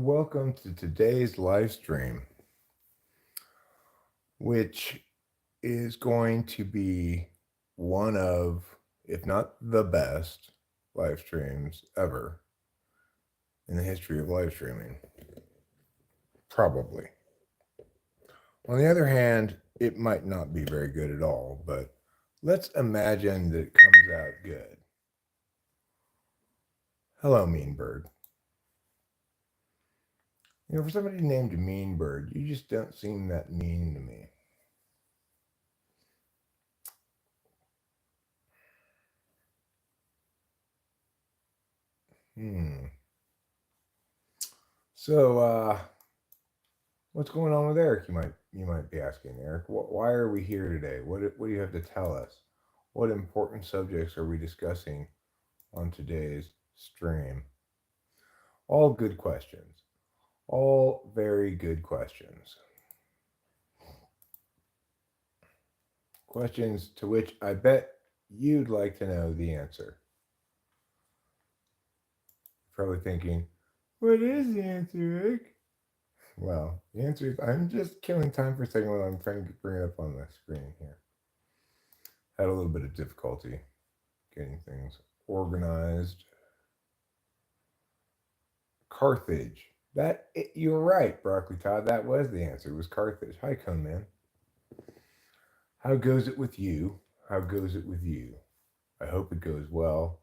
welcome to today's live stream, which is going to be one of, if not the best, live streams ever in the history of live streaming. Probably. On the other hand, it might not be very good at all, but let's imagine that it comes out good. Hello, Mean Bird. For somebody named Mean Bird, you just don't seem that mean to me. So, what's going on with Eric? You might be asking, Eric. Why are we here today? What do you have to tell us? What important subjects are we discussing on today's stream? All good questions. All very good questions. Questions to which I bet you'd like to know the answer. Probably thinking, what is the answer, Eric? Well, the answer is I'm just killing time for a second while I'm trying to bring it up on the screen here. Had a little bit of difficulty getting things organized. Carthage. You're right, Broccoli Todd. That was the answer. It was Carthage. Hi, Cone Man. How goes it with you? How goes it with you? I hope it goes well.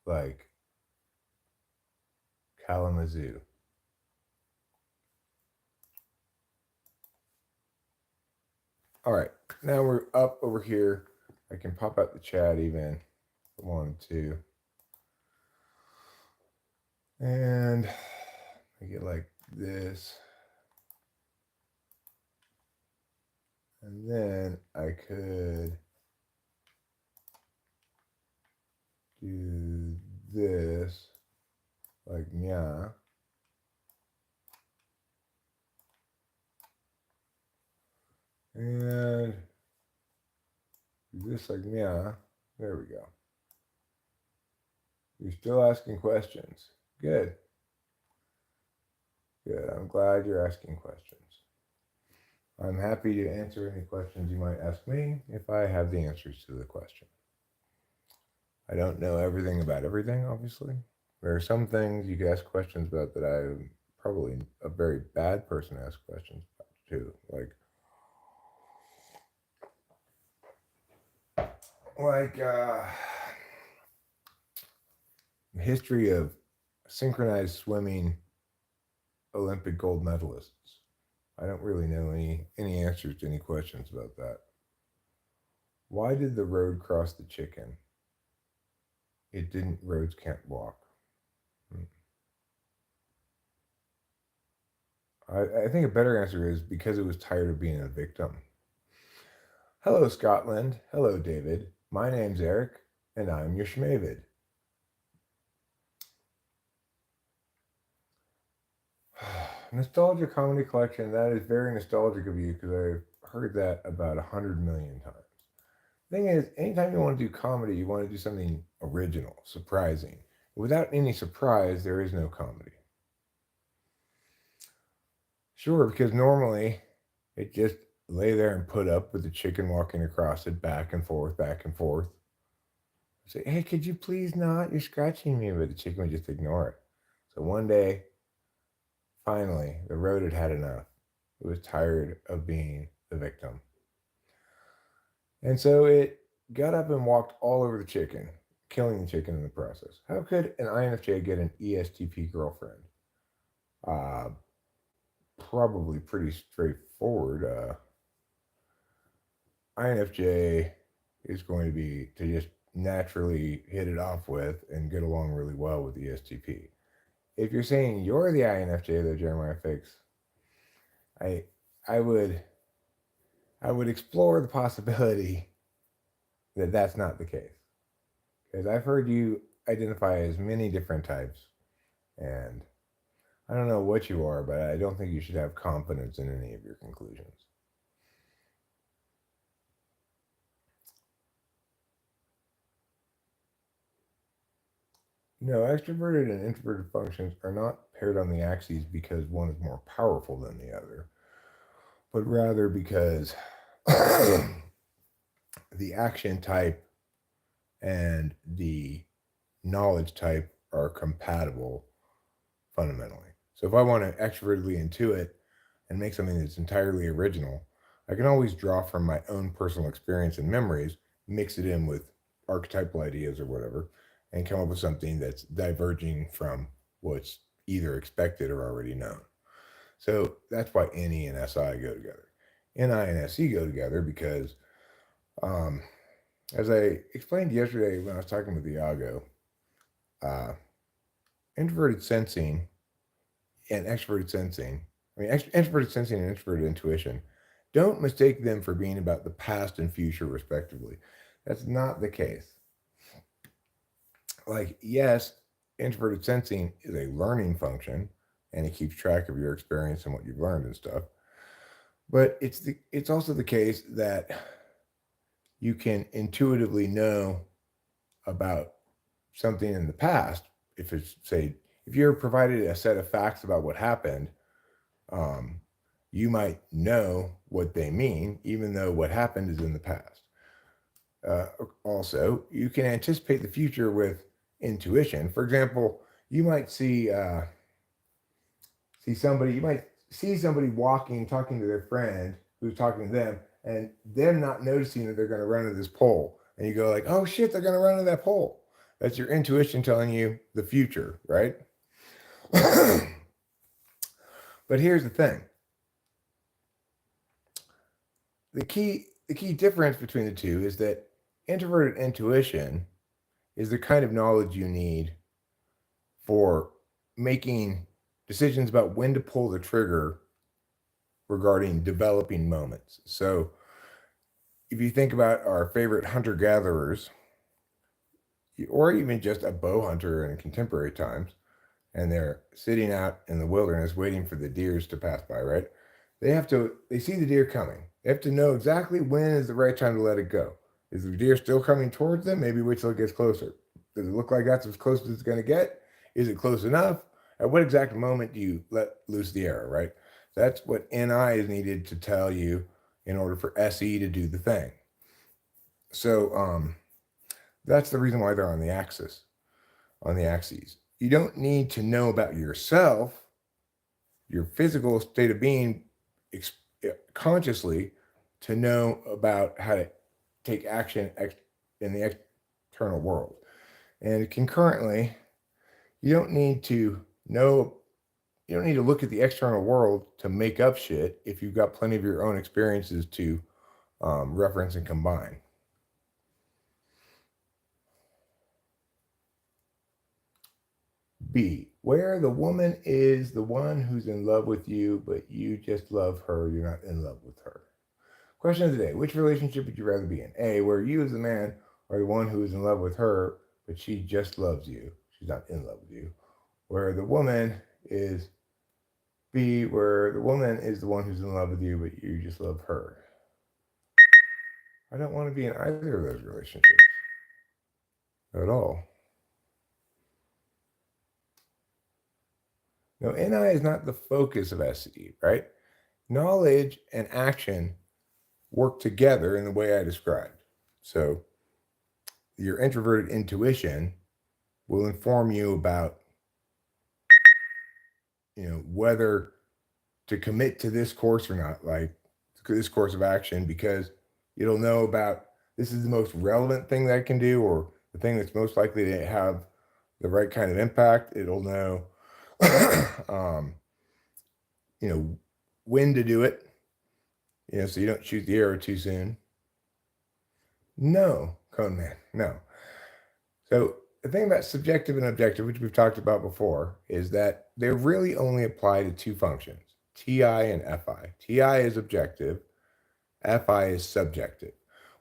Like Kalamazoo. All right, now we're up over here. I can pop out the chat even if I wanted to. And make it like this. And then I could do this like yeah. And do this like yeah. There we go. You're still asking questions. Good. Good. I'm glad you're asking questions. I'm happy to answer any questions you might ask me if I have the answers to the question. I don't know everything about everything, obviously. There are some things you can ask questions about that I'm probably a very bad person to ask questions about too. Like history of synchronized swimming Olympic gold medalists. I don't really know any answers to any questions about that. Why did the road cross the chicken? It didn't. Roads can't walk. I think a better answer is because it was tired of being a victim. Hello, Scotland. Hello, David. My name's Eric, and I'm your Schmavid. Nostalgia Comedy Collection. That is very nostalgic of you because I've heard that about 100 million times. Thing is, anytime you want to do comedy, you want to do something original, surprising. Without any surprise, there is no comedy. Sure, because normally it just lay there and put up with the chicken walking across it back and forth, back and forth. Say, hey, could you please not? You're scratching me, but the chicken would just ignore it. So one day, finally, the road had had enough. It was tired of being the victim. And so it got up and walked all over the chicken, killing the chicken in the process. How could an INFJ get an ESTP girlfriend? Probably pretty straightforward. INFJ is going to be to just naturally hit it off with and get along really well with ESTP. If you're saying you're the INFJ, though, Jeremiah Fix, I would explore the possibility that that's not the case, because I've heard you identify as many different types, and I don't know what you are, but I don't think you should have confidence in any of your conclusions. No, extroverted and introverted functions are not paired on the axes because one is more powerful than the other, but rather because the action type and the knowledge type are compatible fundamentally. So if I want to extrovertedly intuit and make something that's entirely original, I can always draw from my own personal experience and memories, mix it in with archetypal ideas or whatever, and come up with something that's diverging from what's either expected or already known. So that's why NE and SI go together. NI and SE go together because, um, as I explained yesterday when I was talking with Iago, uh, introverted sensing and extroverted sensing, introverted sensing and introverted intuition, don't mistake them for being about the past and future, respectively. That's not the case. Like, yes, introverted sensing is a learning function and it keeps track of your experience and what you've learned and stuff. But it's also the case that you can intuitively know about something in the past. If it's, say, if you're provided a set of facts about what happened, um, you might know what they mean, even though what happened is in the past. Uh, Also, you can anticipate the future with intuition. For example, you might you might see somebody walking, talking to their friend who's talking to them, and them not noticing that they're going to run into this pole, and you go like, "Oh shit, they're going to run into that pole." That's your intuition telling you the future, right? But here's the thing: the key difference between the two is that introverted intuition is the kind of knowledge you need for making decisions about when to pull the trigger regarding developing moments. So, if you think about our favorite hunter gatherers, or even just a bow hunter in contemporary times, and they're sitting out in the wilderness waiting for the deers to pass by, right? They see the deer coming. They have to know exactly when is the right time to let it go. Is the deer still coming towards them? Maybe wait till it gets closer. Does it look like that's as close as it's going to get? Is it close enough? At what exact moment do you let loose the arrow, right? That's what NI is needed to tell you in order for SE to do the thing. So that's the reason why they're on the axes. You don't need to know about yourself, your physical state of being, ex- consciously, to know about how to take action in the external world. And concurrently, you don't need to know, you don't need to look at the external world to make up shit if you've got plenty of your own experiences to reference and combine. B, where the woman is the one who's in love with you, but you just love her, you're not in love with her. Question of the day: which relationship would you rather be in? A, where you as the man are the one who is in love with her, but she just loves you. She's not in love with you. Where the woman is B, where the woman is the one who's in love with you, but you just love her. I don't want to be in either of those relationships at all. No, NI is not the focus of SE, right? Knowledge and action work together in the way I described. So your introverted intuition will inform you about, whether to commit to this course or not, like this course of action, because it'll know about this is the most relevant thing that I can do, or the thing that's most likely to have the right kind of impact. It'll know, um, you know, when to do it, so you don't shoot the arrow too soon. No, Cone Man, no. So the thing about subjective and objective, which we've talked about before, is that they really only apply to two functions, TI and FI. TI is objective, FI is subjective.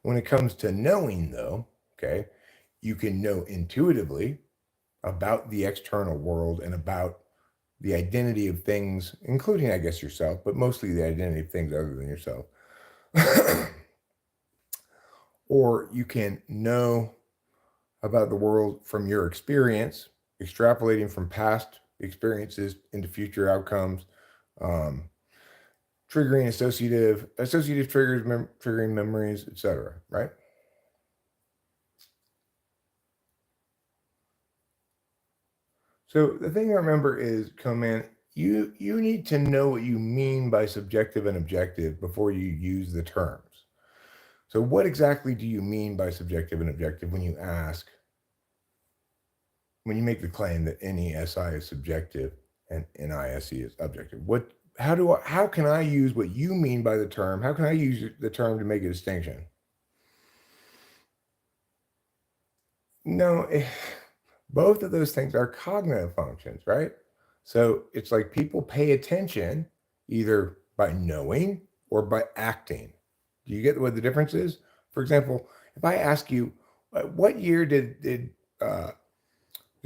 When it comes to knowing, though, okay, you can know intuitively about the external world and about the identity of things, including, I guess, yourself, but mostly the identity of things other than yourself. Or you can know about the world from your experience, extrapolating from past experiences into future outcomes, triggering associative triggers, triggering memories, etc. Right? So the thing to remember is, you need to know what you mean by subjective and objective before you use the terms. So what exactly do you mean by subjective and objective when you make the claim that NESI is subjective and NISE is objective? How can I use what you mean by the term? How can I use the term to make a distinction? No, both of those things are cognitive functions, right? So it's like people pay attention either by knowing or by acting. Do you get what the difference is? For example, if I ask you, what year did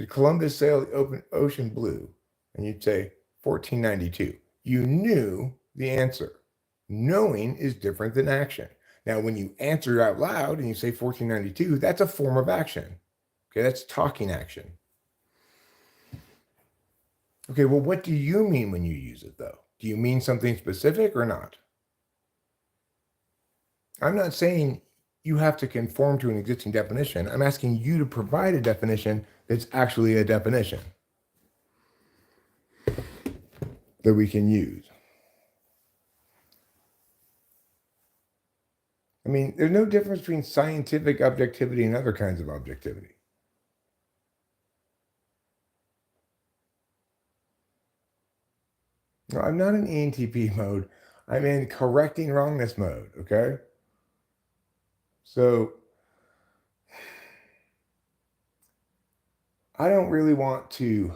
Columbus sail the open ocean blue? And you'd say 1492. You knew the answer. Knowing is different than action. Now, when you answer out loud and you say 1492, that's a form of action. Okay, that's talking action. Okay, well, what do you mean when you use it, though? Do you mean something specific or not? I'm not saying you have to conform to an existing definition. I'm asking you to provide a definition that's actually a definition that we can use. I mean, there's no difference between scientific objectivity and other kinds of objectivity. No, I'm not in ENTP mode. I'm in correcting wrongness mode, okay? So I don't really want to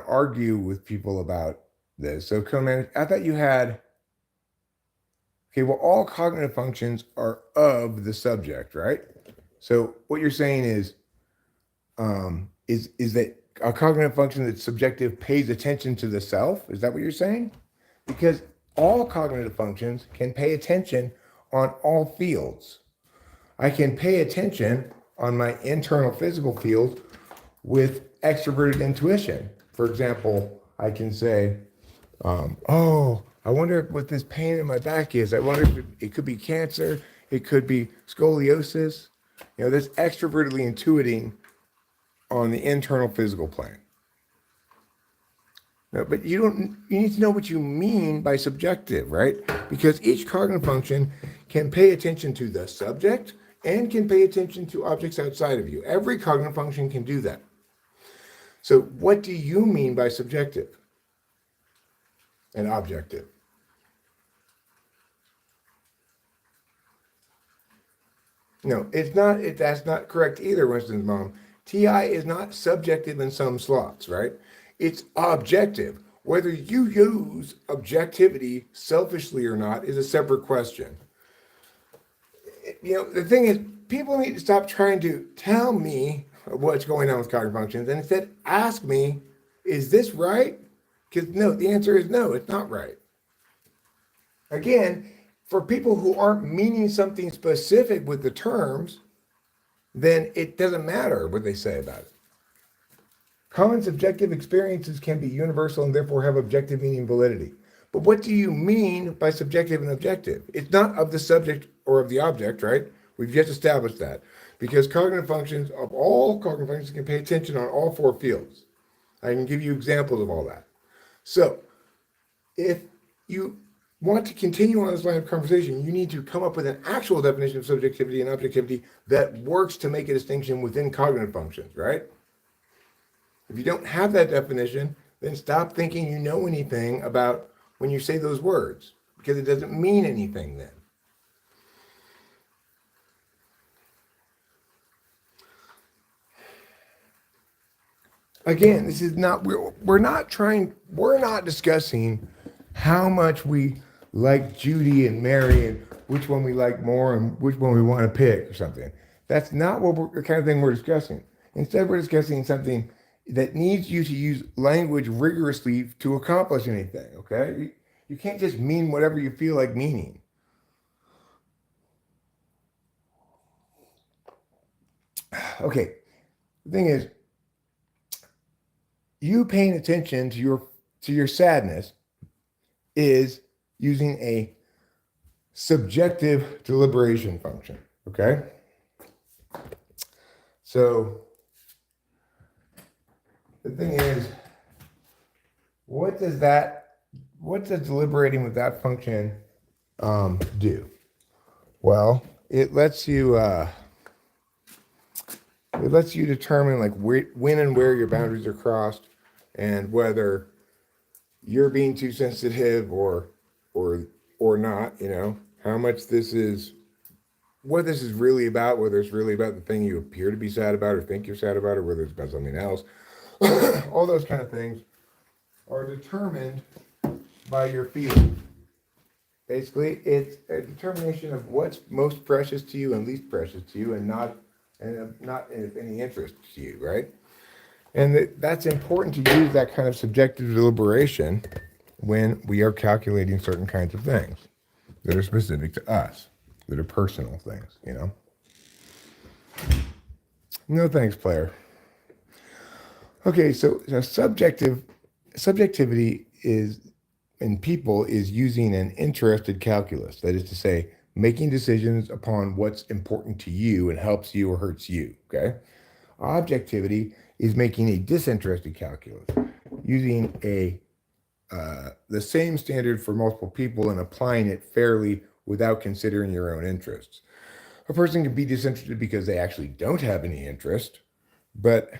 argue with people about this. So Conan, I thought you had, okay, well, all cognitive functions are of the subject, right? So what you're saying is that a cognitive function that's subjective pays attention to the self? Is that what you're saying? Because all cognitive functions can pay attention on all fields. I can pay attention on my internal physical field with extroverted intuition. For example, I can say, oh, I wonder what this pain in my back is. I wonder if it could be cancer. It could be scoliosis. You know, that's extrovertedly intuiting on the internal physical plane. No, but you need to know what you mean by subjective, right? Because each cognitive function can pay attention to the subject and can pay attention to objects outside of you. Every cognitive function can do that. So what do you mean by subjective and objective? No, it's not. That's not correct either, Winston's mom. TI is not subjective in some slots, right? It's objective. Whether you use objectivity selfishly or not is a separate question. You know, the thing is, people need to stop trying to tell me what's going on with cognitive functions and instead ask me, is this right? Because no, the answer is no, it's not right. Again, for people who aren't meaning something specific with the terms, then it doesn't matter what they say about it. Common subjective experiences can be universal and therefore have objective meaning validity. But what do you mean by subjective and objective? It's not of the subject or of the object, right? We've just established that. Because cognitive functions, of all cognitive functions, can pay attention on all four fields. I can give you examples of all that. So, if you want to continue on this line of conversation, you need to come up with an actual definition of subjectivity and objectivity that works to make a distinction within cognitive functions, right? If you don't have that definition, then stop thinking you know anything about when you say those words, because it doesn't mean anything then. Again, this is not, we're not discussing how much we like Judy and Mary and which one we like more and which one we want to pick or something. That's not the kind of thing we're discussing. Instead, we're discussing something that needs you to use language rigorously to accomplish anything, okay? You can't just mean whatever you feel like meaning. Okay, the thing is, you paying attention to your sadness is using a subjective deliberation function. Okay. So the thing is, what does deliberating with that function do? Well, it lets you determine like when and where your boundaries are crossed, and whether you're being too sensitive or not. You know how much what this is really about. Whether it's really about the thing you appear to be sad about or think you're sad about, or whether it's about something else. All those kind of things are determined by your feelings. Basically, it's a determination of what's most precious to you and least precious to you, and not of any interest to you, right? And that's important to use that kind of subjective deliberation when we are calculating certain kinds of things that are specific to us, that are personal things, you know? No thanks, player. Okay, so subjectivity is in people is using an interested calculus. That is to say, making decisions upon what's important to you and helps you or hurts you. Okay. Objectivity is making a disinterested calculus, using the same standard for multiple people and applying it fairly without considering your own interests. A person can be disinterested because they actually don't have any interest, but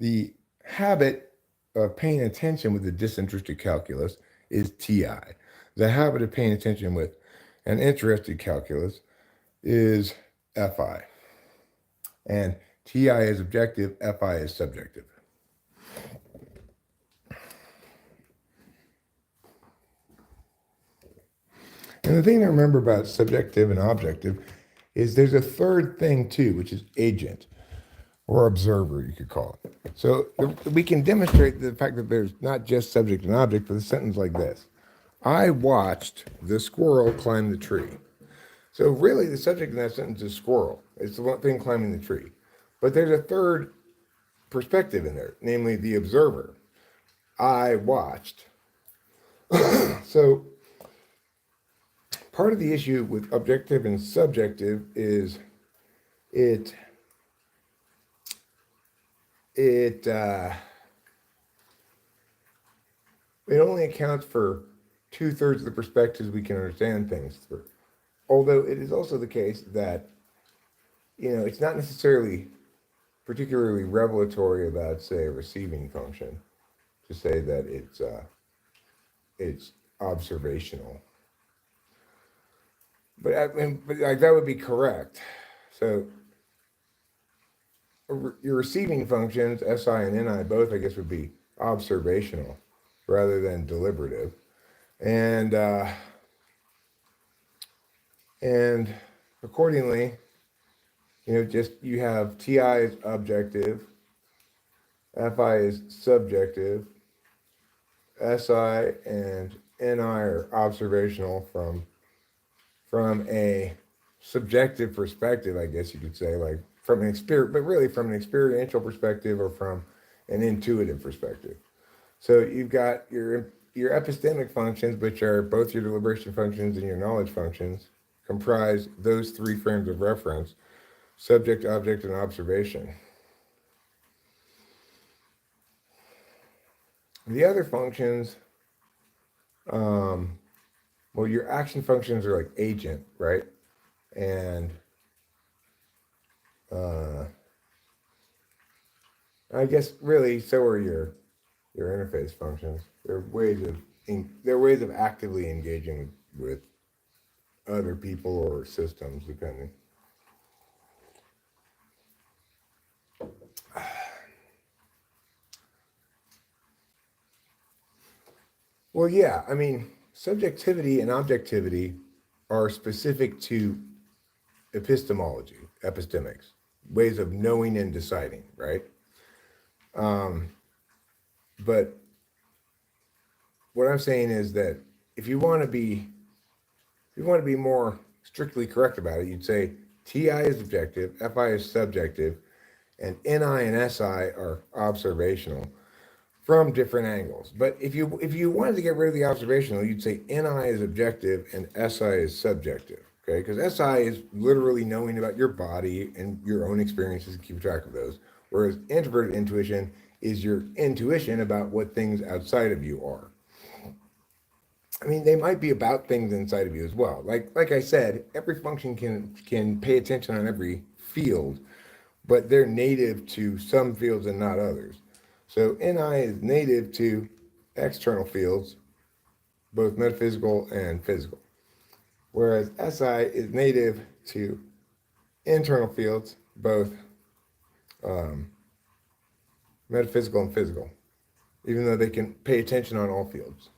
the habit of paying attention with the disinterested calculus is TI. The habit of paying attention with an interested calculus is FI. And TI is objective, FI is subjective. And the thing to remember about subjective and objective is there's a third thing too, which is agent or observer, you could call it. So we can demonstrate the fact that there's not just subject and object with a sentence like this. I watched the squirrel climb the tree. So really the subject in that sentence is squirrel. It's the one thing climbing the tree. But there's a third perspective in there, namely the observer. I watched. So part of the issue with objective and subjective is it only accounts for 2/3 of the perspectives we can understand things through. Although it is also the case that, it's not necessarily particularly revelatory about, say, a receiving function to say that it's observational. But like that would be correct. So your receiving functions, SI and NI, both, I guess, would be observational rather than deliberative. And accordingly, you have TI is objective, FI is subjective, SI and NI are observational from a subjective perspective, I guess you could say, like from an but really from an experiential perspective or from an intuitive perspective. So you've got your epistemic functions, which are both your deliberation functions and your knowledge functions, comprise those three frames of reference: subject, object, and observation. The other functions, well, your action functions are like agent, right? And I guess really so are your interface functions. They're ways of actively engaging with other people or systems, depending. Well, yeah, I mean, subjectivity and objectivity are specific to epistemology, epistemics, ways of knowing and deciding, right? But what I'm saying is that if you want to be more strictly correct about it, you'd say TI is objective, FI is subjective, and NI and SI are observational. from different angles. But if you wanted to get rid of the observational, you'd say NI is objective and SI is subjective. Okay, because SI is literally knowing about your body and your own experiences and keep track of those. Whereas introverted intuition is your intuition about what things outside of you are. I mean, they might be about things inside of you as well. Like I said, every function can pay attention on every field, but they're native to some fields and not others. So NI is native to external fields, both metaphysical and physical, whereas SI is native to internal fields, both um, metaphysical and physical, even though they can pay attention on all fields.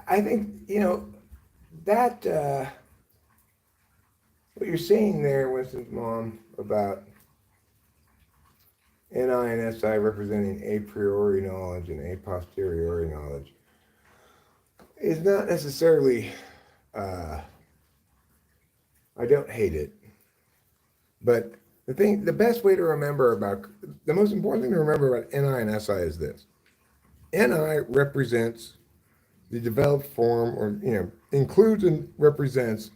I think, that what you're saying there, Winston's mom, about NI and SI representing a priori knowledge and a posteriori knowledge is not necessarily, I don't hate it, but the best way to remember the most important thing to remember about NI and SI is this. NI represents the developed form, or, includes and represents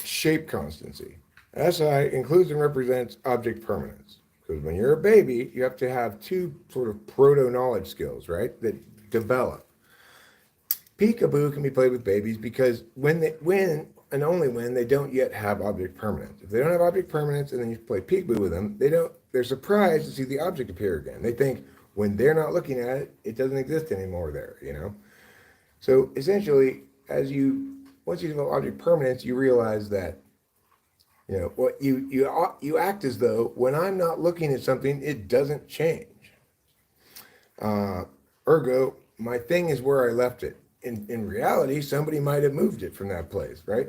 shape constancy. SI includes and represents object permanence. Because when you're a baby, you have to have two sort of proto-knowledge skills, right, that develop. Peekaboo can be played with babies because when and only when they don't yet have object permanence. If they don't have object permanence and then you play peekaboo with them, they're surprised to see the object appear again. They think when they're not looking at it, it doesn't exist anymore there, So essentially, once you develop object permanence, you realize that, what you act as though when I'm not looking at something, it doesn't change. Ergo, my thing is where I left it. In reality, somebody might have moved it from that place, right?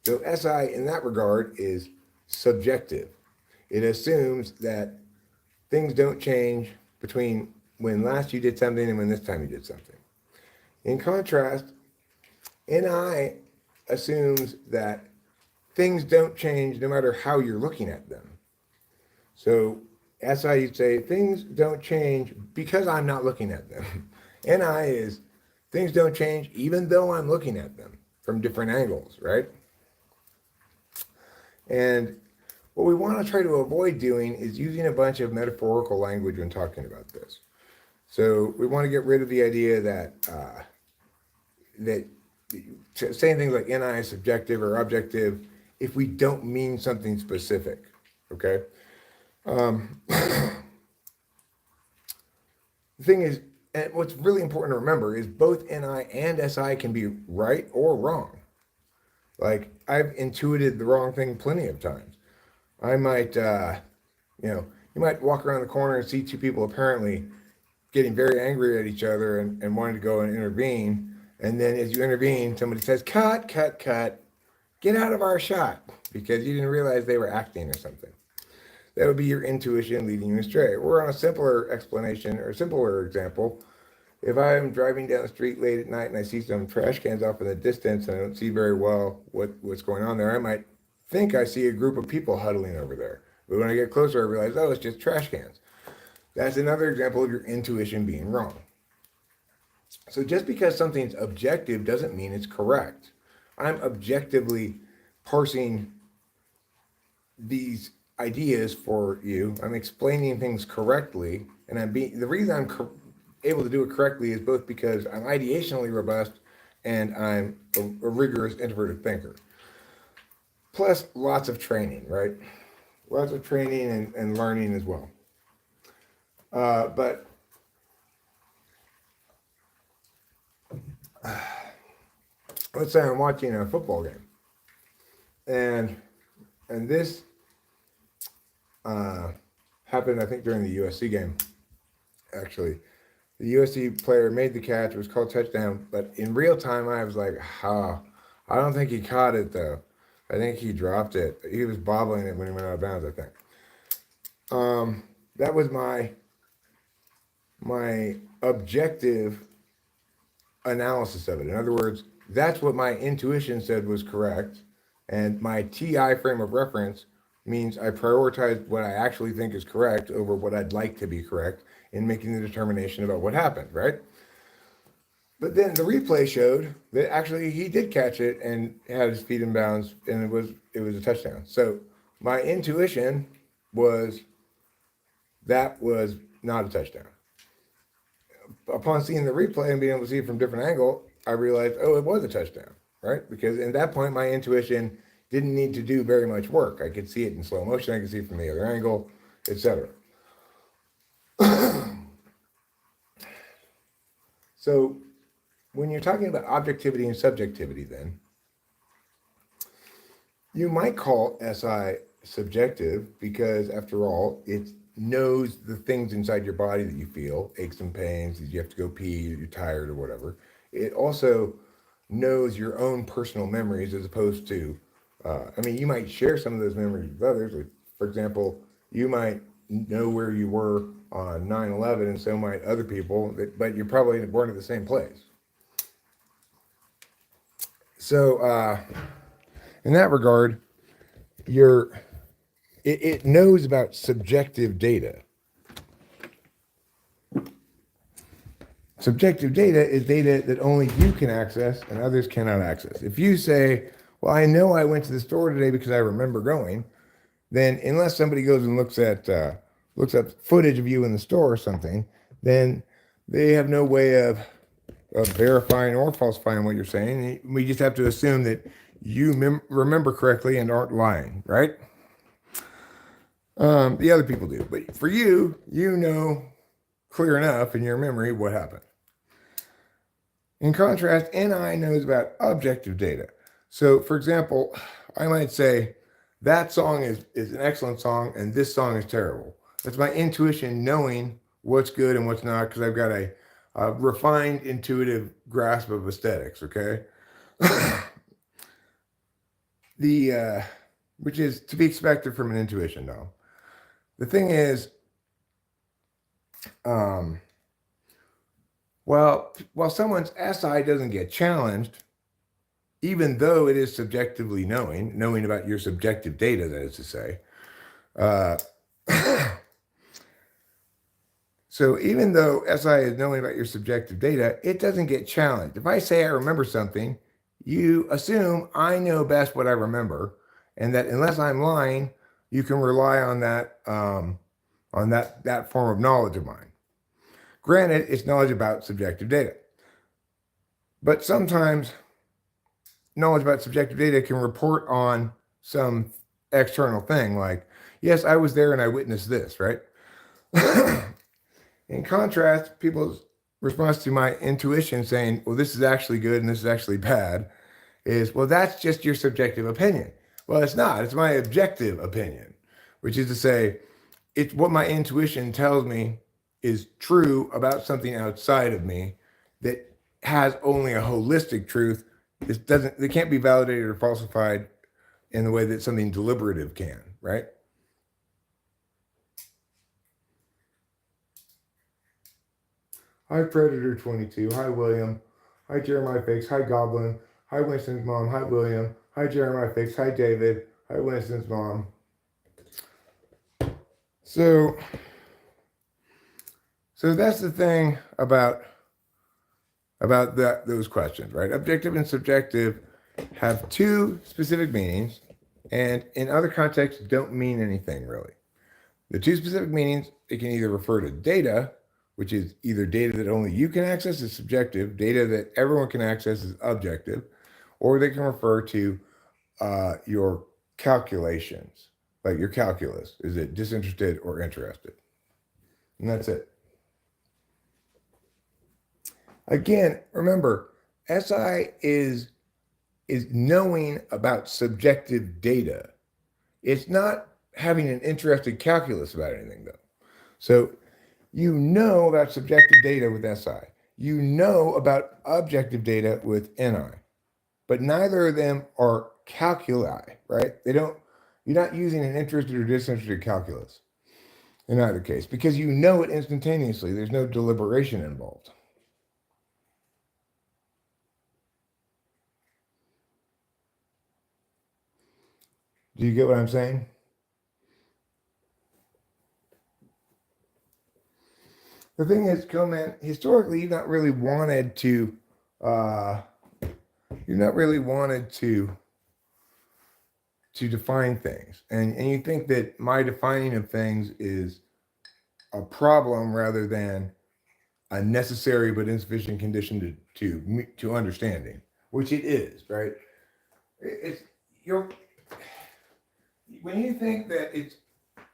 So SI in that regard is subjective. It assumes that things don't change between when last you did something and when this time you did something. In contrast, NI assumes that things don't change no matter how you're looking at them. So SI, you'd say things don't change because I'm not looking at them. NI is things don't change even though I'm looking at them from different angles, right? And what we want to try to avoid doing is using a bunch of metaphorical language when talking about this. So we want to get rid of the idea that saying things like NI is subjective or objective if we don't mean something specific, okay? The thing is, and what's really important to remember is both NI and SI can be right or wrong. Like, I've intuited the wrong thing plenty of times. I might, you might walk around the corner and see two people apparently getting very angry at each other and wanting to go and intervene. And then as you intervene, somebody says, cut, cut, cut, get out of our shot, because you didn't realize they were acting or something. That would be your intuition leading you astray. Or on a simpler explanation or simpler example, if I'm driving down the street late at night and I see some trash cans off in the distance and I don't see very well what's going on there, I might think I see a group of people huddling over there. But when I get closer, I realize, oh, it's just trash cans. That's another example of your intuition being wrong. So just because something's objective doesn't mean it's correct. I'm objectively parsing these ideas for you. I'm explaining things correctly, and the reason I'm able to do it correctly is both because I'm ideationally robust and I'm a rigorous introverted thinker. Plus lots of training, right? Lots of training and learning as well. But let's say I'm watching a football game, and this happened, I think, during the USC game. Actually, the USC player made the catch. It was called touchdown, but in real time, I was like, I don't think he caught it though. I think he dropped it. He was bobbling it when he went out of bounds, I think. That was my objective analysis of it. In other words, that's what my intuition said was correct. And my TI frame of reference means I prioritize what I actually think is correct over what I'd like to be correct in making the determination about what happened, right? But then the replay showed that actually he did catch it and had his feet in bounds, and it was a touchdown. So my intuition was that was not a touchdown. Upon seeing the replay and being able to see it from a different angle, I realized, oh, it was a touchdown, right? Because at that point, my intuition didn't need to do very much work. I could see it in slow motion. I could see it from the other angle, etc. So when you're talking about objectivity and subjectivity, then you might call SI subjective because, after all, it knows the things inside your body that you feel, aches and pains, that you have to go pee, you're tired or whatever. It also knows your own personal memories as opposed to, you might share some of those memories with others. Like, for example, you might know where you were on 9/11 and so might other people, but you probably weren't at the same place. So in that regard, it knows about subjective data. Subjective data is data that only you can access and others cannot access. If you say, well, I know I went to the store today because I remember going, then unless somebody goes and looks at footage of you in the store or something, then they have no way of verifying or falsifying what you're saying. We just have to assume that you remember correctly and aren't lying, right? The other people do. But for you, you know clear enough in your memory what happened. In contrast, NI knows about objective data. So, for example, I might say, that song is an excellent song and this song is terrible. That's my intuition knowing what's good and what's not because I've got a refined intuitive grasp of aesthetics, okay? Which is to be expected from an intuition, though. The thing is, while someone's SI doesn't get challenged, even though it is subjectively knowing about your subjective data, that is to say, so even though SI is knowing about your subjective data, it doesn't get challenged. If I say I remember something, you assume I know best what I remember, and that unless I'm lying, you can rely on that form of knowledge of mine. Granted, it's knowledge about subjective data, but sometimes knowledge about subjective data can report on some external thing, like, yes, I was there and I witnessed this, right? In contrast, people's response to my intuition saying, well, this is actually good and this is actually bad, is, well, that's just your subjective opinion. Well, it's not. It's my objective opinion, which is to say, it's what my intuition tells me is true about something outside of me that has only a holistic truth. It can't be validated or falsified in the way that something deliberative can, right? Hi, Predator22. Hi, William. Hi, Jeremiah Fakes. Hi, Goblin. Hi, Winston's mom. Hi, William. Hi, Jeremiah Fakes. Hi, David. Hi, Winston's mom. So that's the thing about those questions, right? Objective and subjective have two specific meanings, and in other contexts don't mean anything really. The two specific meanings, it can either refer to data, which is either data that only you can access is subjective, data that everyone can access is objective, or they can refer to your calculations, like your calculus. Is it disinterested or interested? And that's it. Again, remember, SI is knowing about subjective data. It's not having an interested calculus about anything, though. So you know about subjective data with SI. You know about objective data with NI. But neither of them are calculi, right? You're not using an interested or disinterested calculus in either case because you know it instantaneously. There's no deliberation involved. Do you get what I'm saying? The thing is, Coleman, historically, uh, you've not really wanted to define things, and you think that my defining of things is a problem rather than a necessary but insufficient condition to understanding, which it is, right? It's you're when you think that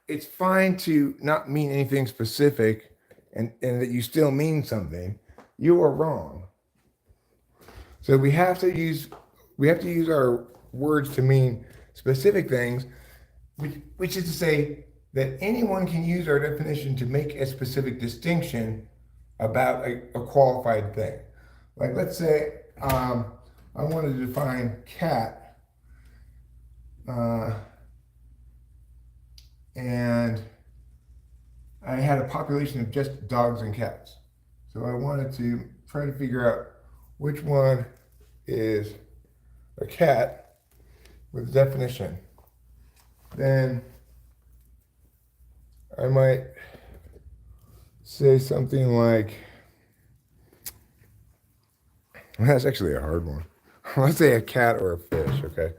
it's fine to not mean anything specific and that you still mean something, you are wrong. So we have to use our words to mean specific things, which is to say that anyone can use our definition to make a specific distinction about a qualified thing. Like let's say I wanted to define cat, uh, and I had a population of just dogs and cats. So I wanted to try to figure out which one is a cat with definition. Then I might say something like, well, that's actually a hard one. Let's say a cat or a fish, okay?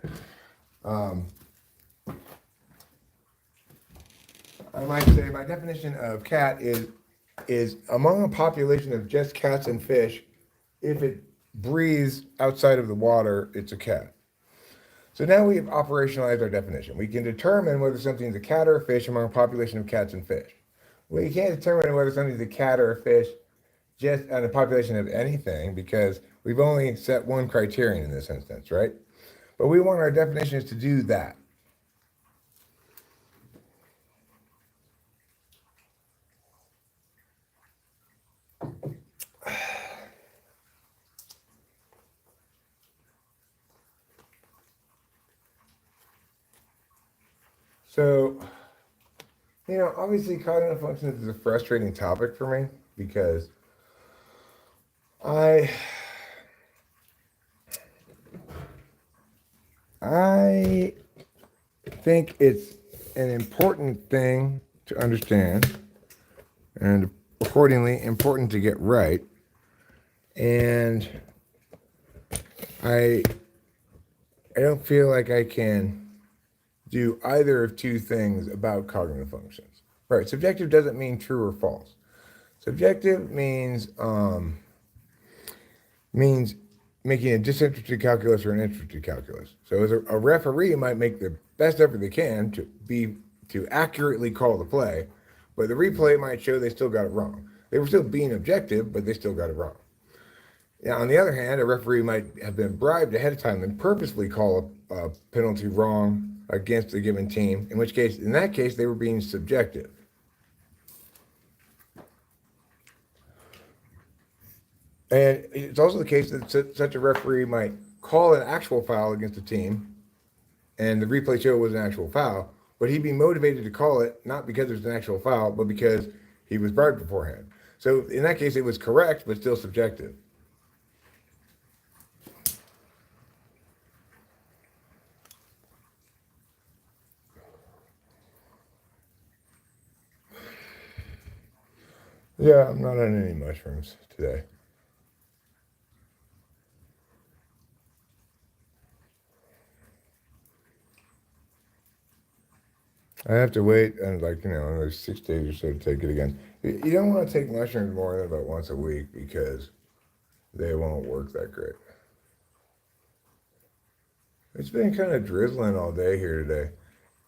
Um, I might say my definition of cat is among a population of just cats and fish, if it breathes outside of the water, it's a cat. So now we have operationalized our definition. We can determine whether something's a cat or a fish among a population of cats and fish. We can't determine whether something's a cat or a fish just on a population of anything because we've only set one criterion in this instance, right? But we want our definitions to do that. So, obviously cognitive functions is a frustrating topic for me because I think it's an important thing to understand and accordingly important to get right. And I don't feel like I can do either of two things about cognitive functions. Right. Subjective doesn't mean true or false. Subjective means making a disinterested calculus or an interested calculus. So as a referee might make the best effort they can to accurately call the play, but the replay might show they still got it wrong. They were still being objective, but they still got it wrong. Now, on the other hand, a referee might have been bribed ahead of time and purposely call a penalty wrong against a given team, in that case, they were being subjective. And it's also the case that such a referee might call an actual foul against a team, and the replay show was an actual foul, but he'd be motivated to call it not because there's an actual foul, but because he was bribed beforehand. So in that case, it was correct, but still subjective. Yeah, I'm not on any mushrooms today. I have to wait and another 6 days or so to take it again. You don't want to take mushrooms more than about once a week because they won't work that great. It's been kind of drizzling all day here today.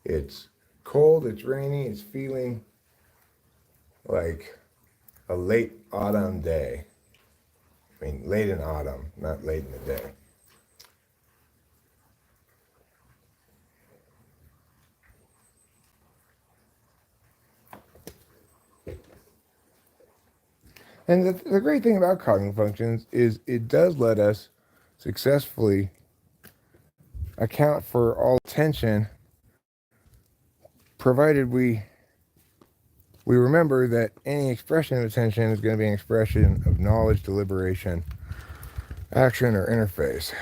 It's cold, it's rainy, it's feeling like a late autumn day. I mean, late in autumn, not late in the day. And the great thing about cognitive functions is it does let us successfully account for all attention, provided we remember that any expression of attention is going to be an expression of knowledge, deliberation, action, or interface.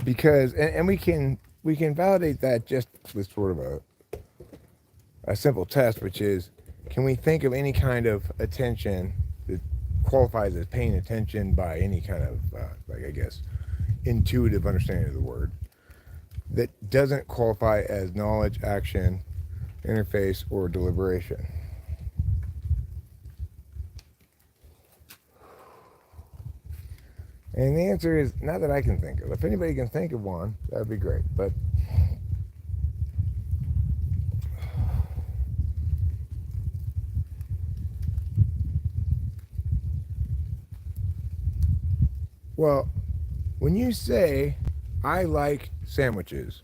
Because and we can validate that just with sort of a simple test, which is, can we think of any kind of attention that qualifies as paying attention by any kind of like, I guess, intuitive understanding of the word, that doesn't qualify as knowledge, action, interface, or deliberation? And the answer is not that I can think of. If anybody can think of one, that would be great. But well, when you say, I like sandwiches,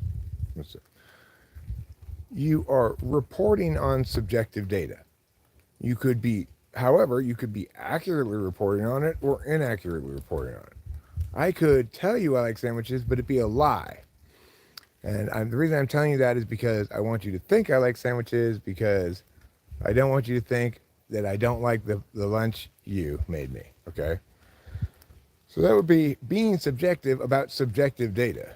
you are reporting on subjective data. You could be, however, you could be accurately reporting on it or inaccurately reporting on it. I could tell you I like sandwiches, but it'd be a lie. And the reason I'm telling you that is because I want you to think I like sandwiches, because I don't want you to think that I don't like the lunch you made me, okay? So that would be being subjective about subjective data.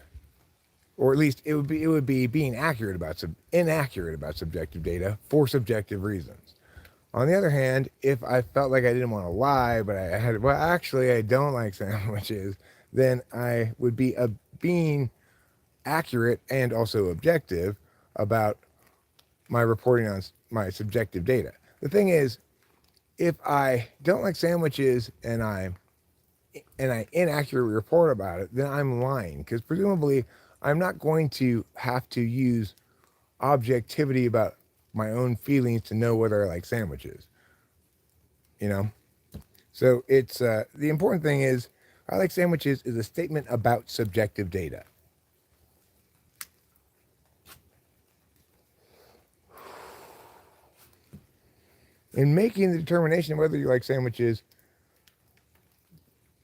Or at least it would be being inaccurate about subjective data for subjective reasons. On the other hand, if I felt like I didn't want to lie, but I had, well, actually, I don't like sandwiches, then I would be being accurate and also objective about my reporting on my subjective data. The thing is, if I don't like sandwiches and I inaccurately report about it, then I'm lying, because presumably I'm not going to have to use objectivity about my own feelings to know whether I like sandwiches. You know? So it's the important thing is, I like sandwiches is a statement about subjective data. In making the determination of whether you like sandwiches,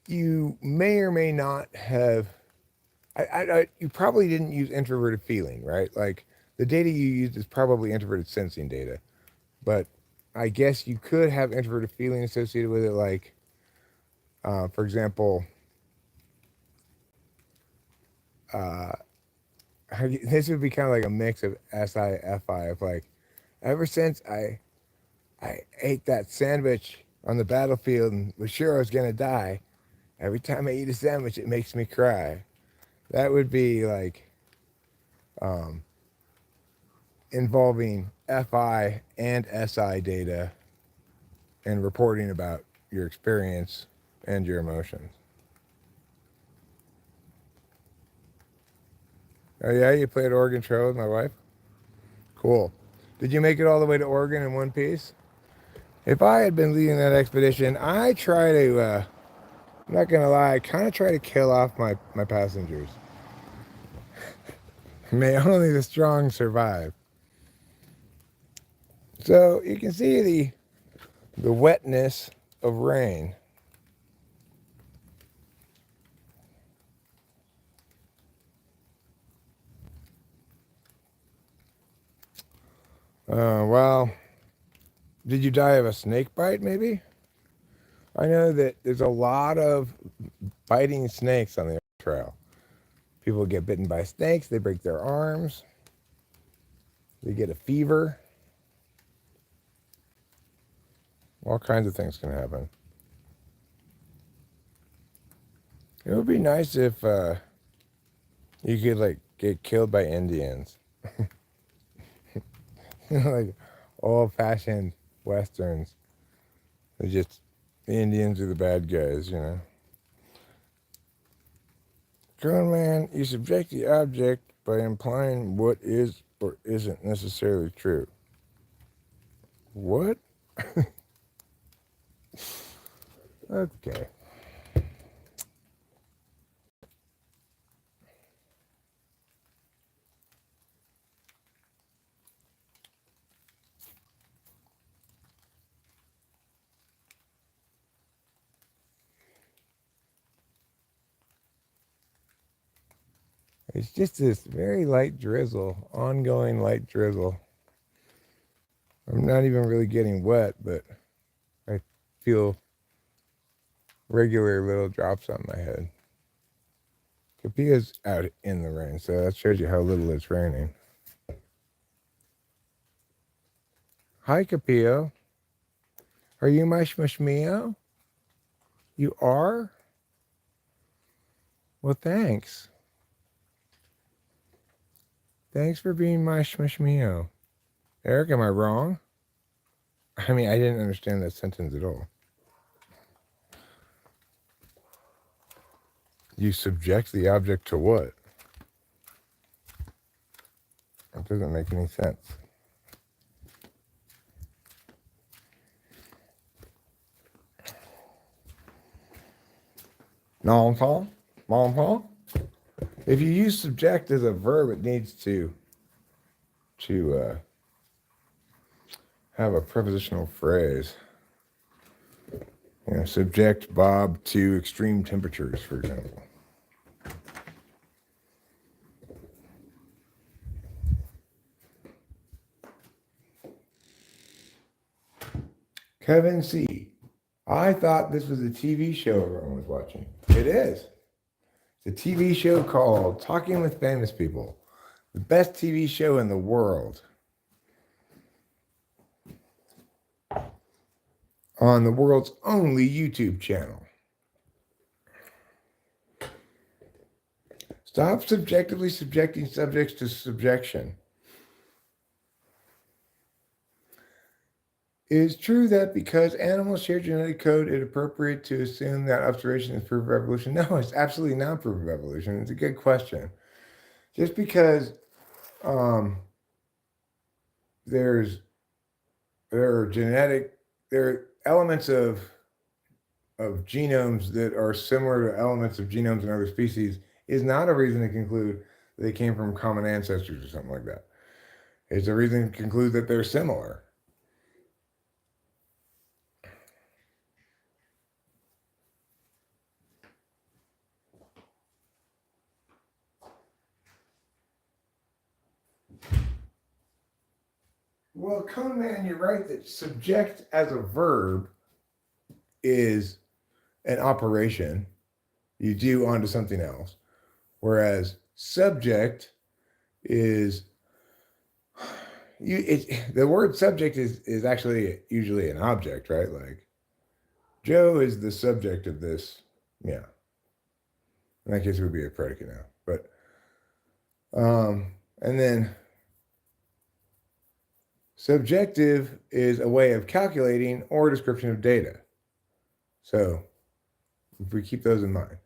you may or may not have, you probably didn't use introverted feeling, right? Like, the data you used is probably introverted sensing data. But I guess you could have introverted feeling associated with it, like, for example, this would be kind of like a mix of SI, FI, of like, ever since I ate that sandwich on the battlefield and was sure I was going to die, every time I eat a sandwich, it makes me cry. That would be like involving FI and SI data and reporting about your experience and your emotions. Oh yeah, you played Oregon Trail with my wife? Cool. Did you make it all the way to Oregon in one piece? If I had been leading that expedition, I try to, I'm not going to lie, I kind of try to kill off my passengers. May only the strong survive. So you can see the wetness of rain. Well, did you die of a snake bite, maybe? I know that there's a lot of biting snakes on the trail. People get bitten by snakes, they break their arms, they get a fever. All kinds of things can happen. It would be nice if you could, like, get killed by Indians. Like old-fashioned westerns. They're just, the Indians are the bad guys, you know. Grown man, you subject the object by implying what is or isn't necessarily true. What? Okay. It's just this very light drizzle, ongoing light drizzle. I'm not even really getting wet, but I feel regular little drops on my head. Capia's out in the rain, so that shows you how little it's raining. Hi, Capio. Are you my shmushmio? You are? Well, thanks. Thanks for being my shmushmio. Eric, am I wrong? I mean, I didn't understand that sentence at all. You subject the object to what? That doesn't make any sense. Non-Paul? Non-Paul? If you use subject as a verb, it needs to have a prepositional phrase. You know, subject Bob to extreme temperatures, for example. Kevin C. I thought this was a TV show everyone was watching. It is. It's a TV show called Talking with Famous People, the best TV show in the world. On the world's only YouTube channel. Stop subjectively subjecting subjects to subjection. It is true that because animals share genetic code, it's appropriate to assume that observation is proof of evolution. No, it's absolutely not proof of evolution. It's a good question. Just because there are elements of genomes that are similar to elements of genomes in other species is not a reason to conclude they came from common ancestors or something like that. It's a reason to conclude that they're similar. Well, Cone Man, you're right that subject as a verb is an operation you do onto something else, whereas subject is the word subject is actually usually an object, right? Like Joe is the subject of this. Yeah. In that case, it would be a predicate now. But and then subjective is a way of calculating or description of data. So if we keep those in mind.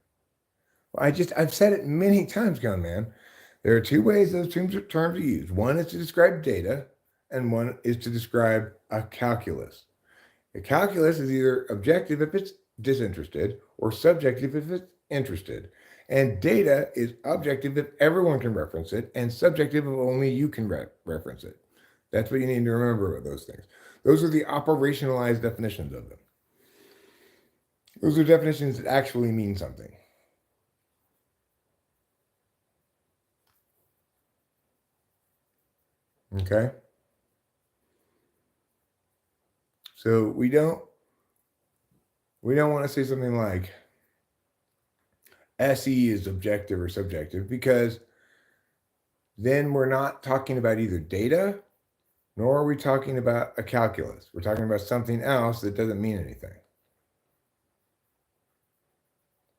Well, I've said it many times, Gun Man. There are two ways those terms are used. One is to describe data, and one is to describe a calculus. A calculus is either objective if it's disinterested or subjective if it's interested. And data is objective if everyone can reference it, and subjective if only you can reference it. That's what you need to remember about those things. Those are the operationalized definitions of them. Those are definitions that actually mean something. Okay? So we don't want to say something like SE is objective or subjective, because then we're not talking about either data nor are we talking about a calculus. We're talking about something else that doesn't mean anything.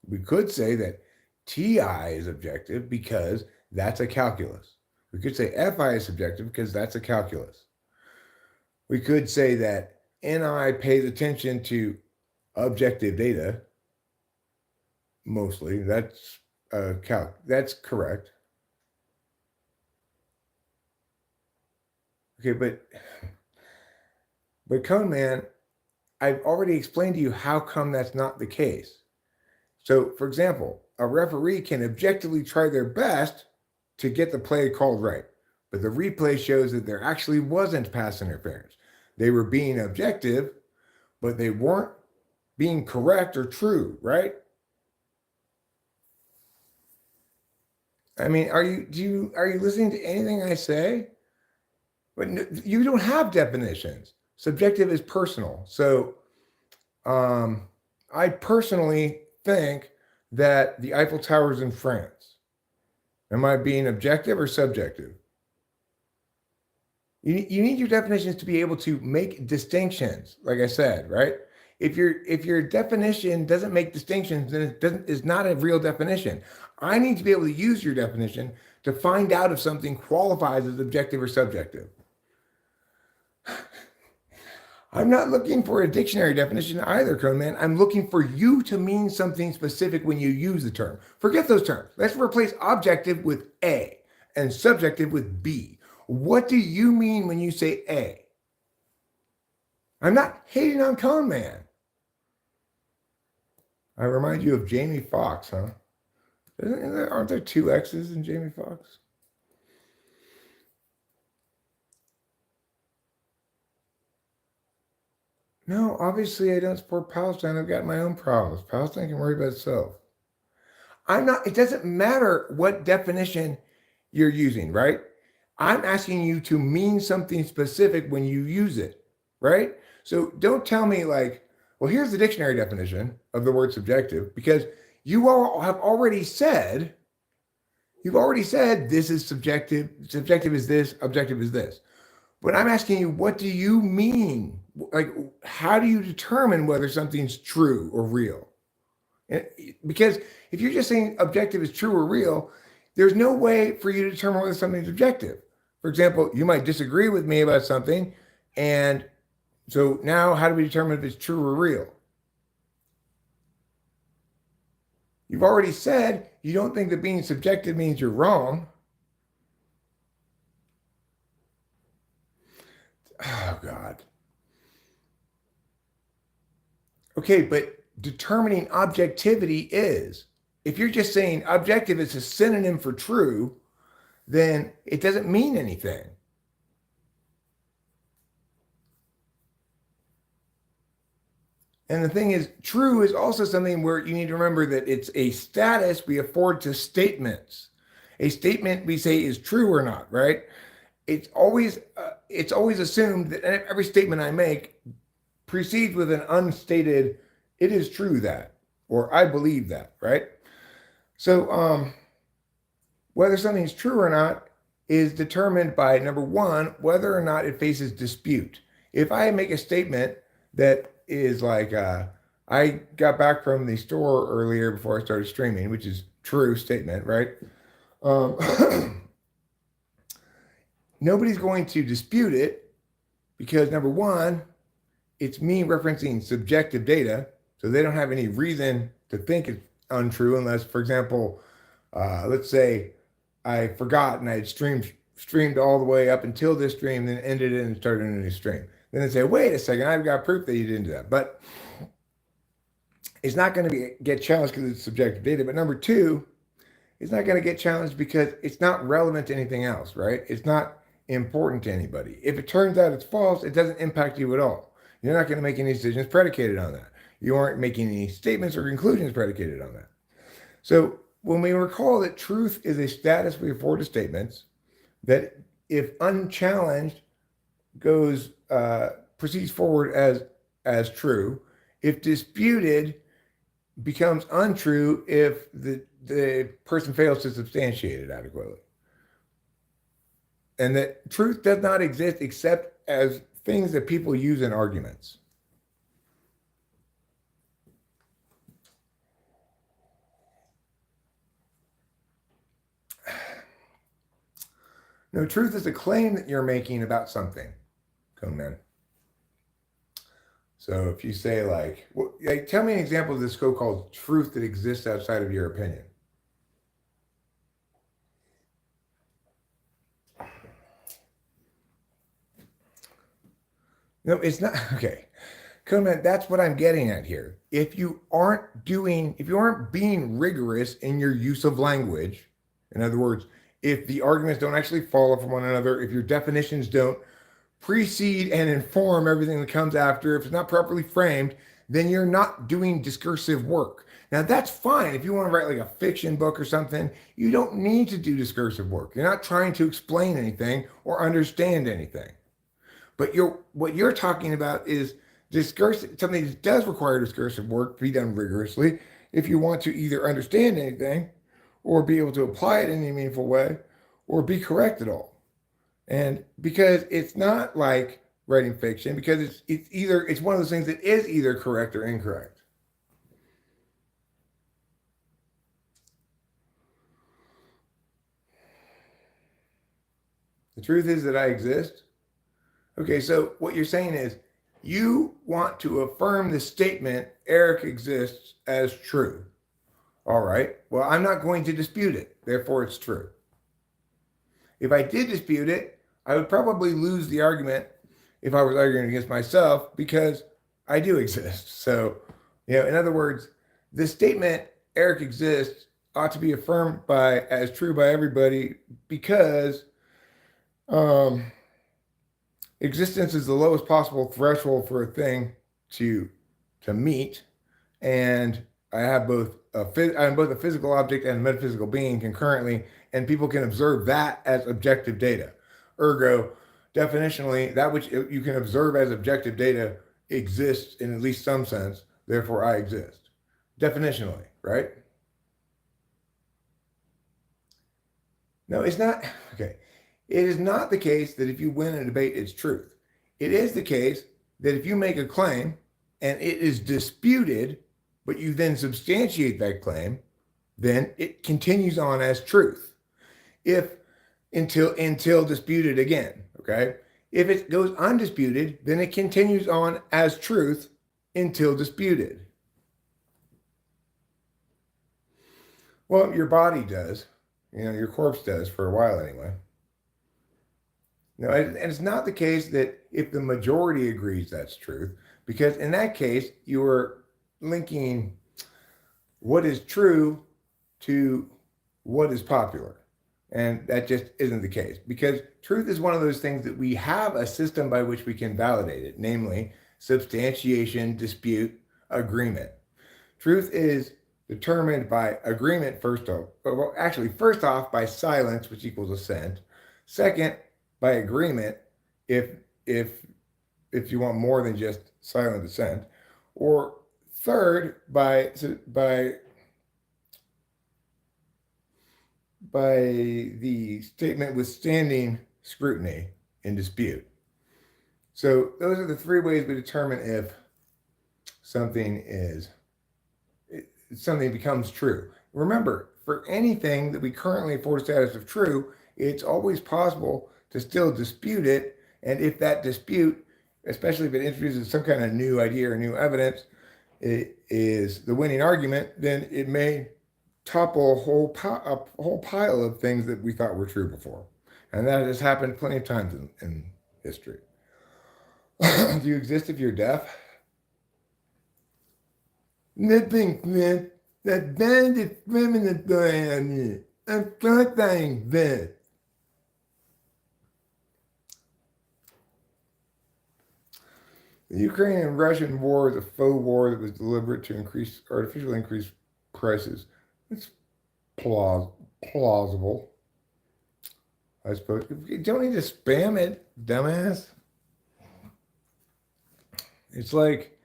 We could say that TI is objective because that's a calculus. We could say FI is subjective because that's a calculus. We could say that NI pays attention to objective data mostly. That's that's correct. Okay, but Cone Man, I've already explained to you how come that's not the case. So, for example, a referee can objectively try their best to get the play called right, but the replay shows that there actually wasn't pass interference. They were being objective, but they weren't being correct or true, right? I mean, are you listening to anything I say? But you don't have definitions. Subjective is personal. So I personally think that the Eiffel Tower is in France. Am I being objective or subjective? You need your definitions to be able to make distinctions, like I said, right? If your definition doesn't make distinctions, then it's not a real definition. I need to be able to use your definition to find out if something qualifies as objective or subjective. I'm not looking for a dictionary definition either, Cone Man. I'm looking for you to mean something specific when you use the term. Forget those terms. Let's replace objective with A and subjective with B. What do you mean when you say A? I'm not hating on Cone Man. I remind you of Jamie Foxx, huh? Aren't there two X's in Jamie Foxx? No, obviously I don't support Palestine. I've got my own problems. Palestine can worry about itself. It doesn't matter what definition you're using, right? I'm asking you to mean something specific when you use it, right? So don't tell me like, well, here's the dictionary definition of the word subjective, because you all have already said, this is subjective, subjective is this, objective is this. But I'm asking you, what do you mean? Like, how do you determine whether something's true or real? Because if you're just saying objective is true or real, there's no way for you to determine whether something's objective. For example, you might disagree with me about something, and so now how do we determine if it's true or real? You've already said you don't think that being subjective means you're wrong. Oh, God. Okay, but determining objectivity is, if you're just saying objective is a synonym for true, then it doesn't mean anything. And the thing is, true is also something where you need to remember that it's a status we afford to statements. A statement we say is true or not, right? It's always assumed that every statement I make precedes with an unstated, it is true that, or I believe that, right? So whether something is true or not is determined by, number one, whether or not it faces dispute. If I make a statement that is like, I got back from the store earlier before I started streaming, which is true statement, right? Nobody's going to dispute it because, number one, it's me referencing subjective data, so they don't have any reason to think it's untrue unless, for example, let's say I forgot and I had streamed all the way up until this stream, then ended it and started a new stream. Then they say, wait a second, I've got proof that you didn't do that. But it's not going to get challenged because it's subjective data. But number two, it's not going to get challenged because it's not relevant to anything else, right? It's not important to anybody. If it turns out it's false, it doesn't impact you at all. You're not going to make any decisions predicated on that. You aren't making any statements or conclusions predicated on that. So when we recall that truth is a status we afford to statements, that if unchallenged proceeds forward as true, if disputed becomes untrue if the person fails to substantiate it adequately. And that truth does not exist except as things that people use in arguments. No, truth is a claim that you're making about something, Cone Man. So if you say like tell me an example of this so-called truth that exists outside of your opinion. No, it's not. Okay. Cone Man, that's what I'm getting at here. If you aren't being rigorous in your use of language, in other words, if the arguments don't actually follow from one another, if your definitions don't precede and inform everything that comes after, if it's not properly framed, then you're not doing discursive work. Now that's fine. If you want to write like a fiction book or something, you don't need to do discursive work. You're not trying to explain anything or understand anything. But what you're talking about is discursive, something that does require discursive work to be done rigorously if you want to either understand anything or be able to apply it in any meaningful way or be correct at all. And because it's not like writing fiction, because it's one of those things that is either correct or incorrect. The truth is that I exist. Okay, so what you're saying is you want to affirm the statement Eric exists as true. All right, well, I'm not going to dispute it, therefore it's true. If I did dispute it, I would probably lose the argument if I was arguing against myself because I do exist. So, in other words, the statement Eric exists ought to be affirmed as true by everybody because existence is the lowest possible threshold for a thing to meet, and I'm both a physical object and a metaphysical being concurrently, and people can observe that as objective data. Ergo, definitionally, that which you can observe as objective data exists in at least some sense. Therefore, I exist. Definitionally, right? No, it's not. Okay. It is not the case that if you win a debate, it's truth. It is the case that if you make a claim and it is disputed, but you then substantiate that claim, then it continues on as truth. Until disputed again, okay? If it goes undisputed, then it continues on as truth until disputed. Well, your body does, your corpse does for a while anyway. No, and it's not the case that if the majority agrees that's truth, because in that case, you are linking what is true to what is popular. And that just isn't the case, because truth is one of those things that we have a system by which we can validate it, namely substantiation, dispute, agreement. Truth is determined by agreement first off by silence, which equals assent. Second, by agreement, if you want more than just silent assent, or third, by the statement withstanding scrutiny in dispute. So those are the three ways we determine if something becomes true. Remember, for anything that we currently afford status of true, it's always possible to still dispute it. And if that dispute, especially if it introduces some kind of new idea or new evidence, it is the winning argument, then it may topple a whole pile of things that we thought were true before. And that has happened plenty of times in history. Do you exist if you're deaf? Nothing, man. That band is feminine. I'm not saying that. The Ukrainian-Russian war is a faux war that was deliberate to artificially increase prices. It's plausible, I suppose. You don't need to spam it, dumbass. It's like,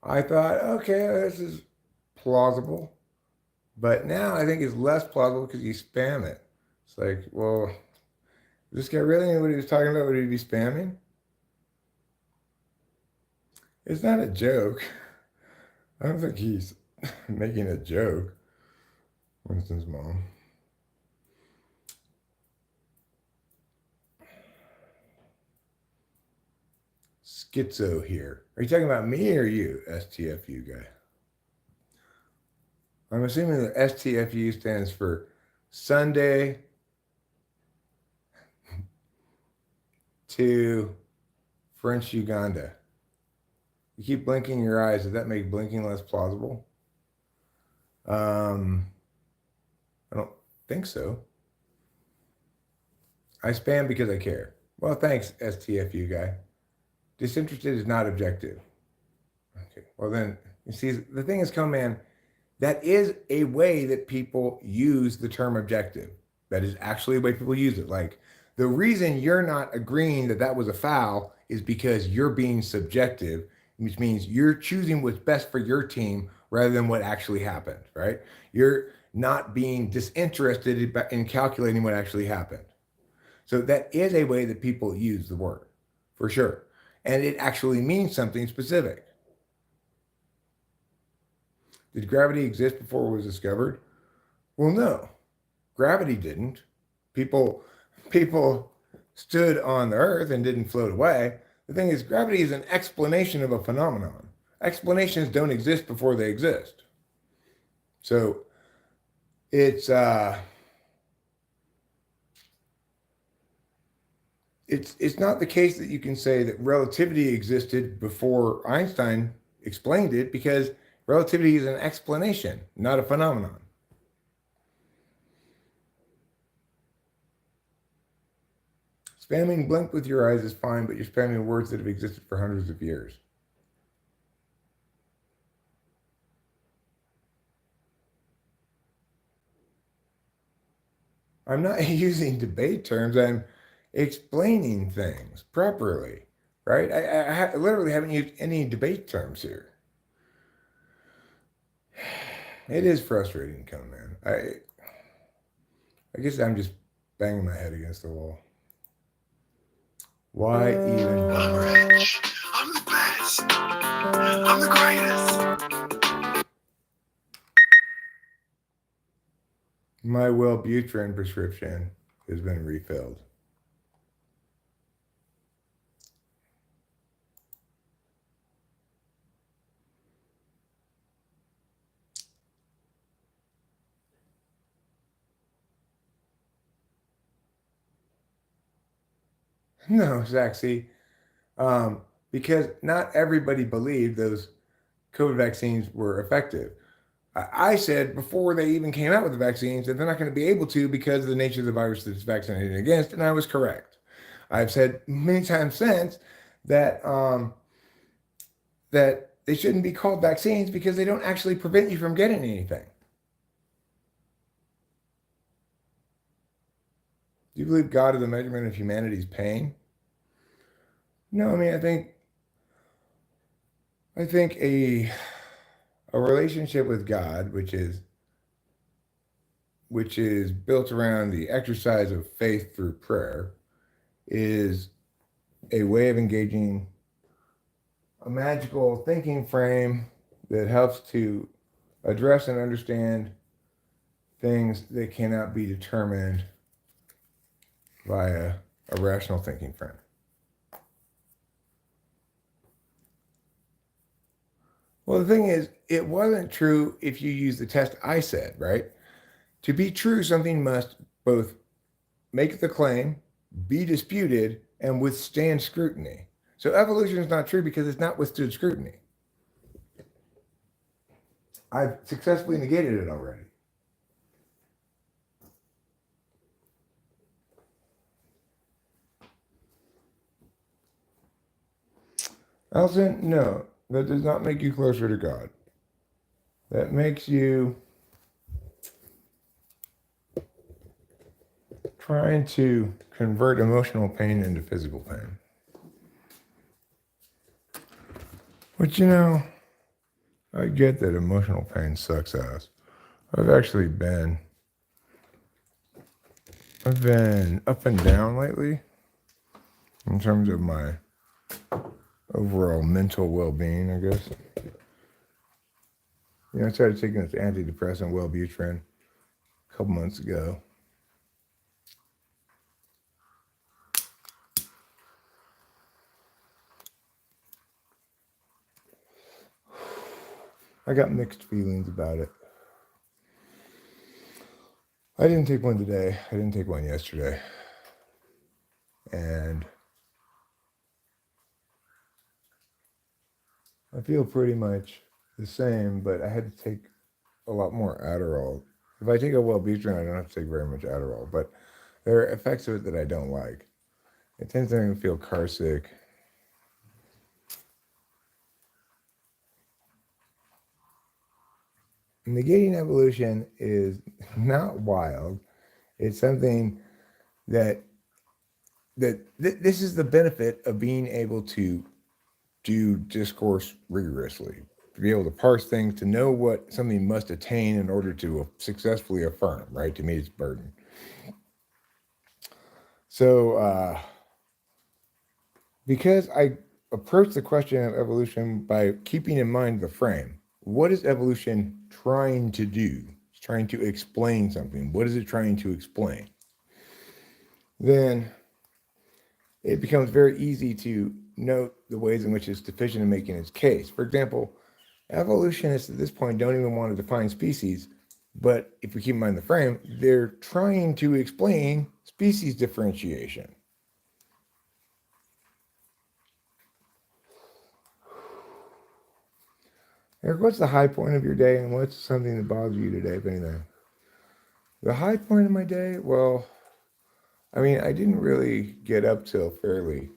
I thought, okay, this is plausible. But now I think it's less plausible because you spam it. It's like, well, this guy really knew what he was talking about? Would he be spamming? It's not a joke. I don't think he's making a joke. Winston's mom. Schizo here. Are you talking about me or you, STFU guy? I'm assuming that STFU stands for Sunday to French Uganda. You keep blinking your eyes. Does that make blinking less plausible? I don't think so. I spam because I care. Well, thanks, STFU guy. Disinterested is not objective. Okay. Well, then, you see, the thing is, man, that is a way that people use the term objective. That is actually a way people use it. Like, the reason you're not agreeing that that was a foul is because you're being subjective, which means you're choosing what's best for your team rather than what actually happened, right? You're not being disinterested in calculating what actually happened. So that is a way that people use the word, for sure. And it actually means something specific. Did gravity exist before it was discovered? Well, no. Gravity didn't. People people stood on the earth and didn't float away. The thing is, gravity is an explanation of a phenomenon. Explanations don't exist before they exist. So it's it's not the case that you can say that relativity existed before Einstein explained it, because relativity is an explanation, not a phenomenon. Spamming blink with your eyes is fine, but you're spamming words that have existed for hundreds of years. I'm not using debate terms. I'm explaining things properly, right? I literally haven't used any debate terms here. It is frustrating, come man. I guess I'm just banging my head against the wall. Why even? I'm rich. I'm the best. I'm the greatest. My Wellbutrin prescription has been refilled. No, Zach, see, because not everybody believed those COVID vaccines were effective. I said before they even came out with the vaccines that they're not going to be able to because of the nature of the virus that it's vaccinated against, and I was correct. I've said many times since that that they shouldn't be called vaccines because they don't actually prevent you from getting anything. Do you believe God is the measurement of humanity's pain? No, I mean I think a relationship with God, which is built around the exercise of faith through prayer, is a way of engaging a magical thinking frame that helps to address and understand things that cannot be determined via a rational thinking frame. Well, the thing is, it wasn't true if you use the test I said, right? To be true, something must both make the claim, be disputed, and withstand scrutiny. So evolution is not true because it's not withstood scrutiny. I've successfully negated it already. Alison, no, that does not make you closer to God. That makes you trying to convert emotional pain into physical pain. But I get that emotional pain sucks ass. I've actually I've been up and down lately in terms of my overall mental well-being, I guess. I started taking this antidepressant Wellbutrin a couple months ago. I got mixed feelings about it. I didn't take one today. I didn't take one yesterday. And I feel pretty much the same, but I had to take a lot more Adderall. If I take a Wellbutrin, I don't have to take very much Adderall, but there are effects of it that I don't like. It tends to make me feel car sick. negating evolution is not wild. It's something that this is the benefit of being able to do discourse rigorously, to be able to parse things, to know what something must attain in order to successfully affirm, right, to meet its burden. So, because I approach the question of evolution by keeping in mind the frame, what is evolution trying to do? It's trying to explain something. What is it trying to explain? Then it becomes very easy to note the ways in which it's deficient in making its case. For example, evolutionists at this point don't even want to define species, but if we keep in mind the frame, they're trying to explain species differentiation. Eric, what's the high point of your day, and what's something that bothers you today, if anything? The high point of my day? Well, I mean, I didn't really get up till fairly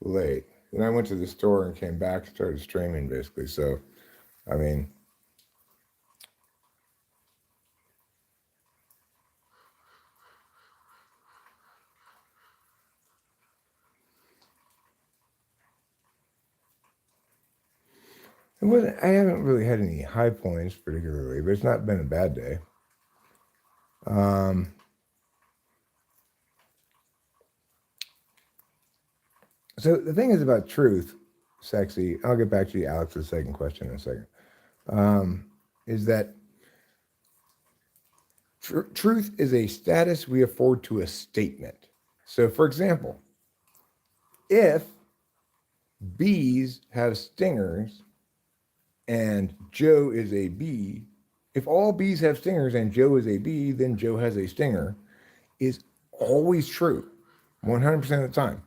late. Then I went to the store and came back and started streaming, basically. So, I mean, I haven't really had any high points particularly, but it's not been a bad day. So the thing is about truth, sexy. I'll get back to you, Alex, the second question in a second. Is that truth is a status we afford to a statement. So, for example, if bees have stingers and Joe is a bee, if all bees have stingers and Joe is a bee, then Joe has a stinger, is always true 100% of the time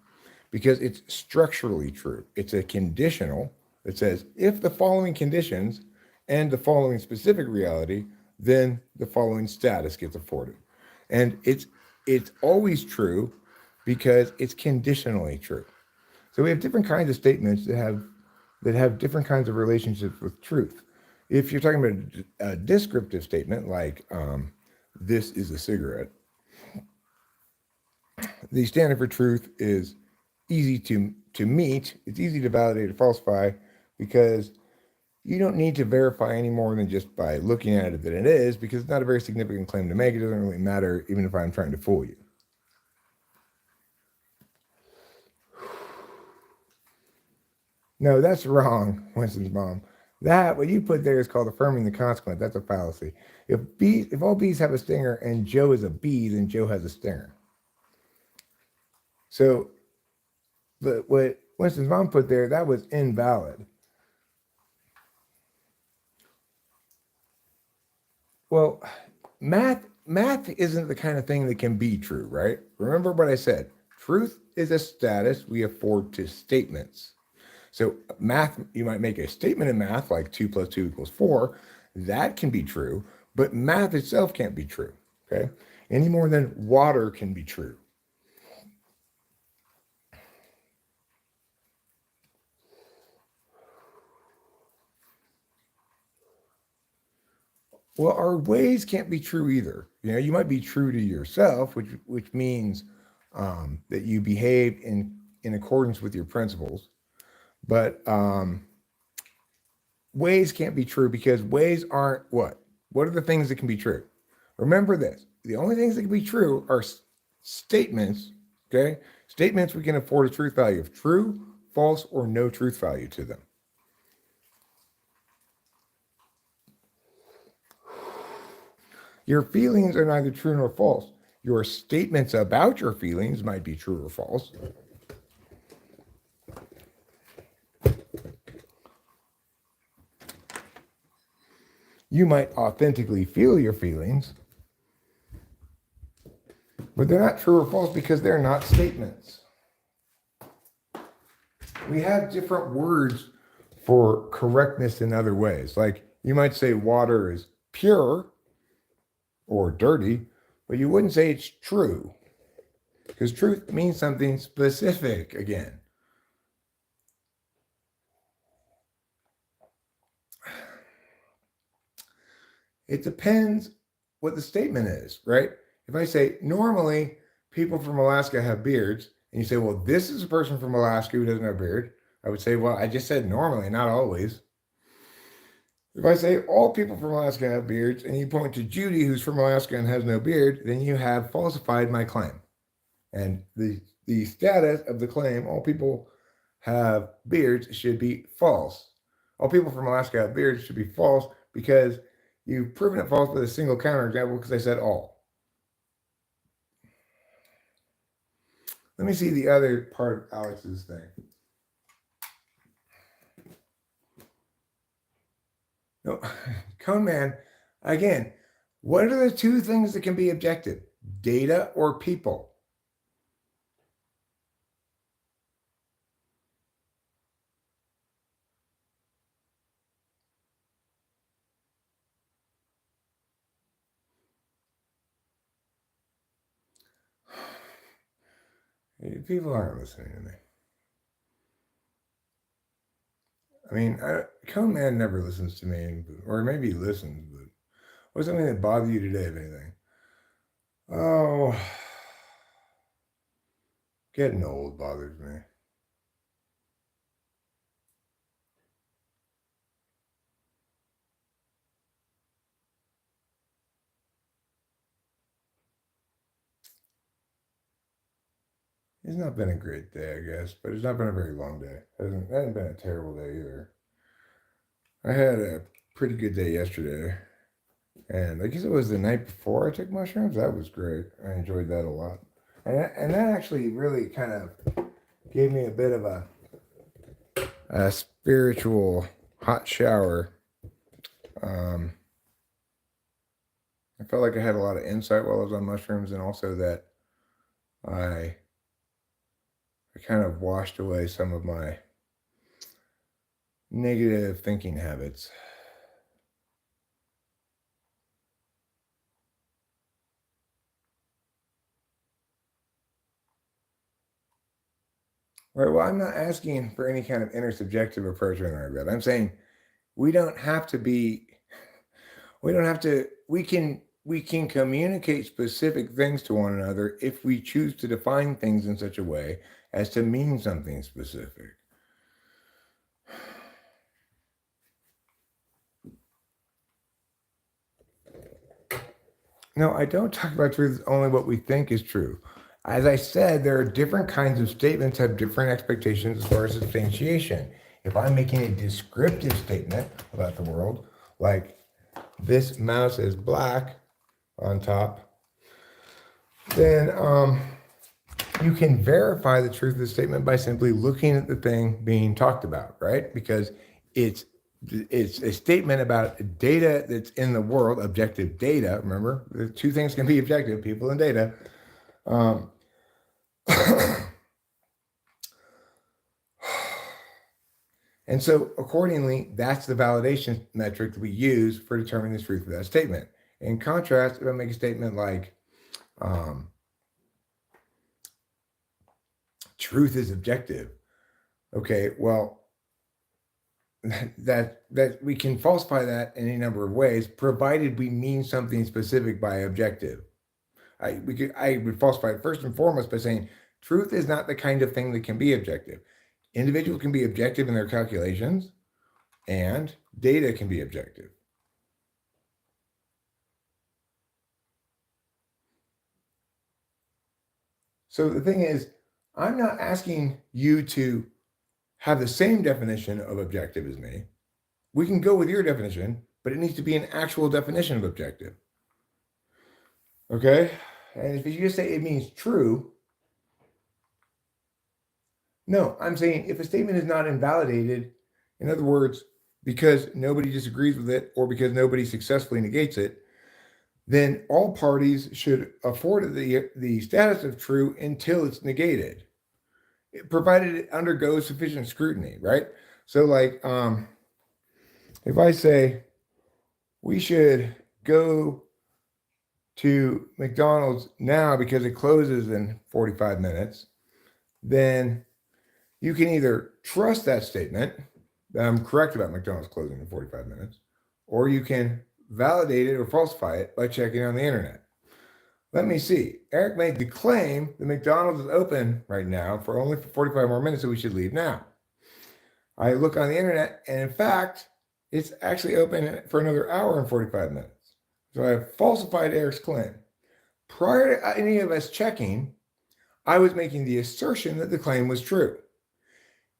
because it's structurally true. It's a conditional that says if the following conditions and the following specific reality, then the following status gets afforded. And it's always true because it's conditionally true. So we have different kinds of statements that have different kinds of relationships with truth. If you're talking about a descriptive statement like this is a cigarette, the standard for truth is easy to meet. It's easy to validate or falsify because you don't need to verify any more than just by looking at it that it is, because it's not a very significant claim to make. It doesn't really matter even if I'm trying to fool you. No, that's wrong, Winston's mom. That, what you put there is called affirming the consequent. That's a fallacy. If all bees have a stinger and Joe is a bee, then Joe has a stinger. So, but what Winston's mom put there, that was invalid. Well, math isn't the kind of thing that can be true, right? Remember what I said. Truth is a status we afford to statements. So math, you might make a statement in math like 2 + 2 = 4. That can be true, but math itself can't be true, okay? Any more than water can be true. Well, our ways can't be true either. You know, you might be true to yourself, which means that you behave in accordance with your principles. But ways can't be true because ways aren't what? What are the things that can be true? Remember this. The only things that can be true are statements, okay? Statements we can afford a truth value of true, false, or no truth value to them. Your feelings are neither true nor false. Your statements about your feelings might be true or false. You might authentically feel your feelings, but they're not true or false because they're not statements. We have different words for correctness in other ways. Like you might say water is pure or dirty, but you wouldn't say it's true because truth means something specific again. It depends what the statement is, right? If I say normally people from Alaska have beards, and you say, well, this is a person from Alaska who doesn't have a beard, I would say, well, I just said normally, not always. If I say all people from Alaska have beards, and you point to Judy, who's from Alaska and has no beard, then you have falsified my claim. And the status of the claim, all people have beards, should be false. All people from Alaska have beards should be false because you've proven it false with a single counterexample because I said all. Let me see the other part of Alex's thing. No, Cone Man, again, what are the two things that can be objective? Data or people? People aren't listening to me. I mean, Cone Man never listens to me, or maybe he listens, but what's something that bothered you today, if anything? Oh, getting old bothers me. It's not been a great day, I guess, but it's not been a very long day. It hasn't been a terrible day either. I had a pretty good day yesterday, and I guess it was the night before I took mushrooms. That was great. I enjoyed that a lot, and that actually really kind of gave me a bit of a spiritual hot shower. I felt like I had a lot of insight while I was on mushrooms, and also that I kind of washed away some of my negative thinking habits. Right. Well, I'm not asking for any kind of intersubjective approach or anything like that. I'm saying we don't have to be, we don't have to, we can communicate specific things to one another if we choose to define things in such a way as to mean something specific. No, I don't talk about truth as only what we think is true. As I said, there are different kinds of statements have different expectations as far as substantiation. If I'm making a descriptive statement about the world, like this mouse is black on top, then you can verify the truth of the statement by simply looking at the thing being talked about, right? Because it's a statement about data that's in the world, objective data. Remember, the two things can be objective: people and data. And so, accordingly, that's the validation metric that we use for determining the truth of that statement. In contrast, if I make a statement like, truth is objective, okay, well, that we can falsify that in any number of ways, provided we mean something specific by objective. I would falsify it first and foremost by saying truth is not the kind of thing that can be objective. Individuals can be objective in their calculations, and data can be objective. So the thing is, I'm not asking you to have the same definition of objective as me. We can go with your definition, but it needs to be an actual definition of objective. Okay? And if you just say it means true, no, I'm saying if a statement is not invalidated, in other words, because nobody disagrees with it or because nobody successfully negates it, then all parties should afford it the status of true until it's negated, provided it undergoes sufficient scrutiny, right? So, like, if I say we should go to McDonald's now because it closes in 45 minutes, then you can either trust that statement that I'm correct about McDonald's closing in 45 minutes, or you can validate it or falsify it by checking on the internet. Let me see. Eric made the claim that McDonald's is open right now for only 45 more minutes, so we should leave now. I look on the internet, and in fact, it's actually open for another hour and 45 minutes. So I have falsified Eric's claim. Prior to any of us checking, I was making the assertion that the claim was true.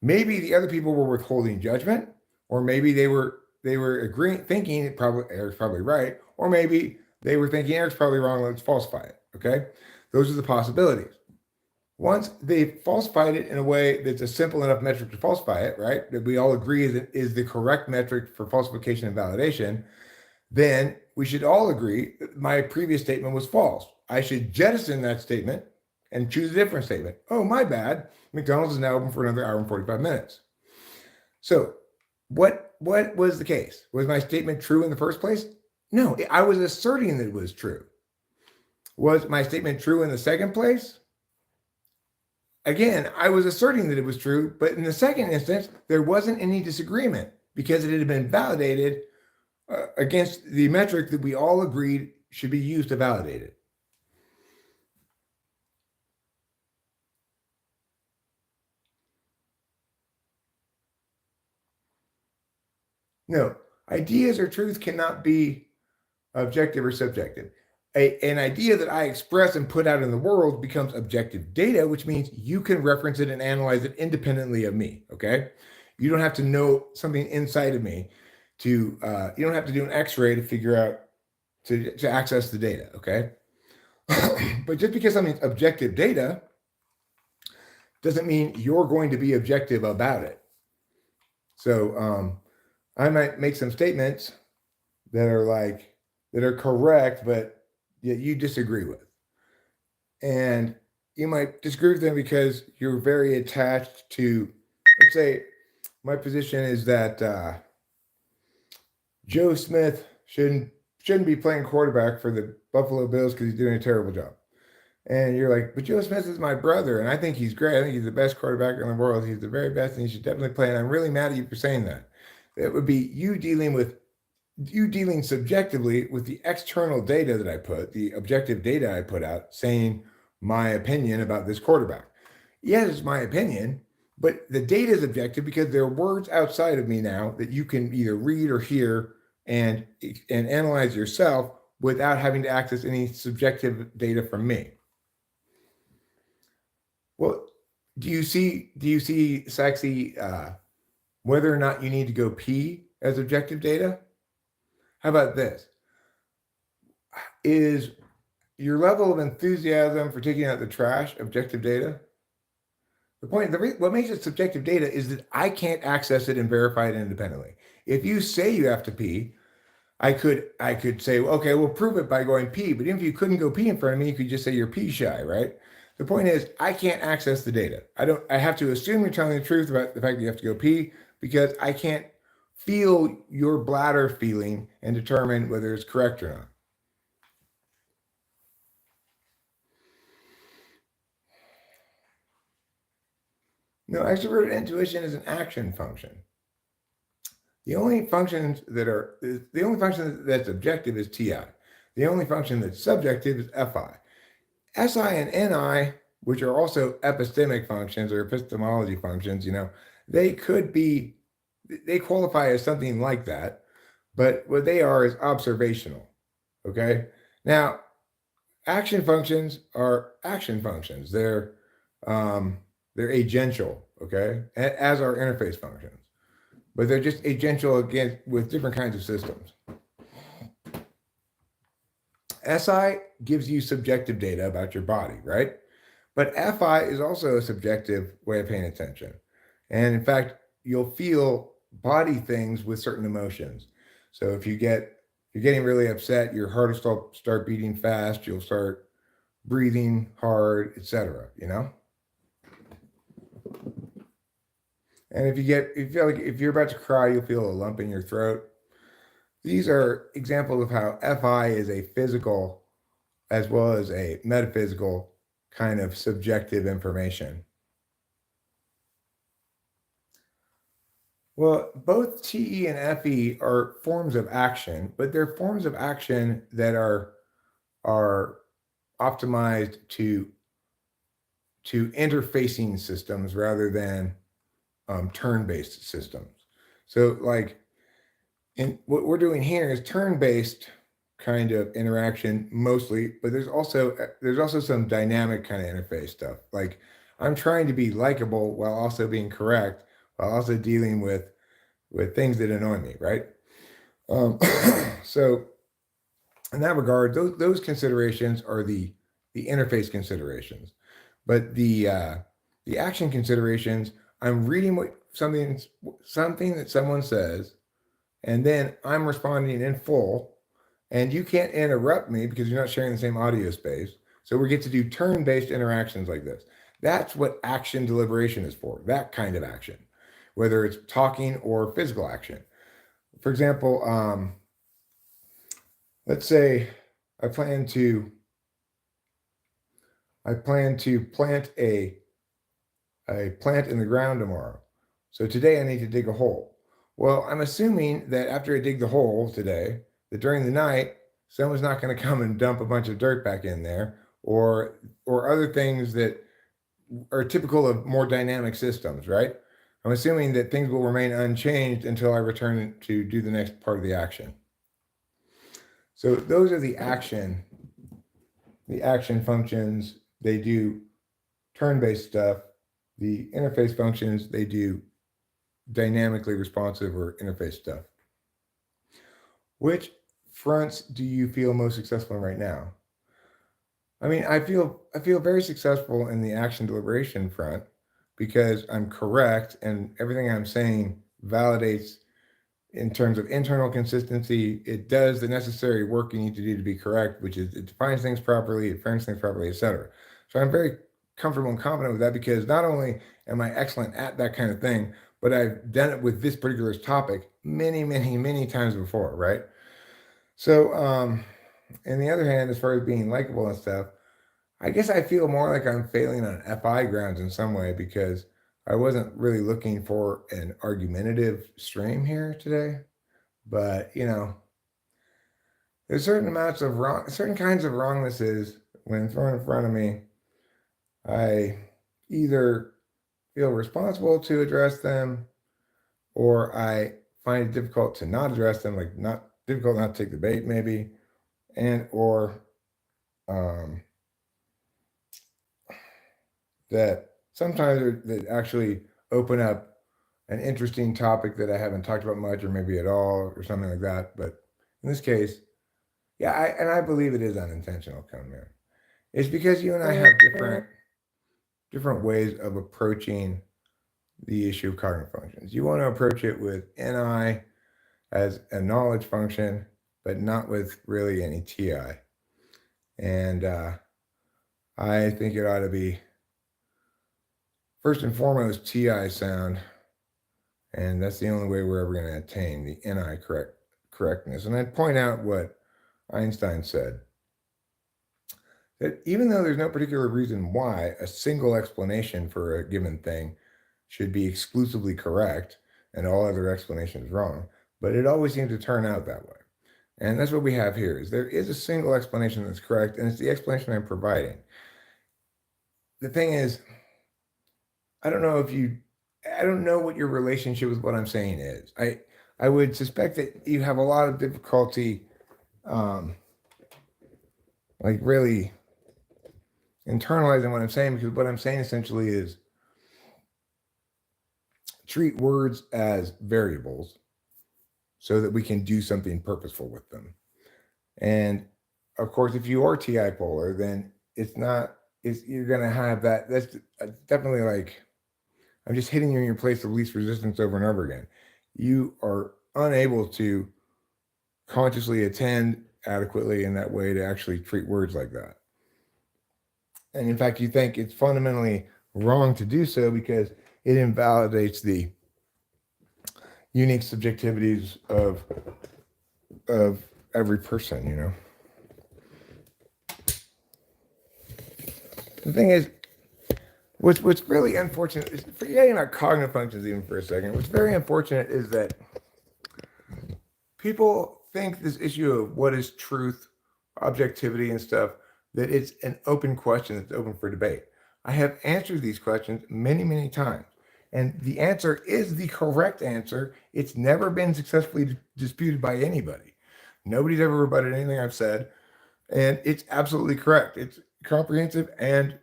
Maybe the other people were withholding judgment, or maybe they were agreeing, thinking Eric's probably right, or maybe they were thinking Eric's probably wrong. Let's falsify it. Okay, those are the possibilities. Once they falsified it in a way that's a simple enough metric to falsify it, right, that we all agree is the correct metric for falsification and validation, then we should all agree that my previous statement was false. I should jettison that statement and choose a different statement. Oh, my bad. McDonald's is now open for another hour and 45 minutes. So what was the case? Was my statement true in the first place? No, I was asserting that it was true. Was my statement true in the second place? Again, I was asserting that it was true, but in the second instance, there wasn't any disagreement because it had been validated against the metric that we all agreed should be used to validate it. No, ideas or truth cannot be objective or subjective. An idea that I express and put out in the world becomes objective data, which means you can reference it and analyze it independently of me. Okay, you don't have to know something inside of me to. You don't have to do an X-ray to figure out to access the data. Okay, but just because something's objective data doesn't mean you're going to be objective about it. So I might make some statements that are correct, but that you disagree with. And you might disagree with them because you're very attached to, let's say, my position is that Joe Smith shouldn't be playing quarterback for the Buffalo Bills because he's doing a terrible job. And you're like, but Joe Smith is my brother, and I think he's great. I think he's the best quarterback in the world. He's the very best, and he should definitely play. And I'm really mad at you for saying that. It would be you dealing subjectively with the external data that I put, the objective data I put out, saying my opinion about this quarterback. Yes, it's my opinion, but the data is objective because there are words outside of me now that you can either read or hear and analyze yourself without having to access any subjective data from me. Well, do you see, Saxy, whether or not you need to go pee as objective data? How about this? Is your level of enthusiasm for taking out the trash objective data? What makes it subjective data is that I can't access it and verify it independently. If you say you have to pee, I could say, okay, we'll prove it by going pee. But even if you couldn't go pee in front of me, you could just say you're pee shy, right? The point is, I can't access the data. I have to assume you're telling the truth about the fact that you have to go pee because I can't feel your bladder feeling and determine whether it's correct or not. No, extroverted intuition is an action function. The only function that's objective is TI. The only function that's subjective is FI. SI and NI, which are also epistemic functions or epistemology functions, they qualify as something like that, but what they are is observational. Okay. Now, action functions are action functions. They're agential, okay, as are interface functions, but they're just agential again with different kinds of systems. SI gives you subjective data about your body, right? But FI is also a subjective way of paying attention. And in fact, you'll feel body things with certain emotions. So if you're getting really upset, your heart will start beating fast, you'll start breathing hard, etc. And if you feel like if you're about to cry, you'll feel a lump in your throat. These are examples of how FI is a physical as well as a metaphysical kind of subjective information. Well, both TE and FE are forms of action, but they're forms of action that are optimized to interfacing systems rather than turn-based systems. So, like, in what we're doing here is turn-based kind of interaction mostly, but there's also some dynamic kind of interface stuff. Like, I'm trying to be likable while also being correct, while also dealing with things that annoy me, right? Um, so in that regard, those considerations are the interface considerations, but the action considerations. I'm reading something that someone says, and then I'm responding in full, and you can't interrupt me because you're not sharing the same audio space. So we get to do turn-based interactions like this. That's what action deliberation is for. That kind of action, whether it's talking or physical action. For example, let's say I plan to plant a plant in the ground tomorrow. So today I need to dig a hole. Well, I'm assuming that after I dig the hole today, that during the night, someone's not going to come and dump a bunch of dirt back in there, or other things that are typical of more dynamic systems, right? I'm assuming that things will remain unchanged until I return to do the next part of the action. So those are the action functions. They do turn-based stuff. The interface functions, they do dynamically responsive or interface stuff. Which fronts do you feel most successful in right now? I mean, I feel very successful in the action deliberation front because I'm correct and everything I'm saying validates in terms of internal consistency. It does the necessary work you need to do to be correct, which is it defines things properly, it frames things properly, etc. So I'm very comfortable and confident with that because not only am I excellent at that kind of thing, but I've done it with this particular topic many, many, many times before, right? So, on the other hand, as far as being likable and stuff, I guess I feel more like I'm failing on FI grounds in some way because I wasn't really looking for an argumentative stream here today. But, there's certain kinds of wrongnesses when thrown in front of me. I either feel responsible to address them or I find it difficult to not address them, like not difficult not to take the bait maybe, and or that sometimes that actually open up an interesting topic that I haven't talked about much or maybe at all or something like that. But in this case, yeah, I believe it is unintentional, come here. It's because you and I have different ways of approaching the issue of cognitive functions. You want to approach it with NI as a knowledge function, but not with really any TI. And I think it ought to be first and foremost TI sound, and that's the only way we're ever going to attain the NI correctness. And I'd point out what Einstein said, that even though there's no particular reason why a single explanation for a given thing should be exclusively correct and all other explanations wrong, but it always seems to turn out that way. And that's what we have here, is there is a single explanation that's correct, and it's the explanation I'm providing. The thing is, I don't know what your relationship with what I'm saying is. I would suspect that you have a lot of difficulty like really internalizing what I'm saying, because what I'm saying essentially is treat words as variables so that we can do something purposeful with them. And of course, if you are TI polar, then you're going to have that. That's definitely like, I'm just hitting you in your place of least resistance over and over again. You are unable to consciously attend adequately in that way to actually treat words like that. And in fact, you think it's fundamentally wrong to do so because it invalidates the unique subjectivities of every person, The thing is, What's really unfortunate is, forgetting about cognitive functions even for a second, what's very unfortunate is that people think this issue of what is truth, objectivity, and stuff, that it's an open question that's open for debate. I have answered these questions many, many times, and the answer is the correct answer. It's never been successfully disputed by anybody. Nobody's ever rebutted anything I've said, and it's absolutely correct. It's comprehensive and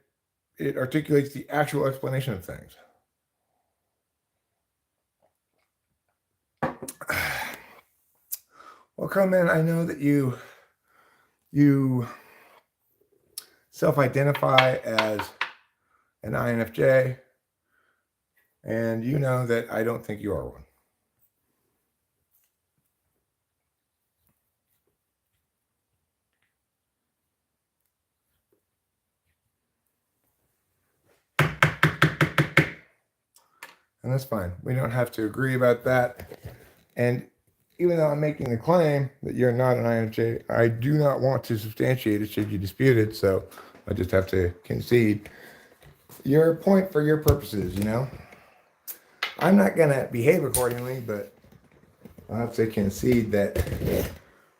it articulates the actual explanation of things. Well, Coleman, I know that you self-identify as an INFJ, and you know that I don't think you are one. And that's fine. We don't have to agree about that. And even though I'm making the claim that you're not an INFJ, I do not want to substantiate it should you dispute it. So I just have to concede your point for your purposes, you know? I'm not going to behave accordingly, but I'll have to concede that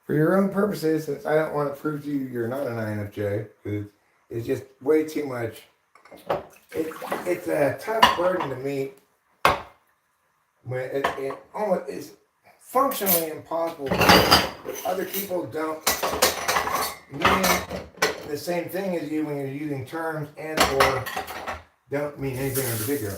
for your own purposes, since I don't want to prove to you you're not an INFJ, because it's just way too much. It's a tough burden to meet when it almost is functionally impossible, but other people don't mean the same thing as you when you're using terms and or don't mean anything in particular.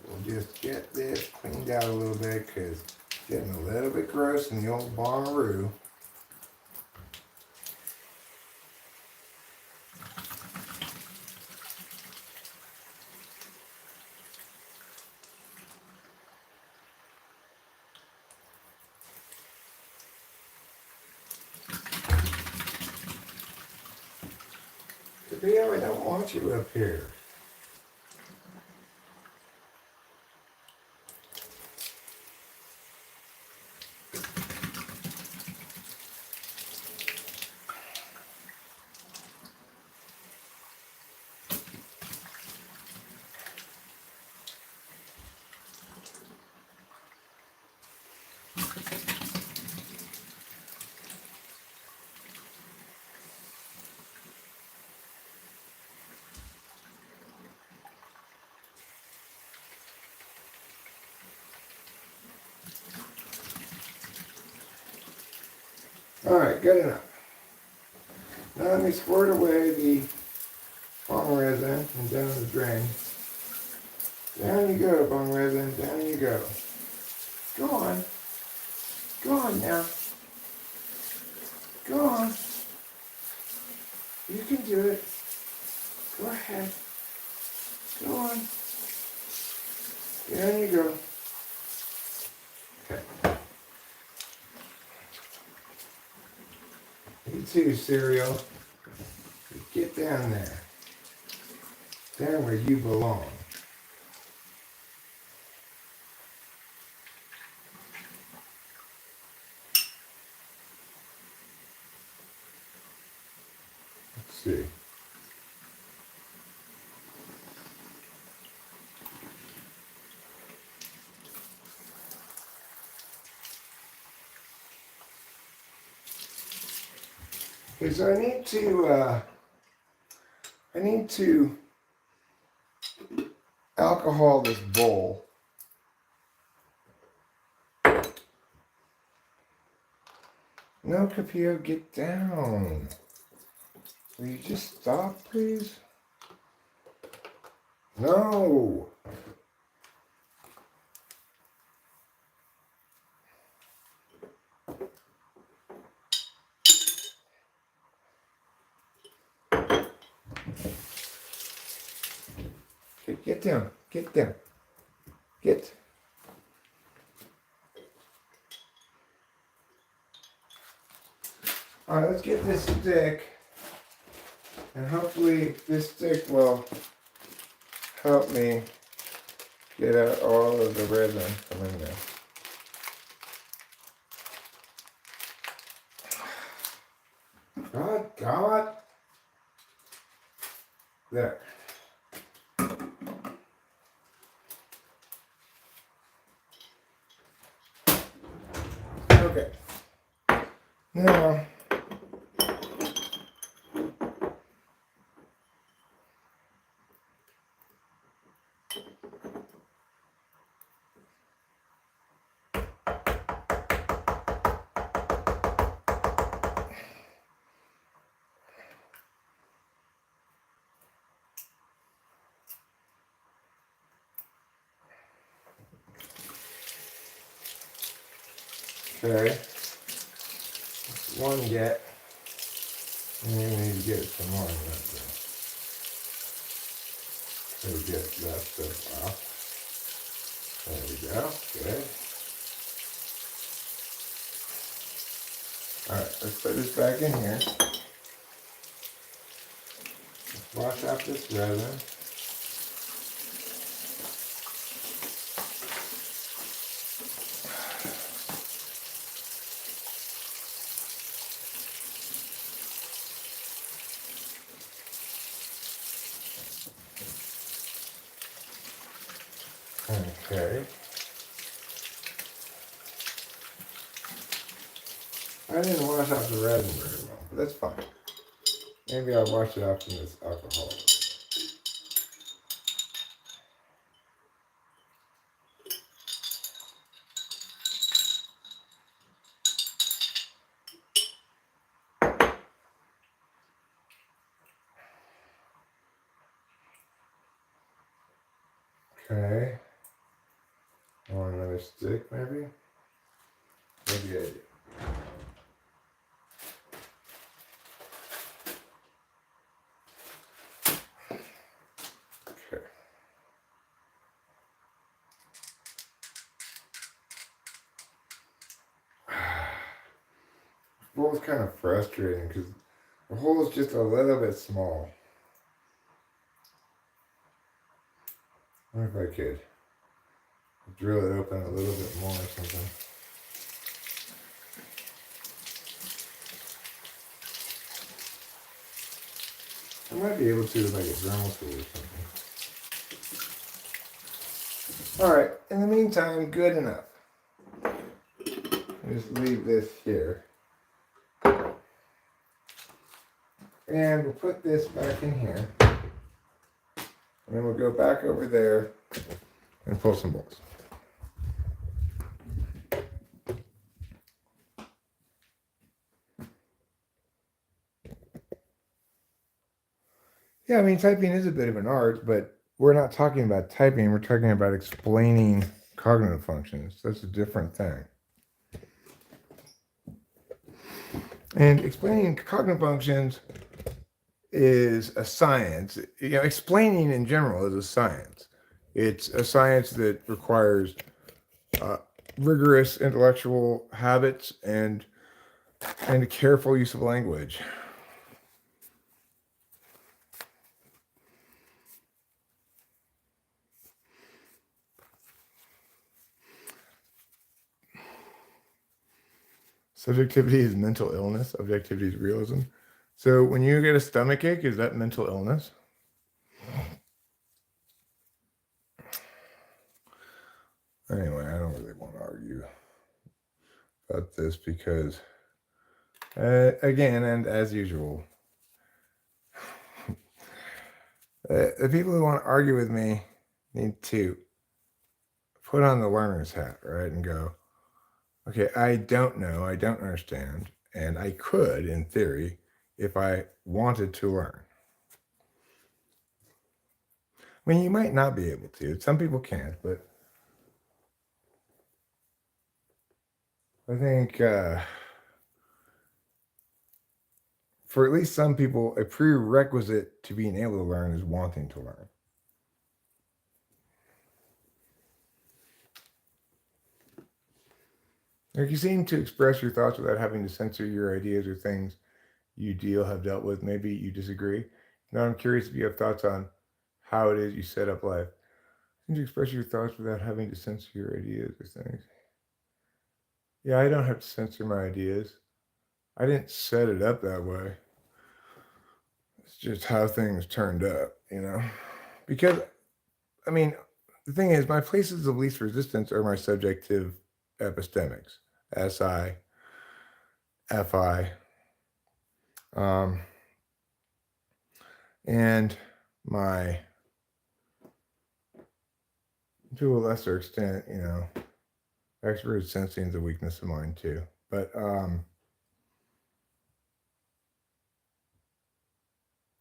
We'll just get this cleaned out a little bit because it's getting a little bit gross in the old barroo. Leo, I don't want you up here. All right, good enough. Now let me squirt away the bong resin and down the drain. Down you go, bong resin, down you go. Go on. Go on now. Go on. You can do it. Go ahead. Go on. Down you go. Okay. You too, cereal. Get down there. Down where you belong. Let's see. Okay, so I need to alcohol this bowl. No, Capio, get down. Will you just stop, please? No. Okay, get down. Get down. Get. All right, let's get this stick. And hopefully this stick will help me get out all of the resin from in there. God. There. Okay. Now, okay. One get. And you need to get some more of that there. So get that stuff off. There we go. Good. Alright, let's put this back in here. Let's wash out this resin. Okay. I didn't wash out the resin very well, but that's fine. Maybe I'll wash it out from this alcohol. Okay. Want another stick, maybe? Maybe I do. Okay. The bowl is kind of frustrating because the hole is just a little bit small. I wonder if I could drill it open a little bit more or something. I might be able to with like a Dremel tool or something. Alright, in the meantime, good enough. Just leave this here. And we'll put this back in here. And then we'll go back over there and pull some bolts. Yeah, I mean, typing is a bit of an art, but we're not talking about typing. We're talking about explaining cognitive functions. That's a different thing. And explaining cognitive functions is a science. You know, explaining in general is a science. It's a science that requires rigorous intellectual habits and a careful use of language. Subjectivity is mental illness. Objectivity is realism. So when you get a stomach ache, is that mental illness? Anyway, I don't really want to argue about this because, again, and as usual, the people who want to argue with me need to put on the learner's hat, right, and go, okay, I don't know, I don't understand, and I could, in theory, if I wanted to learn. I mean, you might not be able to. Some people can't, but I think for at least some people, a prerequisite to being able to learn is wanting to learn. Like you seem to express your thoughts without having to censor your ideas or things you have dealt with. Maybe you disagree. Now I'm curious if you have thoughts on how it is you set up life. You express your thoughts without having to censor your ideas or things. Yeah, I don't have to censor my ideas. I didn't set it up that way. just how things turned up, because I mean, the thing is, my places of least resistance are my subjective epistemics, SI, FI, um, and my, to a lesser extent, extroverted sensing is a weakness of mine too.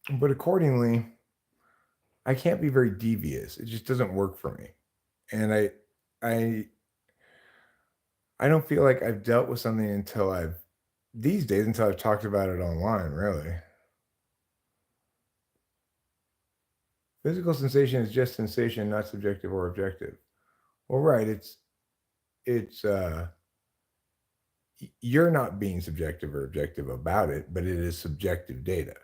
But accordingly, I can't be very devious. It just doesn't work for me, and I, I don't feel like I've dealt with something until I've talked about it online. Really, physical sensation is just sensation, not subjective or objective. Well, right, it's you're not being subjective or objective about it, but it is subjective data.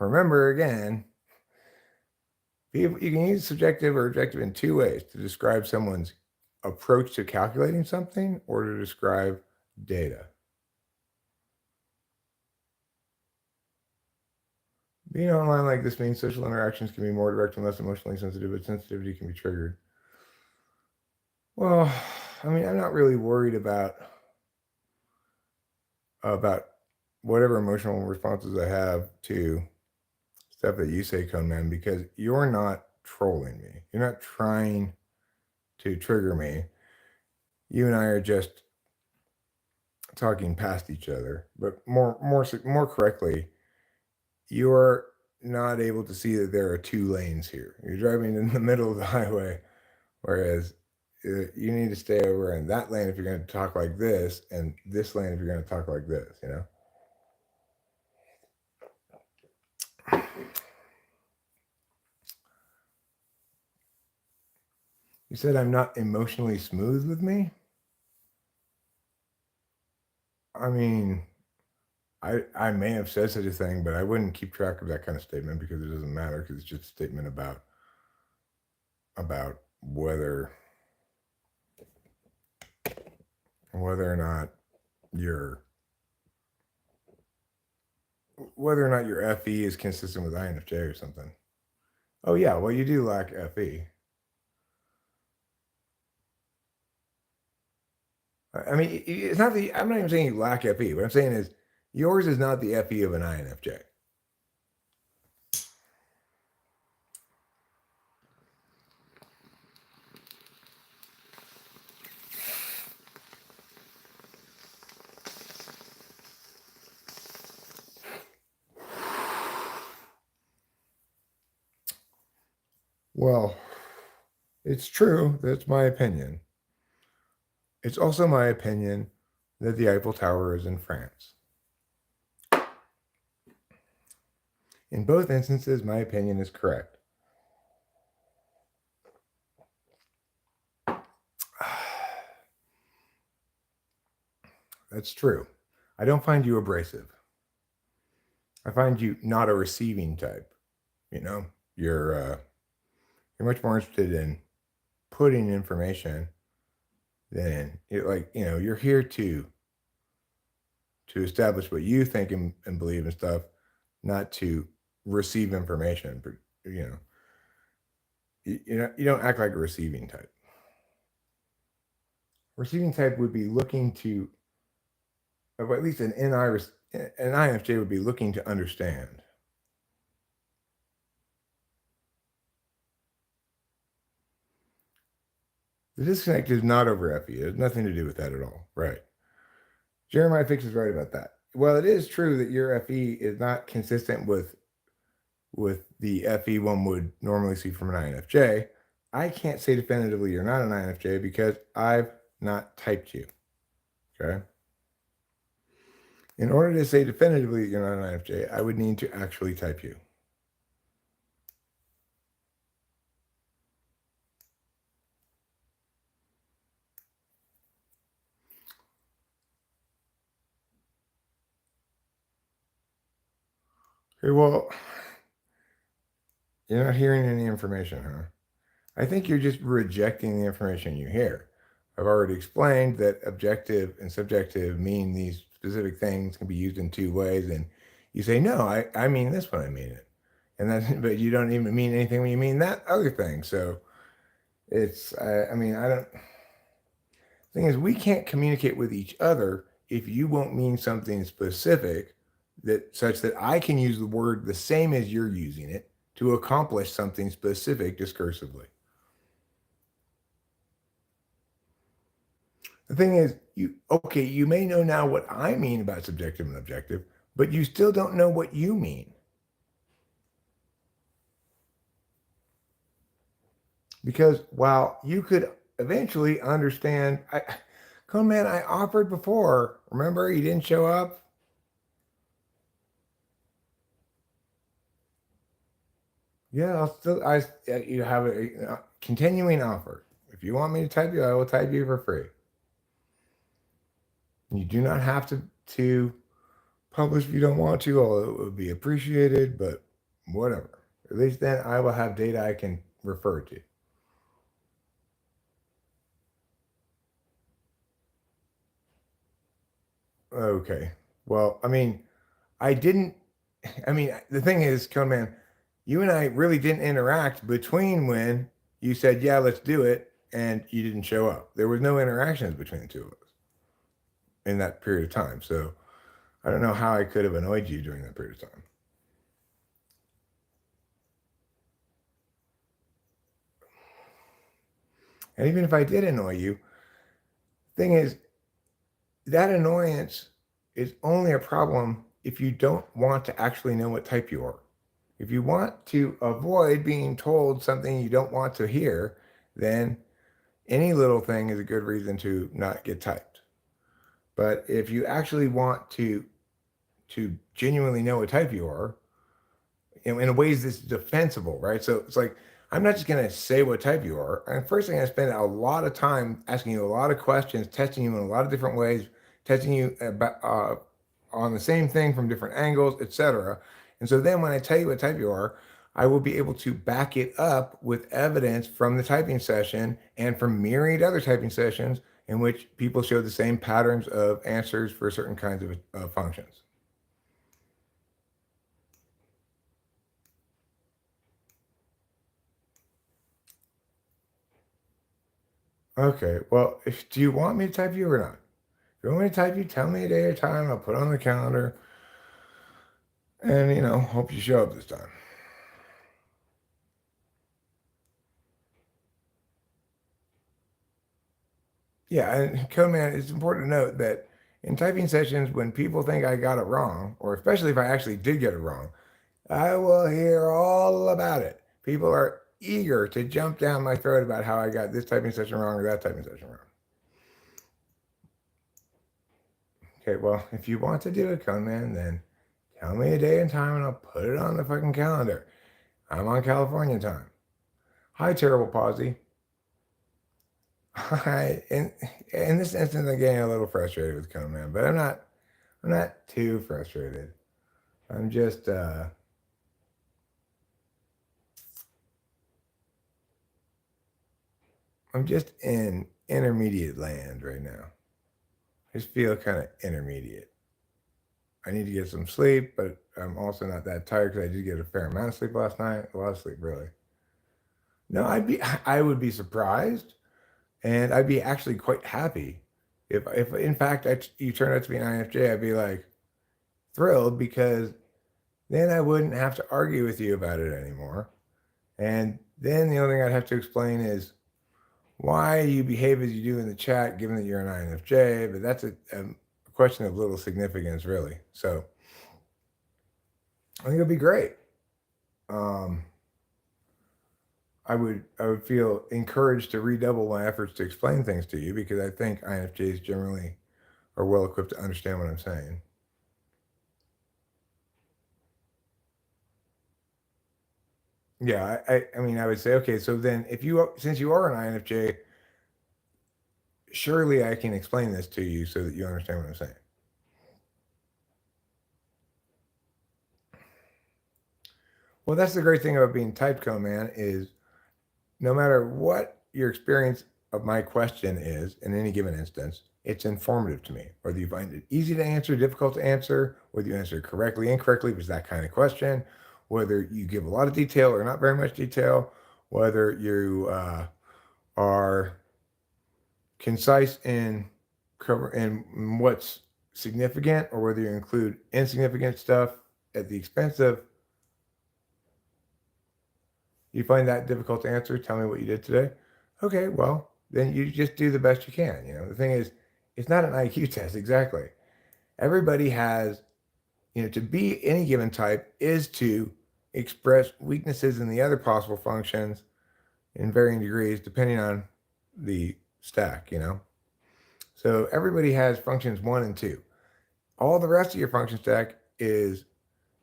Remember again, you can use subjective or objective in two ways: to describe someone's approach to calculating something or to describe data. Being online like this means social interactions can be more direct and less emotionally sensitive, but sensitivity can be triggered. Well, I mean, I'm not really worried about whatever emotional responses I have to stuff that you say, Cone Man, because you're not trolling me. You're not trying to trigger me. You and I are just talking past each other. But more correctly, you're not able to see that there are two lanes here. You're driving in the middle of the highway, whereas you need to stay over in that lane if you're going to talk like this, and this lane if you're going to talk like this. You said I'm not emotionally smooth with me. I mean, I may have said such a thing, but I wouldn't keep track of that kind of statement because it doesn't matter, because it's just a statement about whether or not your FE is consistent with INFJ or something. Oh yeah, well you do lack FE. I mean, it's not the. I'm not even saying you lack FE. What I'm saying is yours is not the FE of an INFJ. Well, it's true. That's my opinion. It's also my opinion that the Eiffel Tower is in France. In both instances, my opinion is correct. That's true. I don't find you abrasive. I find you not a receiving type. You're much more interested in putting information than you're here to establish what you think and believe and stuff, not to receive information. But you don't act like a receiving type. Receiving type would be looking to, or at least an INFJ would be looking to understand. The disconnect is not over FE. It has nothing to do with that at all. Right. Jeremiah Fix is right about that. Well, it is true that your FE is not consistent with the FE one would normally see from an INFJ. I can't say definitively you're not an INFJ because I've not typed you. Okay. In order to say definitively you're not an INFJ, I would need to actually type you. Okay, well, you're not hearing any information, huh? I think you're just rejecting the information you hear. I've already explained that objective and subjective mean these specific things can be used in two ways, and you say, no, I mean this when I mean it. and then but you don't even mean anything when you mean that other thing. So it's I mean I don't. Thing is, we can't communicate with each other if you won't mean something specific that such that I can use the word the same as you're using it to accomplish something specific discursively. The thing is, you may know now what I mean about subjective and objective, but you still don't know what you mean. Because while you could eventually understand, come man, I offered before. Remember, you didn't show up. Yeah, you have a continuing offer. If you want me to type you, I will type you for free. You do not have to publish if you don't want to, although it would be appreciated, but whatever. At least then I will have data I can refer to. Okay. Well, I mean, I didn't. I mean, the thing is, Conan, you and I really didn't interact between when you said, "Yeah, let's do it," and you didn't show up. There was no interactions between the two of us in that period of time. So I don't know how I could have annoyed you during that period of time. And even if I did annoy you, thing is, that annoyance is only a problem if you don't want to actually know what type you are. If you want to avoid being told something you don't want to hear, then any little thing is a good reason to not get typed. But if you actually want to genuinely know what type you are, in a ways that's defensible, right? So it's like I'm not just gonna say what type you are. And first thing I spend a lot of time asking you a lot of questions, testing you in a lot of different ways, testing you about on the same thing from different angles, etc. And so then when I tell you what type you are, I will be able to back it up with evidence from the typing session and from myriad other typing sessions in which people show the same patterns of answers for certain kinds of functions. Okay, well, do you want me to type you or not? If you want me to type you, tell me a day or time. I'll put it on the calendar, and hope you show up this time. Yeah, and code man, it's important to note that in typing sessions, when people think I got it wrong, or especially if I actually did get it wrong, I will hear all about it. People are eager to jump down my throat about how I got this typing session wrong or that typing session wrong. Okay, well, if you want to do it, code man, then tell me a day and time and I'll put it on the fucking calendar. I'm on California time. Hi, Terrible Posy. Hi. In this instance, I'm getting a little frustrated with Conan, but I'm not too frustrated. I'm just in intermediate land right now. I just feel kind of intermediate. I need to get some sleep, but I'm also not that tired because I did get a fair amount of sleep last night. A lot of sleep, really. No, I would be surprised, and I'd be actually quite happy if in fact you turned out to be an INFJ. I'd be like thrilled because then I wouldn't have to argue with you about it anymore. And then the only thing I'd have to explain is why you behave as you do in the chat, given that you're an INFJ. But that's a question of little significance, really. So I think it'll be great. I would feel encouraged to redouble my efforts to explain things to you because I think INFJs generally are well equipped to understand what I'm saying. Yeah, I mean, I would say, okay, so then since you are an INFJ, surely I can explain this to you so that you understand what I'm saying. Well, that's the great thing about being typecode, man, is no matter what your experience of my question is in any given instance, it's informative to me. Whether you find it easy to answer, difficult to answer, whether you answer it correctly, incorrectly, if it's that kind of question, whether you give a lot of detail or not very much detail, whether you are concise in what's significant, or whether you include insignificant stuff at the expense of. You find that difficult to answer? Tell me what you did today. Okay, well, then you just do the best you can. The thing is, it's not an IQ test exactly. Everybody has, to be any given type is to express weaknesses in the other possible functions in varying degrees depending on the stack. So everybody has functions 1 and 2. All the rest of your function stack is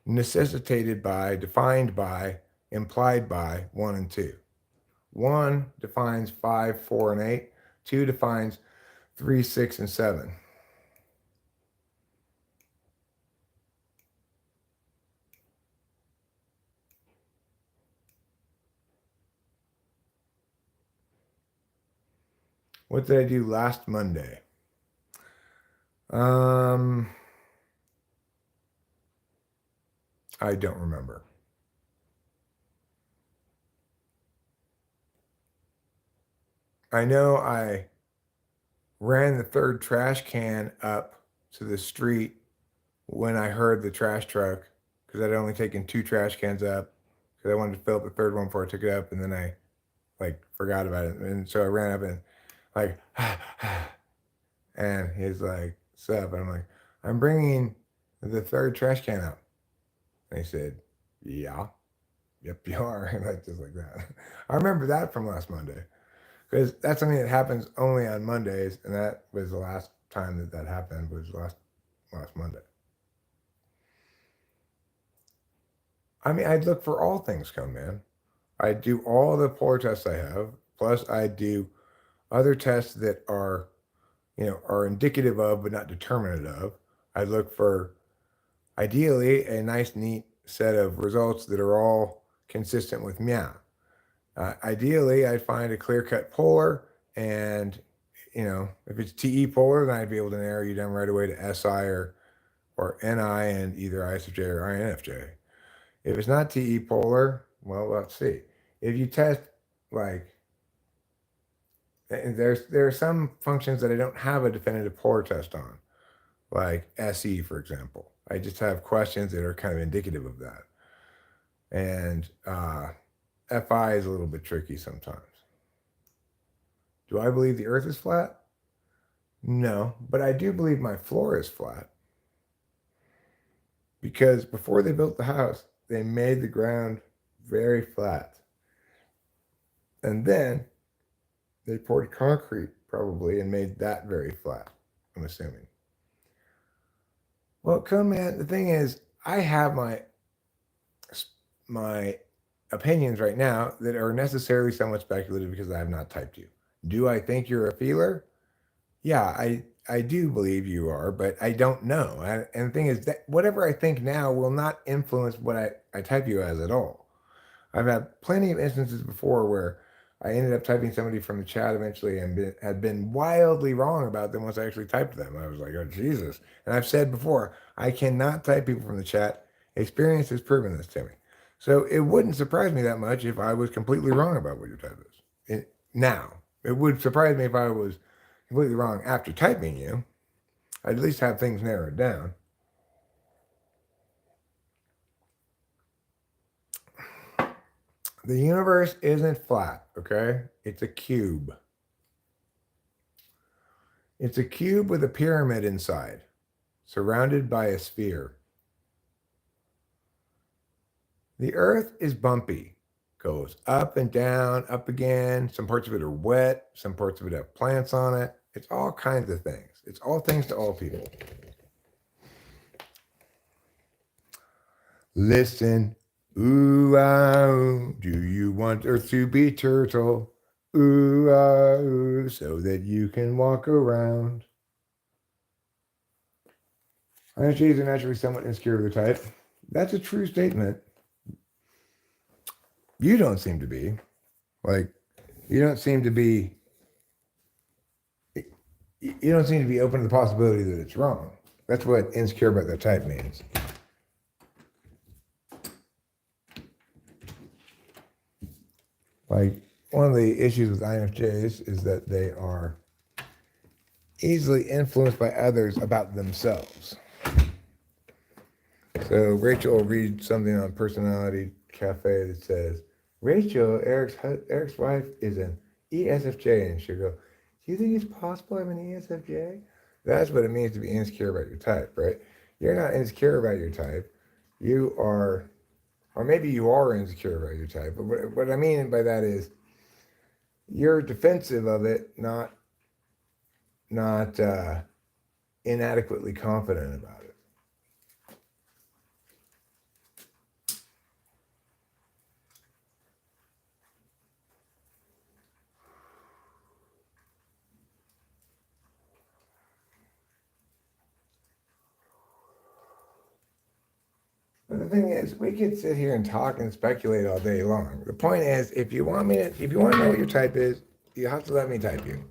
necessitated by, defined by, implied by 1 and 2. 1 defines 5, 4, and 8. 2 defines 3, 6, and 7. What did I do last Monday? I don't remember. I know I ran the third trash can up to the street when I heard the trash truck, because I'd only taken 2 trash cans up because I wanted to fill up the third one before I took it up, and then I forgot about it. And so I ran up and and he's like, "Sup?" And I'm like, "I'm bringing the third trash can up." And he said, "Yeah, yep, you are." And just like that. I remember that from last Monday, because that's something that happens only on Mondays, and that was the last time that happened, was last Monday. I mean, I'd look for all things come, man. I do all the polar tests I have, plus I do other tests that are, are indicative of but not determinate of. I look for, ideally, a nice, neat set of results that are all consistent with meow. Ideally, I'd find a clear-cut polar, and, if it's TE polar, then I'd be able to narrow you down right away to SI or NI and either ISFJ or INFJ. If it's not TE polar, well, let's see. If you test, there are some functions that I don't have a definitive polar test on, like SE, for example. I just have questions that are kind of indicative of that. And FI is a little bit tricky sometimes. Do I believe the Earth is flat? No, but I do believe my floor is flat. Because before they built the house, they made the ground very flat. And then they poured concrete, probably, and made that very flat, I'm assuming. Well, man, the thing is, I have my opinions right now that are necessarily somewhat speculative because I have not typed you. Do I think you're a feeler? Yeah, I do believe you are, but I don't know. And the thing is that whatever I think now will not influence what I type you as at all. I've had plenty of instances before where I ended up typing somebody from the chat eventually and had been wildly wrong about them once I actually typed them. I was like, oh, Jesus. And I've said before, I cannot type people from the chat. Experience has proven this to me. So it wouldn't surprise me that much if I was completely wrong about what your type is. Now, it would surprise me if I was completely wrong after typing you. I'd at least have things narrowed down. The universe isn't flat, okay? It's a cube. It's a cube with a pyramid inside, surrounded by a sphere. The Earth is bumpy, goes up and down, up again. Some parts of it are wet. Some parts of it have plants on it. It's all kinds of things. It's all things to all people. Listen, ooh, ah, ooh, do you want Earth to be turtle? Ooh, ah, ooh, so that you can walk around. INFJs are naturally somewhat insecure of their type. That's a true statement. You don't seem to be. You don't seem to be open to the possibility that it's wrong. That's what insecure about their type means. Like, one of the issues with INFJs is that they are easily influenced by others about themselves. So Rachel will read something on Personality Cafe that says, Rachel, Eric's wife, is an ESFJ. And she'll go, do you think it's possible I'm an ESFJ? That's what it means to be insecure about your type, right? You're not insecure about your type. You are, or maybe you are insecure about your type. But what I mean by that is you're defensive of it, not inadequately confident about it. But the thing is, we could sit here and talk and speculate all day long. The point is, if you want to know what your type is, you have to let me type you.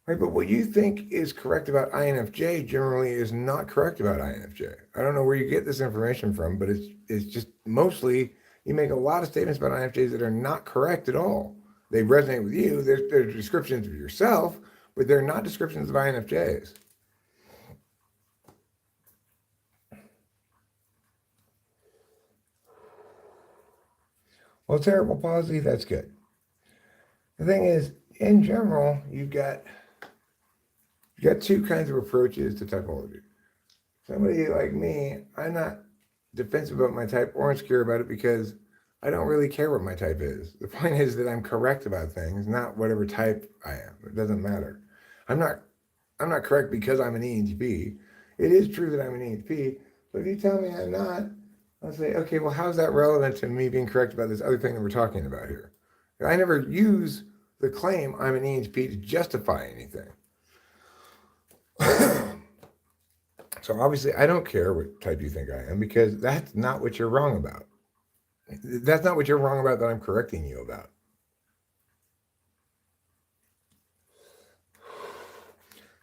Right, but what you think is correct about INFJ generally is not correct about INFJ. I don't know where you get this information from, but it's just mostly you make a lot of statements about INFJs that are not correct at all. They resonate with you. They're descriptions of yourself, but they're not descriptions of INFJs. Well, cerebral palsy, that's good. The thing is, in general, you've got two kinds of approaches to typology. Somebody like me, I'm not defensive about my type or insecure about it because I don't really care what my type is. The point is that I'm correct about things, not whatever type I am. It doesn't matter. I'm not correct because I'm an ENTP. It is true that I'm an ENTP, but if you tell me I'm not, I'll say, okay, well, how's that relevant to me being correct about this other thing that we're talking about here? I never use the claim I'm an ENTP to justify anything. So obviously, I don't care what type you think I am because that's not what you're wrong about. That's not what you're wrong about that I'm correcting you about.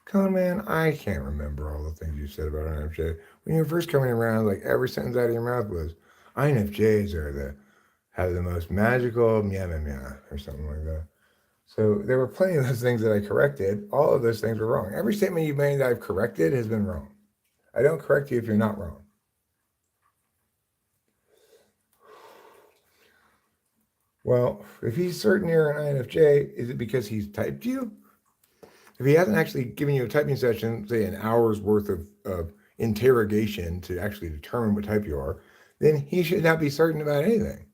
Con man, I can't remember all the things you said about INFJ. When you were first coming around, like every sentence out of your mouth was, INFJs have the most magical meow meow meow or something like that. So there were plenty of those things that I corrected. All of those things were wrong. Every statement you've made that I've corrected has been wrong. I don't correct you if you're not wrong. Well, if he's certain you're an INFJ, is it because he's typed you? If he hasn't actually given you a typing session, say an hour's worth of interrogation to actually determine what type you are, then he should not be certain about anything.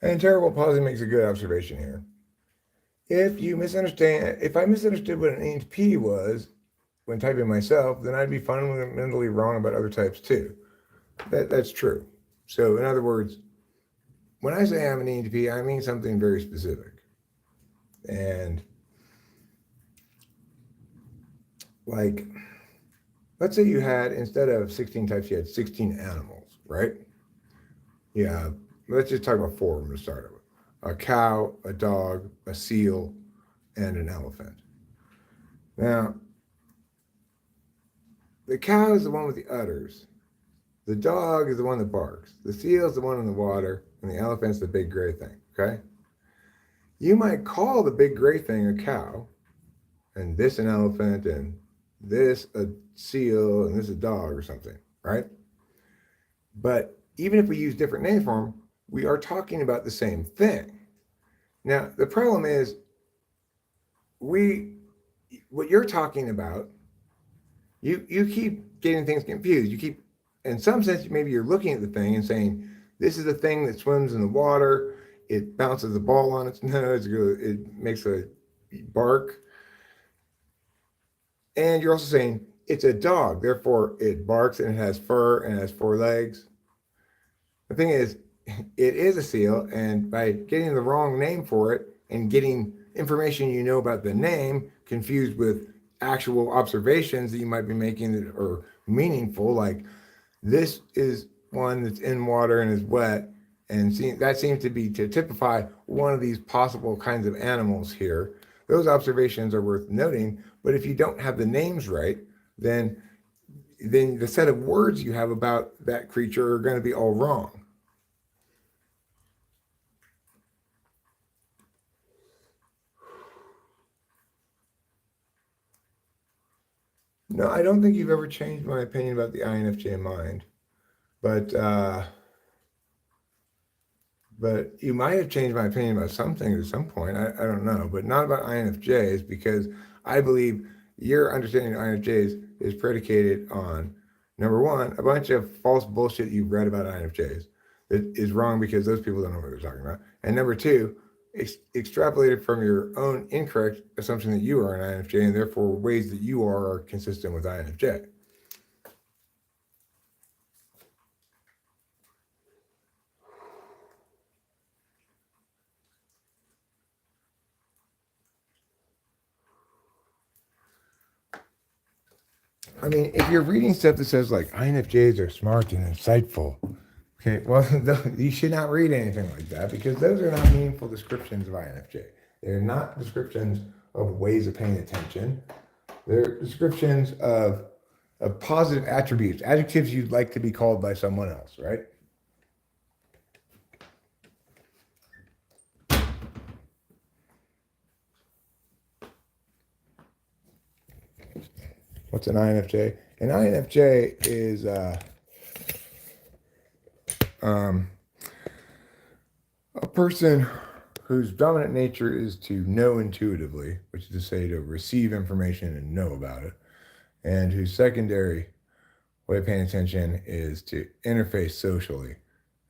And cerebral palsy makes a good observation here. If I misunderstood what an ENTP was when typing myself, then I'd be fundamentally wrong about other types too. That's true. So in other words, when I say I'm an ENTP, I mean something very specific. And like, let's say you had, instead of 16 types, you had 16 animals, right? Yeah, let's just talk about four of them to start with. A cow, a dog, a seal, and an elephant. Now, the cow is the one with the udders. The dog is the one that barks. The seal is the one in the water, and the elephant's the big gray thing, okay? You might call the big gray thing a cow, and this an elephant, and this a seal, and this a dog or something, right? But even if we use different names for them, we are talking about the same thing. Now, the problem is what you're talking about, you keep getting things confused. You keep, in some sense, maybe you're looking at the thing and saying, this is a thing that swims in the water. It bounces the ball on its nose. It makes a bark. And you're also saying it's a dog. Therefore, it barks and it has fur and it has four legs. The thing is, it is a seal. And by getting the wrong name for it and getting information you know about the name confused with actual observations that you might be making that are meaningful, like this is one that's in water and is wet, And that seems to be to typify one of these possible kinds of animals here. Those observations are worth noting, but if you don't have the names right, then the set of words you have about that creature are going to be all wrong. No, I don't think you've ever changed my opinion about the INFJ mind, but you might have changed my opinion about some things at some point. I don't know, but not about INFJs, because I believe your understanding of INFJs is predicated on, number one, a bunch of false bullshit you've read about INFJs that is wrong because those people don't know what they're talking about. And number two, extrapolated from your own incorrect assumption that you are an INFJ, and therefore ways that you are consistent with INFJ. I mean, if you're reading stuff that says like INFJs are smart and insightful, okay, well, you should not read anything like that, because those are not meaningful descriptions of INFJ. They're not descriptions of ways of paying attention. They're descriptions of positive attributes, adjectives you'd like to be called by someone else, right? What's an INFJ? An INFJ is a person whose dominant nature is to know intuitively, which is to say to receive information and know about it, and whose secondary way of paying attention is to interface socially.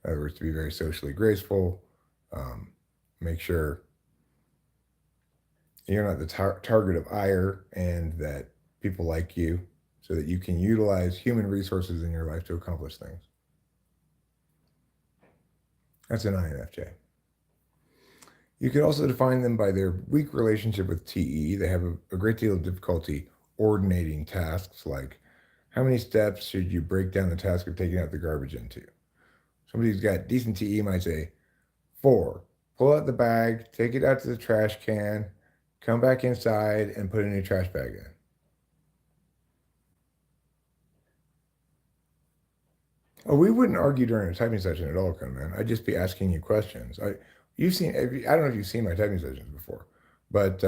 In other words, to be very socially graceful, make sure you're not the target of ire, and that people like you, so that you can utilize human resources in your life to accomplish things. That's an INFJ. You could also define them by their weak relationship with TE. They have a great deal of difficulty ordinating tasks, like how many steps should you break down the task of taking out the garbage into? Somebody who's got decent TE might say 4. Pull out the bag, take it out to the trash can, come back inside, and put a new trash bag in. Oh, we wouldn't argue during a typing session at all, man. I'd just be asking you questions. I don't know if you've seen my typing sessions before, but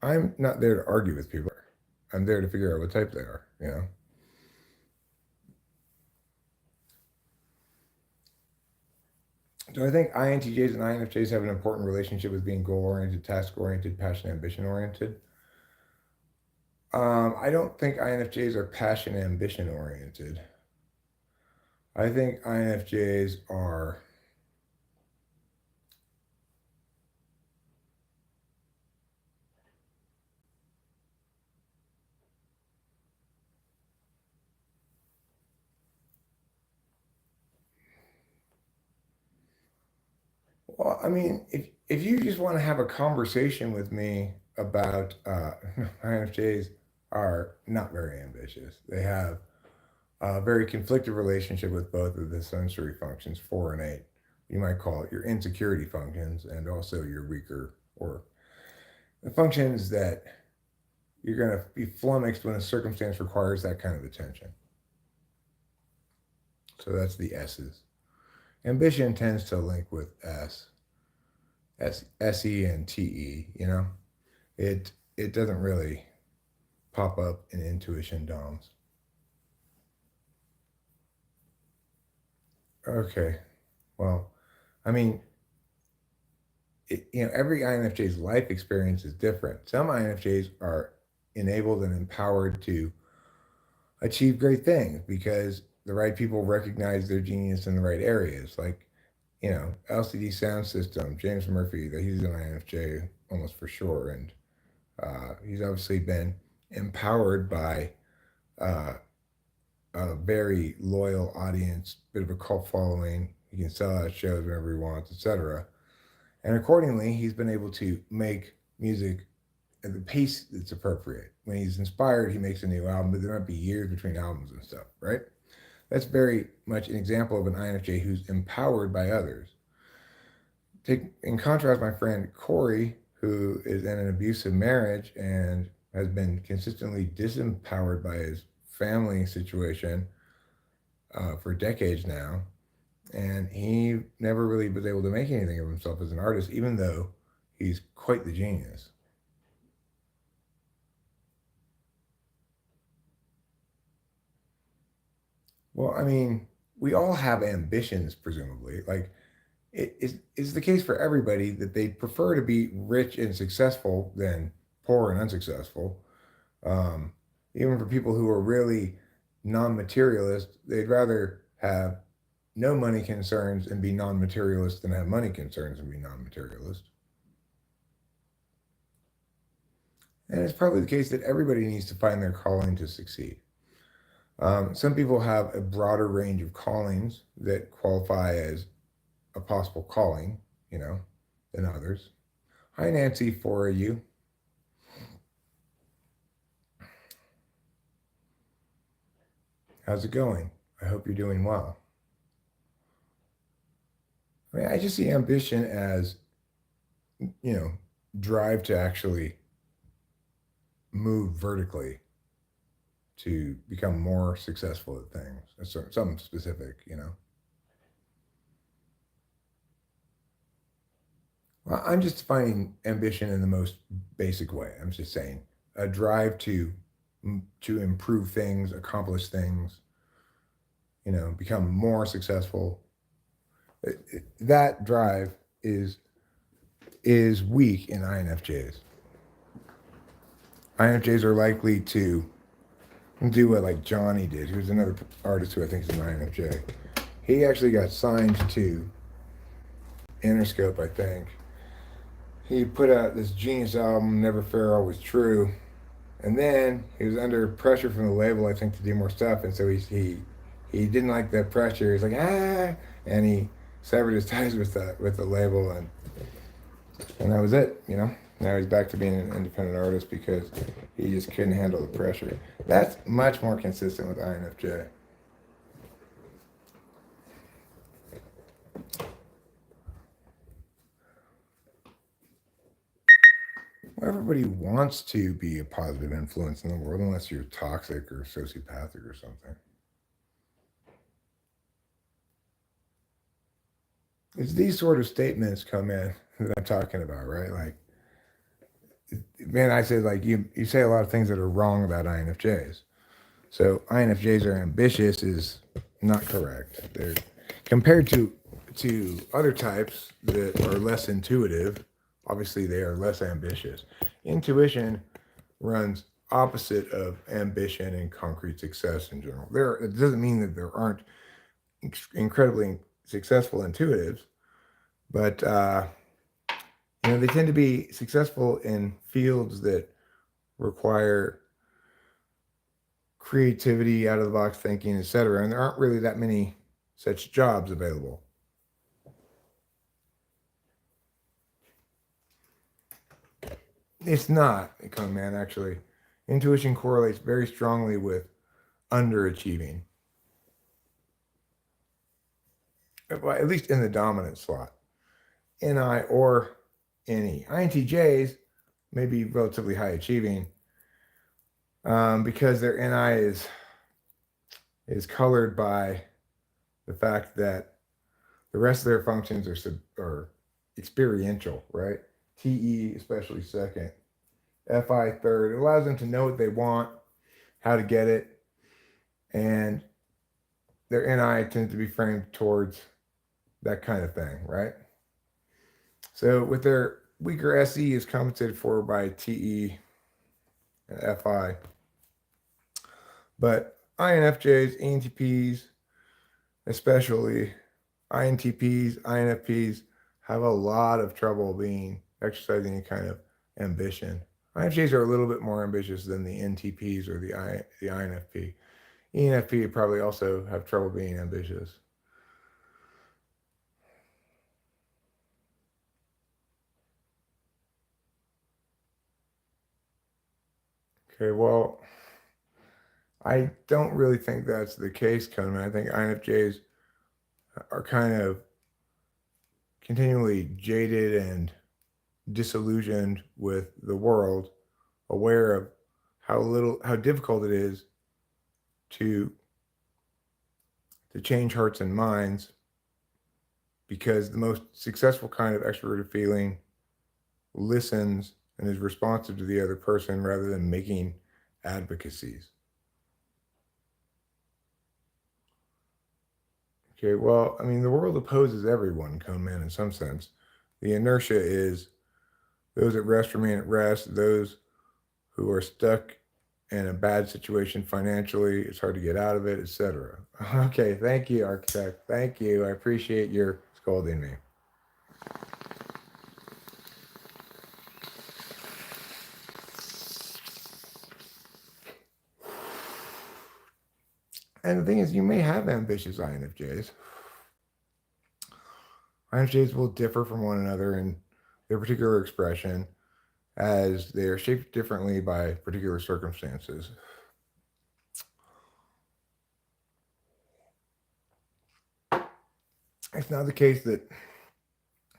I'm not there to argue with people. I'm there to figure out what type they are, you know? Do I think INTJs and INFJs have an important relationship with being goal-oriented, task-oriented, passion, ambition-oriented? I don't think INFJs are passion, ambition-oriented. I think INFJs are well, I mean, if you just want to have a conversation with me about INFJs are not very ambitious. They have a very conflicted relationship with both of the sensory functions, 4 and 8. You might call it your insecurity functions, and also your weaker, or the functions that you're going to be flummoxed when a circumstance requires that kind of attention. So that's the S's. Ambition tends to link with SE and TE, you know? It doesn't really pop up in intuition DOMs. Okay. Well, I mean, every INFJ's life experience is different. Some INFJs are enabled and empowered to achieve great things because the right people recognize their genius in the right areas. Like, LCD Sound System, James Murphy, that he's an INFJ almost for sure. And he's obviously been empowered by a very loyal audience, bit of a cult following. He can sell out shows whenever he wants, etc. And accordingly, he's been able to make music at the pace that's appropriate. When he's inspired, he makes a new album, but there might be years between albums and stuff, right? That's very much an example of an INFJ who's empowered by others. Take in contrast my friend Corey, who is in an abusive marriage and has been consistently disempowered by his family situation for decades now, and he never really was able to make anything of himself as an artist, even though he's quite the genius. Well, I mean, we all have ambitions, presumably. Like, it is the case for everybody that they prefer to be rich and successful than poor and unsuccessful. Um, Even for people who are really non-materialist, they'd rather have no money concerns and be non-materialist than have money concerns and be non-materialist. And it's probably the case that everybody needs to find their calling to succeed. Some people have a broader range of callings that qualify as a possible calling, you know, than others. Hi, Nancy, for you. How's it going? I hope you're doing well. I mean, I just see ambition as, you know, drive to actually move vertically to become more successful at things. That's something specific, you know. Well, I'm just defining ambition in the most basic way. I'm just saying a drive to improve things, accomplish things, you know, become more successful. That drive is is weak in INFJs. INFJs are likely to do what like Johnny did, who's another artist who I think is an INFJ. He actually got signed to Interscope, I think. He put out this genius album, Never Fair, Always True, and then he was under pressure from the label, I think, to do more stuff, and so he didn't like that pressure. He's like and he severed his ties with the label, and that was it. You know, now he's back to being an independent artist because he just couldn't handle the pressure. That's much more consistent with INFJ. Well, everybody wants to be a positive influence in the world, unless you're toxic or sociopathic or something. It's these sort of statements come in that I'm talking about, right? Like, man, I said like you say a lot of things that are wrong about INFJs. So INFJs are ambitious is not correct. They're compared to other types that are less intuitive. Obviously, they are less ambitious. Intuition runs opposite of ambition and concrete success in general. There, it doesn't mean that there aren't incredibly successful intuitives, but you know they tend to be successful in fields that require creativity, out of the box thinking, etc. And there aren't really that many such jobs available. It's not, come man, actually. Intuition correlates very strongly with underachieving, well, at least in the dominant slot. NI or NE. INTJs may be relatively high achieving because their NI is colored by the fact that the rest of their functions are experiential, right? TE especially second, FI third. It allows them to know what they want, how to get it, and their NI tends to be framed towards that kind of thing, right? So with their weaker SE is compensated for by TE and FI. But INFJs, ENTPs, especially INTPs, INFPs, have a lot of trouble exercising any kind of ambition. INFJs are a little bit more ambitious than the NTPs or the INFP. ENFP probably also have trouble being ambitious. Okay, well, I don't really think that's the case, Conan. I think INFJs are kind of continually jaded and disillusioned with the world, aware of how difficult it is to change hearts and minds, because the most successful kind of extroverted feeling listens and is responsive to the other person rather than making advocacies. Okay, well, I mean, the world opposes everyone, Cone Man, in some sense. The inertia is those at rest remain at rest, those who are stuck in a bad situation financially, it's hard to get out of it, etc. Okay, thank you, architect. Thank you. I appreciate your scolding me. And the thing is, you may have ambitious INFJs. INFJs will differ from one another in their particular expression as they are shaped differently by particular circumstances. It's not the case that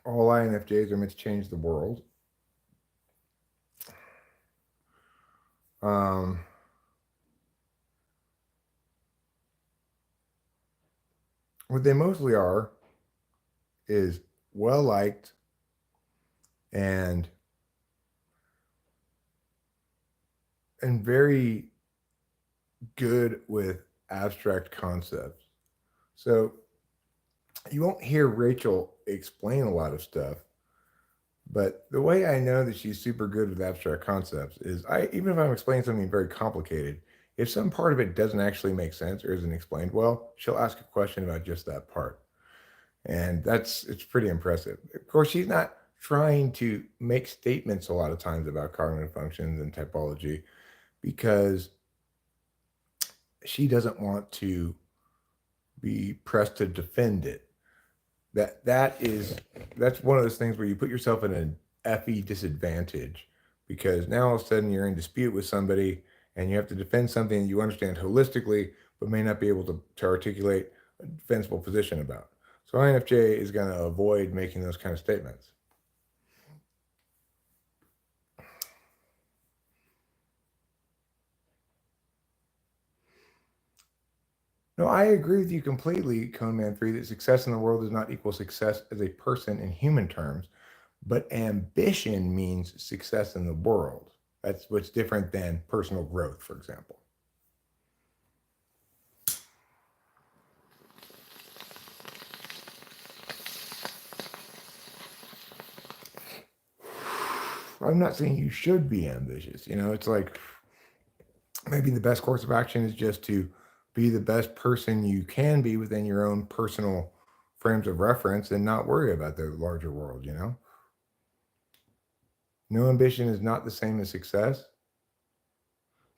all INFJs are meant to change the world. Um, what they mostly are is well liked and very good with abstract concepts. So you won't hear Rachel explain a lot of stuff, but the way I know that she's super good with abstract concepts is even if I'm explaining something very complicated, if some part of it doesn't actually make sense or isn't explained well, she'll ask a question about just that part. And it's pretty impressive. Of course, she's not trying to make statements a lot of times about cognitive functions and typology because she doesn't want to be pressed to defend it. That's one of those things where you put yourself in an FE disadvantage, because now all of a sudden you're in dispute with somebody and you have to defend something that you understand holistically but may not be able to articulate a defensible position about. So INFJ is going to avoid making those kind of statements. No, I agree with you completely, Coneman 3, that success in the world does not equal success as a person in human terms, but ambition means success in the world. That's what's different than personal growth, for example. I'm not saying you should be ambitious. It's like maybe the best course of action is just to be the best person you can be within your own personal frames of reference and not worry about the larger world. No ambition is not the same as success.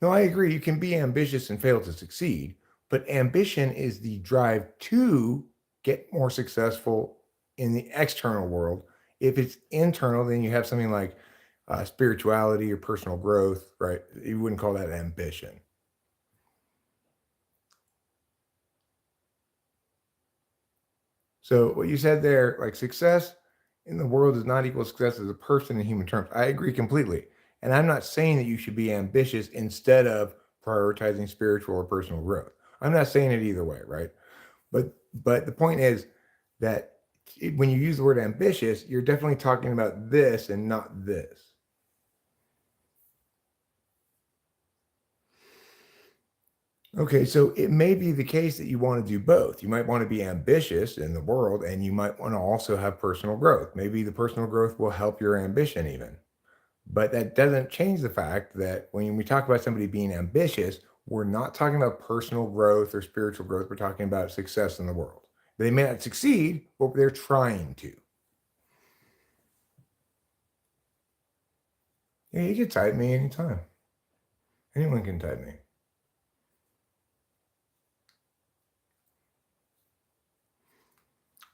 No, I agree. You can be ambitious and fail to succeed, but ambition is the drive to get more successful in the external world. If it's internal, then you have something like spirituality or personal growth, right? You wouldn't call that ambition. So what you said there, like success in the world does not equal success as a person in human terms. I agree completely. And I'm not saying that you should be ambitious instead of prioritizing spiritual or personal growth. I'm not saying it either way, right? But the point is that when you use the word ambitious, you're definitely talking about this and not this. Okay, so it may be the case that you want to do both. You might want to be ambitious in the world and you might want to also have personal growth. Maybe the personal growth will help your ambition even. But that doesn't change the fact that when we talk about somebody being ambitious, we're not talking about personal growth or spiritual growth. We're talking about success in the world. They may not succeed, but they're trying to. Yeah, you can type me anytime. Anyone can type me.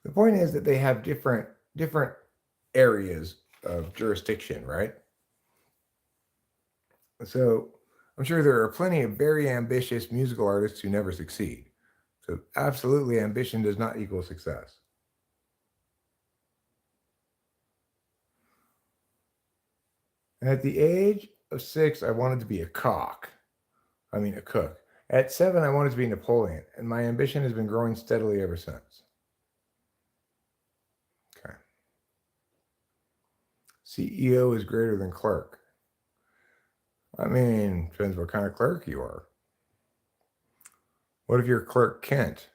The point is that they have different areas of jurisdiction, right? So I'm sure there are plenty of very ambitious musical artists who never succeed. So absolutely, ambition does not equal success. And at the age of 6, I wanted to be a cook. At 7, I wanted to be Napoleon, and my ambition has been growing steadily ever since. Okay. CEO is greater than clerk. I mean, depends what kind of clerk you are. What if you're Clerk Kent,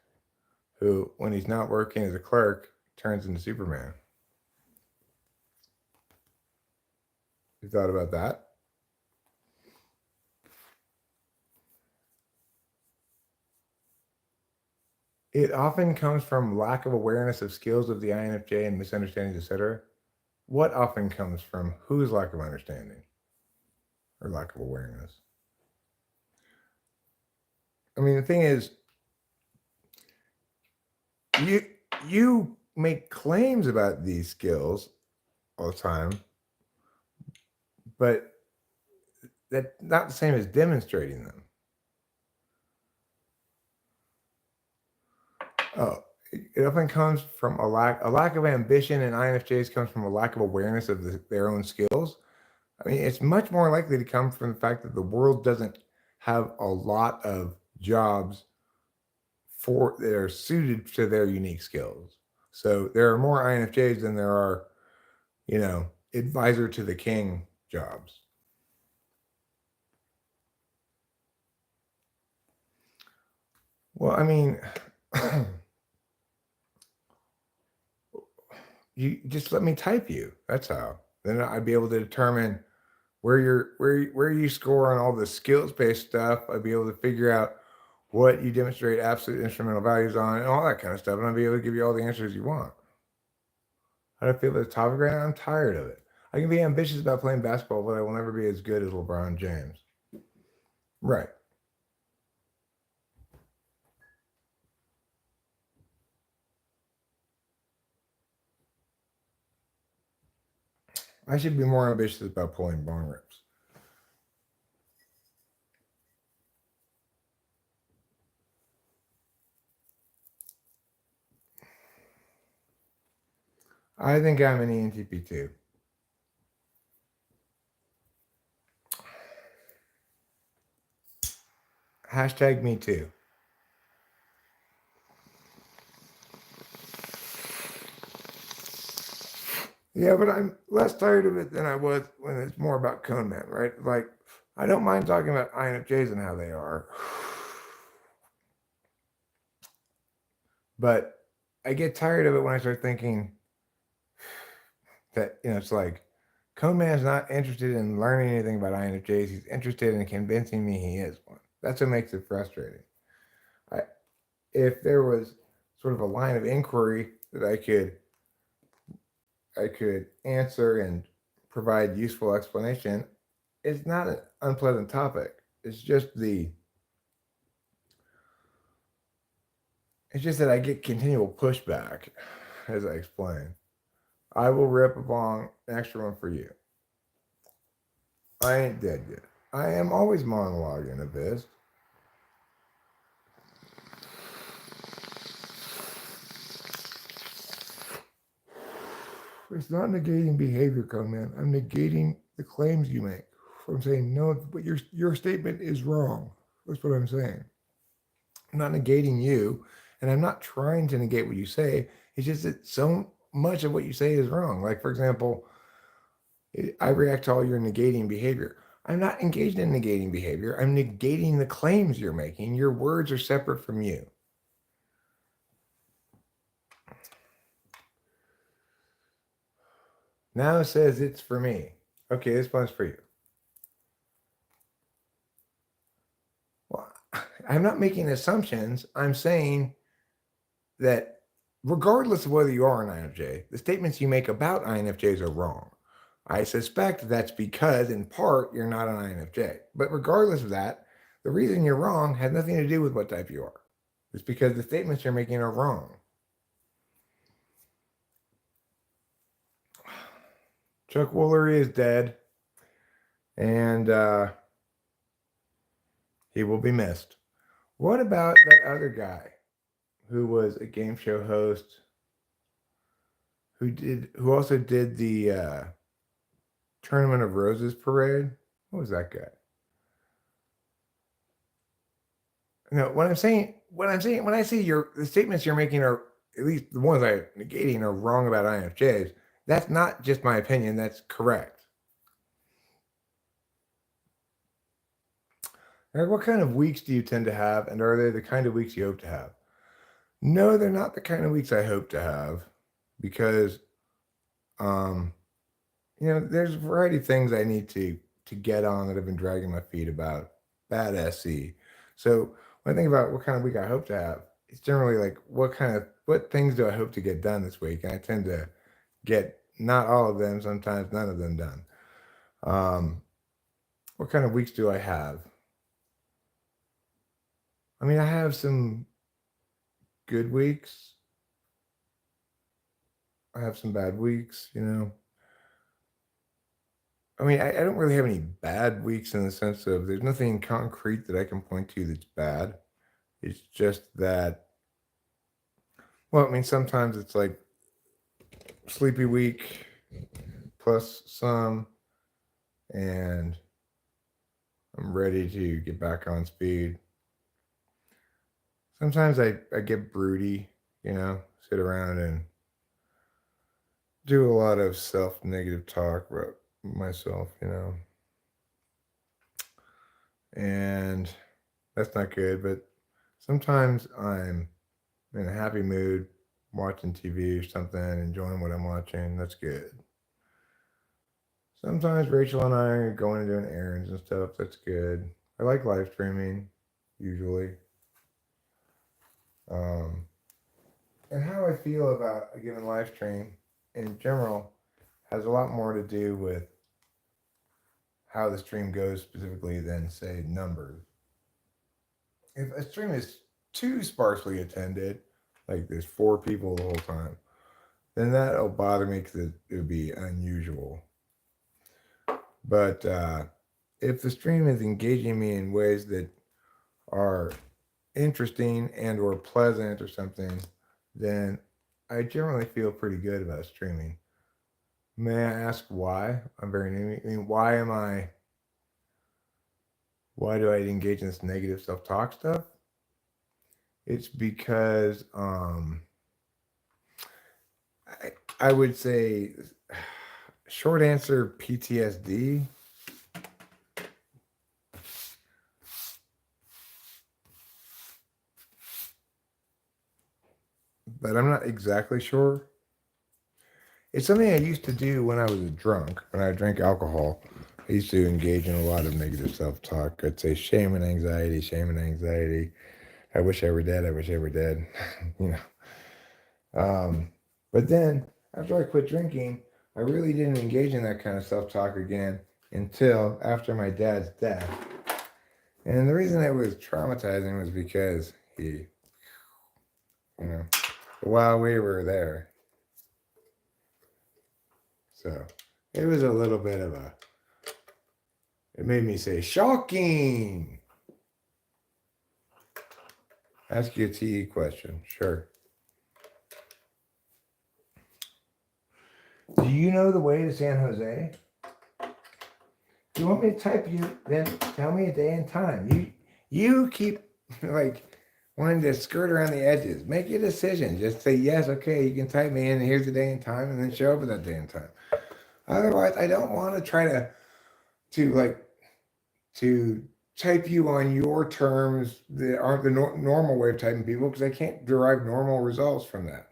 who, when he's not working as a clerk, turns into Superman? You thought about that? It often comes from lack of awareness of skills of the INFJ and misunderstandings, etc. What often comes from whose lack of understanding or lack of awareness? I mean, the thing is, you make claims about these skills all the time, but that's not the same as demonstrating them. Oh, it often comes from a lack of ambition, and INFJs comes from a lack of awareness of their own skills. I mean, it's much more likely to come from the fact that the world doesn't have a lot of jobs that are suited to their unique skills. So there are more INFJs than there are, advisor to the king jobs. Well, I mean, you just let me type you. That's how. Then I'd be able to determine where you score on all the skills based stuff. I'd be able to figure out what you demonstrate absolute instrumental values on and all that kind of stuff, and I'd be able to give you all the answers you want. How do I feel about the topic right now? I'm tired of it. I can be ambitious about playing basketball, but I will never be as good as LeBron James. Right. I should be more ambitious about pulling bong rips. I think I'm an ENTP too. Hashtag me too. Yeah, but I'm less tired of it than I was when it's more about cone men, right? Like, I don't mind talking about INFJs and how they are. But I get tired of it when I start thinking that, it's like, cone man's not interested in learning anything about INFJs. He's interested in convincing me he is one. That's what makes it frustrating. If there was sort of a line of inquiry that I could answer and provide useful explanation, it's not an unpleasant topic. It's just that I get continual pushback, as I explain. I will rip along an extra one for you. I ain't dead yet. I am always monologuing a bit. It's not negating behavior, comment. I'm negating the claims you make. I'm saying no, but your statement is wrong. That's what I'm saying. I'm not negating you, and I'm not trying to negate what you say. It's just that so much of what you say is wrong. Like, for example, I react to all your negating behavior. I'm not engaged in negating behavior. I'm negating the claims you're making. Your words are separate from you. Now it says it's for me. Okay, this one's for you. Well, I'm not making assumptions. I'm saying that regardless of whether you are an INFJ, the statements you make about INFJs are wrong. I suspect that's because, in part, you're not an INFJ. But regardless of that, the reason you're wrong has nothing to do with what type you are. It's because the statements you're making are wrong. Chuck Woolery is dead. And He will be missed. What about that other guy who was a game show host who also did the Tournament of Roses parade? What was that guy? No, when I say the statements you're making are, at least the ones I'm negating, are wrong about INFJs. That's not just my opinion. That's correct. Eric, what kind of weeks do you tend to have, and are they the kind of weeks you hope to have? No, they're not the kind of weeks I hope to have, because, there's a variety of things I need to get on that I've been dragging my feet about. Bad SC. So when I think about what kind of week I hope to have, it's generally like what things do I hope to get done this week, and I tend to get not all of them, sometimes none of them done. What kind of weeks do I have? I mean, I have some good weeks. I have some bad weeks, I mean, I don't really have any bad weeks in the sense of there's nothing concrete that I can point to that's bad. It's just that, well, I mean, sometimes it's like sleepy week plus some, and I'm ready to get back on speed. Sometimes I get broody, sit around and do a lot of self-negative talk about myself, and that's not good. But sometimes I'm in a happy mood, watching TV or something, enjoying what I'm watching. That's good. Sometimes Rachel and I are going and doing errands and stuff. That's good. I like live streaming, usually. And how I feel about a given live stream in general has a lot more to do with how the stream goes specifically than, say, numbers. If a stream is too sparsely attended, like there's 4 people the whole time, then that'll bother me because it would be unusual. But if the stream is engaging me in ways that are interesting and or pleasant or something, then I generally feel pretty good about streaming. May I ask why? I'm very new. I mean, why do I engage in this negative self-talk stuff? It's because I would say, short answer, PTSD. But I'm not exactly sure. It's something I used to do when I was a drunk. When I drank alcohol, I used to engage in a lot of negative self-talk. I'd say shame and anxiety, shame and anxiety. I wish I were dead. I wish I were dead. But then after I quit drinking, I really didn't engage in that kind of self-talk again until after my dad's death. And the reason it was traumatizing was because while we were there. So it was a little bit of it made me say, shocking. Ask you a TE question. Sure. Do you know the way to San Jose? Do you want me to type you? Then tell me a day and time. You keep wanting to skirt around the edges. Make your decision. Just say yes. Okay, you can type me in. Here's the day and time, and then show up at that day and time. Otherwise, I don't want to try to type you on your terms that aren't the normal way of typing people, because I can't derive normal results from that.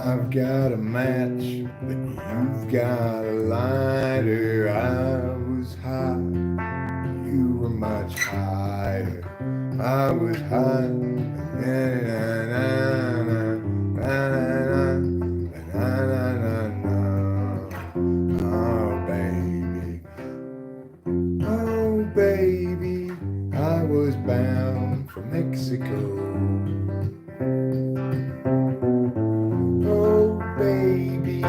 I've got a match, but you've got a lighter. I was high, you were much higher. I was high. Oh, baby. Oh, baby. I was bound for Mexico. Oh, baby,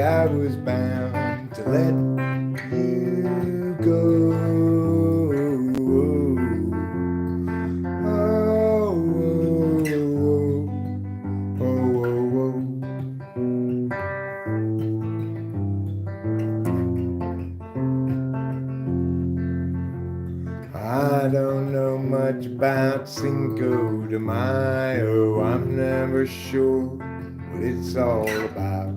I was bound to let you go. Oh, oh, oh, oh. I don't know much about Cinco de Mayo. I'm never sure what it's all about.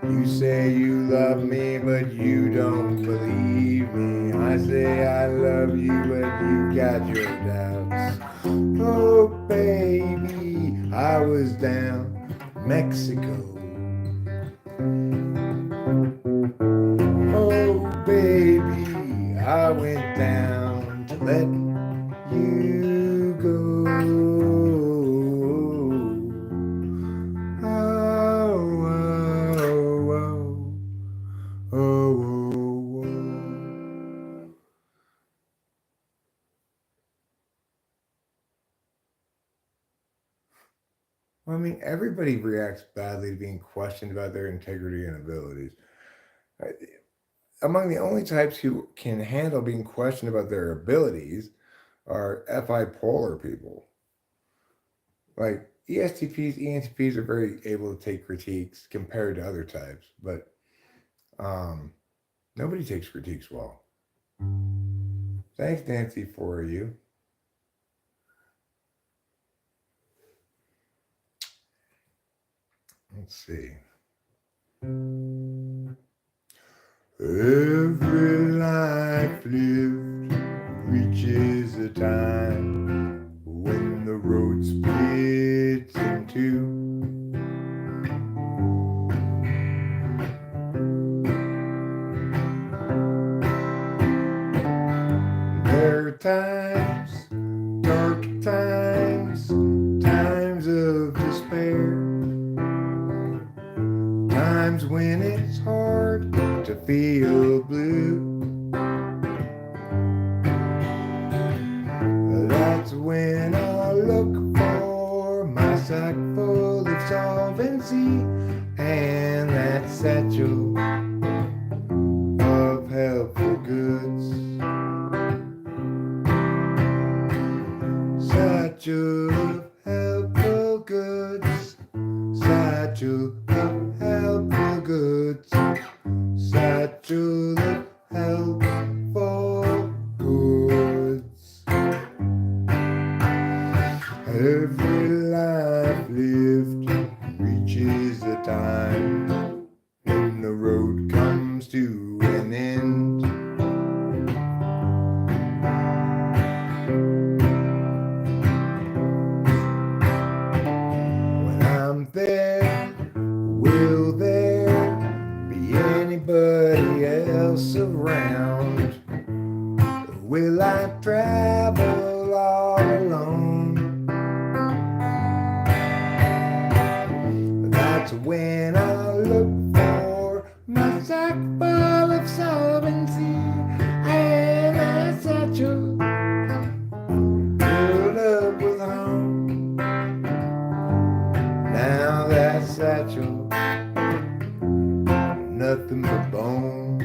You say you love me, but you don't believe me. I say I love you, but you got your doubts. Oh, baby, I was down Mexico. Oh, baby, I went down to let you go. Oh, oh, oh, oh, oh, oh. Well, I mean, everybody reacts badly to being questioned about their integrity and abilities. Among the only types who can handle being questioned about their abilities are FI polar people. Like ESTPs, ENTPs are very able to take critiques compared to other types, but nobody takes critiques well. Thanks, Nancy, for you. Let's see. Every life lived reaches a time when the road splits in two. There are times, dark times, times of despair, times when it's hard to feel blue. That's when I look for my sack full of solvency and that satchel of helpful goods. Satchel of helpful goods. Satchel of helpful goods. Satchel of helpful goods. Every life lived reaches a time when the road comes to an end. When I'm there, will there be anybody else around? Or will I travel all alone? That's when I look for my sack full of solvency and a satchel filled up with home. Now that satchel, nothing but bones.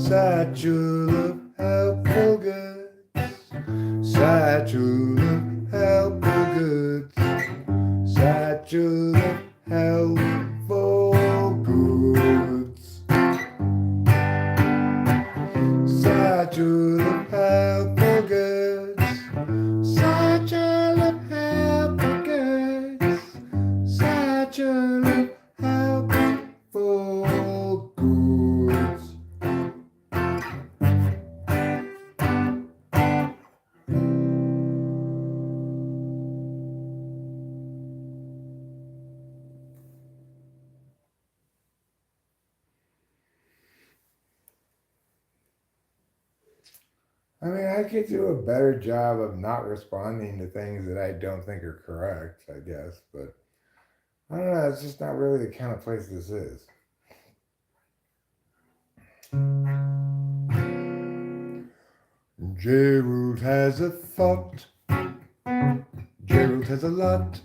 Satchel of helpful goods. Satchel of helpful goods. Satchel of helpful goods. Satchel of helpful I mean, I could do a better job of not responding to things that I don't think are correct, I guess, but I don't know, it's just not really the kind of place this is. Gerald has a thought. Gerald has a lot.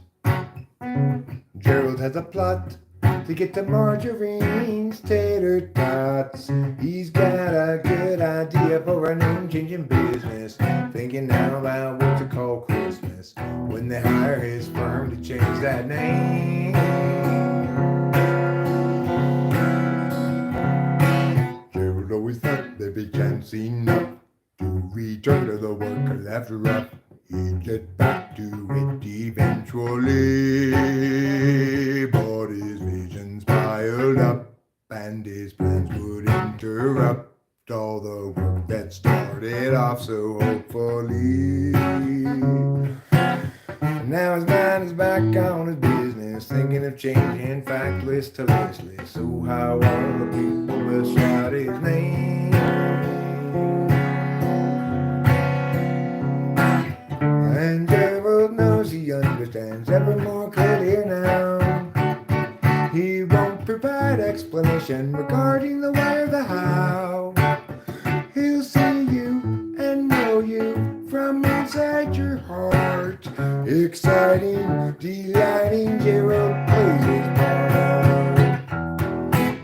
Gerald has a plot to get to Marjorie's tater tots. He's got a good idea for a name-changing business. Thinking now about what to call Christmas when they hire his firm to change that name. Gerald always thought there'd be chance enough to return to the work after up. He'd get back to it eventually, but his visions piled up and his plans would interrupt all the work that started off so hopefully. Now his mind is back on his business, thinking of changing factless to listless. So how all the people will shout his name. And Gerald knows he understands ever more clearly now. He won't provide explanation regarding the why or the how. He'll see you and know you from inside your heart. Exciting, delighting, Gerald plays his part.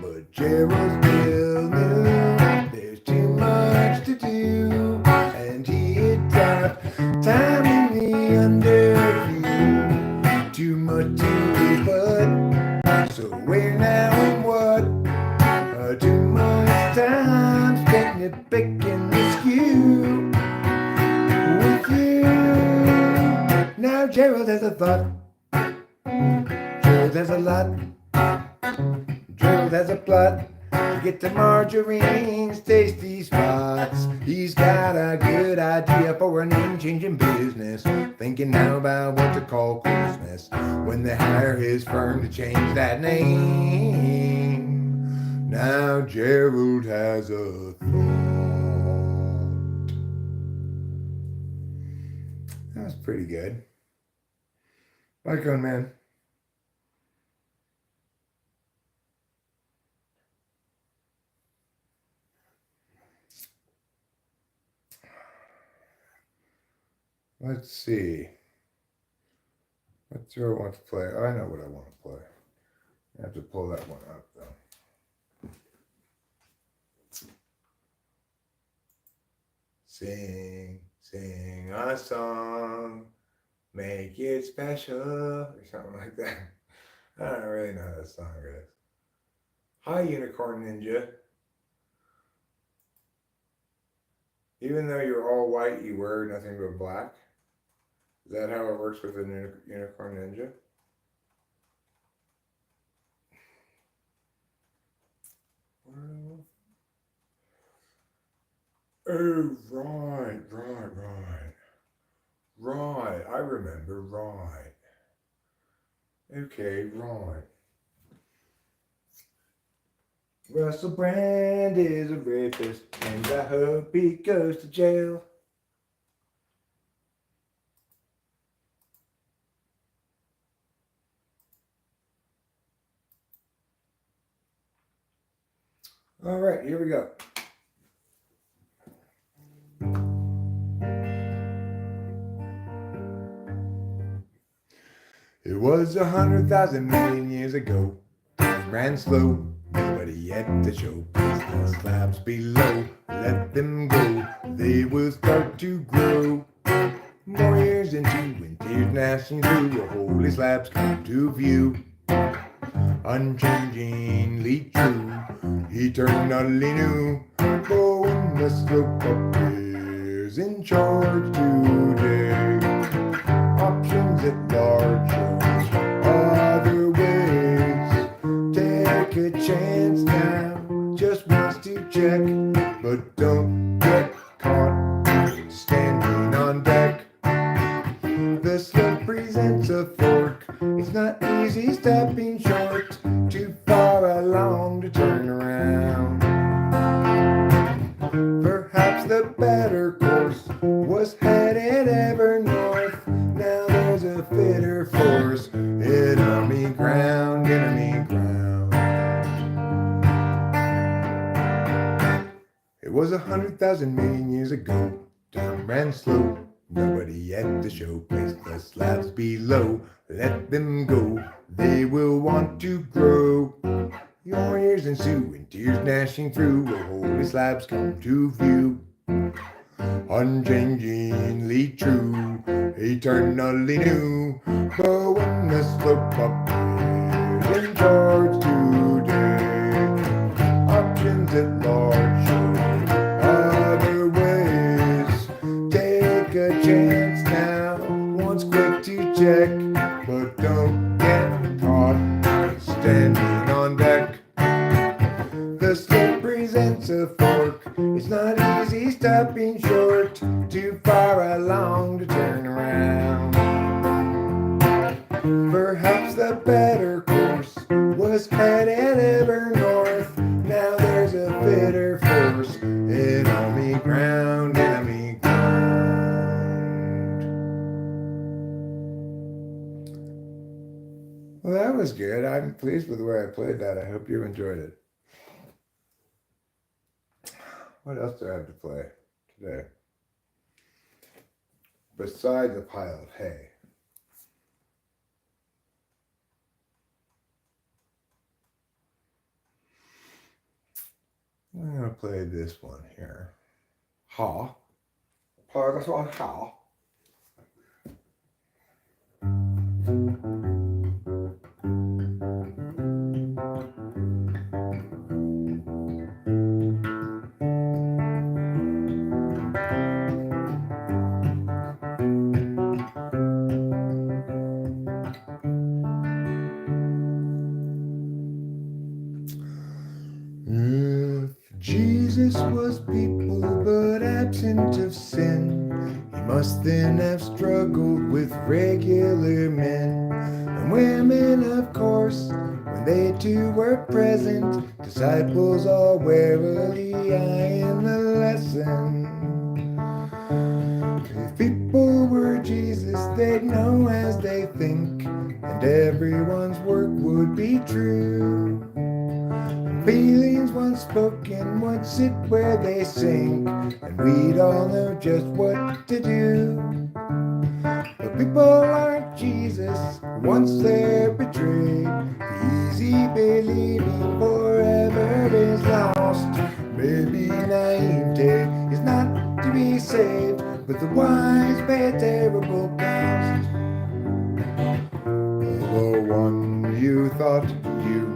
But Gerald still knew there's too much to do, and he had dropped time in the underview. Too much to do, but so where now and what? Too much time spent picking the skew with you. Now Gerald has a thought. Gerald has a lot. Gerald has a plot to get to Marjorie's tasty spots. He's got a good idea for a name-changing business. Thinking now about what to call Christmas when they hire his firm to change that name. Now Gerald has a thought. That was pretty good. Like on, man. Let's see. What do I want to play? I know what I want to play. I have to pull that one up, though. Sing, sing a song, make it special, or something like that. I don't really know how that song goes. Hi, Unicorn Ninja. Even though you're all white, you wear nothing but black. Is that how it works with a Unicorn Ninja? Well, oh, right. Right, I remember, right. Okay, right. Russell Brand is a rapist, and I hope he goes to jail. All right, here we go. It was 100,000 million years ago. Time ran slow. Nobody had to show. The slabs below, let them go. They will start to grow. More years into when tears gnashing through, the holy slabs come to view. Unchangingly true, eternally new. Going the slope up is in charge today. Options at large, other ways. Take a chance now, just once to check, but don't get caught standing on deck. The slope presents a fork. It's not easy stepping short, too far along to turn around. Perhaps the better course was headed ever north. Now there's a fitter force. Enemy ground, enemy ground. It was 100,000 million years ago. Time ran slow. Nobody at the show. Place the slabs below. Let them go. They will want to grow. Your ears ensue and tears gnashing through. Holy slabs come to view. Unchangingly true, eternally new. But when the slope up is in charge today, options at large show other ways. Take a chance now, once quick to check, but don't get caught standing on deck. The slope presents a fork. It's not easy stopping short. Too far along to turn around. Perhaps the better course was headed ever north. Now there's a fitter force. Enemy ground, enemy ground. Well, that was good. I'm pleased with the way I played that. I hope you enjoyed it. What else do I have to play today? Besides a pile of hay. I'm going to play this one here. Ha. Play this one, ha. Jesus was people but absent of sin. He must then have struggled with regular men and women, of course, when they too were present. Disciples all warily eyeing the lesson. If people were Jesus, they'd know as they think, and everyone's work would be true. Feelings once spoken would sit where they sink, and we'd all know just what to do. But people aren't Jesus once they're betrayed. The easy believing forever is lost. Maybe naivete is not to be saved, but the wise pay a terrible cost. The one you thought you knew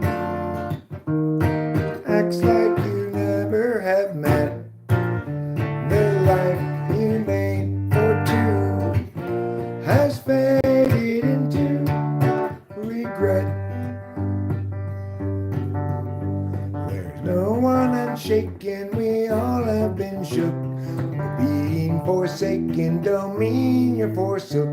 acts like you never have met. The life you made for two has faded into regret. There's no one unshaken, we all have been shook. Being forsaken don't mean you're forsook.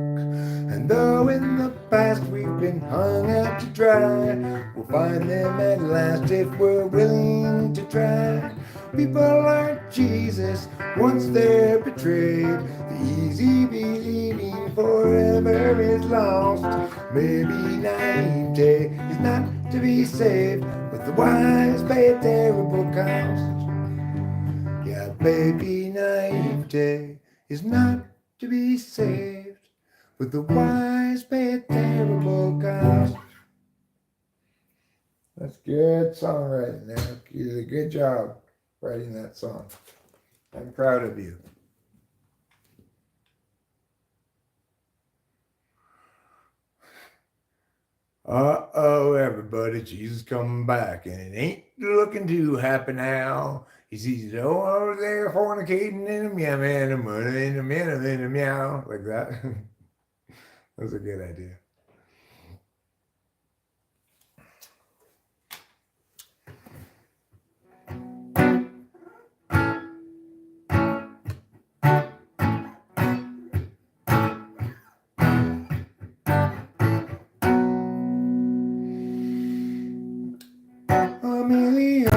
And though in the past we've been hung out to dry, we'll find them at last if we're willing to try. People aren't Jesus once they're betrayed. The easy believing forever is lost. Maybe naivete is not to be saved, but the wise pay a terrible cost. Yeah, baby, naivete is not to be saved, but the wise pay a terrible cost. That's good songwriting there. You did a good job writing that song. I'm proud of you. Uh-oh, everybody, Jesus coming back, and it ain't looking too happy now. He sees it all over there fornicating in a meow, man, a money in a meow, in a meow, like that. That was a good idea. Amelia,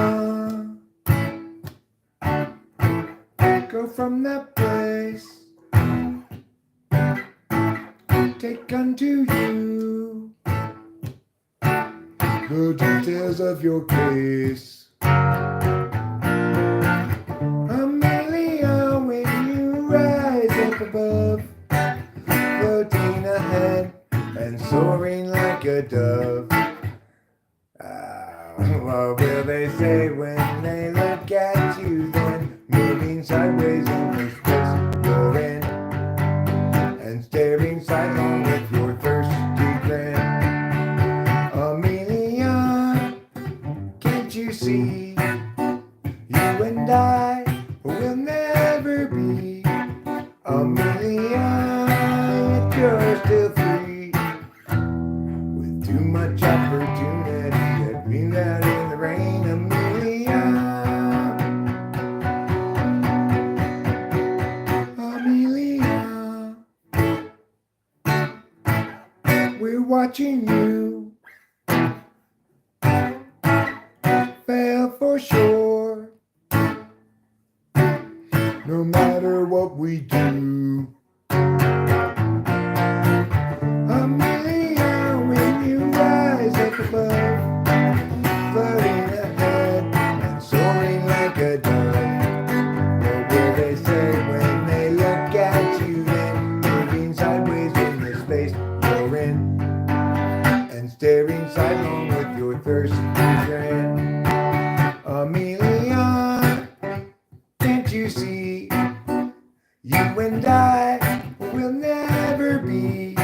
go from that place. take unto you the details of your case. Amelia, when you rise up above, floating ahead and soaring like a dove. What will they say when they look at you then, moving sideways in the space you're in, and staring sidelong with your thirsty grin? Amelia, can't you see, you and I will never be. Amelia, yet you're still free, with too much opportunity to be out in the rain. Amelia, Amelia, we're watching you fail for sure, no matter what we do. Amelia, when you rise up above, floating ahead and soaring like a dove. What will they say when they look at you then, moving sideways in the space you're in, and staring sidelong with your thirsty grin? Amelia, can't you see, you and I will never be.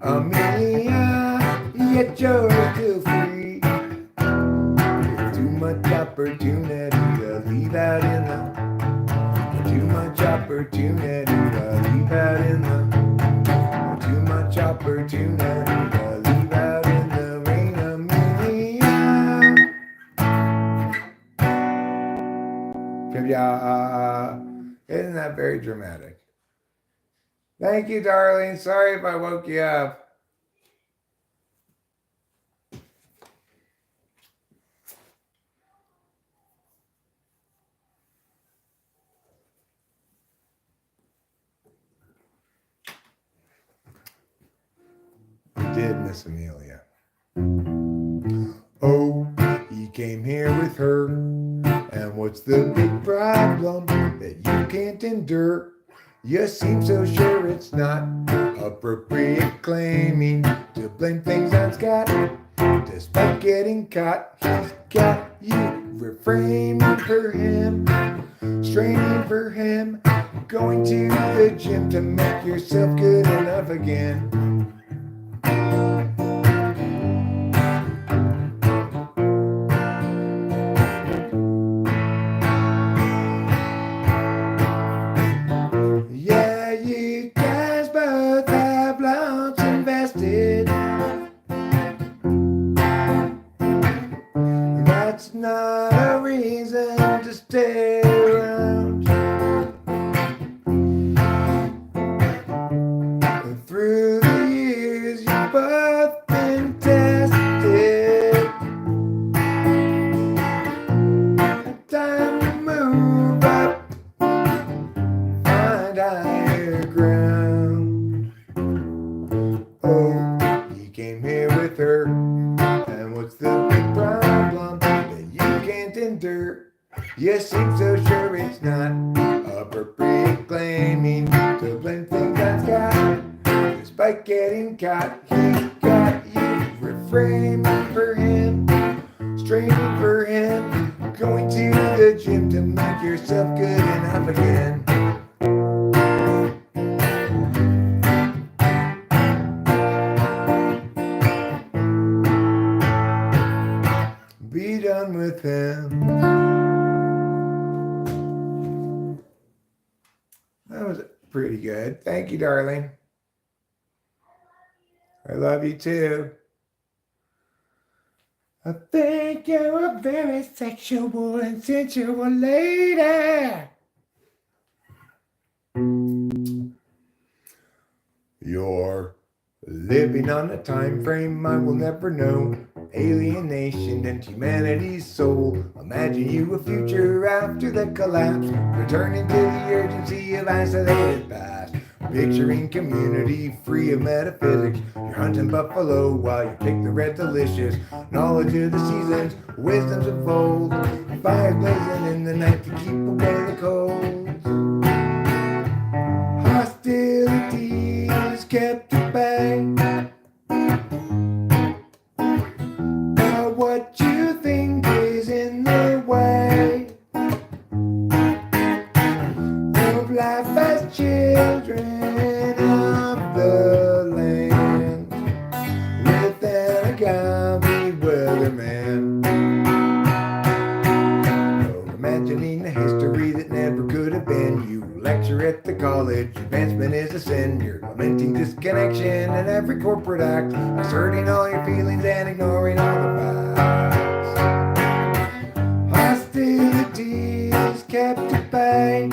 Amelia, yet you're still free, with too much opportunity to leave out in the, too much opportunity to leave out in the, too much opportunity to leave out in the rain. Amelia, isn't that very dramatic? Thank you, darling. Sorry if I woke you up. I did miss Amelia. Oh, he came here with her, and what's the big problem that you can't endure? You seem so sure it's not appropriate claiming to blame things on Scott, despite getting caught. He's got you reframing for him, straining for him, going to the gym to make yourself good enough again. Yeah, you guys both have loans invested. That's not a reason to stay around. Through the years, you've both been tested. Time to move up, find higher ground. Oh, he came here with her, and what's the big problem that you can't endure? You seem so sure it's not appropriate claiming to blame things on Scott, despite getting caught. He got you reframing for him, straining for him, going to the gym to make yourself good enough again. Be done with him. That was pretty good. Thank you, darling. I love you too. I think you're a very sexual and sensual lady. You're living on a time frame I will never know. Alienation and humanity's soul. Imagine you a future after the collapse, returning to the urgency of isolated past. Picturing community free of metaphysics. You're hunting buffalo while you pick the red delicious. Knowledge of the seasons, wisdoms of old. Fires blazing in the night to keep away the cold. Hostility is kept at bay by what you think is in the way of life as children of the land with an agave weatherman. Oh, imagining a history that never could have been. You lecture at the college, advancement is a sin. You're lamenting disconnection in every corporate act, asserting all your feelings and ignoring all the facts. Hostility is kept at bay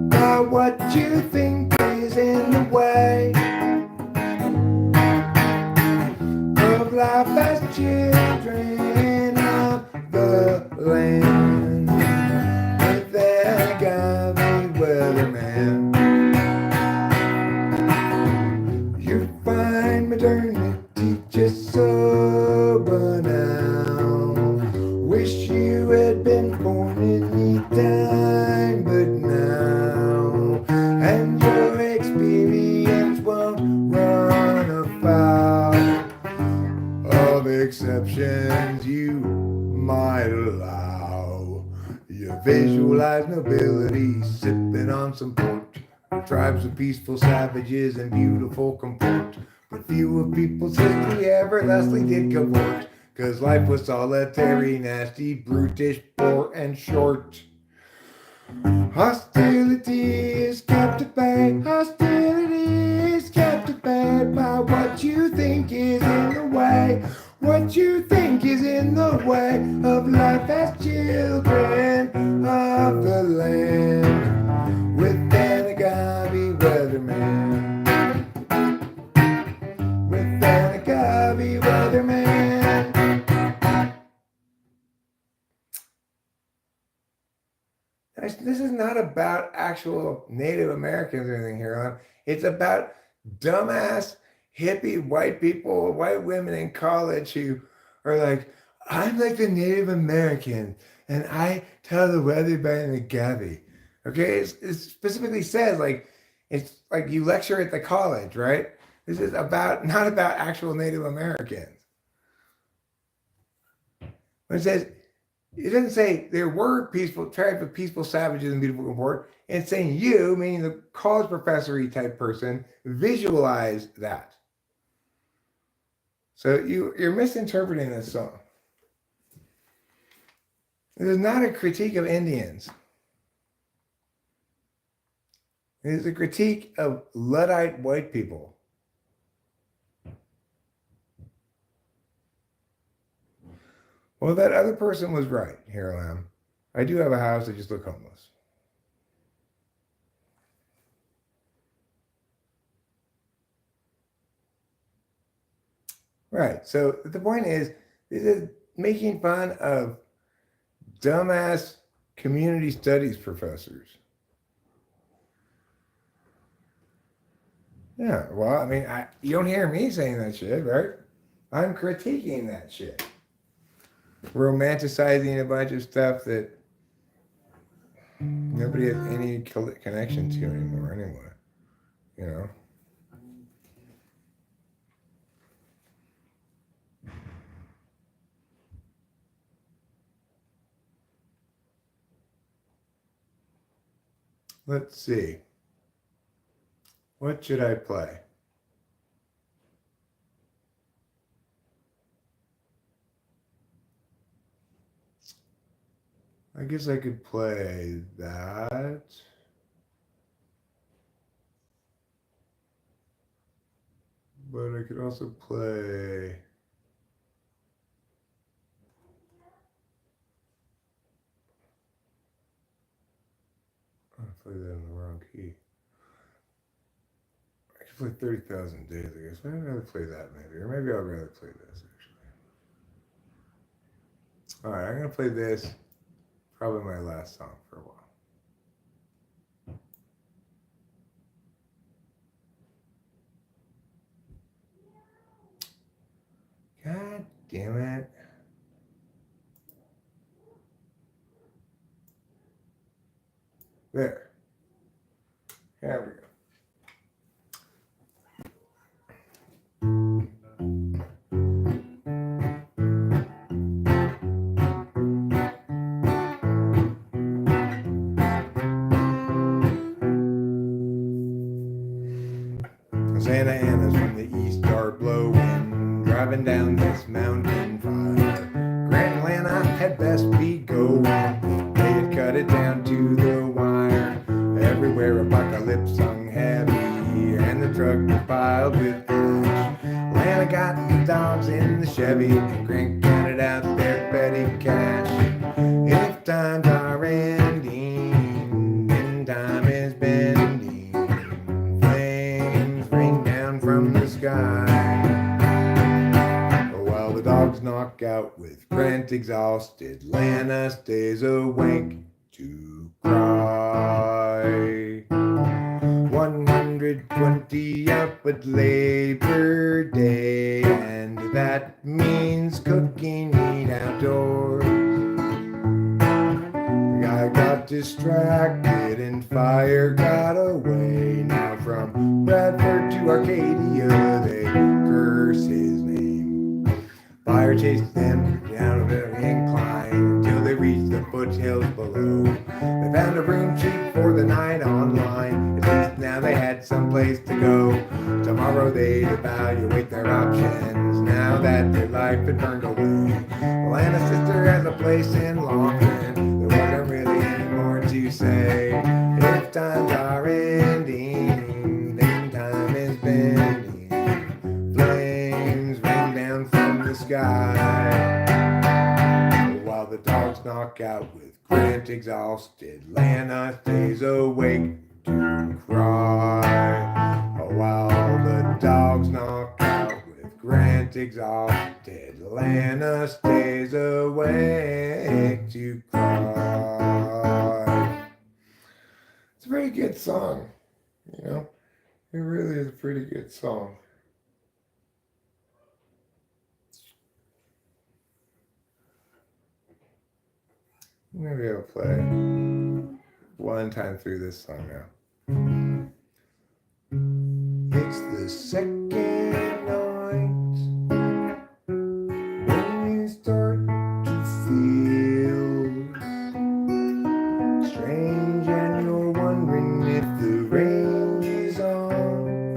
by what you think is in the way of life as children of the land with an agave weatherman. You find modernity just so banal. Wish you had been born any time but now, and your experience won't run afoul of exceptions you might allow. You visualize nobility sipping on some port, tribes of peaceful savages and beautiful comport. But few of people's history ever thusly did cavort, 'cause life was solitary, nasty, brutish, poor, and short. Hostility is kept at bay. Hostility is kept at bay by what you think is in the way. What you think is in the way of life as children of the land with an agave weatherman. With an agave weatherman. This is not about actual Native Americans or anything here. It's about dumbass hippie white people, white women in college who are like, I'm like the Native American and I tell the weather by an agave. Okay, it specifically says like it's like you lecture at the college, right? This is about not about actual Native Americans. When it says it doesn't say there were peaceful tribes of peaceful savages in beautiful comport. It's saying you, meaning the college professor-y type person, visualize that. So you're misinterpreting this song. It is not a critique of Indians. It is a critique of Luddite white people. Well, that other person was right, here I am. I do have a house, I just look homeless. Right, so the point is, this is making fun of dumbass community studies professors. Yeah, well, I mean, you don't hear me saying that shit, right? I'm critiquing that shit. Romanticizing a bunch of stuff that nobody has any connection to anymore, anyway. You know? Let's see. What should I play? I guess I could play that. But I could also play... I played that in the wrong key. I could play 30,000 Days, I guess. I'd rather play that maybe. Or maybe I'd rather play this, actually. Alright, I'm going to play this. Probably my last song for a while. God damn it. There. There we go. Santa Ana's from the east are blowing, driving down this mountain fire. Grand Atlanta had best be going. They had cut it down to the wire. Everywhere apocalypse hung heavy, and the truck was piled with ash. Atlanta got the dogs in the Chevy, and Grant counted out their petty cash. If times are ending, then time is bending. Flames rain down from the sky. While the dogs knock out with Grant exhausted, Atlanta stays awake to cry. 120 up at Labor Day, and that means cooking meat outdoors. I got distracted and fire got away. Now from Bradford to Arcadia they curse his name. Fire chased them down the incline until they reached the foothills below. They found a room cheap for the night online. At least now they had someplace to go. Tomorrow they'd evaluate their options now that their life had burned away. Atlanta's sister has a place in Longland. There wasn't really any more to say. If times are ending, then time is bending. Flames rain down from the sky. While the dogs knock out with Grant exhausted, Atlanta stays awake to cry. While the dogs knock out with Grant exhausted, Atlanta stays awake to cry. It's a pretty good song, you know? It really is a pretty good song. Maybe I'll play one time through this song now. It's the second night when you start to feel strange and you're wondering if the rain is on.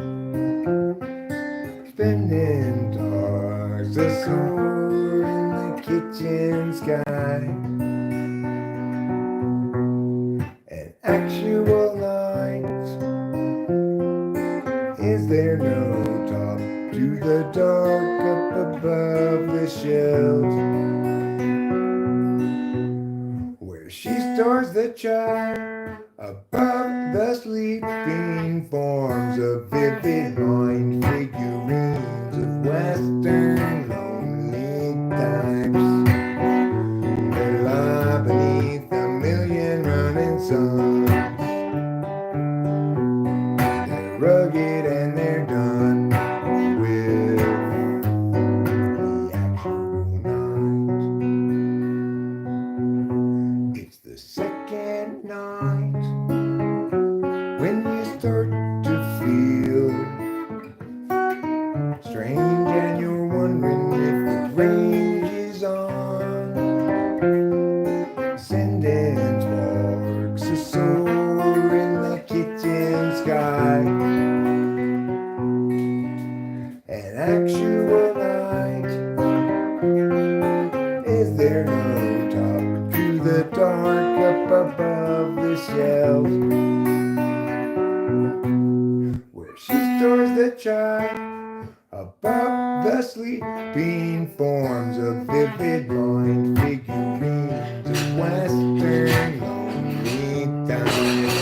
Spending stars that soar in the kitchen sky. An actual night. Is there no top to the dark up above the shelves? Where she stores the child above the sleeping forms of vivid mind figurines of Western lonely types. They lie beneath a million running suns. They're rugged and they're done with the actual night. It's the second night when you start to feel strange and you're wondering if the range is on. Sending sparks to soar in the kitchen sky. An actual night. Is there no top to the dark up above the shelves? Where she stores the child above the sleeping forms of vivid mind figurines of Western lonely times.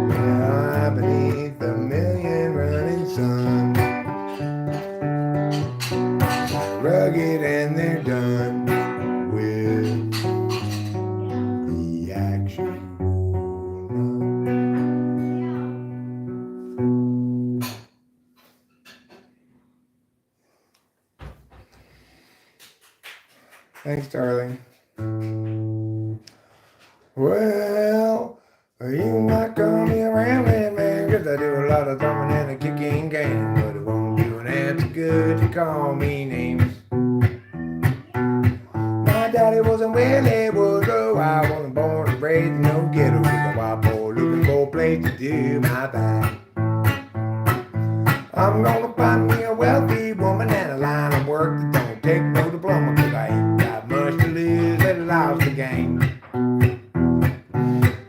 They lie beneath a million running suns. They're rugged and they're done with the actual night. Thanks, darling. Well, you might call me a rambling man, 'cause I do a lot of drumming and a kicking game, but it won't do an answer good to call me names. My daddy wasn't Willie Woodrow, I wasn't born and raised in no ghetto, just a wild boy looking for a place to do my thing. I'm gonna find me a wealthy woman and a line of work that don't take no diploma, 'cause I ain't got much to lose, little lost the game.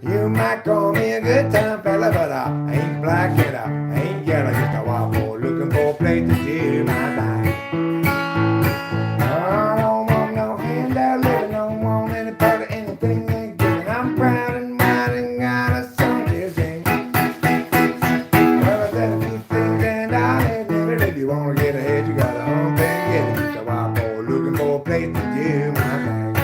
You might call me a good time fella, but I ain't black and I ain't yellow, just a wild boy looking for a place to do my thing. I don't want no handout living, don't want any part of anything they giving. I'm proud and white and got a song to sing. Well, I said a few things and I admit it. If you wanna get ahead, you gotta hump and get it. Just a wild boy looking for a place to do my thing.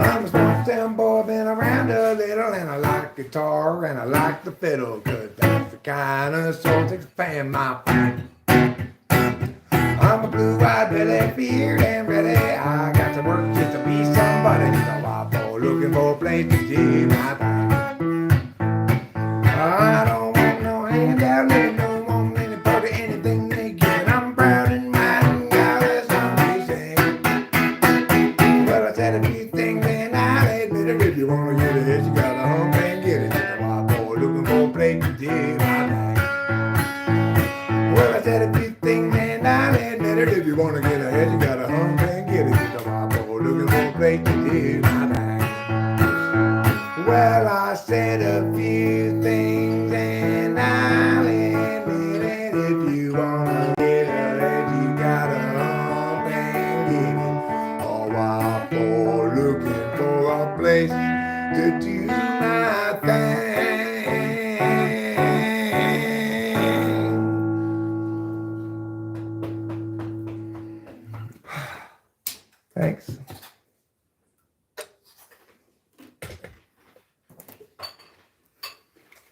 I'm a small town boy, been around a little, and I like guitar and I like the fiddle, 'cause that's the kind of song that fan my fang. I'm a blue-eyed Billy, feared and ready. I got to work just to be somebody. Just a wild boy looking for a place to do my thing. I don't want no handout living, don't want any part of anything they give. I'm proud and white and got a song to sing. Well, I said a few things and I admit it. If you wanna get it, you gotta hump and get it. Just a wild boy looking for a place to do my thing. Well, I said a few things and I admit it. If you wanna get ahead, you gotta hump and get it. Just a wild boy looking for a place to do my thing. Well, I said a few things and I'll admit it. If you wanna get ahead, you gotta hump and get it. A wild boy looking for a place to do my thing. Thanks.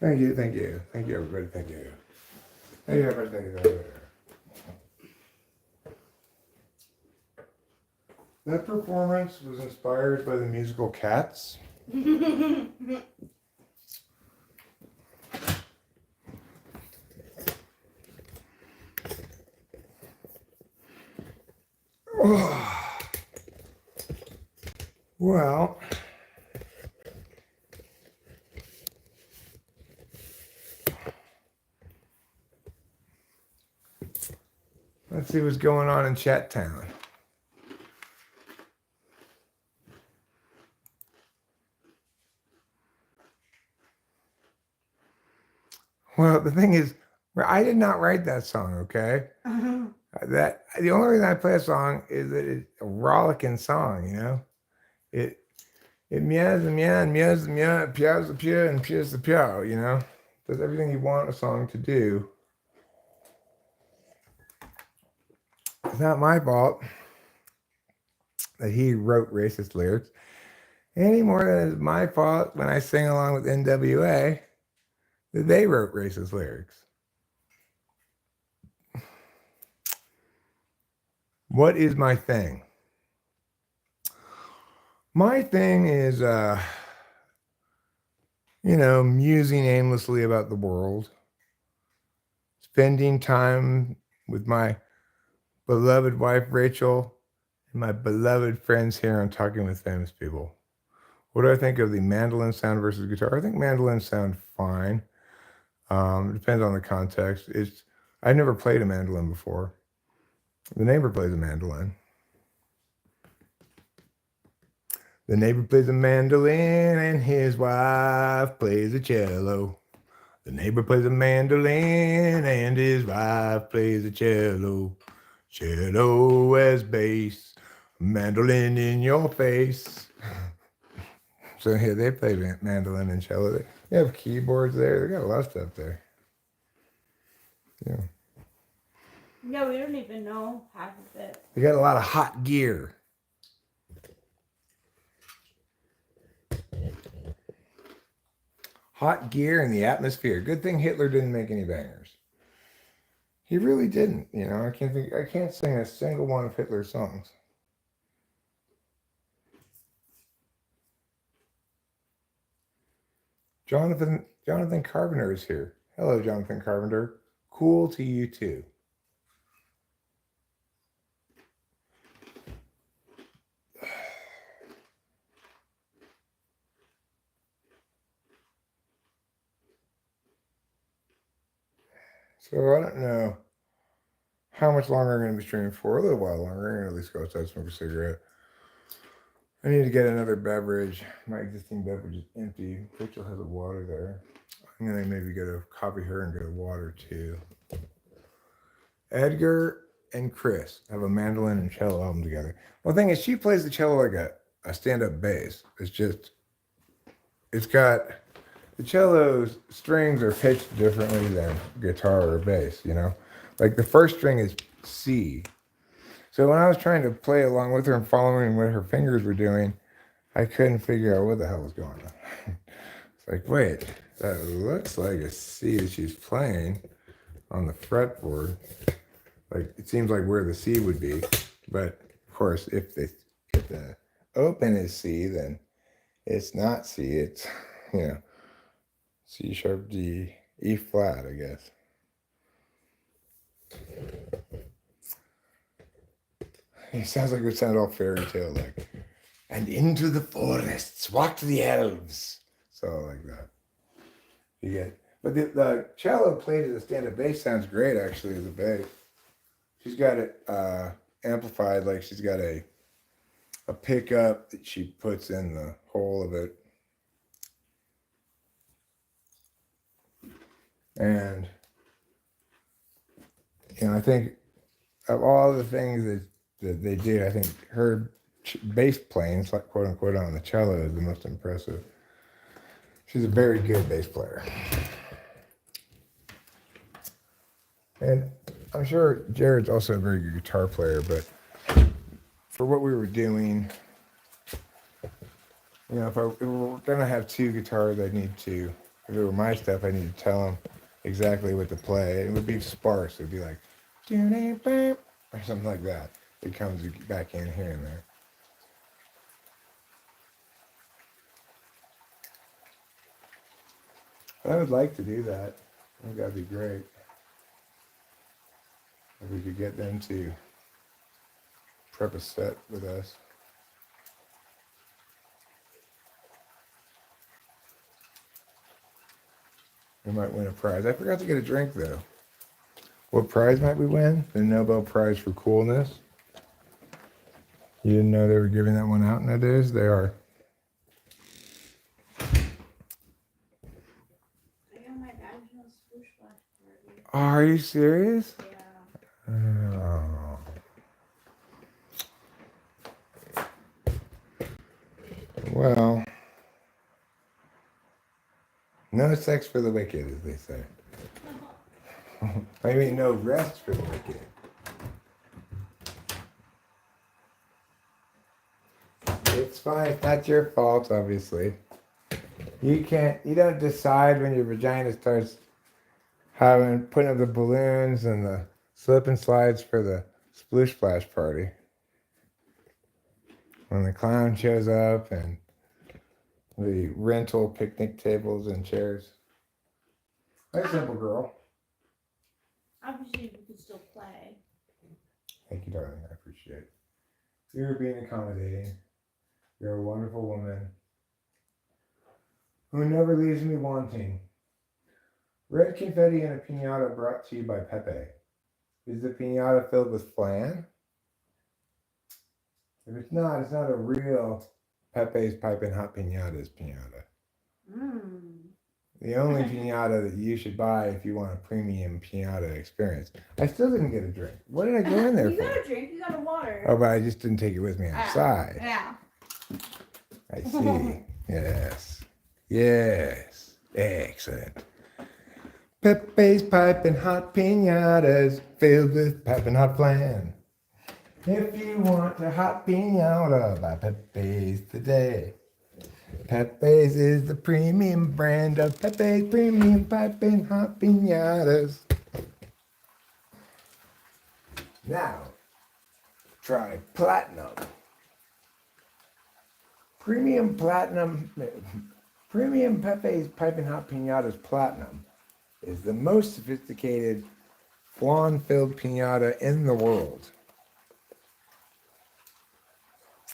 Thank you, thank you. Thank you, everybody. Thank you. Thank you, everybody. Thank you. That performance was inspired by the musical Cats. Well, let's see what's going on in Chat Town. Well, the thing is, I did not write that song, okay? That the only reason I play a song is that it's a rollicking song, you know? It meows and meow and meows and meow, it pews the pew and pews the pew, you know? Does everything you want a song to do. It's not my fault that he wrote racist lyrics any more than it's my fault when I sing along with NWA that they wrote racist lyrics. What is my thing? My thing is, musing aimlessly about the world, spending time with my beloved wife, Rachel, and my beloved friends here on Talking with Famous People. What do I think of the mandolin sound versus guitar? I think mandolins sound fine. It depends on the context. I've never played a mandolin before. The neighbor plays a mandolin. The neighbor plays a mandolin and his wife plays a cello. The neighbor plays a mandolin and his wife plays a cello. Cello as bass, mandolin in your face. So here they play mandolin and cello. They have keyboards there. They got a lot of stuff there. Yeah. Yeah, we don't even know half of it. They got a lot of hot gear. Hot gear in the atmosphere. Good thing Hitler didn't make any bangers. He really didn't. I can't sing a single one of Hitler's songs. Jonathan Carpenter is here. Hello, Jonathan Carpenter. Cool to you too. So I don't know how much longer I'm going to be streaming for. A little while longer. I'm going to at least go outside, smoke a cigarette. I need to get another beverage. My existing beverage is empty. Rachel has a water there. I'm going to maybe get a copy her and get a water too. Edgar and Chris have a mandolin and cello album together. Well, the thing is, she plays the cello like a stand-up bass. It's got, the cello's strings are pitched differently than guitar or bass, you know? Like the first string is C. So when I was trying to play along with her and following what her fingers were doing, I couldn't figure out what the hell was going on. It's like, wait, that looks like a C that she's playing on the fretboard. Like, it seems like where the C would be. But of course, if the open is C, then it's not C. It's, you know, C sharp, D, E flat, I guess. It sounds like it sounded all fairy tale like. And into the forests walked the elves. So like that. You get, but the cello played as a stand-up bass sounds great actually as a bass. She's got it amplified, like she's got a pickup that she puts in the hole of it. And you know, I think of all the things that they do, I think her bass playing, like quote unquote, on the cello is the most impressive. She's a very good bass player. And I'm sure Jared's also a very good guitar player, but for what we were doing, you know, if we were going to have two guitars, if it were my stuff, I need to tell them exactly what to play. It would be sparse. It would be like, or something like that. It comes back in here and there. I would like to do that. I think that'd be great. If we could get them to prep a set with us. We might win a prize. I forgot to get a drink though. What prize might we win? The Nobel Prize for Coolness. You didn't know they were giving that one out nowadays? They are. I got my vaginal swoosh party. Are you serious? Yeah. Oh. Well, no sex for the wicked, as they say. I mean, no rest for the wicked. It's fine. It's not your fault, obviously. You don't decide when your vagina starts putting up the balloons and the slip and slides for the sploosh splash party. When the clown shows up and the rental picnic tables and chairs. Hi, simple girl. Obviously, we could still play. Thank you, darling. I appreciate it. You're being accommodating. You're a wonderful woman who never leaves me wanting. Red confetti and a piñata brought to you by Pepe. Is the piñata filled with flan? If it's not a real Pepe's Piping Hot Piñata's piñata. Mmm. The only piñata that you should buy if you want a premium piñata experience. I still didn't get a drink. What did I go in there You for? got a drink, you got a water. Oh, but I just didn't take it with me outside. Yeah. I see. Yes. Yes. Excellent. Pepe's Piping Hot Piñatas filled with piping hot flan. If you want a hot piñata, buy Pepe's today. Pepe's is the premium brand of Pepe's Premium Piping Hot Piñatas. Now, try Platinum. Premium Premium Pepe's Piping Hot Pinatas Platinum is the most sophisticated flan-filled pinata in the world.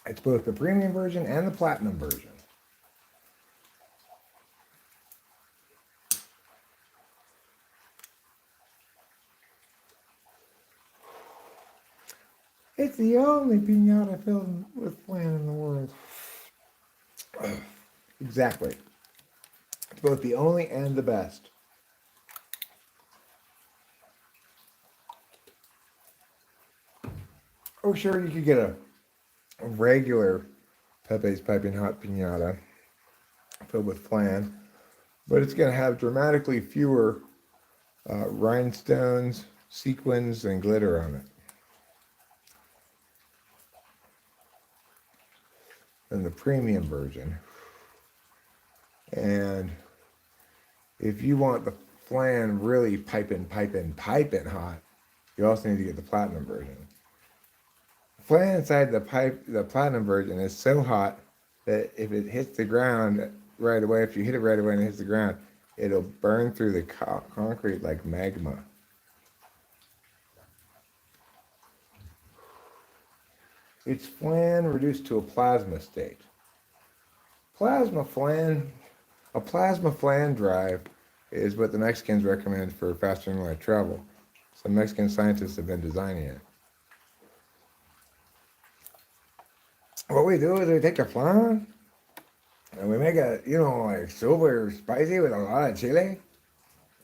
It's both the premium version and the platinum version. It's the only pinata filled with flan in the world. Exactly. It's both the only and the best. Oh, sure, you could get a regular Pepe's Piping Hot Pinata filled with flan, but it's going to have dramatically fewer rhinestones, sequins, and glitter on it than the premium version. And if you want the flan really piping hot, you also need to get the platinum version. The flan inside the platinum version is so hot that if it hits the ground right away, if you hit it right away and it hits the ground, it'll burn through the concrete like magma. It's flan reduced to a plasma state. A plasma flan drive is what the Mexicans recommend for faster than light travel. Some Mexican scientists have been designing it. What we do is we take the flan and we make it, like super spicy with a lot of chili.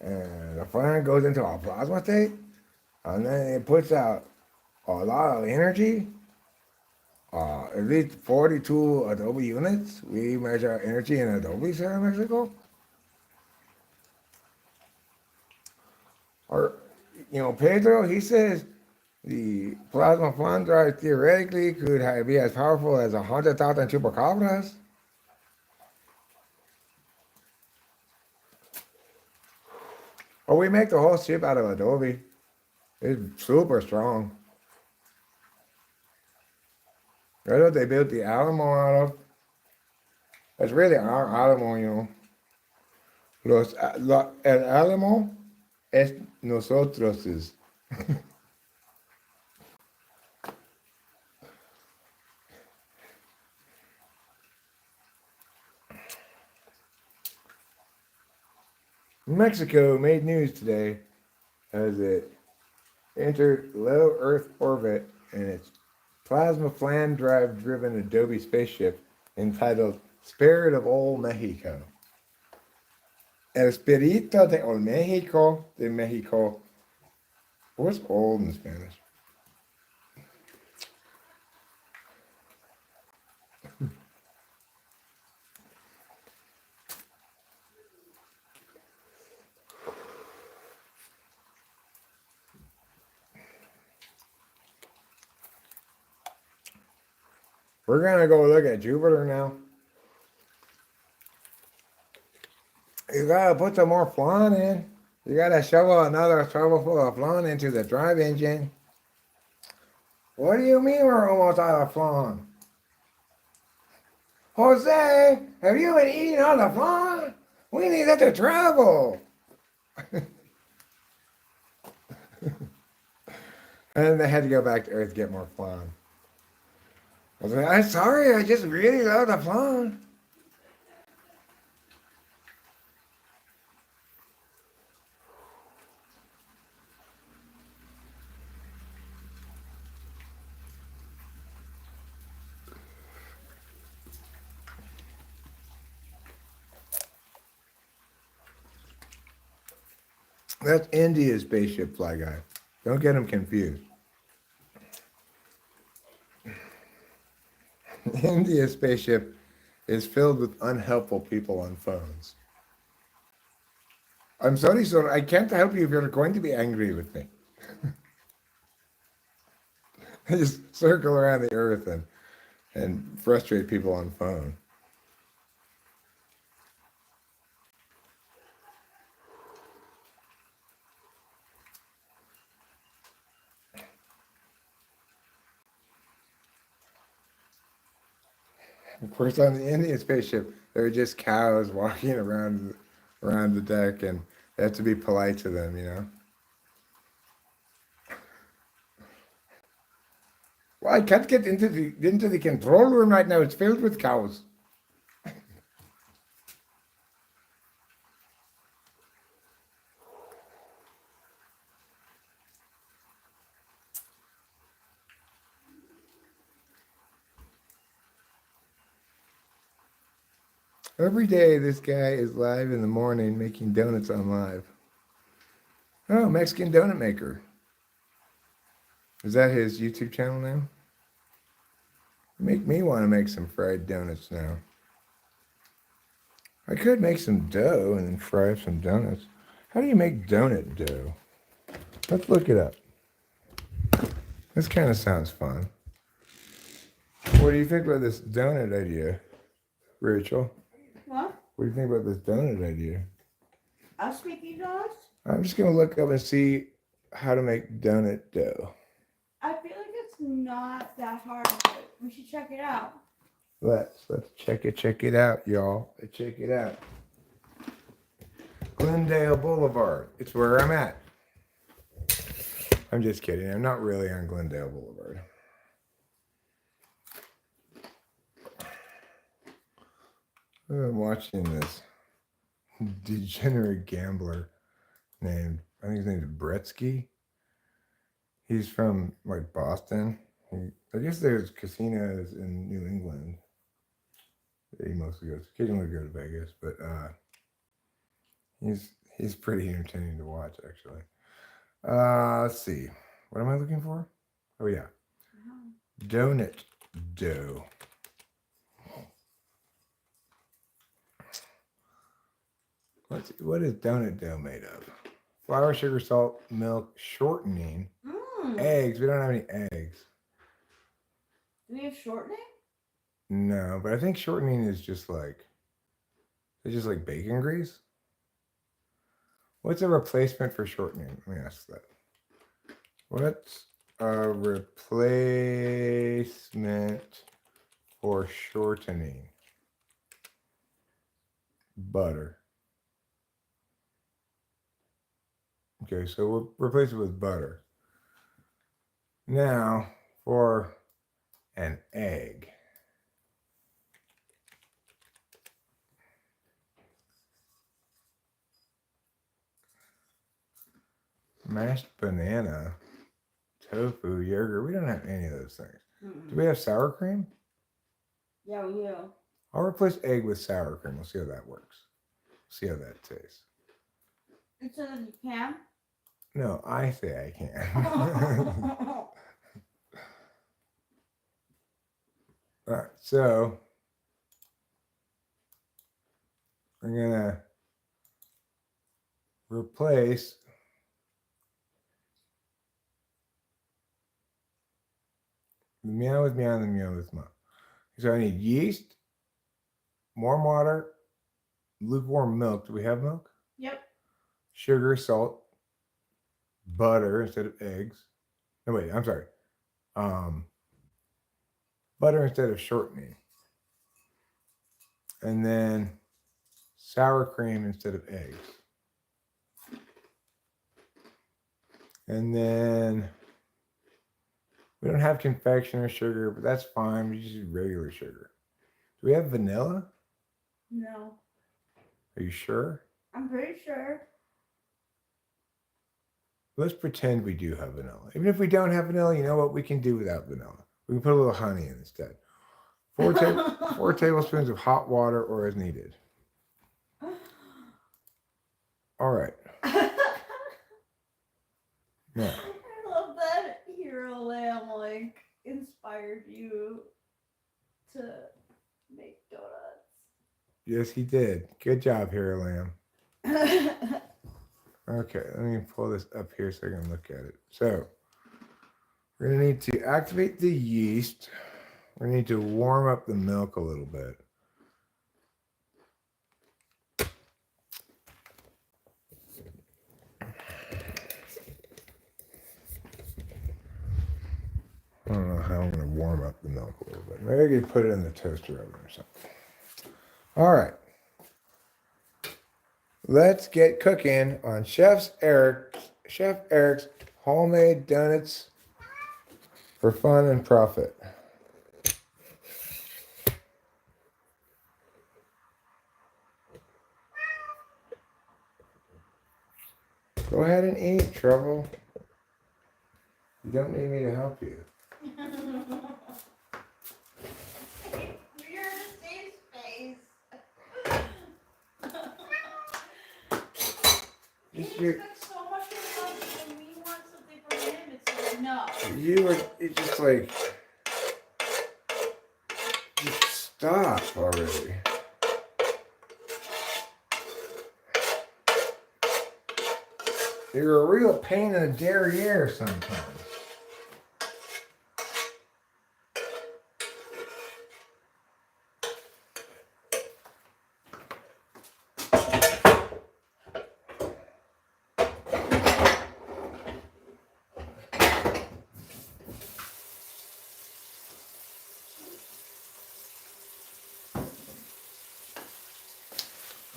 And the flan goes into a plasma state, and then it puts out a lot of energy. At least 42 Adobe units. We measure energy in Adobe here in Mexico. Or, Pedro, he says the plasma flan drive theoretically could be as powerful as 100,000 chupacabras. Or we make the whole ship out of Adobe. It's super strong. That's what they built the Alamo out of. That's really our Alamo, El Alamo es nosotros. Mexico made news today as it entered low Earth orbit in its plasma flan drive driven Adobe spaceship entitled Spirit of Old Mexico. El Espíritu de Old Mexico de Mexico. What's old in Spanish? We're going to go look at Jupiter now. You got to put some more flan in. You got to shovel another shovelful of flan into the drive engine. What do you mean we're almost out of flan? Jose, have you been eating all the flan? We need it to travel. And they had to go back to Earth to get more flan. I was like, I'm sorry, I just really love the flan. That's India's spaceship, Fly Guy. Don't get him confused. India's spaceship is filled with unhelpful people on phones. I'm sorry, sir. I can't help you if you're going to be angry with me. I just circle around the earth and frustrate people on phone. course, on the Indian spaceship, there are just cows walking around the deck, and they have to be polite to them, you know. Well, I can't get into the control room right now. It's filled with cows. Every day, this guy is live in the morning making donuts on live. Oh, Mexican Donut Maker. Is that his YouTube channel name? Make me want to make some fried donuts now. I could make some dough and then fry up some donuts. How do you make donut dough? Let's look it up. This kind of sounds fun. What do you think about this donut idea, Rachel? What? What do you think about this donut idea? Us making donuts? I'm just going to look up and see how to make donut dough. I feel like it's not that hard, but we should check it out. Let's check it out, y'all. Let's check it out. Glendale Boulevard. It's where I'm at. I'm just kidding. I'm not really on Glendale Boulevard. I'm watching this degenerate gambler named, I think his name is Bretsky. He's from like Boston. I guess there's casinos in New England. He mostly goes, occasionally go to Vegas, but he's pretty entertaining to watch actually. Let's see. What am I looking for? Oh yeah. Donut dough. What is donut dough made of? Flour, sugar, salt, milk, shortening, eggs. We don't have any eggs. Do we have shortening? No, but I think shortening is just like, it's just like bacon grease. What's a replacement for shortening? Let me ask that. What's a replacement for shortening? Butter. Okay, so we'll replace it with butter. Now, for an egg. Mashed banana, tofu, yogurt. We don't have any of those things. Do we have sour cream? Yeah, we do. I'll replace egg with sour cream. We'll see how that works. See how that tastes. It says you can. No, I say I can. All right, so I'm gonna replace the meow with meow and the meow with meow. So I need yeast, warm water, lukewarm milk. Do we have milk? Yep. Sugar, salt, butter instead of eggs. No, wait, I'm sorry. Butter instead of shortening. And then sour cream instead of eggs. And then we don't have confectioner sugar, but that's fine. We just use regular sugar. Do we have vanilla? No. Are you sure? I'm pretty sure. Let's pretend we do have vanilla. Even if we don't have vanilla, you know what we can do without vanilla? We can put a little honey in instead. 4 tablespoons of hot water or as needed. All right. Now. I love that Hero Lamb like inspired you to make donuts. Yes, he did. Good job, Hero Lamb. Okay, let me pull this up here so I can look at it. So, we're going to need to activate the yeast. We need to warm up the milk a little bit. I don't know how I'm going to warm up the milk a little bit. Maybe I could put it in the toaster oven or something. All right. Let's get cooking on Chef Eric's homemade donuts for fun and profit. Go ahead and eat, Trouble. You don't need me to help you. You're in a safe space. He expects so much from us, and we want something from him. It's like, no. It's just like, just stop already. You're a real pain in the derriere sometimes.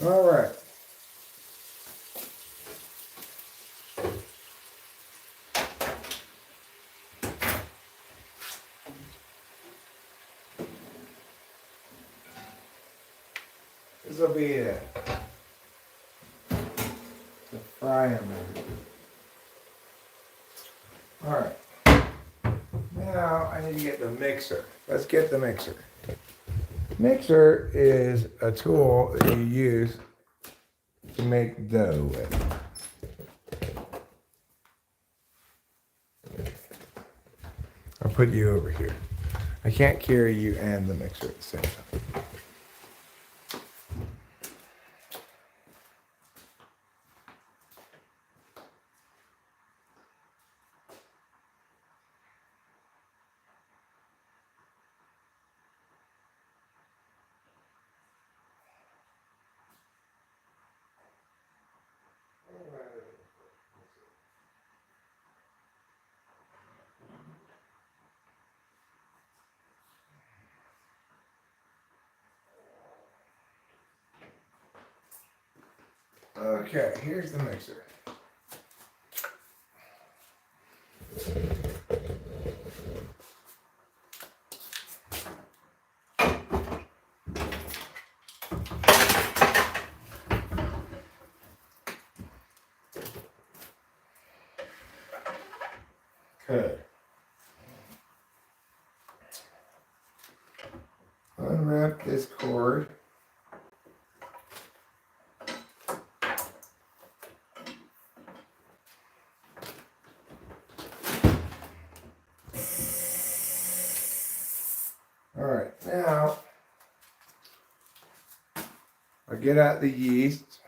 All right. This will be it. To fry them. All right. Now I need to get the mixer. Let's get the mixer. Mixer is a tool that you use to make dough with. I'll put you over here. I can't carry you and the mixer at the same time. Okay, here's the mixer. Okay. Unwrap this cord. All right, now I get out the yeast.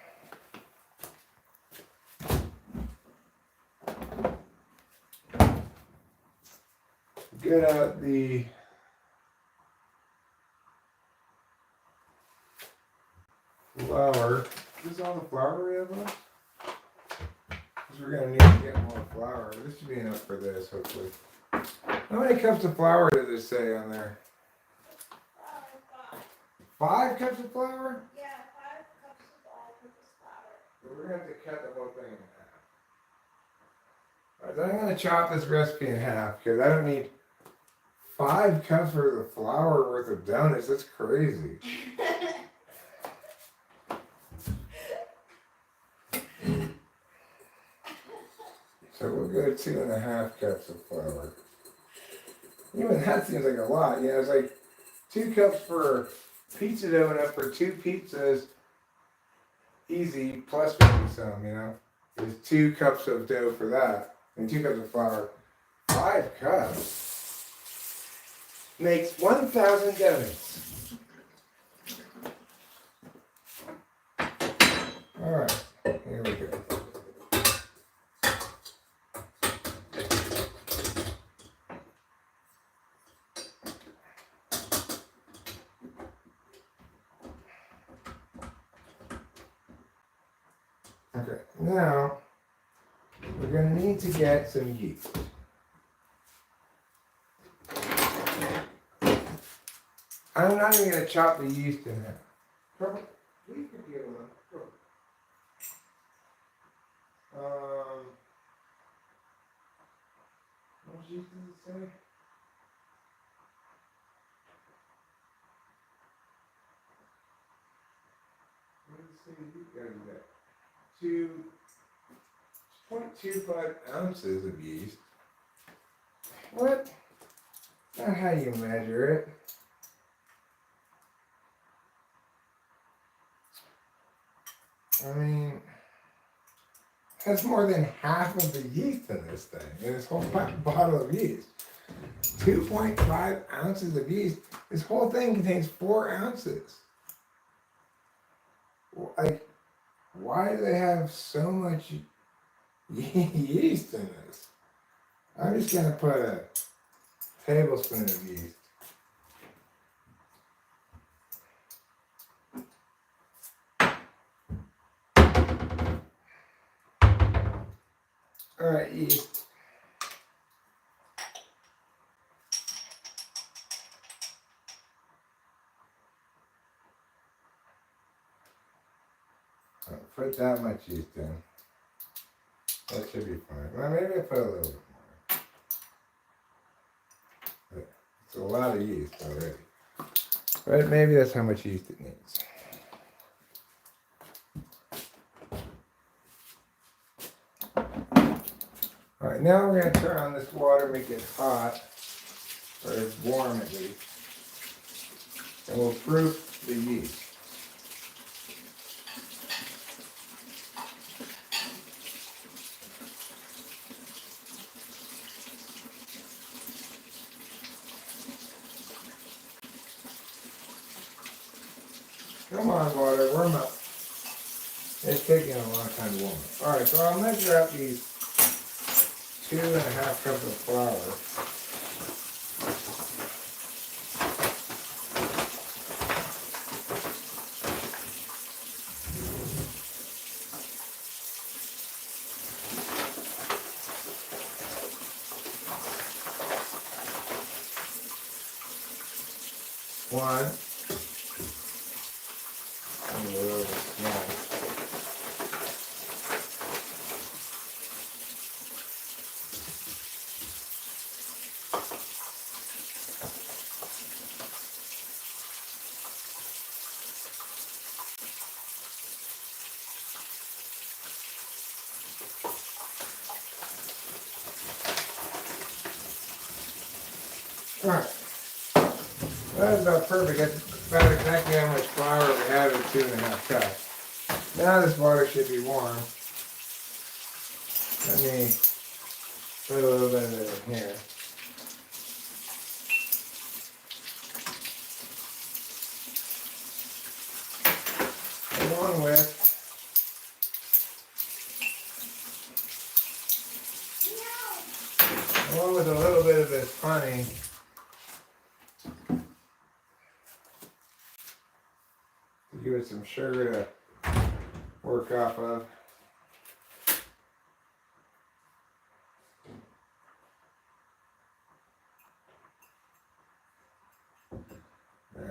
Get out the flour. Is this all the flour we have left? Because we're going to need to get more flour. This should be enough for this, hopefully. How many cups of flour does it say on there? 5 cups of flour? Yeah, 5 cups of all-purpose flour. So we're going to have to cut the whole thing in half. Alright, then I'm going to chop this recipe in half because I don't need 5 cups worth of flour worth of donuts. That's crazy. So we'll go 2.5 cups of flour. Even that seems like a lot. You know, it's like 2 cups for pizza dough enough for 2 pizzas. Easy, plus 50 some, you know. There's 2 cups of dough for that. And 2 cups of flour. 5 cups makes 1,000 donuts. Alright, here we go. Okay, now we're going to need to get some yeast. I'm not even gonna chop the yeast in there. We could get one. What yeast does it say? What does it say? You gotta do that. 0.25 ounces of yeast. What? Not how you measure it. I mean, that's more than half of the yeast in this thing, in this whole bottle of yeast. 2.5 ounces of yeast. This whole thing contains 4 ounces. Like, why do they have so much yeast in this? I'm just gonna put a tablespoon of yeast. All right, yeast. I'll put that much yeast in. That should be fine. Well, maybe I put a little bit more. It's a lot of yeast already. But maybe that's how much yeast it needs. Alright, now we're going to turn on this water, make it hot, or it's warm at least. And we'll proof the yeast. Come on, water, warm up. It's taking a long time to warm up. Alright, so I'll measure out these 2.5 cups of flour. One. And a little bit small. Alright. That's about perfect. That's about exactly how much flour we have in 2.5 cups. Now this water should be warm. Let me put a little bit of it in here. Along with a little bit of this honey. To give it some sugar to work off of.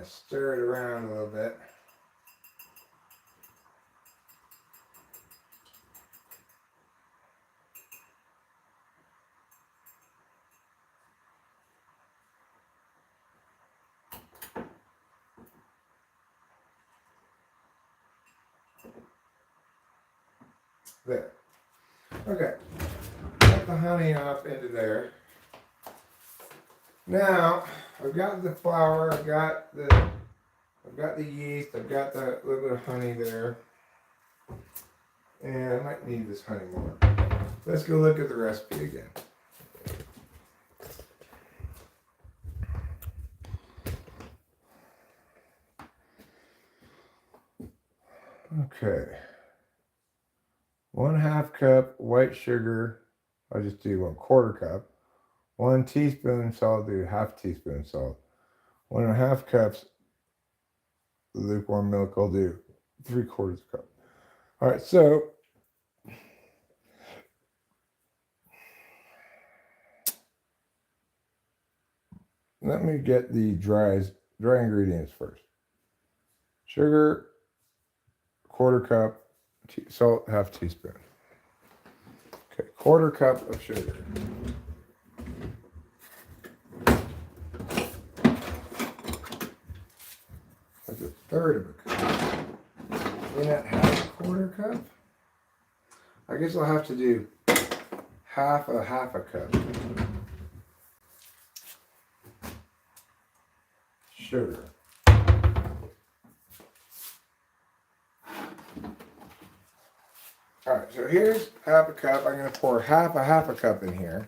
Stir it around a little bit. There. Okay. Put the honey off into there. Now I've got the flour, I've got the yeast, I've got that little bit of honey there. And I might need this honey more. Let's go look at the recipe again. Okay. 1/2 cup white sugar. I'll just do 1/4 cup. 1 teaspoon salt, do 1/2 teaspoon salt. 1.5 cups lukewarm milk, I'll do 3/4 cup. All right, so let me get the dry ingredients first. Sugar, 1/4 cup, salt, 1/2 teaspoon. Okay, 1/4 cup of sugar. That's 1/3 of a cup. May not have a 1/4 cup. I guess I'll have to do half a cup. Sugar. Alright, so here's 1/2 cup. I'm going to pour half a cup in here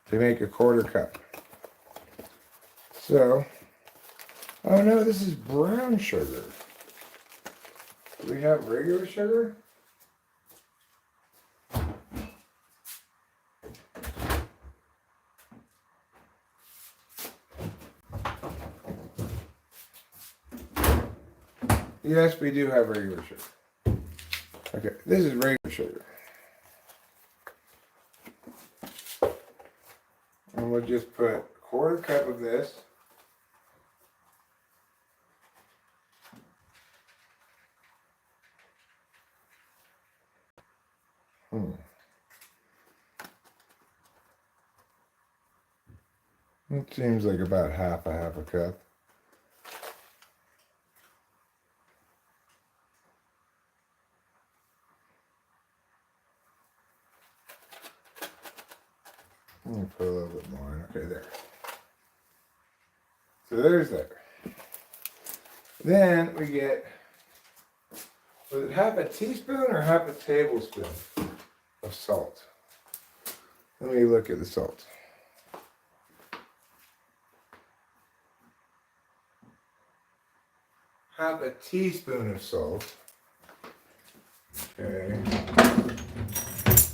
to make a 1/4 cup. So, oh no, this is brown sugar. Do we have regular sugar? Yes, we do have regular sugar. Okay, this is regular sugar. And we'll just put 1/4 cup of this. It seems like about half a cup. Let me put a little bit more in. Okay, there. So there's that. Then we get, was it 1/2 teaspoon or 1/2 tablespoon of salt? Let me look at the salt. Half a teaspoon of salt. Okay.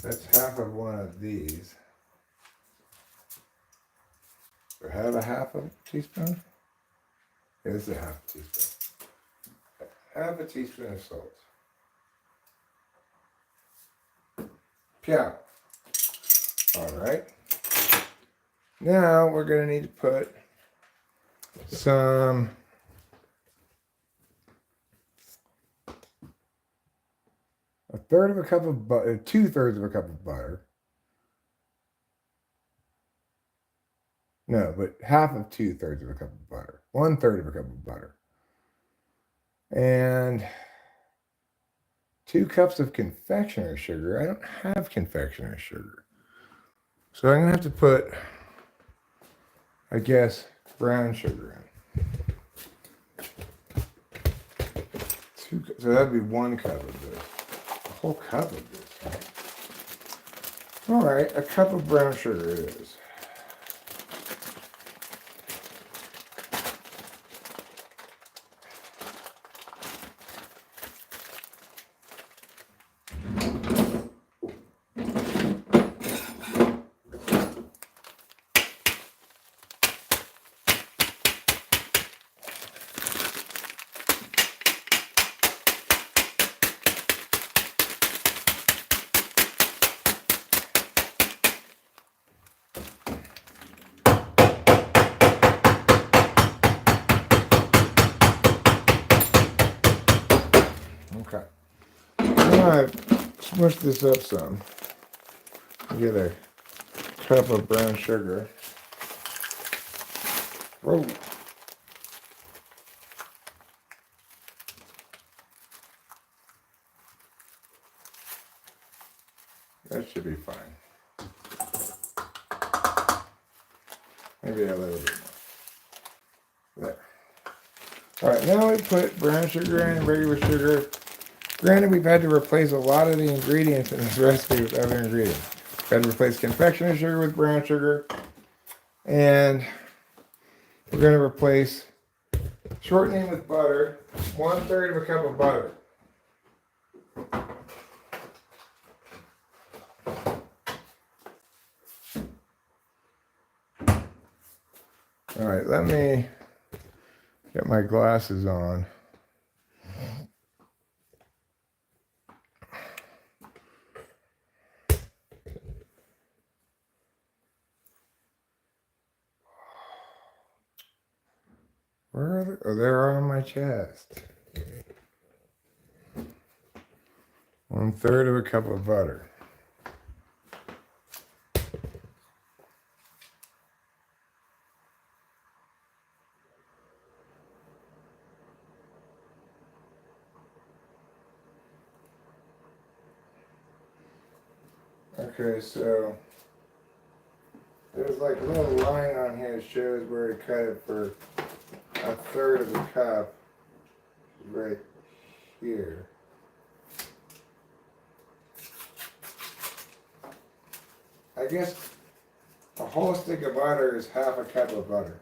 That's half of one of these. So have a 1/2 teaspoon? Yeah, this is a 1/2 teaspoon. 1/2 teaspoon of salt. Pow. Alright. Now we're going to need to put some a 1/3 of a cup of butter, 2/3 of a cup of butter. No, but half of 2/3 of a cup of butter. 1/3 of a cup of butter. And 2 cups of confectioner's sugar. I don't have confectioner's sugar. So I'm going to have to put, I guess, brown sugar in. So that'd be 1 cup of this. A whole cup of this. All right, a cup of brown sugar it is. Okay. Now I've smushed this up some. Get a cup of brown sugar. Whoa. That should be fine. Maybe a little bit more. There. Alright, now we put brown sugar in, regular sugar. Granted, we've had to replace a lot of the ingredients in this recipe with other ingredients. We've had to replace confectioner's sugar with brown sugar. And we're going to replace shortening with butter. 1/3 of a cup of butter. Alright, let me get my glasses on. Where are they? Oh, they're on my chest. 1/3 of a cup of butter. Okay, so there's like a little line on here that shows where to cut it for 1/3 of a cup. Right here. I guess a whole stick of butter is 1/2 cup of butter.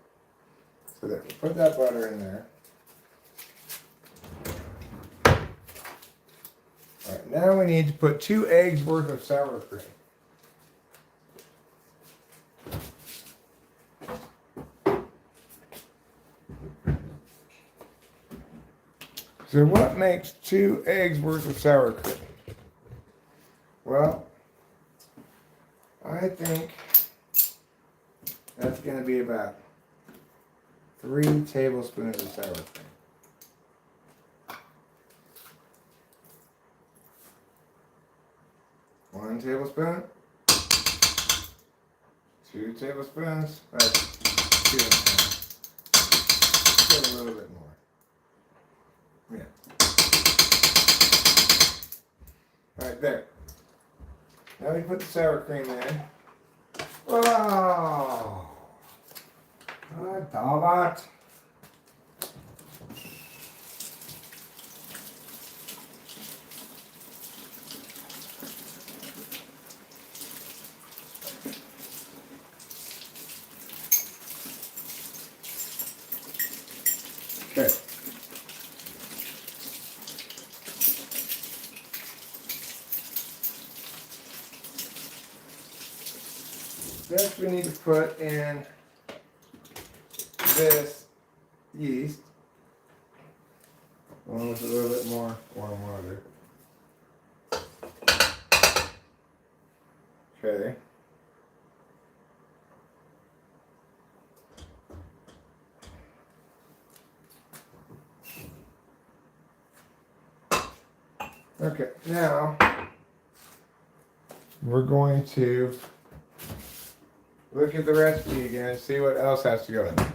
So that we put that butter in there. Alright, now we need to put 2 eggs worth of sour cream. So what makes 2 eggs worth of sour cream? Well, I think that's going to be about 3 tablespoons of sour cream. One tablespoon. 2 tablespoons. That's 2.5. Get a little bit more. Yeah. Right there. Now we put the sour cream in. Oh! Davat. Okay. Next we need to put in this yeast, along with a little bit more warm water. Okay. Okay, now we're going to look at the recipe again and see what else has to go in there.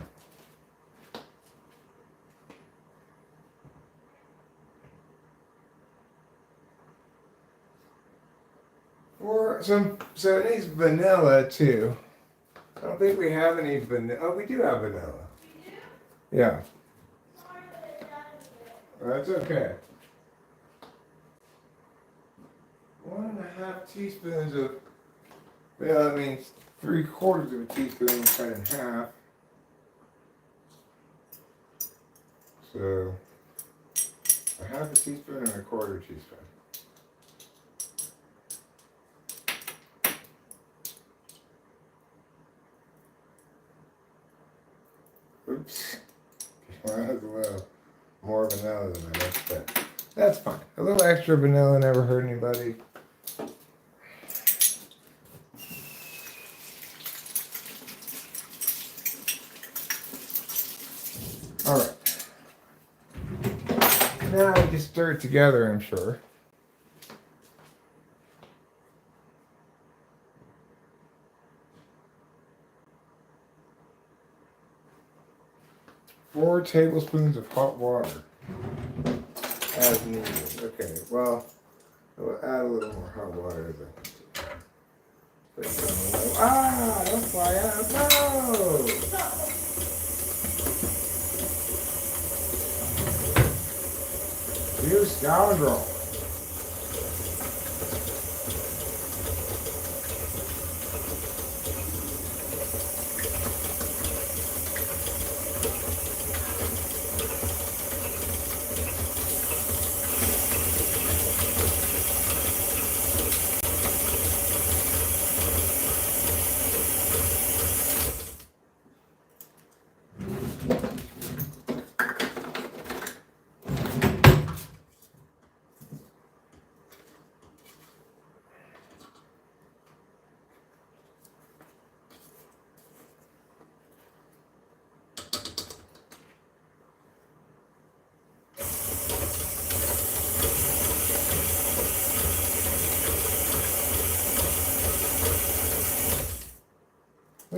So it needs vanilla too. I don't think we have any vanilla. Oh, we do have vanilla. You do? Yeah, Sorry that it's out of it. that's okay. 1.5 teaspoons of, well, that means 3/4 of a teaspoon cut in half. So 1/2 teaspoon and 1/4 teaspoon. Oops. Well, that's a little more vanilla than I expected. That's fine. A little extra vanilla never hurt anybody. Alright. Now we can stir it together, I'm sure. Four tablespoons of hot water as needed. Okay, well, we'll add a little more hot water. Don't fly out. No! You scoundrel.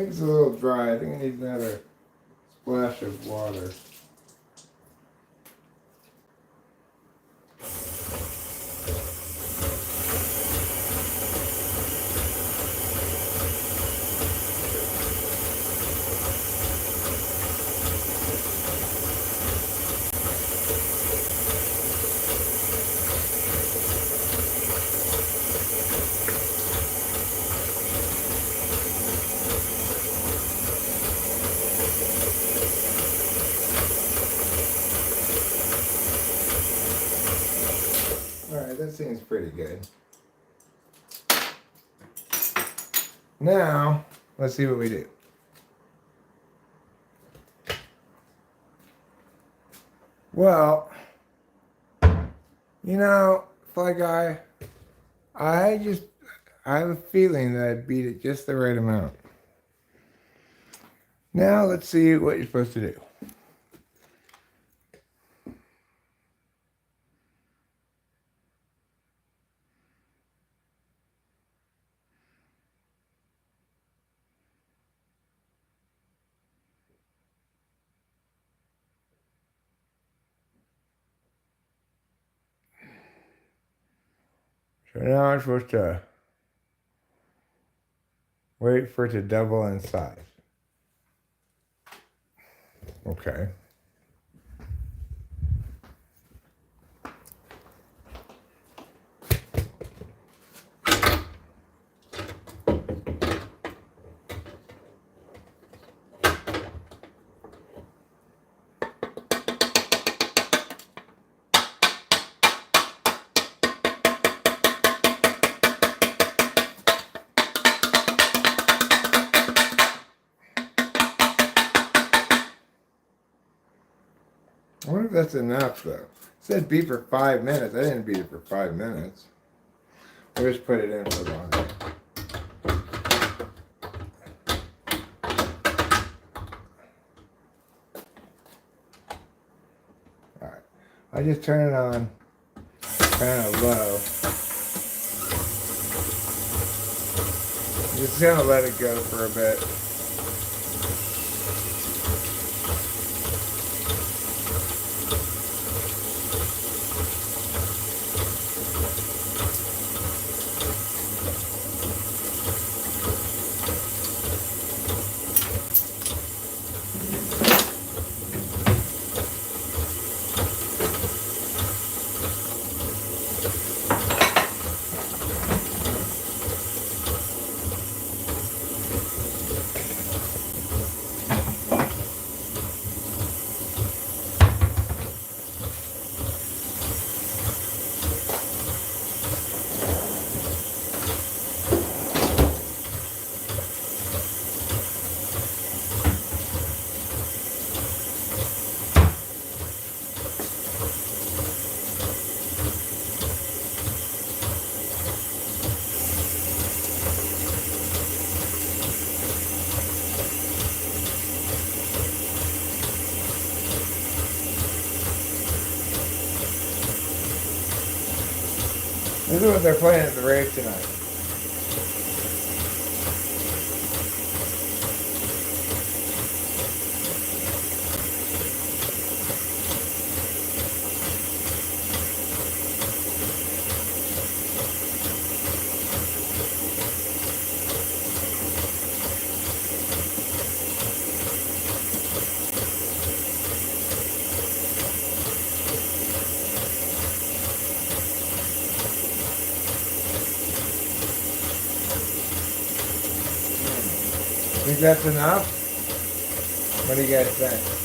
think it's a little dry. I think it needs another splash of water. Alright, that seems pretty good. Now, let's see what we do. Well, you know, Fly Guy, I have a feeling that I beat it just the right amount. Now, let's see what you're supposed to do. So now I'm supposed to wait for it to double in size. Okay. I wonder if that's enough, though. It said beat for 5 minutes. I didn't beat it for 5 minutes. I just put it in for longer. Alright. I just turn it on kind of low. Just gonna let it go for a bit. This is what they're playing at the rave tonight. Think that's enough? What do you guys think?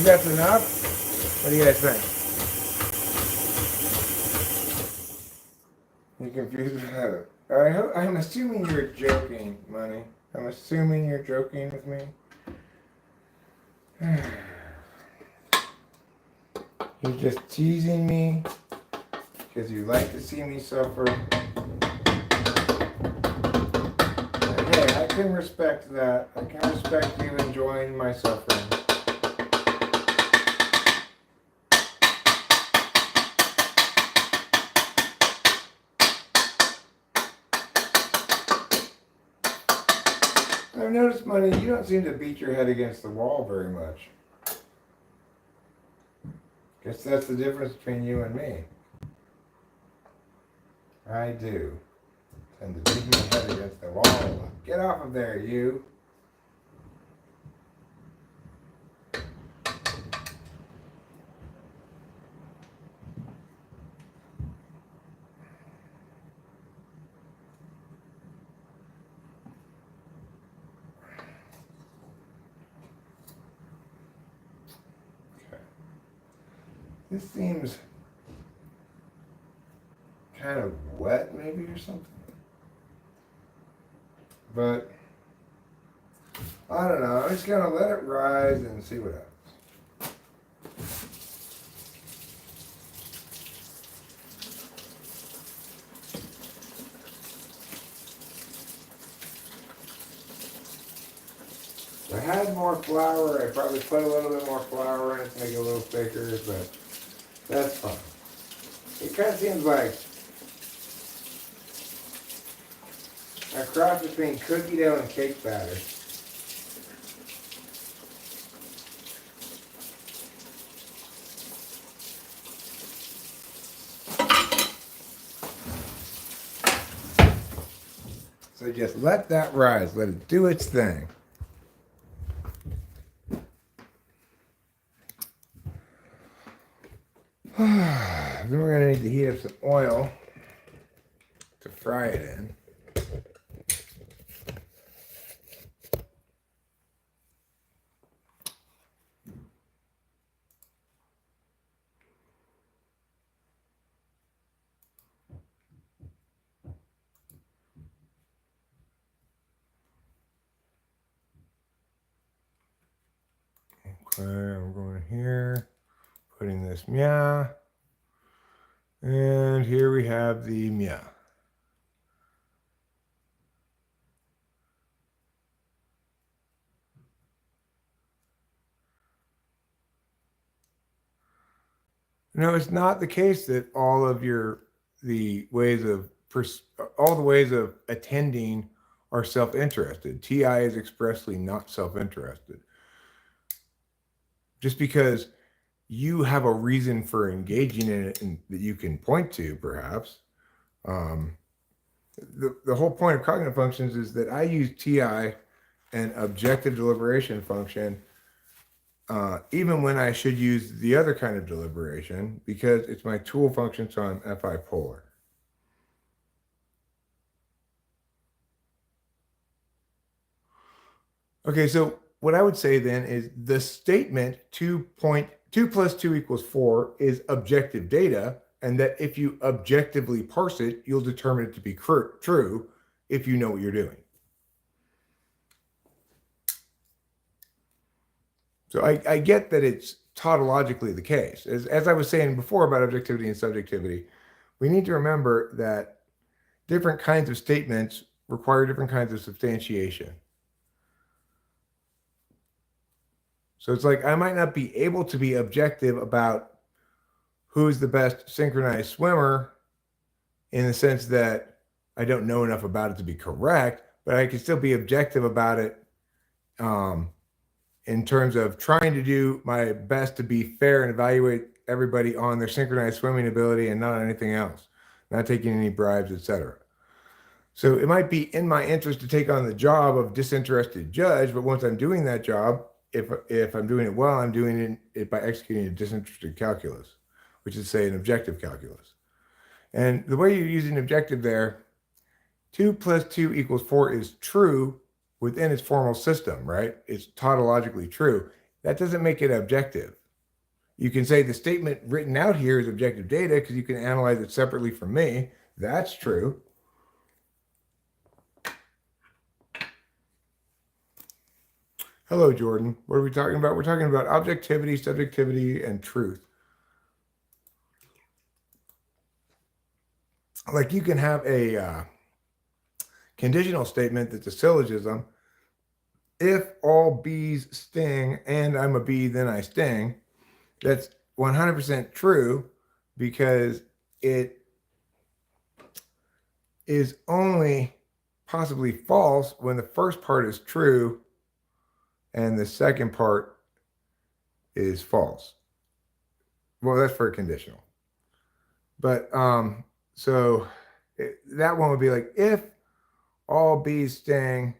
think that's enough? What do you guys think? You confused with her. I'm assuming you're joking, Money. I'm assuming you're joking with me. You're just teasing me because you like to see me suffer. Hey, I can respect that. I can respect you enjoying my suffering. I've noticed, Money, you don't seem to beat your head against the wall very much. Guess that's the difference between you and me. I do. And to beat my head against the wall. Get off of there, you. This seems kind of wet, maybe, or something. But I don't know. I'm just gonna let it rise and see what happens. If I had more flour, I'd probably put a little bit more flour in it to make it a little thicker, but that's fine. It kind of seems like a cross between cookie dough and cake batter. So just let that rise. Let it do its thing. Then we're going to need to heat up some oil to fry it in. Okay, I'm going here, putting this mia, and here we have the mia. No, it's not the case that all of the ways of attending are self-interested. TI is expressly not self-interested. Just because you have a reason for engaging in it and that you can point to, perhaps. The whole point of cognitive functions is that I use TI and objective deliberation function even when I should use the other kind of deliberation, because it's my tool function, so I'm FI polar. Okay, so what I would say then is the statement 2 plus 2 equals 4 is objective data, and that if you objectively parse it, you'll determine it to be true if you know what you're doing. So I get that it's tautologically the case. As I was saying before about objectivity and subjectivity, we need to remember that different kinds of statements require different kinds of substantiation. So it's like I might not be able to be objective about who's the best synchronized swimmer in the sense that I don't know enough about it to be correct, but I can still be objective about it in terms of trying to do my best to be fair and evaluate everybody on their synchronized swimming ability and not on anything else, not taking any bribes, etc. So it might be in my interest to take on the job of disinterested judge, but once I'm doing that job, if I'm doing it well, I'm doing it by executing a disinterested calculus, which is, say, an objective calculus. And the way you're using objective there, 2 plus 2 equals 4 is true within its formal system, right? It's tautologically true. that doesn't make it objective. You can say the statement written out here is objective data because you can analyze it separately from me. That's true. Hello, Jordan. What are we talking about? We're talking about objectivity, subjectivity, and truth. Like you can have a conditional statement that's a syllogism. If all bees sting and I'm a bee, then I sting. That's 100% true because it is only possibly false when the first part is true and the second part is false. Well, that's for a conditional. But so that one would be like, if all bees sting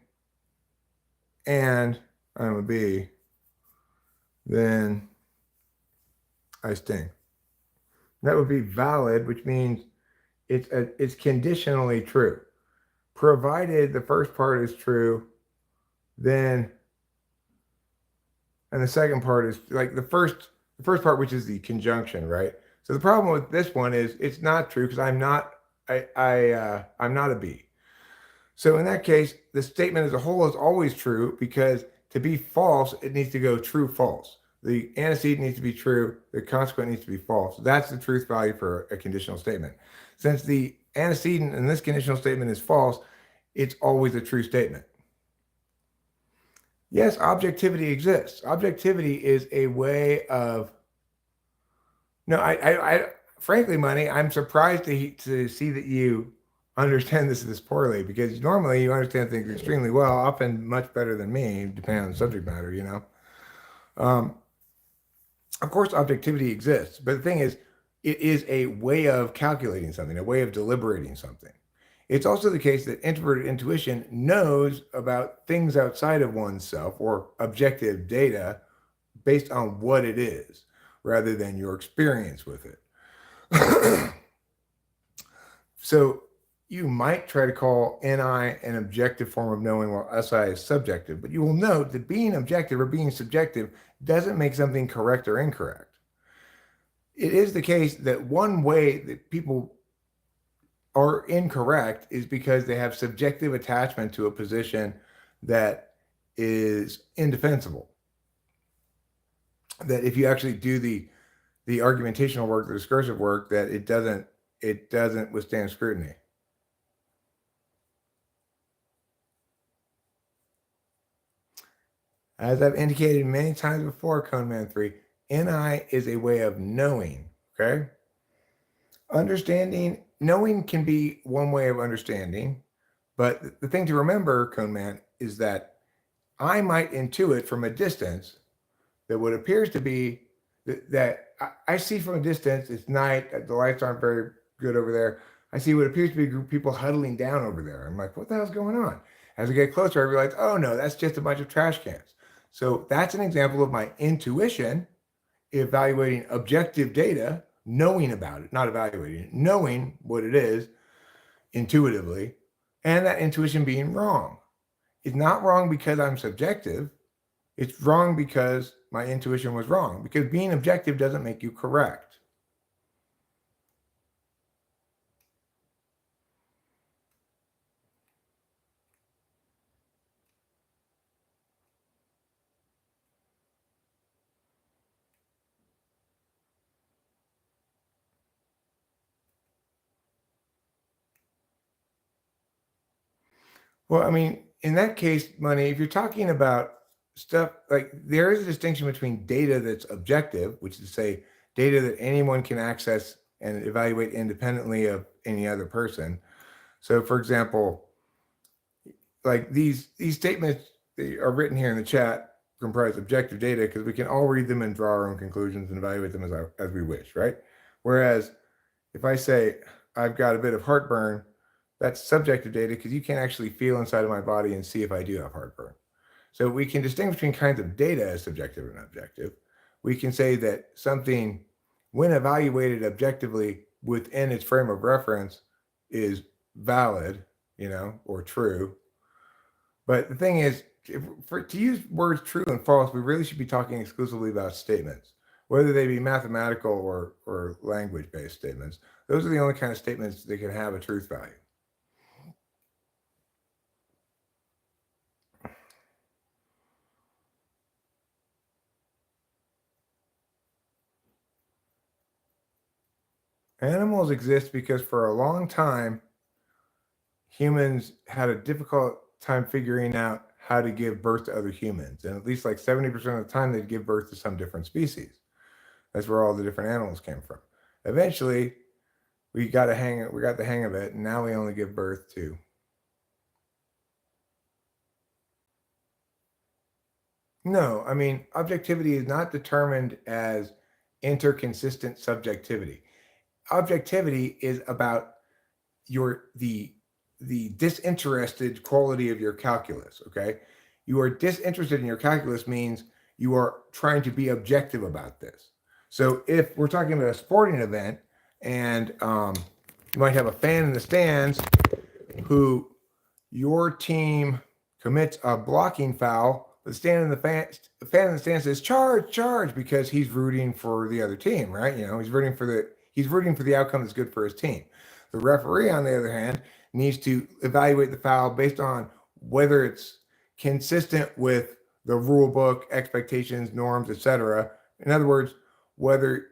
and I'm a bee, then I sting. That would be valid, which means it's conditionally true. Provided the first part is true, then, and the second part is like the first part, which is the conjunction, right? So the problem with this one is it's not true because I'm not a bee. So in that case, the statement as a whole is always true because to be false, it needs to go true, false. The antecedent needs to be true. The consequent needs to be false. That's the truth value for a conditional statement. Since the antecedent in this conditional statement is false, it's always a true statement. Yes, objectivity exists. Objectivity is a way of, no, I frankly, Money, I'm surprised to see that you understand this poorly because normally you understand things extremely well, often much better than me, depending on the subject matter, you know. Of course, objectivity exists, but the thing is, it is a way of calculating something, a way of deliberating something. It's also the case that introverted intuition knows about things outside of oneself or objective data based on what it is, rather than your experience with it. So you might try to call NI an objective form of knowing while SI is subjective, but you will note that being objective or being subjective doesn't make something correct or incorrect. It is the case that one way that people are incorrect is because they have subjective attachment to a position that is indefensible. That if you actually do the argumentational work, the discursive work, that it doesn't withstand scrutiny. As I've indicated many times before, Coneman 3, NI is a way of knowing, okay? Knowing can be one way of understanding, but the thing to remember, Coneman, is that I might intuit from a distance that what appears to be that I see from a distance, it's night, the lights aren't very good over there. I see what appears to be a group of people huddling down over there. I'm like, what the hell's going on? As I get closer, I realize, oh no, that's just a bunch of trash cans. So that's an example of my intuition evaluating objective data, knowing about it, not evaluating it, knowing what it is intuitively, and that intuition being wrong. It's not wrong because I'm subjective. It's wrong because my intuition was wrong, because being objective doesn't make you correct. Well, I mean, in that case, Money, if you're talking about stuff like there is a distinction between data that's objective, which is to say data that anyone can access and evaluate independently of any other person. So for example, like these statements that are written here in the chat comprise objective data because we can all read them and draw our own conclusions and evaluate them as we wish, right? Whereas if I say I've got a bit of heartburn, that's subjective data because you can't actually feel inside of my body and see if I do have heartburn. So we can distinguish between kinds of data as subjective and objective. We can say that something, when evaluated objectively within its frame of reference, is valid, or true. But the thing is, to use words true and false, we really should be talking exclusively about statements, whether they be mathematical or language-based statements. Those are the only kind of statements that can have a truth value. Animals exist because for a long time, humans had a difficult time figuring out how to give birth to other humans. And at least like 70% of the time, they'd give birth to some different species. That's where all the different animals came from. Eventually, we got the hang of it, and now we only give birth to no. I mean, objectivity is not determined as interconsistent subjectivity. Objectivity is about the disinterested quality of your calculus. Okay, you are disinterested in your calculus means you are trying to be objective about this. So if we're talking about a sporting event and you might have a fan in the stands who your team commits a blocking foul, but the fan in the stand says charge because he's rooting for the other team, right? You know, he's rooting for the outcome that's good for his team. The referee, on the other hand, needs to evaluate the foul based on whether it's consistent with the rule book, expectations, norms, etc. In other words, whether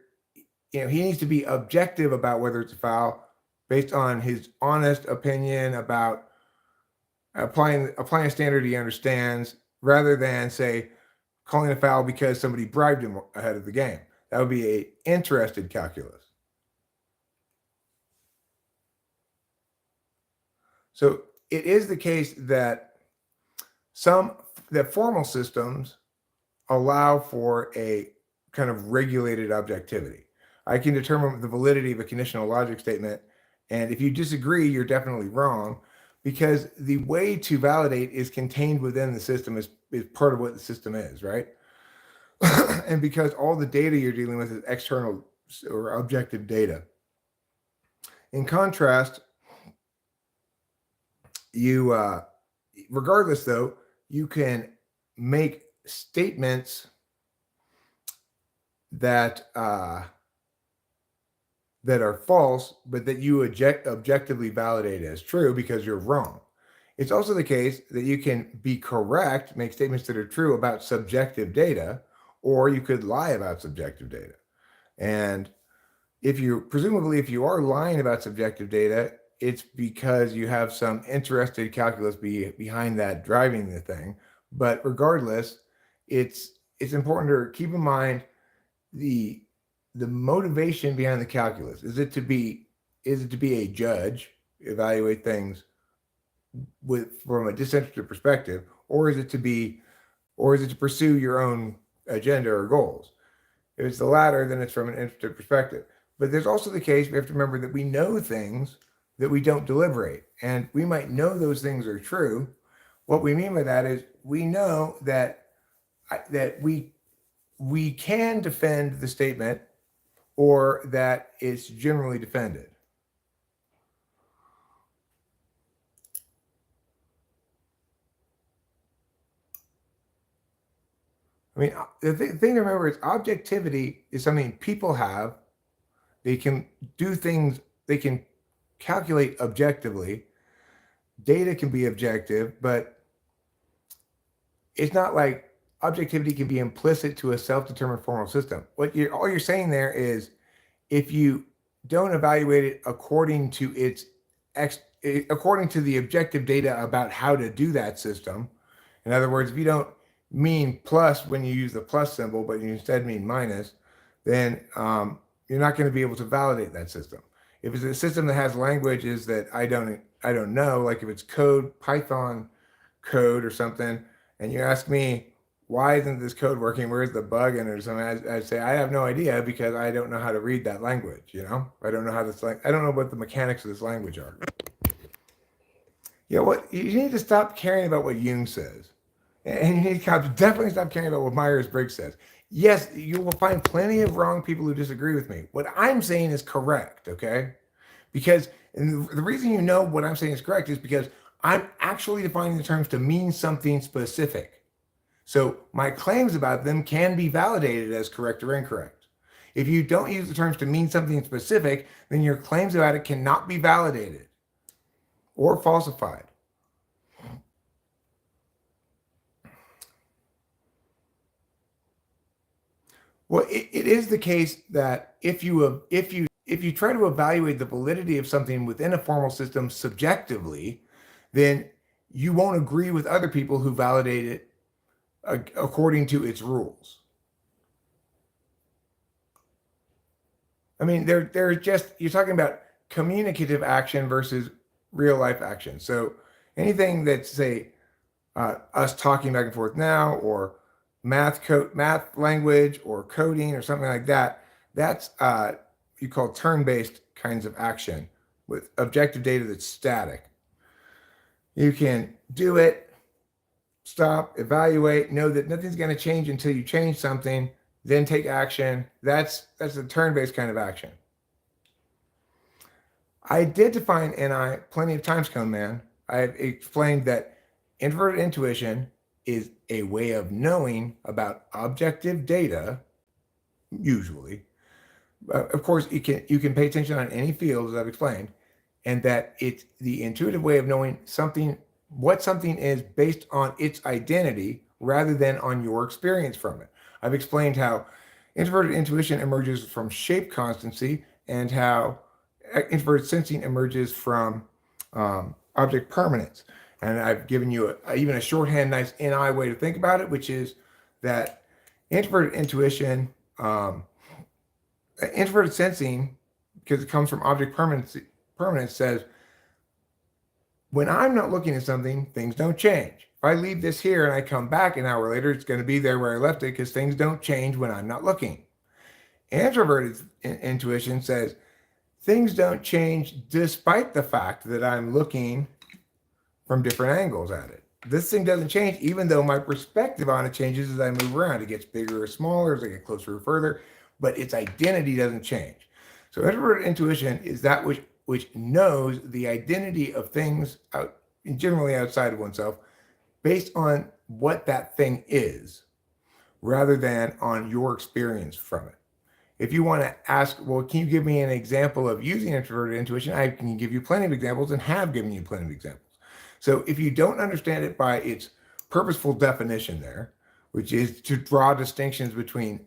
he needs to be objective about whether it's a foul based on his honest opinion about applying a standard he understands, rather than say calling a foul because somebody bribed him ahead of the game. That would be an interested calculus. So it is the case that formal systems allow for a kind of regulated objectivity. I can determine the validity of a conditional logic statement, and if you disagree, you're definitely wrong, because the way to validate is contained within the system, is part of what the system is, right? And because all the data you're dealing with is external or objective data. In contrast, regardless though, you can make statements that are false, but that you objectively validate as true because you're wrong. It's also the case that you can be correct, make statements that are true about subjective data, or you could lie about subjective data. And if you are lying about subjective data, it's because you have some interested calculus behind that driving the thing. But regardless, it's important to keep in mind the motivation behind the calculus. Is it to be a judge, evaluate things from a disinterested perspective, or is it to pursue your own agenda or goals? If it's the latter, then it's from an interested perspective. But there's also the case, we have to remember that we know things that we don't deliberate, and we might know those things are true. What we mean by that is we know that we can defend the statement, or that it's generally defended. I mean, the thing to remember is objectivity is something people have. They can do things, they can calculate objectively. Data can be objective, but it's not like objectivity can be implicit to a self-determined formal system. All you're saying there is, if you don't evaluate it according to the objective data about how to do that system, in other words, if you don't mean plus when you use the plus symbol, but you instead mean minus, then you're not going to be able to validate that system. If it's a system that has languages that I don't know, like if it's code, Python code or something, and you ask me, why isn't this code working? Where's the bug in it or something? I'd say, I have no idea, because I don't know how to read that language. I don't know I don't know what the mechanics of this language are. You need to stop caring about what Jung says. And you need to definitely stop caring about what Myers-Briggs says. Yes, you will find plenty of wrong people who disagree with me. What I'm saying is correct, okay? Because the reason you know what I'm saying is correct is because I'm actually defining the terms to mean something specific. So my claims about them can be validated as correct or incorrect. If you don't use the terms to mean something specific, then your claims about it cannot be validated or falsified. Well, it is the case that if you try to evaluate the validity of something within a formal system subjectively, then you won't agree with other people who validate it according to its rules. I mean, they're just, you're talking about communicative action versus real life action. So anything that's, say, us talking back and forth now, or math language, or coding, or something like that, that's you call turn-based kinds of action with objective data that's static. You can do it, stop, evaluate, know that nothing's going to change until you change something, then take action. That's a turn-based kind of action. I did define NI plenty of times, Cone Man. I've explained that introverted intuition is a way of knowing about objective data, usually. Of course, you can pay attention on any field, as I've explained, and that it's the intuitive way of knowing what something is based on its identity rather than on your experience from it. I've explained how introverted intuition emerges from shape constancy, and how introverted sensing emerges from object permanence. And I've given you even a shorthand, nice NI way to think about it, which is that introverted intuition, introverted sensing, because it comes from object permanence, says, when I'm not looking at something, things don't change. If I leave this here and I come back an hour later, it's going to be there where I left it, because things don't change when I'm not looking. Introverted intuition says things don't change despite the fact that I'm looking from different angles at it. This thing doesn't change even though my perspective on it changes as I move around. It gets bigger or smaller as I get closer or further, but its identity doesn't change. So introverted intuition is that which knows the identity of things generally outside of oneself based on what that thing is, rather than on your experience from it. If you want to ask, well, can you give me an example of using introverted intuition? I can give you plenty of examples and have given you plenty of examples. So if you don't understand it by its purposeful definition there, which is to draw distinctions between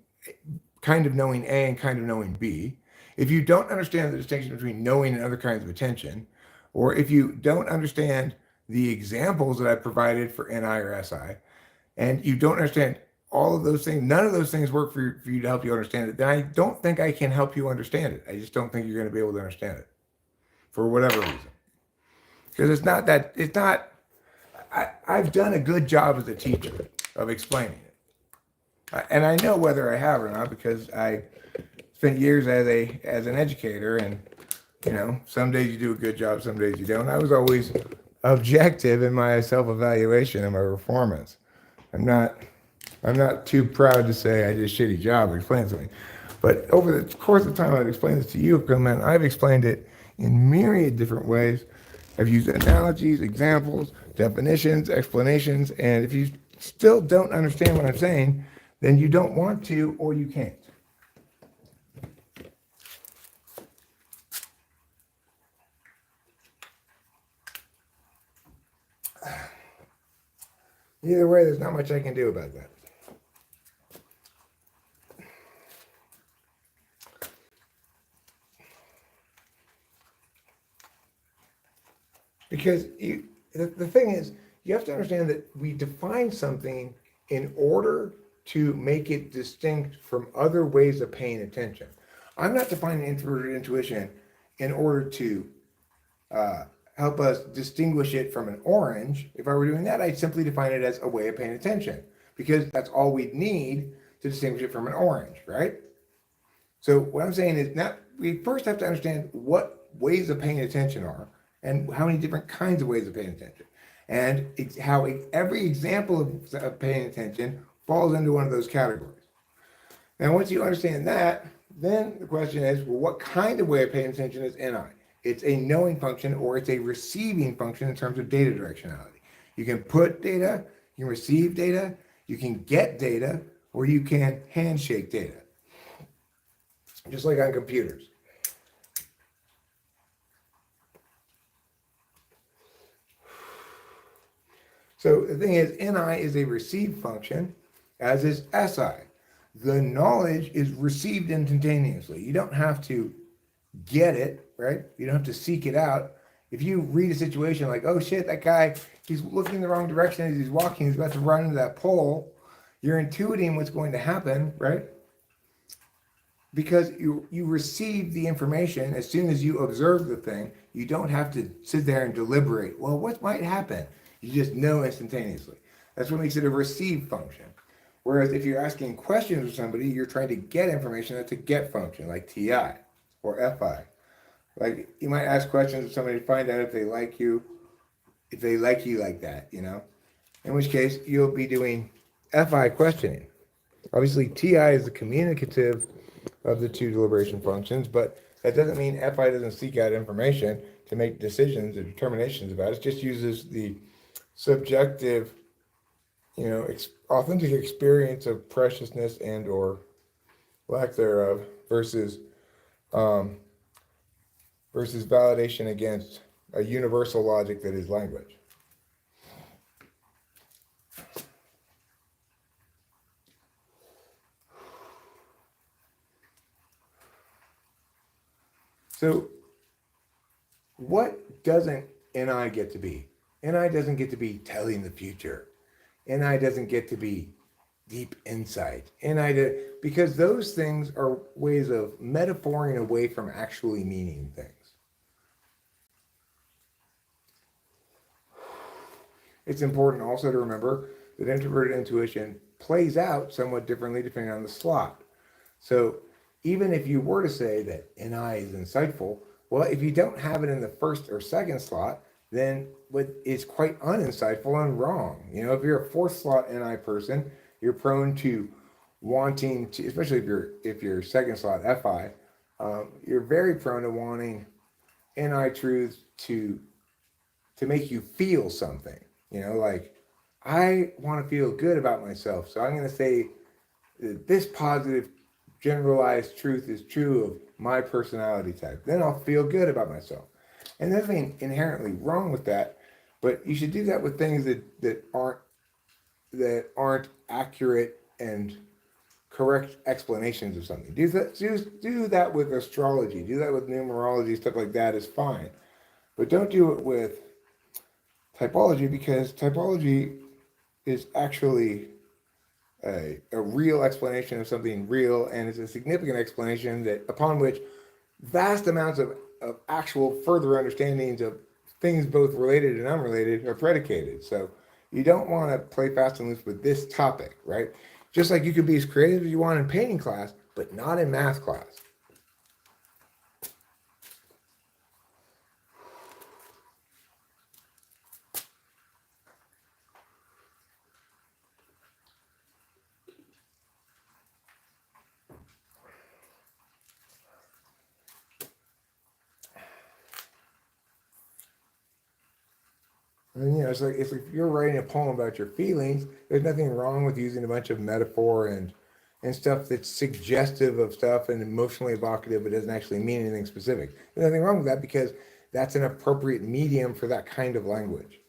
kind of knowing A and kind of knowing B, if you don't understand the distinction between knowing and other kinds of attention, or if you don't understand the examples that I provided for NI or SI, and you don't understand all of those things, none of those things work for you to help you understand it, then I don't think I can help you understand it. I just don't think you're going to be able to understand it for whatever reason. Because I've done a good job as a teacher of explaining it. And I know whether I have or not, because I spent years as an educator, and some days you do a good job, some days you don't. I was always objective in my self-evaluation and my performance. I'm not too proud to say I did a shitty job explaining something. But over the course of time I've explained this to you, man, I've explained it in myriad different ways. I've used analogies, examples, definitions, explanations, and if you still don't understand what I'm saying, then you don't want to, or you can't. Either way, there's not much I can do about that. Because the thing is, you have to understand that we define something in order to make it distinct from other ways of paying attention. I'm not defining introverted intuition in order to help us distinguish it from an orange. If I were doing that, I'd simply define it as a way of paying attention, because that's all we'd need to distinguish it from an orange, right? So what I'm saying is, now we first have to understand what ways of paying attention are, and how many different kinds of ways of paying attention, and how every example of paying attention falls into one of those categories. Now, once you understand that, then the question is, well, what kind of way of paying attention is NI? It's a knowing function or it's a receiving function in terms of data directionality. You can put data, you can receive data, you can get data, or you can handshake data. Just like on computers. So the thing is, NI is a receive function, as is SI. The knowledge is received instantaneously. You don't have to get it, right? You don't have to seek it out. If you read a situation like, oh shit, that guy, he's looking the wrong direction as he's walking, he's about to run into that pole, you're intuiting what's going to happen, right? Because you receive the information as soon as you observe the thing. You don't have to sit there and deliberate. Well, what might happen? You just know instantaneously. That's what makes it a receive function. Whereas if you're asking questions of somebody, you're trying to get information. That's a get function, like TI or FI. Like you might ask questions of somebody to find out if they like you like that, you know? In which case, you'll be doing FI questioning. Obviously, TI is the communicative of the two deliberation functions, but that doesn't mean FI doesn't seek out information to make decisions or determinations about it. It just uses the subjective, authentic experience of preciousness and or lack thereof versus validation against a universal logic that is language. So what doesn't NI get to be? NI doesn't get to be telling the future. NI doesn't get to be deep insight. Because those things are ways of metaphoring away from actually meaning things. It's important also to remember that introverted intuition plays out somewhat differently depending on the slot. So even if you were to say that NI is insightful, well, if you don't have it in the first or second slot, then it's quite uninsightful and wrong. If you're a fourth slot NI person, you're prone to wanting to, especially if you're second slot FI, you're very prone to wanting NI truths to make you feel something. Like I want to feel good about myself, so I'm going to say that this positive generalized truth is true of my personality type. Then I'll feel good about myself. And there's nothing inherently wrong with that, but you should do that with things that aren't accurate and correct explanations of something. Do that with astrology. Do that with numerology. Stuff like that is fine, but don't do it with typology, because typology is actually a real explanation of something real, and it's a significant explanation that upon which vast amounts of actual further understandings of things both related and unrelated are predicated. So you don't want to play fast and loose with this topic, right? Just like you could be as creative as you want in painting class, but not in math class. And it's like if you're writing a poem about your feelings, there's nothing wrong with using a bunch of metaphor and stuff that's suggestive of stuff and emotionally evocative, but doesn't actually mean anything specific. There's nothing wrong with that, because that's an appropriate medium for that kind of language.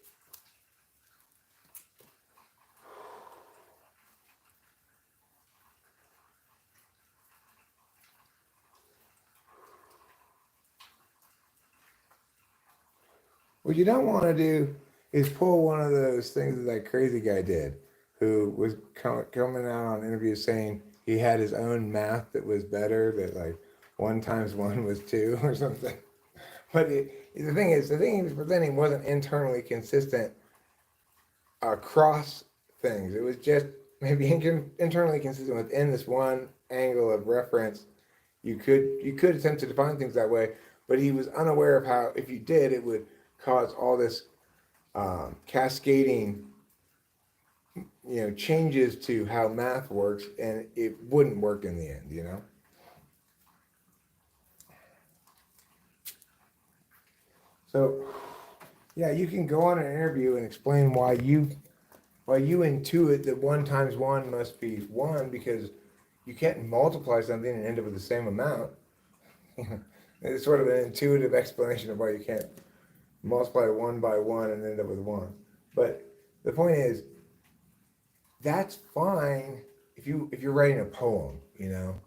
What you don't want to do is pull one of those things that crazy guy did, who was coming out on interviews saying he had his own math that was better, that like 1 × 1 was 2 or something. But the thing he was presenting wasn't internally consistent across things. It was just maybe internally consistent within this one angle of reference. You could attempt to define things that way, but he was unaware of how, if you did, it would cause all this cascading changes to how math works, and it wouldn't work in the end. So, yeah, you can go on an interview and explain why you intuit that 1 times 1 must be 1, because you can't multiply something and end up with the same amount. It's sort of an intuitive explanation of why you can't multiply 1 by 1 and end up with 1. But the point is, that's fine if you're writing a poem, you know.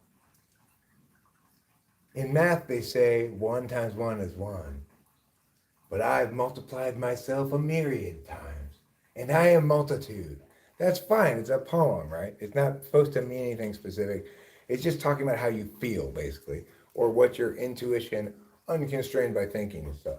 In math, they say 1 times 1 is 1. But I've multiplied myself a myriad times, and I am multitude. That's fine. It's a poem, right? It's not supposed to mean anything specific. It's just talking about how you feel, basically, or what your intuition, unconstrained by thinking and stuff.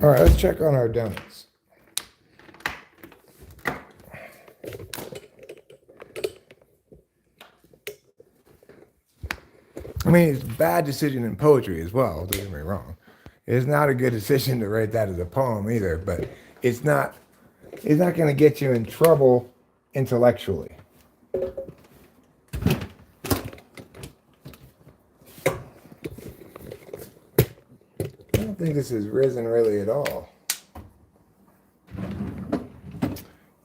All right, let's check on our donuts. I mean, it's a bad decision in poetry as well, don't get me wrong. It's not a good decision to write that as a poem either, but it's not going to get you in trouble intellectually. I don't think this has risen really at all.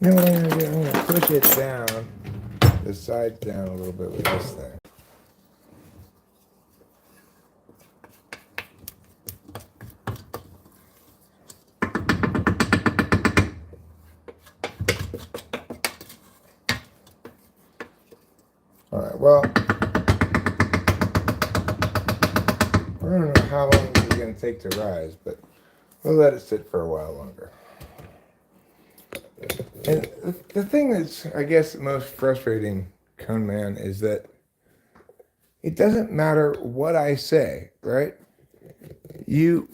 You know what I'm going to do? I'm going to push it down, the sides down a little bit with this thing. All right, well, I don't know how long it's going to take to rise, but we'll let it sit for a while longer. And the thing that's, I guess, most frustrating, Cone Man, is that it doesn't matter what I say, right? You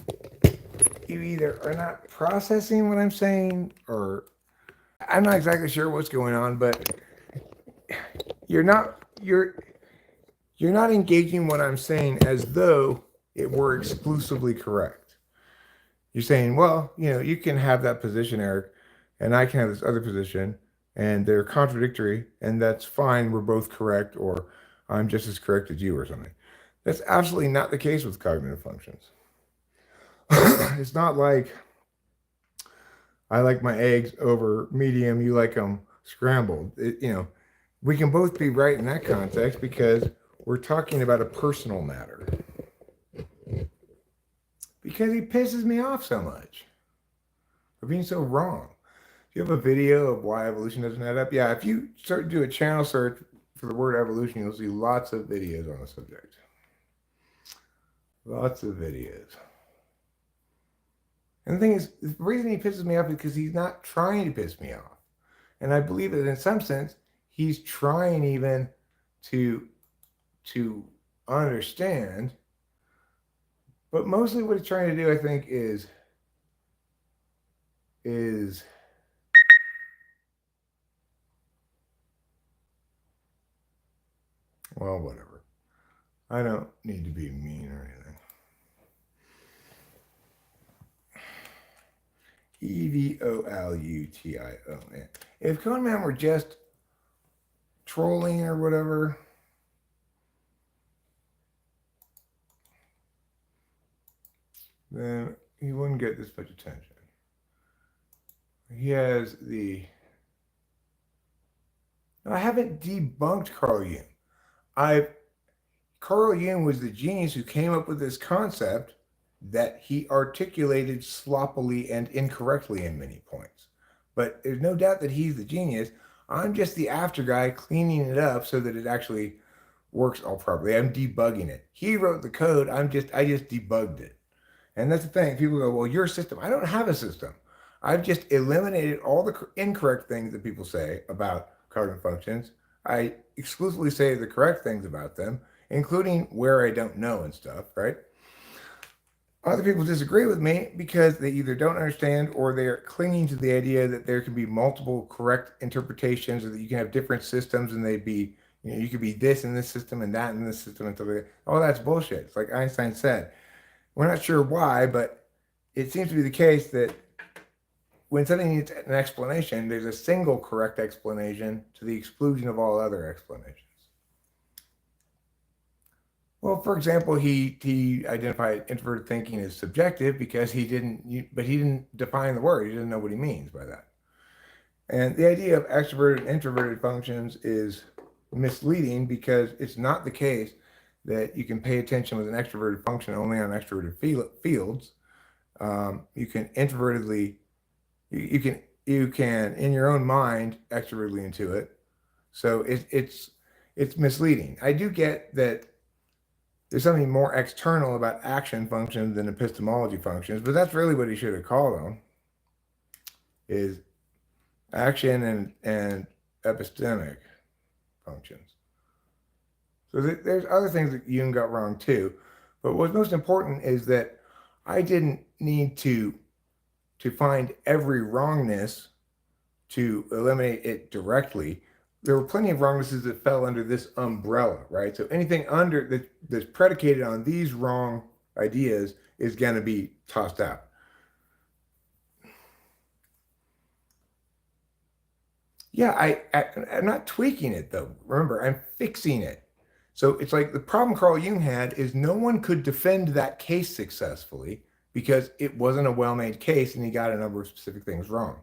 either are not processing what I'm saying, or I'm not exactly sure what's going on, but you're not engaging what I'm saying as though it were exclusively correct. You're saying, well, you know, you can have that position, Eric, and I can have this other position, and they're contradictory, and that's fine. We're both correct, or I'm just as correct as you, or something. That's absolutely not the case with cognitive functions. It's not like I like my eggs over medium, you like them scrambled. You know, we can both be right in that context because we're talking about a personal matter. Because he pisses me off so much for being so wrong. Do you have a video of why evolution doesn't add up? Yeah, if you do a channel search for the word evolution, you'll see lots of videos on the subject. Lots of videos. And the thing is, the reason he pisses me off is because he's not trying to piss me off. And I believe that in some sense, he's trying even to understand. But mostly what he's trying to do, I think, is well, whatever. I don't need to be mean or anything. EVOLUTION. If Cone Man were just trolling or whatever, then he wouldn't get this much attention. He has the... I haven't debunked Carl Jung. Carl Jung was the genius who came up with this concept that he articulated sloppily and incorrectly in many points. But there's no doubt that he's the genius. I'm just the after guy cleaning it up so that it actually works all properly. I'm debugging it. He wrote the code. I just debugged it. And that's the thing. People go, well, your system. I don't have a system. I've just eliminated all the incorrect things that people say about cognitive functions. I exclusively say the correct things about them, including where I don't know and stuff, right? Other people disagree with me because they either don't understand or they're clinging to the idea that there can be multiple correct interpretations, or that you can have different systems and they'd be, you know, you could be this in this system and that in this system and stuff like that. Oh, that's bullshit. It's like Einstein said. We're not sure why, but it seems to be the case that when something needs an explanation, there's a single correct explanation to the exclusion of all other explanations. Well, for example, he identified introverted thinking as subjective because he didn't define the word. He didn't know what he means by that. And the idea of extroverted and introverted functions is misleading because it's not the case that you can pay attention with an extroverted function only on extroverted fields. You can introvertedly, you can in your own mind extrovertedly intuit. So it's misleading. I do get that there's something more external about action functions than epistemology functions, but that's really what he should have called them, is action and epistemic functions. So there's other things that Jung got wrong too, but what's most important is that I didn't need to find every wrongness to eliminate it directly. There were plenty of wrongnesses that fell under this umbrella, right? So anything under that's predicated on these wrong ideas is going to be tossed out. Yeah, I'm not tweaking it though. Remember, I'm fixing it. So it's like the problem Carl Jung had is no one could defend that case successfully because it wasn't a well-made case and he got a number of specific things wrong.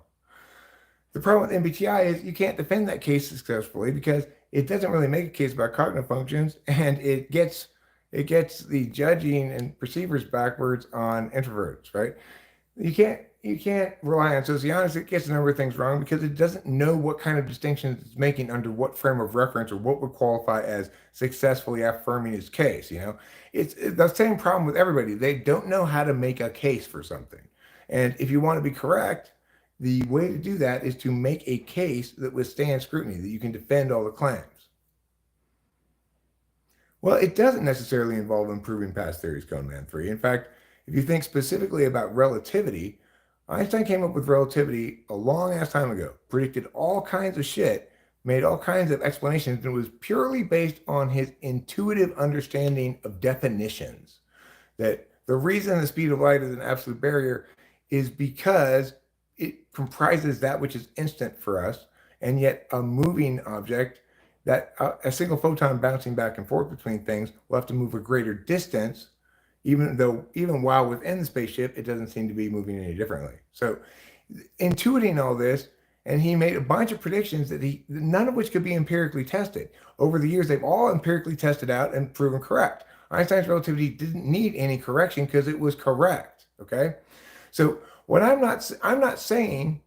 The problem with MBTI is you can't defend that case successfully because it doesn't really make a case about cognitive functions, and it gets the judging and perceivers backwards on introverts, right? You can't rely on socionics. It gets a number of things wrong because it doesn't know what kind of distinctions it's making under what frame of reference or what would qualify as successfully affirming its case. It's the same problem with everybody. They don't know how to make a case for something. And if you want to be correct, the way to do that is to make a case that withstands scrutiny, that you can defend all the claims. Well, it doesn't necessarily involve improving past theories, Coneman 3. In fact, if you think specifically about relativity, Einstein came up with relativity a long ass time ago, predicted all kinds of shit, made all kinds of explanations, and it was purely based on his intuitive understanding of definitions. That the reason the speed of light is an absolute barrier is because it comprises that which is instant for us, and yet a moving object, that a single photon bouncing back and forth between things, will have to move a greater distance, even while within the spaceship, it doesn't seem to be moving any differently. So intuiting all this, and he made a bunch of predictions that none of which could be empirically tested. Over the years, they've all empirically tested out and proven correct. Einstein's relativity didn't need any correction because it was correct, okay? So what I'm not saying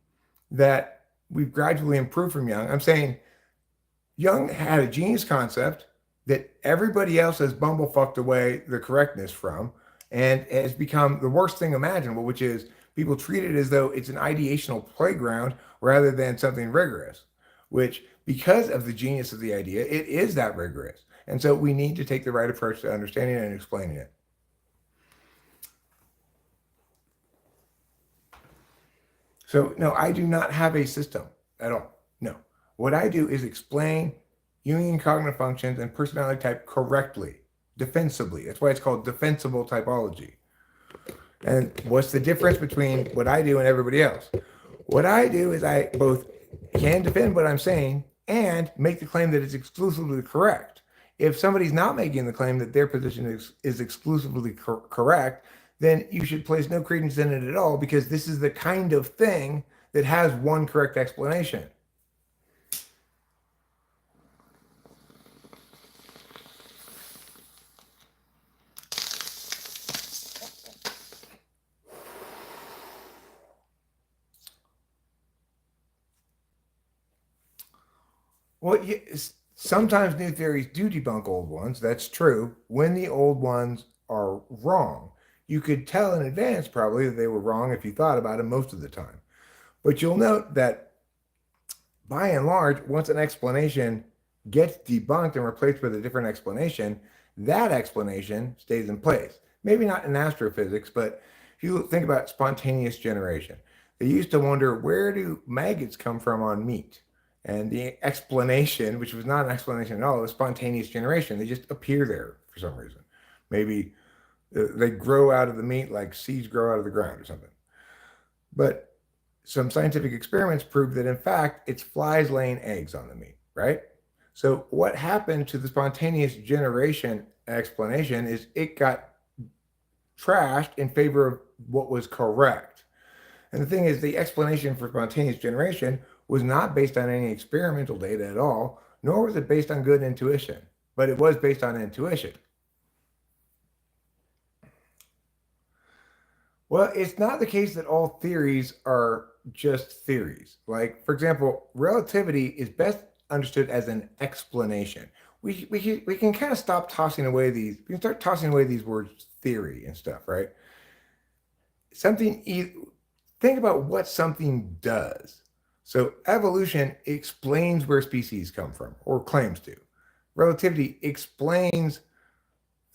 that we've gradually improved from Jung. I'm saying Jung had a genius concept that everybody else has bumblefucked away the correctness from, and has become the worst thing imaginable, which is people treat it as though it's an ideational playground rather than something rigorous, which, because of the genius of the idea, it is that rigorous. And so we need to take the right approach to understanding it and explaining it. So no, I do not have a system at all. No. What I do is explain Jungian cognitive functions and personality type correctly, defensibly. That's why it's called defensible typology. And what's the difference between what I do and everybody else? What I do is I both can defend what I'm saying and make the claim that it's exclusively correct. If somebody's not making the claim that their position is exclusively correct, then you should place no credence in it at all, because this is the kind of thing that has one correct explanation. Well, sometimes new theories do debunk old ones. That's true. When the old ones are wrong, you could tell in advance probably that they were wrong if you thought about them most of the time. But you'll note that by and large, once an explanation gets debunked and replaced with a different explanation, that explanation stays in place. Maybe not in astrophysics, but if you think about spontaneous generation, they used to wonder, where do maggots come from on meat? And the explanation, which was not an explanation at all, was spontaneous generation. They just appear there for some reason. Maybe They grow out of the meat like seeds grow out of the ground or something. But some scientific experiments prove that, in fact, it's flies laying eggs on the meat, right? So, what happened to the spontaneous generation explanation is it got trashed in favor of what was correct. And the thing is, the explanation for spontaneous generation was not based on any experimental data at all, nor was it based on good intuition, but it was based on intuition. Well, it's not the case that all theories are just theories. Like, for example, relativity is best understood as an explanation. We can kind of stop tossing away these, we can start tossing away these words theory and stuff, right? Something, think about what something does. So, evolution explains where species come from, or claims to. Relativity explains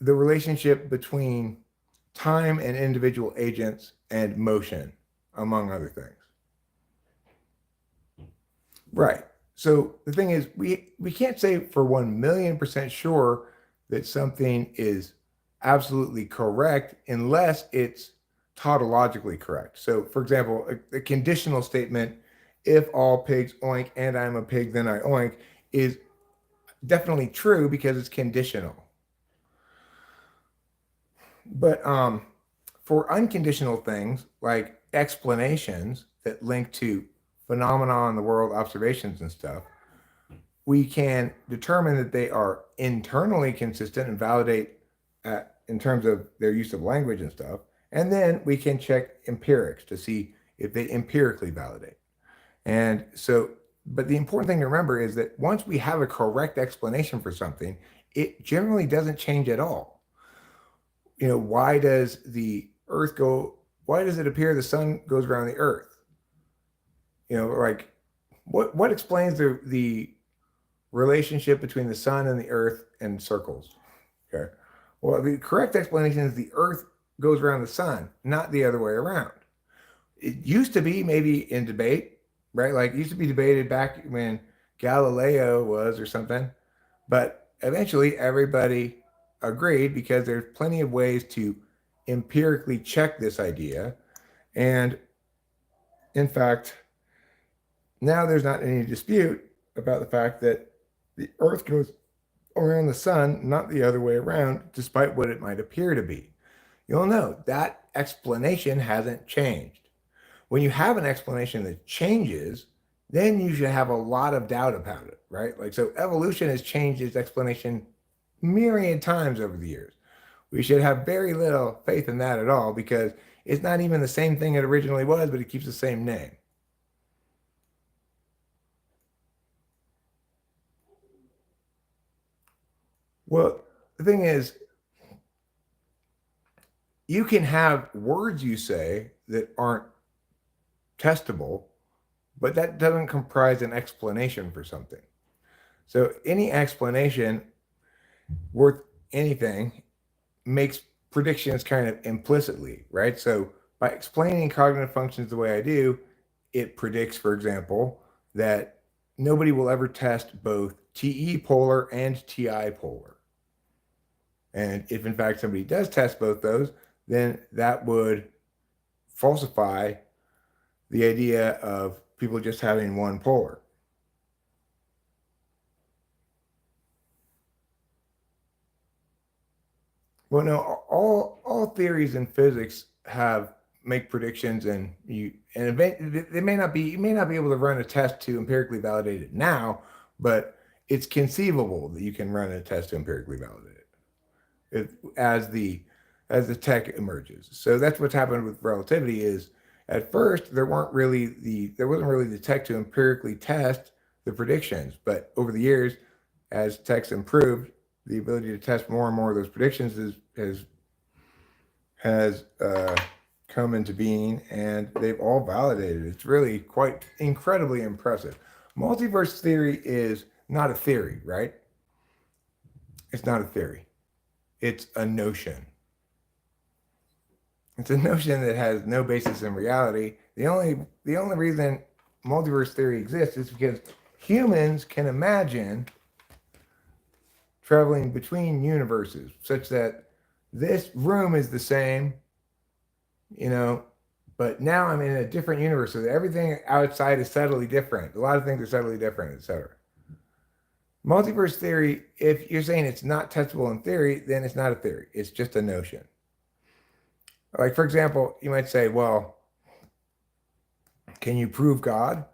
the relationship between time and individual agents and motion, among other things. Right. So the thing is, we can't say for 1,000,000% sure that something is absolutely correct unless it's tautologically correct. So, for example, a conditional statement, if all pigs oink and I'm a pig, then I oink, is definitely true because it's conditional. But for unconditional things like explanations that link to phenomena in the world, observations and stuff, we can determine that they are internally consistent and validate in terms of their use of language and stuff. And then we can check empirics to see if they empirically validate. And so, but the important thing to remember is that once we have a correct explanation for something, it generally doesn't change at all. Why does the earth go, why does it appear the sun goes around the earth? Like what explains the relationship between the sun and the earth and circles? Okay. Well, the correct explanation is the earth goes around the sun, not the other way around. It used to be maybe in debate, right? Like it used to be debated back when Galileo was or something, but eventually everybody agreed because there's plenty of ways to empirically check this idea. And in fact, now there's not any dispute about the fact that the earth goes around the sun, not the other way around, despite what it might appear to be. You'll note that explanation hasn't changed. When you have an explanation that changes, then you should have a lot of doubt about it, right? Like, so evolution has changed its explanation myriad times over the years. We should have very little faith in that at all because it's not even the same thing it originally was, but it keeps the same name. Well, the thing is, you can have words you say that aren't testable, but that doesn't comprise an explanation for something. So any explanation worth anything makes predictions kind of implicitly, right? So by explaining cognitive functions the way I do, it predicts, for example, that nobody will ever test both TE polar and TI polar. And if in fact somebody does test both those, then that would falsify the idea of people just having one polar. Well, no, all theories in physics make predictions, and they may not be, you may not be able to run a test to empirically validate it now, but it's conceivable that you can run a test to empirically validate it as the tech emerges. So that's what's happened with relativity is at first there wasn't really the tech to empirically test the predictions, but over the years, as tech's improved, the ability to test more and more of those predictions has come into being, and they've all validated. It's really quite incredibly impressive. Multiverse theory is not a theory, right? It's not a theory. It's a notion. It's a notion that has no basis in reality. The only reason multiverse theory exists is because humans can imagine traveling between universes such that this room is the same, but now I'm in a different universe. So everything outside is subtly different. A lot of things are subtly different, etc. Multiverse theory, if you're saying it's not testable in theory, then it's not a theory. It's just a notion. Like, for example, you might say, well, can you prove God?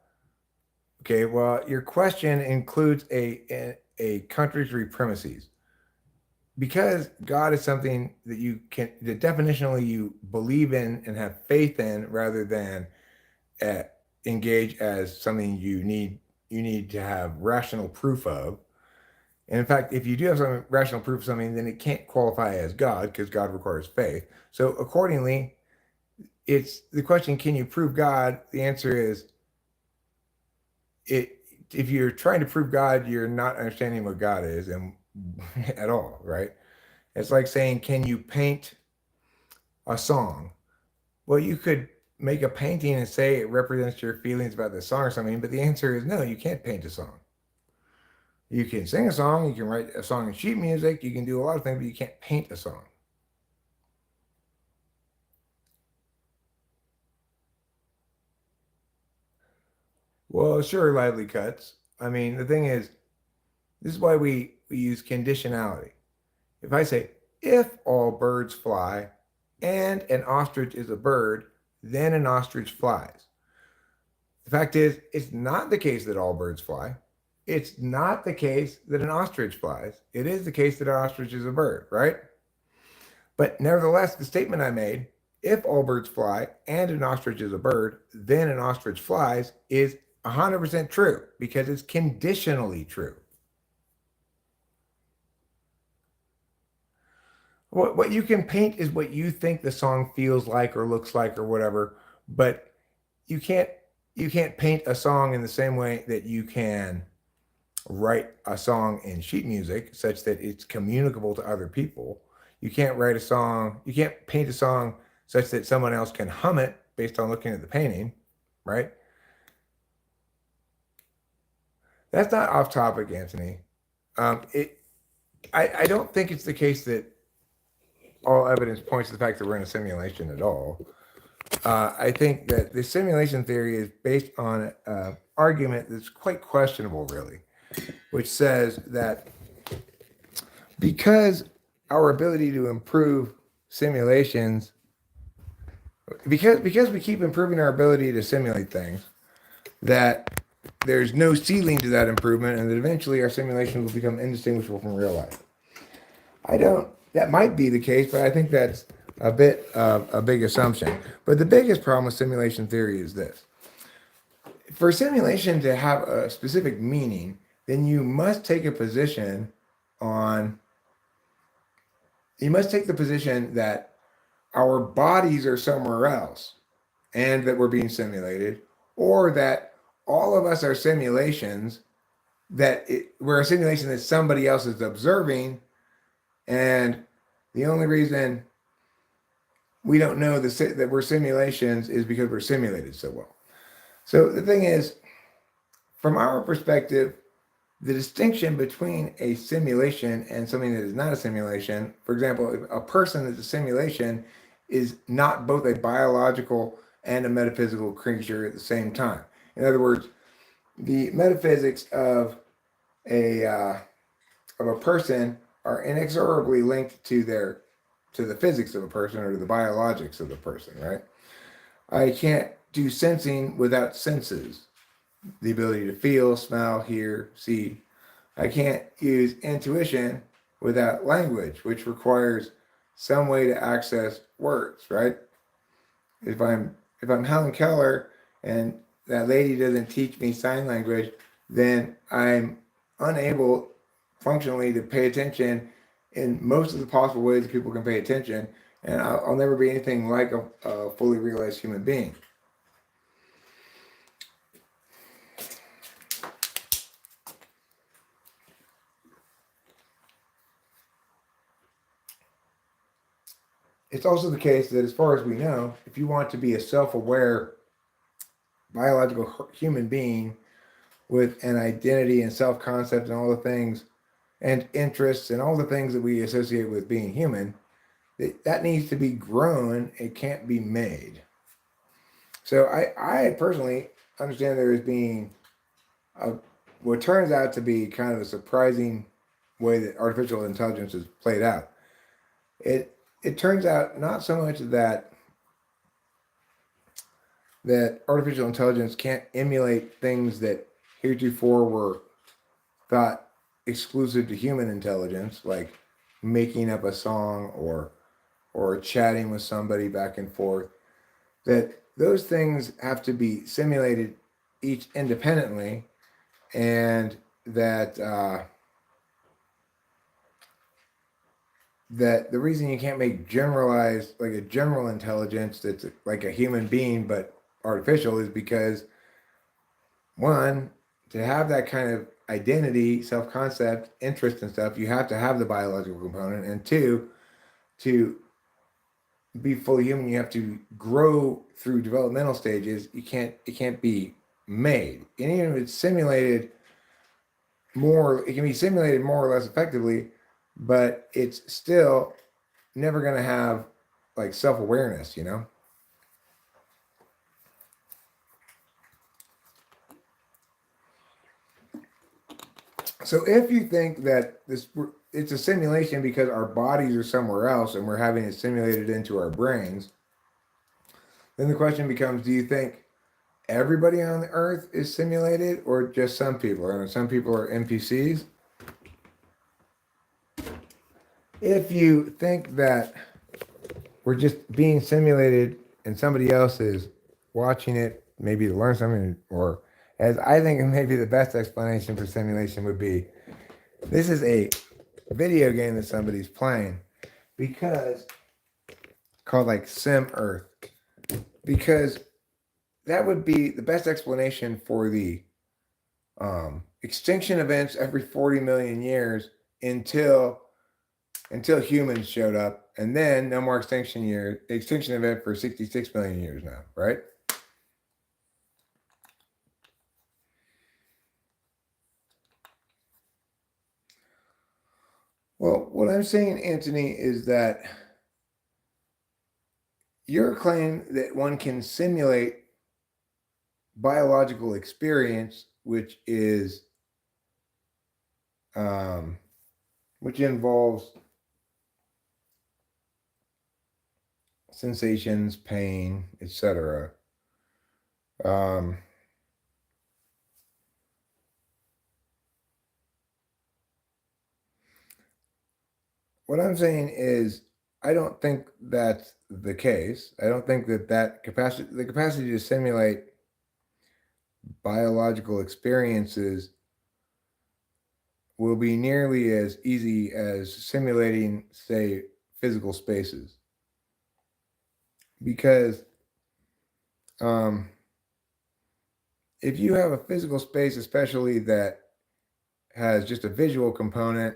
Okay, well, your question includes a contradictory premises. Because God is something that definitionally you believe in and have faith in, rather than engage as something you need to have rational proof of. And in fact, if you do have some rational proof of something, then it can't qualify as God, because God requires faith. So accordingly, it's the question, can you prove God? The answer is, if you're trying to prove God, you're not understanding what God is and at all, right? It's like saying, can you paint a song? Well, you could make a painting and say it represents your feelings about the song or something, but the answer is no, you can't paint a song. You can sing a song, you can write a song in sheet music, you can do a lot of things, but you can't paint a song. Well, sure, lively cuts. I mean, the thing is, this is why we use conditionality. If I say, if all birds fly and an ostrich is a bird, then an ostrich flies. The fact is, it's not the case that all birds fly. It's not the case that an ostrich flies. It is the case that an ostrich is a bird, right? But nevertheless, the statement I made, if all birds fly and an ostrich is a bird, then an ostrich flies, is 100% true, because it's conditionally true. What you can paint is what you think the song feels like or looks like or whatever, but you can't paint a song in the same way that you can write a song in sheet music such that it's communicable to other people. You can't paint a song such that someone else can hum it based on looking at the painting, right? That's not off topic, Anthony. I don't think it's the case that all evidence points to the fact that we're in a simulation at all. I think that the simulation theory is based on an argument that's quite questionable, really, which says that because our ability to improve simulations, because we keep improving our ability to simulate things, that there's no ceiling to that improvement, and that eventually our simulations will become indistinguishable from real life. That might be the case, but I think that's a bit of a big assumption. But the biggest problem with simulation theory is this. For simulation to have a specific meaning, then you must take the position that our bodies are somewhere else and that we're being simulated, or that all of us are simulations, we're a simulation that somebody else is observing, and the only reason we don't know that we're simulations is because we're simulated so well. So the thing is, from our perspective, the distinction between a simulation and something that is not a simulation, for example, a person that's a simulation is not both a biological and a metaphysical creature at the same time. In other words, the metaphysics of a person are inexorably linked to the physics of a person, or to the biologics of the person, right? I can't do sensing without senses, the ability to feel, smell, hear, see. I can't use intuition without language, which requires some way to access words, right? If I'm Helen Keller and that lady doesn't teach me sign language, then I'm unable functionally to pay attention in most of the possible ways that people can pay attention, and I'll never be anything like a fully realized human being. It's also the case that, as far as we know, if you want to be a self-aware biological human being with an identity and self-concept and all the things and interests and all the things that we associate with being human, that needs to be grown. It can't be made. So I personally understand there as being what turns out to be kind of a surprising way that artificial intelligence is played out. It turns out not so much that artificial intelligence can't emulate things that heretofore were thought exclusive to human intelligence, like making up a song or chatting with somebody back and forth, that those things have to be simulated each independently, and that that the reason you can't make generalized, like a general intelligence that's like a human being but artificial, is because, one, to have that kind of identity, self-concept, interest and stuff, you have to have the biological component, and two, to be fully human, you have to grow through developmental stages. It can't be made. And even if it's simulated more, it can be simulated more or less effectively, but it's still never going to have like self-awareness, you know? So if you think that it's a simulation because our bodies are somewhere else and we're having it simulated into our brains, then the question becomes, do you think everybody on the earth is simulated, or just some people? And some people are NPCs. If you think that we're just being simulated and somebody else is watching it, maybe to learn something, or as I think maybe the best explanation for simulation would be, this is a video game that somebody's playing, because called like Sim Earth, because that would be the best explanation for the extinction events every 40 million years until humans showed up, and then no more extinction event for 66 million years now, right? Well, what I'm saying, Anthony, is that your claim that one can simulate biological experience, which involves sensations, pain, etc. What I'm saying is, I don't think that's the case. I don't think that the capacity to simulate biological experiences will be nearly as easy as simulating, say, physical spaces. Because if you have a physical space, especially that has just a visual component,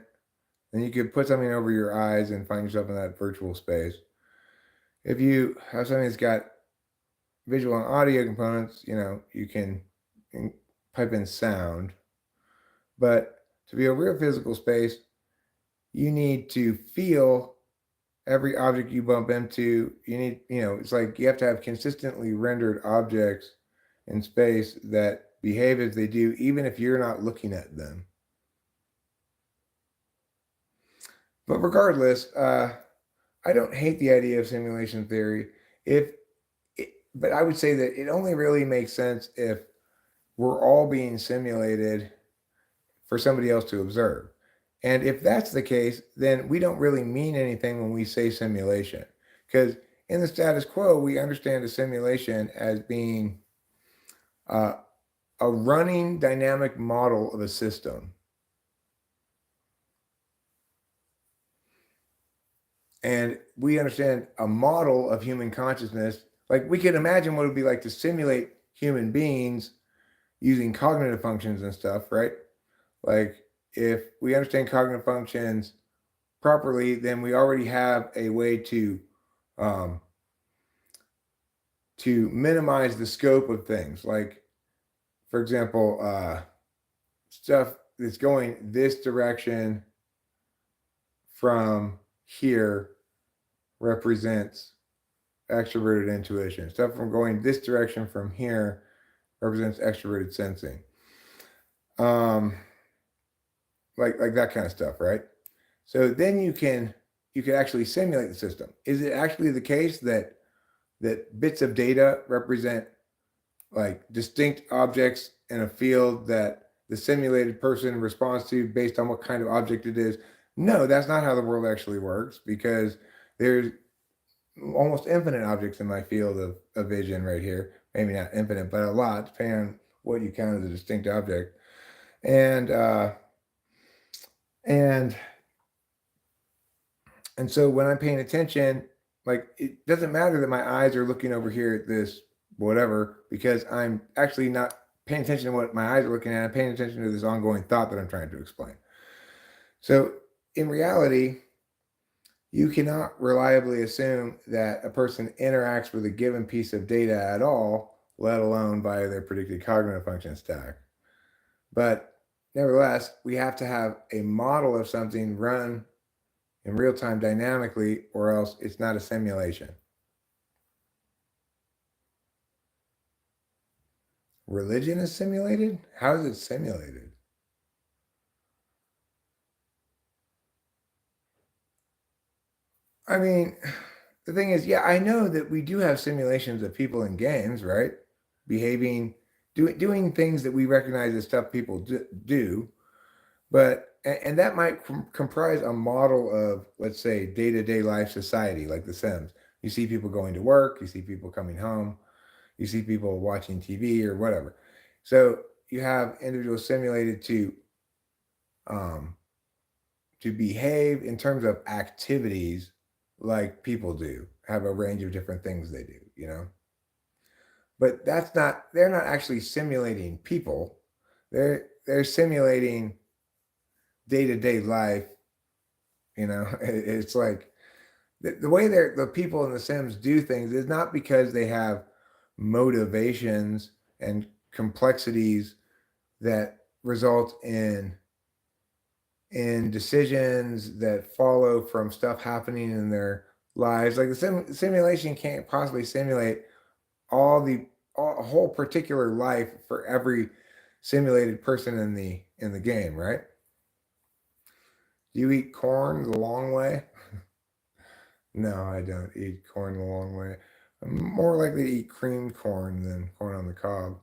then you could put something over your eyes and find yourself in that virtual space. If you have something that's got visual and audio components, you can pipe in sound. But to be a real physical space, you need to feel every object you bump into. You need, it's like you have to have consistently rendered objects in space that behave as they do, even if you're not looking at them. But regardless, I don't hate the idea of simulation theory. But I would say that it only really makes sense if we're all being simulated for somebody else to observe. And if that's the case, then we don't really mean anything when we say simulation. Because in the status quo, we understand a simulation as being a running dynamic model of a system. And we understand a model of human consciousness. Like, we can imagine what it would be like to simulate human beings using cognitive functions and stuff, right? Like, if we understand cognitive functions properly, then we already have a way to minimize the scope of things. Like, for example, stuff that's going this direction from here, represents extroverted intuition. Stuff from going this direction from here represents extroverted sensing. Like that kind of stuff, right? So then you can actually simulate the system. Is it actually the case that bits of data represent like distinct objects in a field that the simulated person responds to based on what kind of object it is? No, that's not how the world actually works, because there's almost infinite objects in my field of vision right here. Maybe not infinite, but a lot, depending on what you count as a distinct object. And so when I'm paying attention, like, it doesn't matter that my eyes are looking over here at this whatever, because I'm actually not paying attention to what my eyes are looking at. I'm paying attention to this ongoing thought that I'm trying to explain. So in reality, you cannot reliably assume that a person interacts with a given piece of data at all, let alone by their predicted cognitive function stack. But nevertheless, we have to have a model of something run in real time dynamically, or else it's not a simulation. Religion is simulated? How is it simulated? I mean, the thing is, yeah, I know that we do have simulations of people in games, right? Behaving, doing things that we recognize as stuff people do. But, and that might comprise a model of, let's say, day-to-day life society, like The Sims. You see people going to work, you see people coming home, you see people watching TV or whatever. So you have individuals simulated to behave in terms of activities like people do, have a range of different things they do, you know? But they're not actually simulating people. They're simulating day-to-day life, you know? It's like the way the people in The Sims do things is not because they have motivations and complexities that result in decisions that follow from stuff happening in their lives. Like the simulation can't possibly simulate a whole particular life for every simulated person in the game, right? Do you eat corn the long way? No, I don't eat corn the long way. I'm more likely to eat creamed corn than corn on the cob.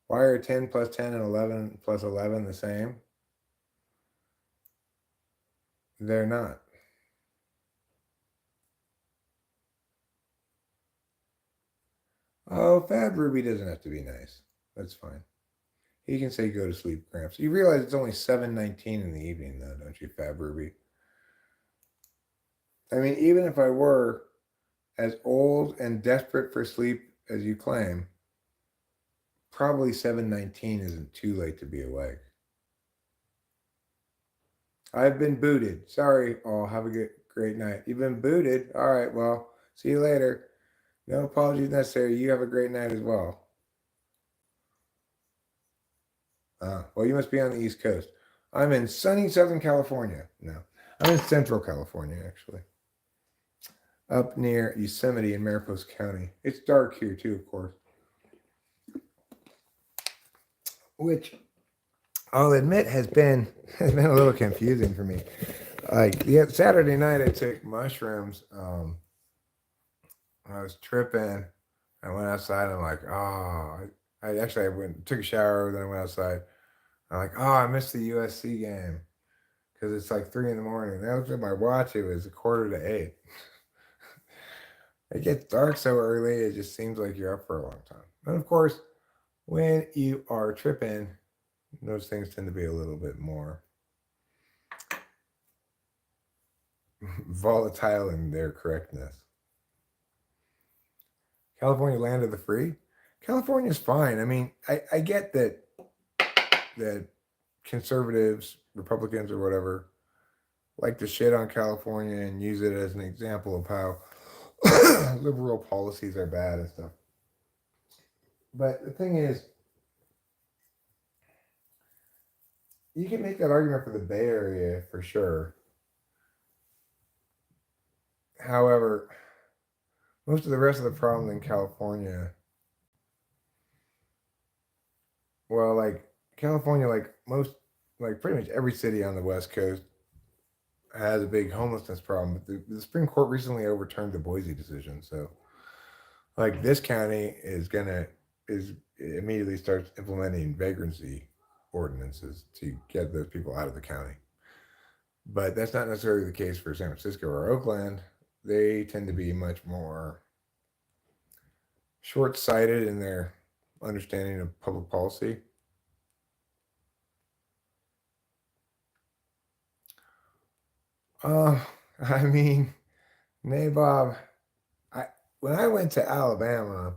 Why are 10 plus 10 and 11 plus 11 the same? They're not. Oh, Fab Ruby doesn't have to be nice. That's fine. He can say go to sleep, Gramps. You realize it's only 7:19 in the evening, though, don't you, Fab Ruby? I mean, even if I were as old and desperate for sleep as you claim, probably 7:19 isn't too late to be awake. I've been booted. Sorry, all. Have a great night. You've been booted? All right, well, see you later. No apologies necessary. You have a great night as well. Well, you must be on the East Coast. I'm in sunny Southern California. No, I'm in Central California, actually. Up near Yosemite in Mariposa County. It's dark here, too, of course. Which I'll admit has been a little confusing for me. Like Saturday night, I took mushrooms. I was tripping. I went outside. I'm like, oh, I went took a shower. Then I went outside. I'm like, oh, I missed the USC game because it's like 3 a.m. And I looked at my watch. It was 7:45. It gets dark so early. It just seems like you're up for a long time. And of course, when you are tripping, those things tend to be a little bit more volatile in their correctness. California, land of the free. California's fine. I mean, I get that conservatives, Republicans, or whatever like to shit on California and use it as an example of how liberal policies are bad and stuff. But the thing is, you can make that argument for the Bay Area for sure. However, most of the rest of the problem in California, well, like California, like pretty much every city on the West Coast has a big homelessness problem. But the Supreme Court recently overturned the Boise decision, so like this county is immediately starts implementing vagrancy ordinances to get those people out of the county. But that's not necessarily the case for San Francisco or Oakland. They tend to be much more short-sighted in their understanding of public policy. Uh, I mean, Nabob, I when I went to Alabama,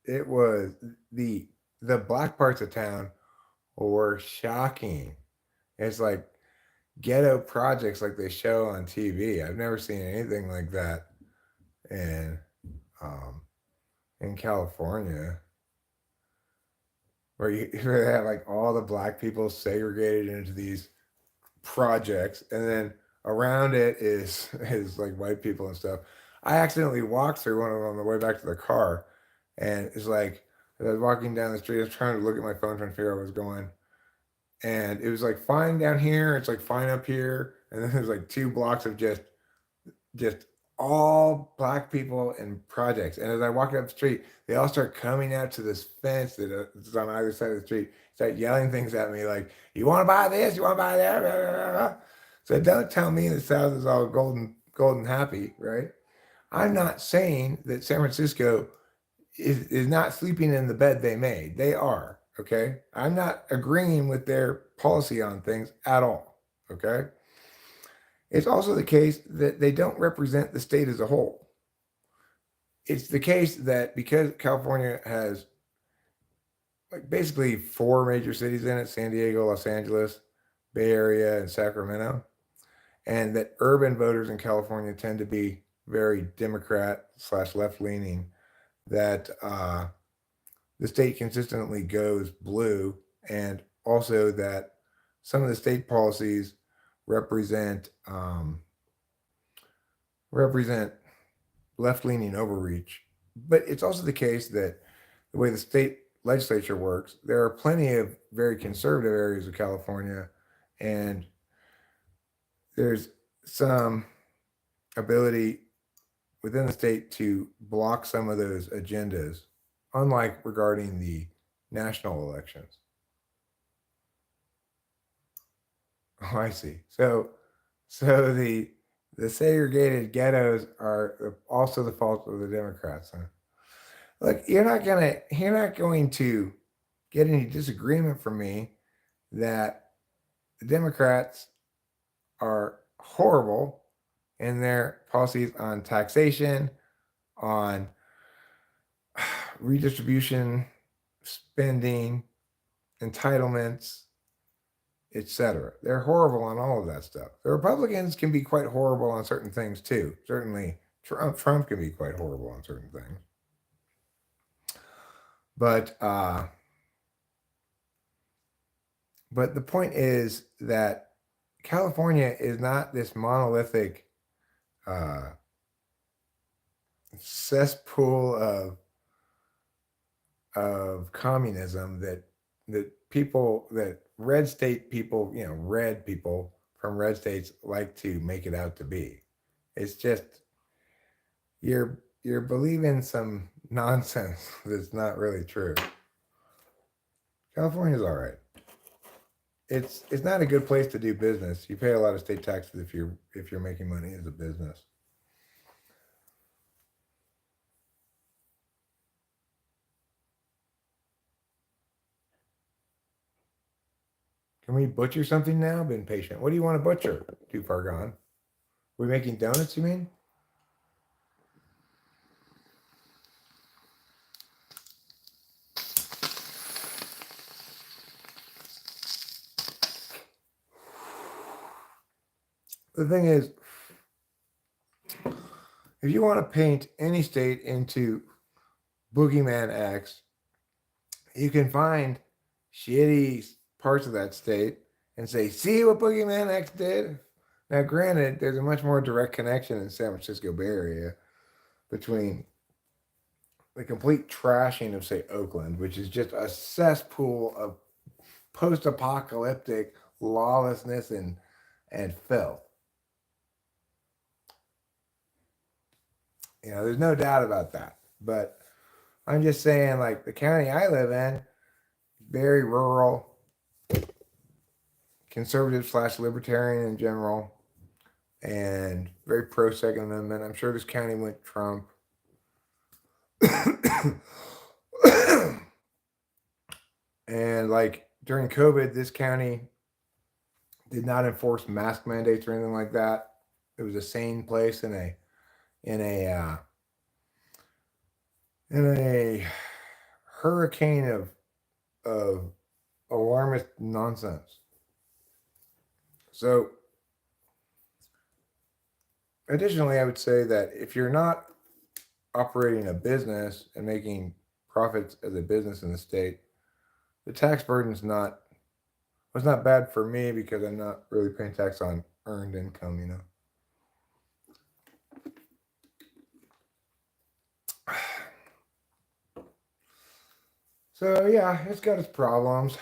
it was the black parts of town were shocking. It's like ghetto projects like they show on TV. I've never seen anything like that in um, in California, where they have like all the black people segregated into these projects, and then around it is like white people and stuff. I accidentally walked through one of them on the way back to the car, and it's like as I was walking down the street, I was trying to look at my phone, trying to figure out where I was going, and it was like fine down here, it's like fine up here, and then there's like 2 blocks of just all black people and projects. And as I walk up the street, they all start coming out to this fence that's on either side of the street, start yelling things at me like, "You want to buy this? You want to buy that?" Blah, blah, blah. So don't tell me the South is all golden happy, right? I'm not saying that San Francisco is not sleeping in the bed they made. They are, okay? I'm not agreeing with their policy on things at all, okay? It's also the case that they don't represent the state as a whole. It's the case that because California has like basically 4 major cities in it, San Diego, Los Angeles, Bay Area, and Sacramento, and that urban voters in California tend to be very Democrat / left leaning, that the state consistently goes blue, and also that some of the state policies represent represent left-leaning overreach. But it's also the case that the way the state legislature works, there are plenty of very conservative areas of California, and there's some ability within the state to block some of those agendas, unlike regarding the national elections. Oh, I see. So the segregated ghettos are also the fault of the Democrats. Huh? Look, you're not going to get any disagreement from me that the Democrats are horrible in their policies on taxation, on redistribution, spending, entitlements, etc. They're horrible on all of that stuff. The Republicans can be quite horrible on certain things too. Certainly, Trump can be quite horrible on certain things. But the point is that California is not this monolithic cesspool of communism that red state people, red people from red states like to make it out to be. It's just you're believing some nonsense that's not really true. California's all right. It's not a good place to do business. You pay a lot of state taxes if you're making money as a business. Can we butcher something now? Been patient. What do you want to butcher? Too far gone. We making donuts, you mean? The thing is, if you want to paint any state into Boogeyman X, you can find shitty parts of that state and say, see what Boogeyman X did? Now, granted, there's a much more direct connection in San Francisco Bay Area between the complete trashing of, say, Oakland, which is just a cesspool of post-apocalyptic lawlessness and filth. You know, there's no doubt about that. But I'm just saying, like, the county I live in, very rural, conservative / libertarian in general, and very pro Second Amendment. I'm sure this county went Trump. And like during COVID, this county did not enforce mask mandates or anything like that. It was a sane place in a hurricane of alarmist nonsense. So, additionally, I would say that if you're not operating a business and making profits as a business in the state, the tax burden's not, it's not bad for me because I'm not really paying tax on earned income, you know. So yeah, it's got its problems.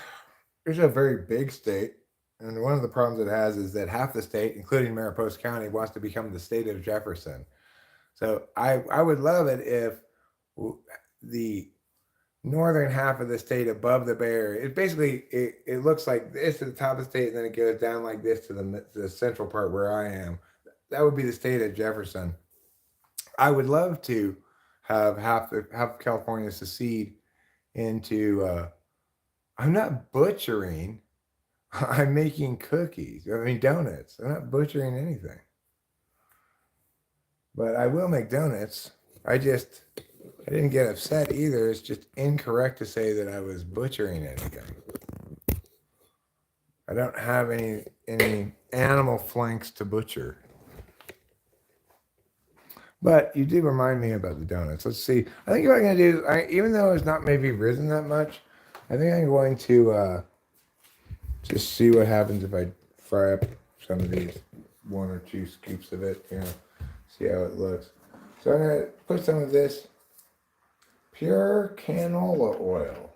It's a very big state, and one of the problems it has is that half the state, including Mariposa County, wants to become the state of Jefferson. So I would love it if the northern half of the state above the Bay Area, it basically it looks like this to the top of the state, and then it goes down like this to the central part where I am. That would be the state of Jefferson. I would love to have half of California secede into. I'm not butchering. I'm making cookies. I mean donuts. I'm not butchering anything. But I will make donuts. I didn't get upset either. It's just incorrect to say that I was butchering anything. I don't have any animal flanks to butcher. But you did remind me about the donuts. Let's see. I think what I'm going to do, even though it's not maybe risen that much, I think I'm going to just see what happens if I fry up some of these 1 or 2 scoops of it, you know, see how it looks. So I'm going to put some of this pure canola oil.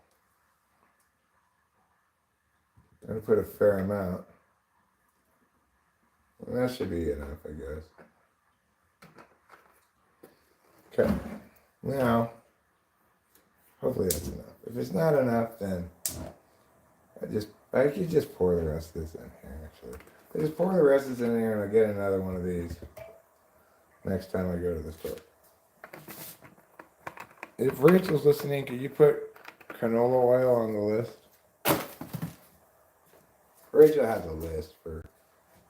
I'm going to put a fair amount. Well, that should be enough, I guess. Okay. Now, hopefully that's enough. If it's not enough, then I could just pour the rest of this in here, actually. I just pour the rest of this in here and I'll get another one of these next time I go to the store. If Rachel's listening, could you put canola oil on the list? Rachel has a list for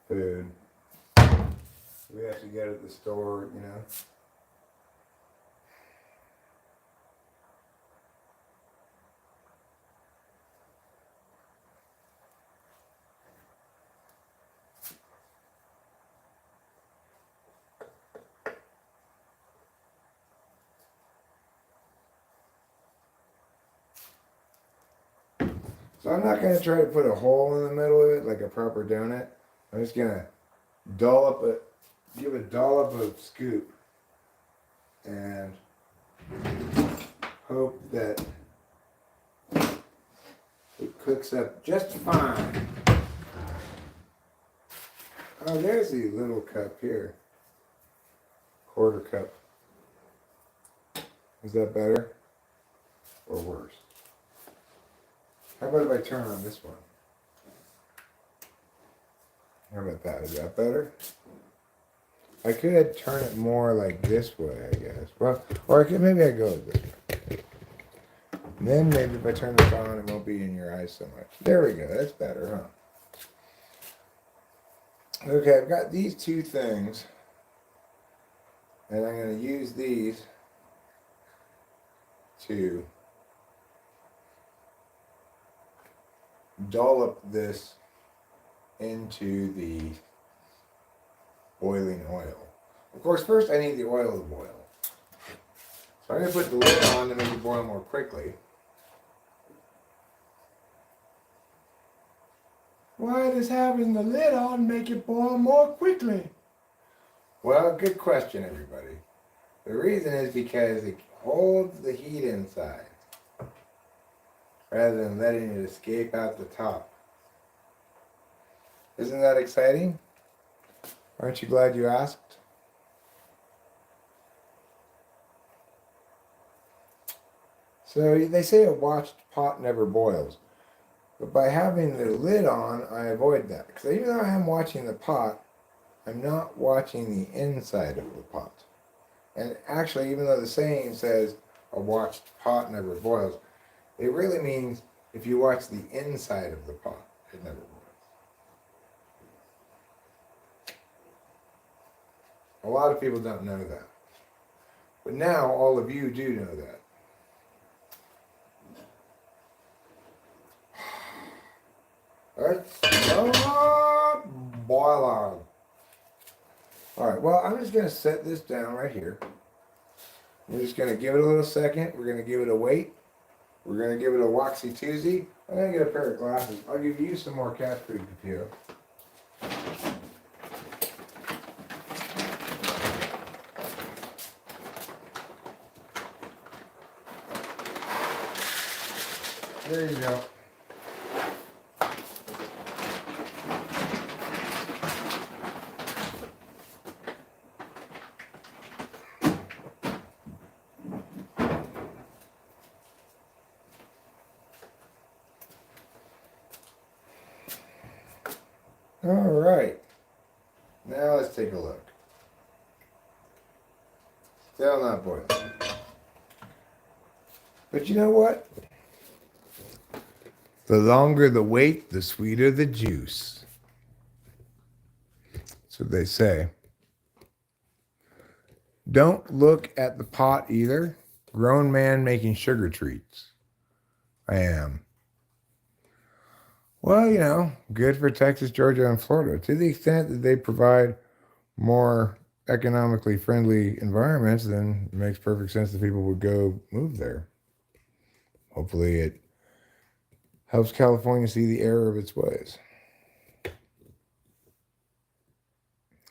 food. We have to get at the store, you know. So I'm not going to try to put a hole in the middle of it like a proper donut. I'm just going to give a dollop of scoop and hope that it cooks up just fine. Oh, there's the little cup here. 1/4 cup. Is that better or worse? How about if I turn on this one? How about that? Is that better? I could turn it more like this way, I guess. Well, or I could maybe I go this way. And then maybe if I turn this on, it won't be in your eyes so much. There we go. That's better, huh? Okay, I've got these 2 things, and I'm going to use these to dollop this into the boiling oil. Of course, first I need the oil to boil. So I'm going to put the lid on to make it boil more quickly. Why does having the lid on make it boil more quickly? Well, good question, everybody. The reason is because it holds the heat inside rather than letting it escape out the top. Isn't that exciting? Aren't you glad you asked? So they say a watched pot never boils. But by having the lid on, I avoid that. Because even though I am watching the pot, I'm not watching the inside of the pot. And actually, even though the saying says a watched pot never boils, it really means if you watch the inside of the pot, it never boils. A lot of people don't know that. But now all of you do know that. Let's boil on. Alright, well, I'm just going to set this down right here. We're just going to give it a little second. We're going to give it a wait. We're going to give it a waxy Tuesday. I'm going to get a pair of glasses. I'll give you some more cat food to peel. There you go. All right. Now let's take a look. Still not boiling. But you know what? The longer the wait, the sweeter the juice. That's what they say. Don't look at the pot either. Grown man making sugar treats. I am. Well, you know, good for Texas, Georgia, and Florida. To the extent that they provide more economically friendly environments, then it makes perfect sense that people would go move there. Hopefully it helps California see the error of its ways.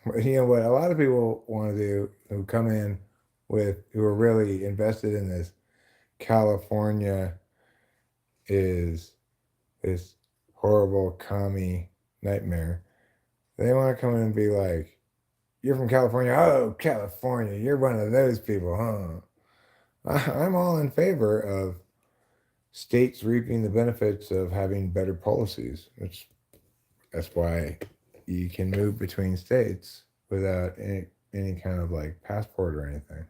But you know what a lot of people want to do who come in who are really invested in this California is this horrible commie nightmare. They want to come in and be like, you're from California. Oh, California, you're one of those people, huh? I'm all in favor of states reaping the benefits of having better policies, that's why you can move between states without any kind of like passport or anything.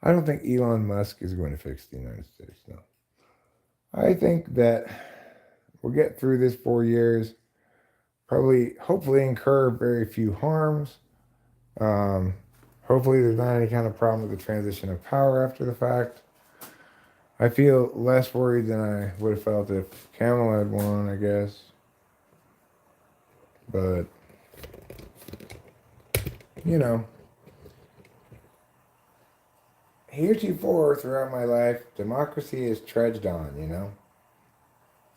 I don't think Elon Musk is going to fix the United States, no. I think that we'll get through this 4 years, hopefully incur very few harms. Hopefully there's not any kind of problem with the transition of power after the fact. I feel less worried than I would have felt if Kamala had won, I guess. But, you know, heretofore throughout my life, democracy is trudged on, you know.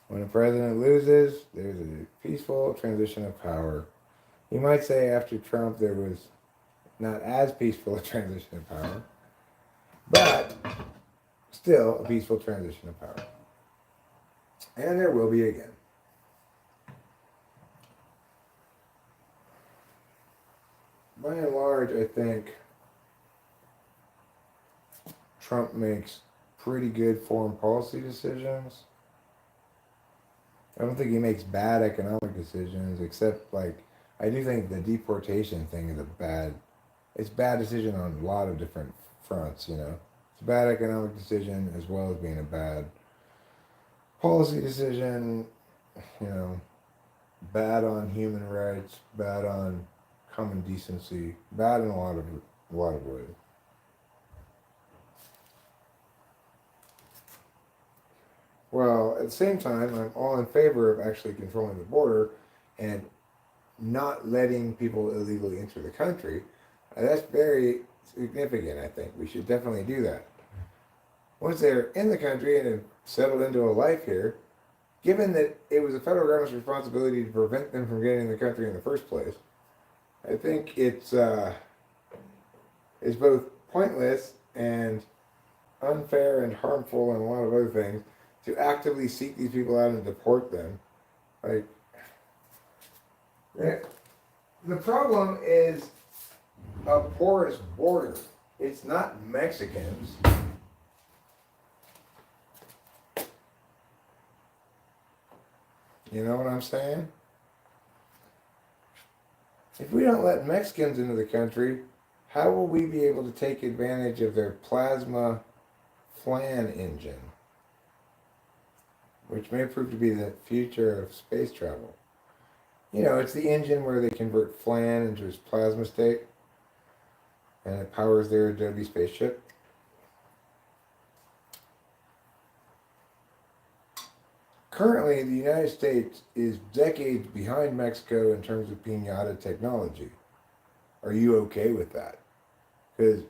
When a president loses, there's a peaceful transition of power. You might say after Trump there was not as peaceful a transition of power, but still a peaceful transition of power. And there will be again. By and large, I think Trump makes pretty good foreign policy decisions. I don't think he makes bad economic decisions, except like I do think the deportation thing is it's a bad decision on a lot of different fronts, you know. It's a bad economic decision as well as being a bad policy decision, you know, bad on human rights, bad on common decency, bad in a lot of ways. Well, at the same time, I'm all in favor of actually controlling the border and not letting people illegally enter the country. That's very significant, I think. We should definitely do that. Once they're in the country and have settled into a life here, given that it was the federal government's responsibility to prevent them from getting in the country in the first place, I think it's both pointless and unfair and harmful and a lot of other things to actively seek these people out and deport them. Like, the problem is a porous border. It's not Mexicans. You know what I'm saying? If we don't let Mexicans into the country, how will we be able to take advantage of their plasma flan engine, which may prove to be the future of space travel? You know, it's the engine where they convert flan into its plasma state, and it powers their Adobe spaceship. Currently, the United States is decades behind Mexico in terms of piñata technology. Are you okay with that? Because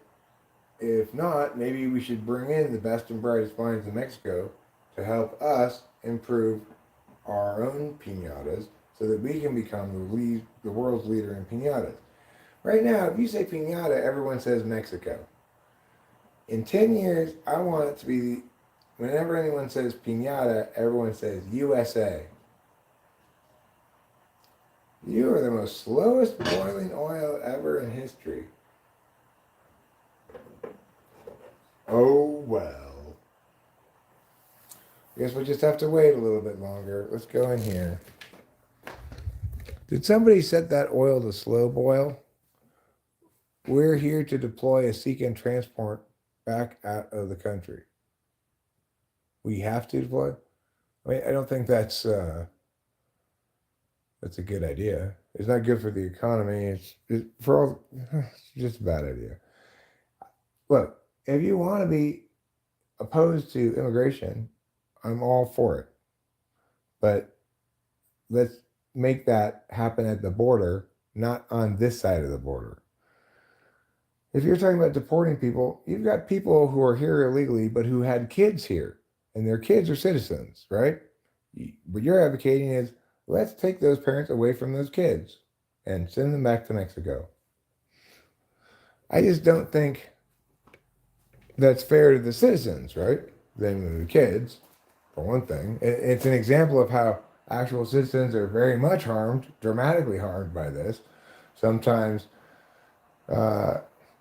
if not, maybe we should bring in the best and brightest minds in Mexico to help us improve our own piñatas so that we can become the world's leader in piñatas. Right now, if you say piñata, everyone says Mexico. In 10 years, I want it to be, whenever anyone says piñata, everyone says USA. You are the most slowest boiling oil ever in history. Oh, well. I guess we'll just have to wait a little bit longer. Let's go in here. Did somebody set that oil to slow boil? We're here to deploy a seek and transport back out of the country. We have to deploy? I mean, I don't think that's a good idea. It's not good for the economy. It's just a bad idea. Look, if you want to be opposed to immigration, I'm all for it. But let's make that happen at the border, not on this side of the border. If you're talking about deporting people, you've got people who are here illegally, but who had kids here, and their kids are citizens, right? What you're advocating is, let's take those parents away from those kids and send them back to Mexico. I just don't think that's fair to the citizens, right? The kids, for one thing. It's an example of how actual citizens are very much harmed, dramatically harmed by this. Sometimes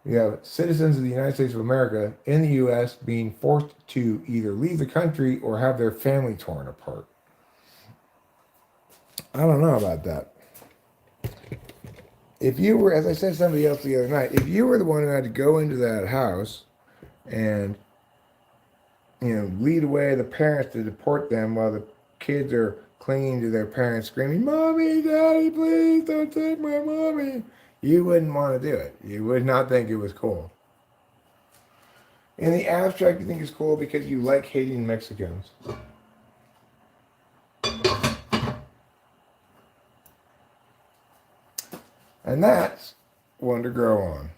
you have citizens of the United States of America in the U.S. being forced to either leave the country or have their family torn apart. I don't know about that. If you were, as I said to somebody else the other night, if you were the one who had to go into that house and, lead away the parents to deport them while the kids are clinging to their parents, screaming, "Mommy, Daddy, please don't take my mommy," you wouldn't want to do it. You would not think it was cool. In the abstract, you think it's cool because you like hating Mexicans. And that's one to grow on.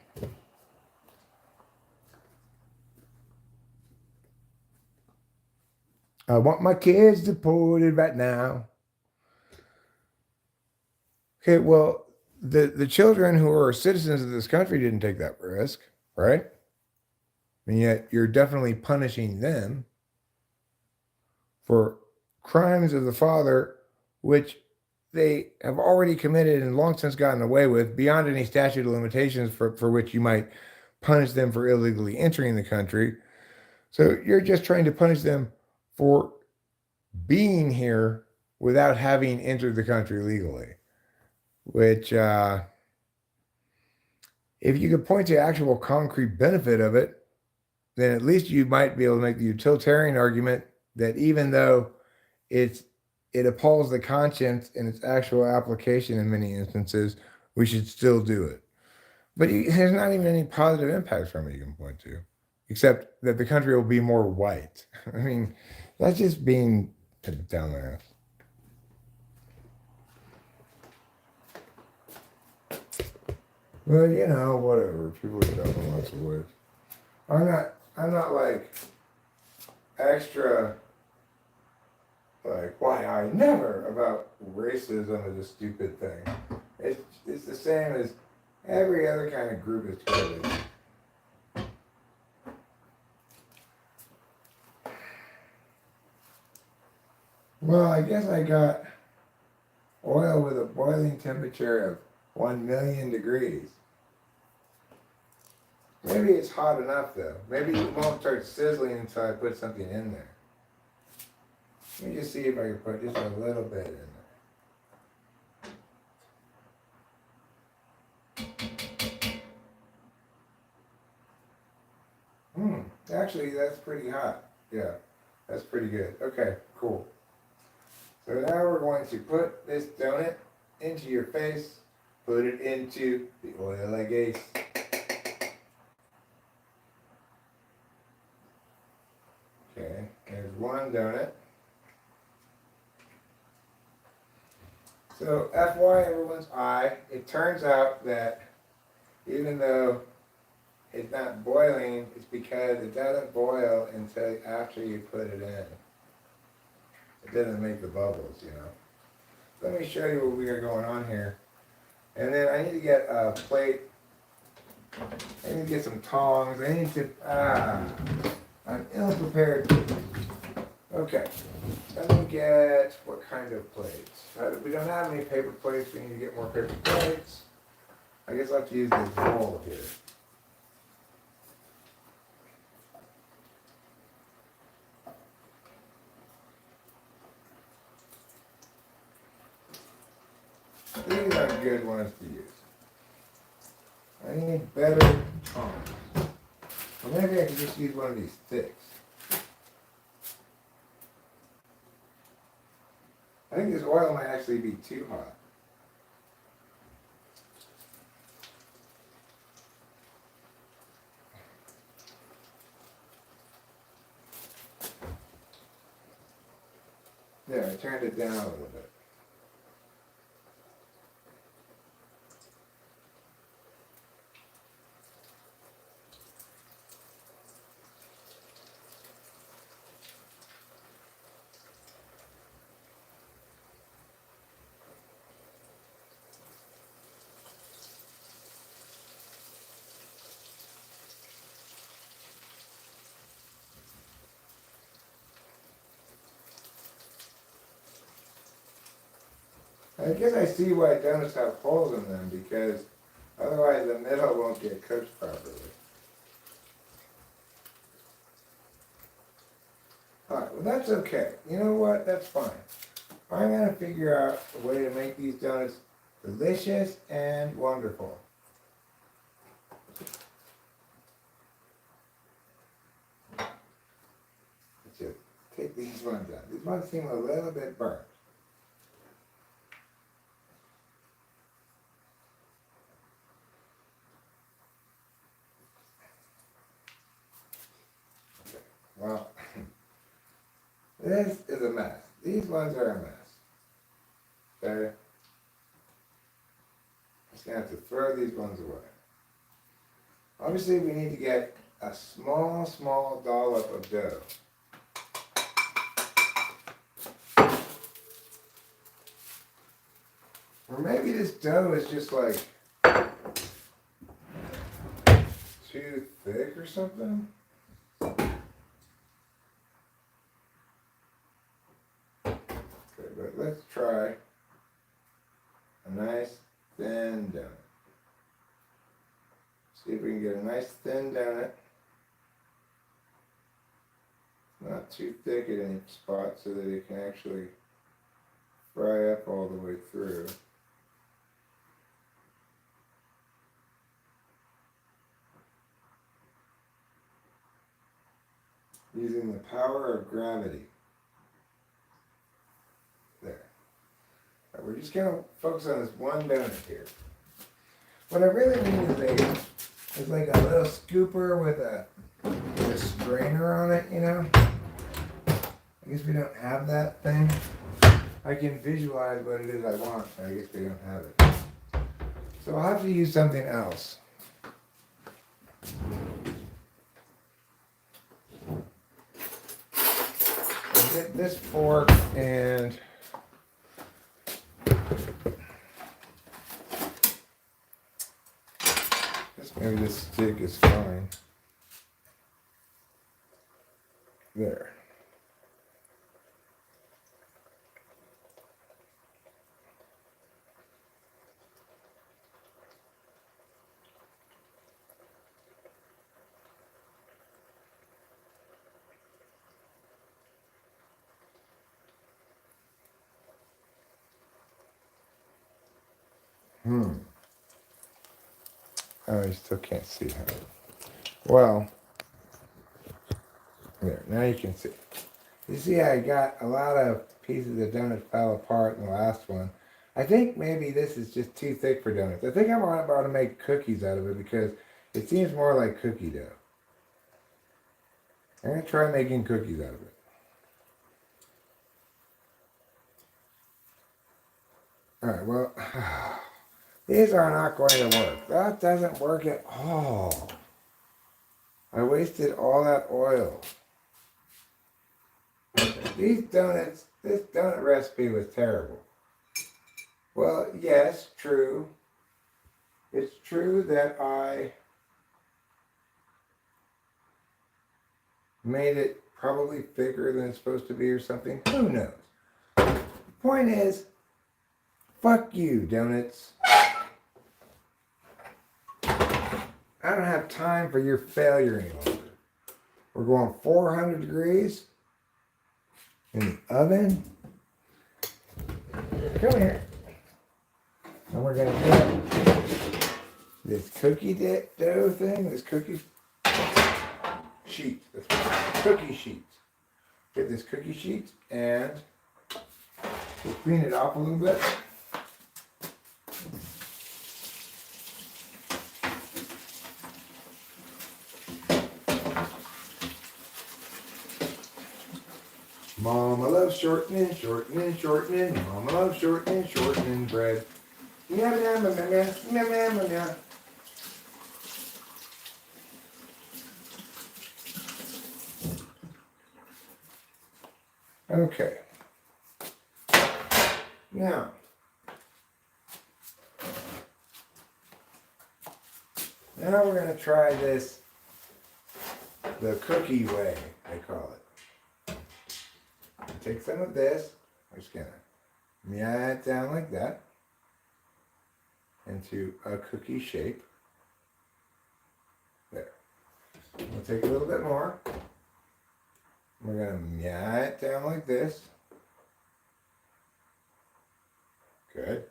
I want my kids deported right now. Okay, well, the children who are citizens of this country didn't take that risk, right? And yet you're definitely punishing them for crimes of the father, which they have already committed and long since gotten away with, beyond any statute of limitations for which you might punish them for illegally entering the country. So you're just trying to punish them for being here without having entered the country legally, which if you could point to actual concrete benefit of it, then at least you might be able to make the utilitarian argument that even though it appalls the conscience in its actual application in many instances, we should still do it. But there's not even any positive impacts from it you can point to, except that the country will be more white. I mean, that's just being down there. Well, whatever. People get up in lots of ways. I'm not like extra like why I never about racism is a stupid thing. It's the same as every other kind of group is garbage. Well, I guess I got oil with a boiling temperature of 1,000,000 degrees. Maybe it's hot enough though. Maybe it won't start sizzling until I put something in there. Let me just see if I can put just a little bit in there. Actually that's pretty hot. Yeah, that's pretty good. Okay, cool. So now we're going to put this donut into your face, put it into the oil like ace. Okay, there's one donut. So FY everyone's eye, it turns out that even though it's not boiling, it's because it doesn't boil until after you put it in. It doesn't make the bubbles, you know. Let me show you what we got going on here. And then I need to get a plate. I need to get some tongs. I need to, I'm ill-prepared. Okay, let me get, what kind of plates? We don't have any paper plates. We need to get more paper plates. I guess I'll have to use this bowl here. These are good ones to use. I need better tongs. Or maybe I can just use one of these sticks. I think this oil might actually be too hot. There, I turned it down a little bit. I guess I see why donuts have holes in them, because otherwise the middle won't get cooked properly. Alright, well that's okay. You know what? That's fine. I'm going to figure out a way to make these donuts delicious and wonderful. Let's just take these ones out. These ones seem a little bit burnt. Well, this is a mess. These ones are a mess. Okay? Just gonna have to throw these ones away. Obviously, we need to get a small dollop of dough. Or maybe this dough is just like too thick or something. But let's try a nice thin donut. See if we can get a nice thin donut. Not too thick at any spot so that it can actually fry up all the way through. Using the power of gravity. There. Right, we're just going to focus on this one donut here. What I really need is like a little scooper with a strainer on it, you know? I guess we don't have that thing. I can visualize what it is I want, but I guess we don't have it. So I'll have to use something else. get this fork and maybe this stick is fine. There. Oh, you still can't see how. Well, there. Now you can see. You see, I got a lot of pieces of donut fell apart in the last one. I think maybe this is just too thick for donuts. I think I'm about to make cookies out of it because it seems more like cookie dough. I'm going to try making cookies out of it. Alright, well, these are not going to work. That doesn't work at all. I wasted all that oil. These donuts, this donut recipe was terrible. Well, yes, true. It's true that I made it probably thicker than it's supposed to be or something. Who knows? The point is, fuck you, donuts. I don't have time for your failure any longer. We're going 400 degrees in the oven. Come here. And we're going to get this cookie dough thing, this cookie sheet. Cookie sheets. Get this cookie sheet and we'll clean it off a little bit. Mama loves shortening, shortening, shortening. Mama loves shortening, shortening bread. Meow, meow, meow, meow, meow, meow, meow, meow. Okay. Now, we're going to try this the cookie way, I call it. Take some of this, we're just going to meow it down like that into a cookie shape. There. We'll take a little bit more. We're going to meow it down like this. Good.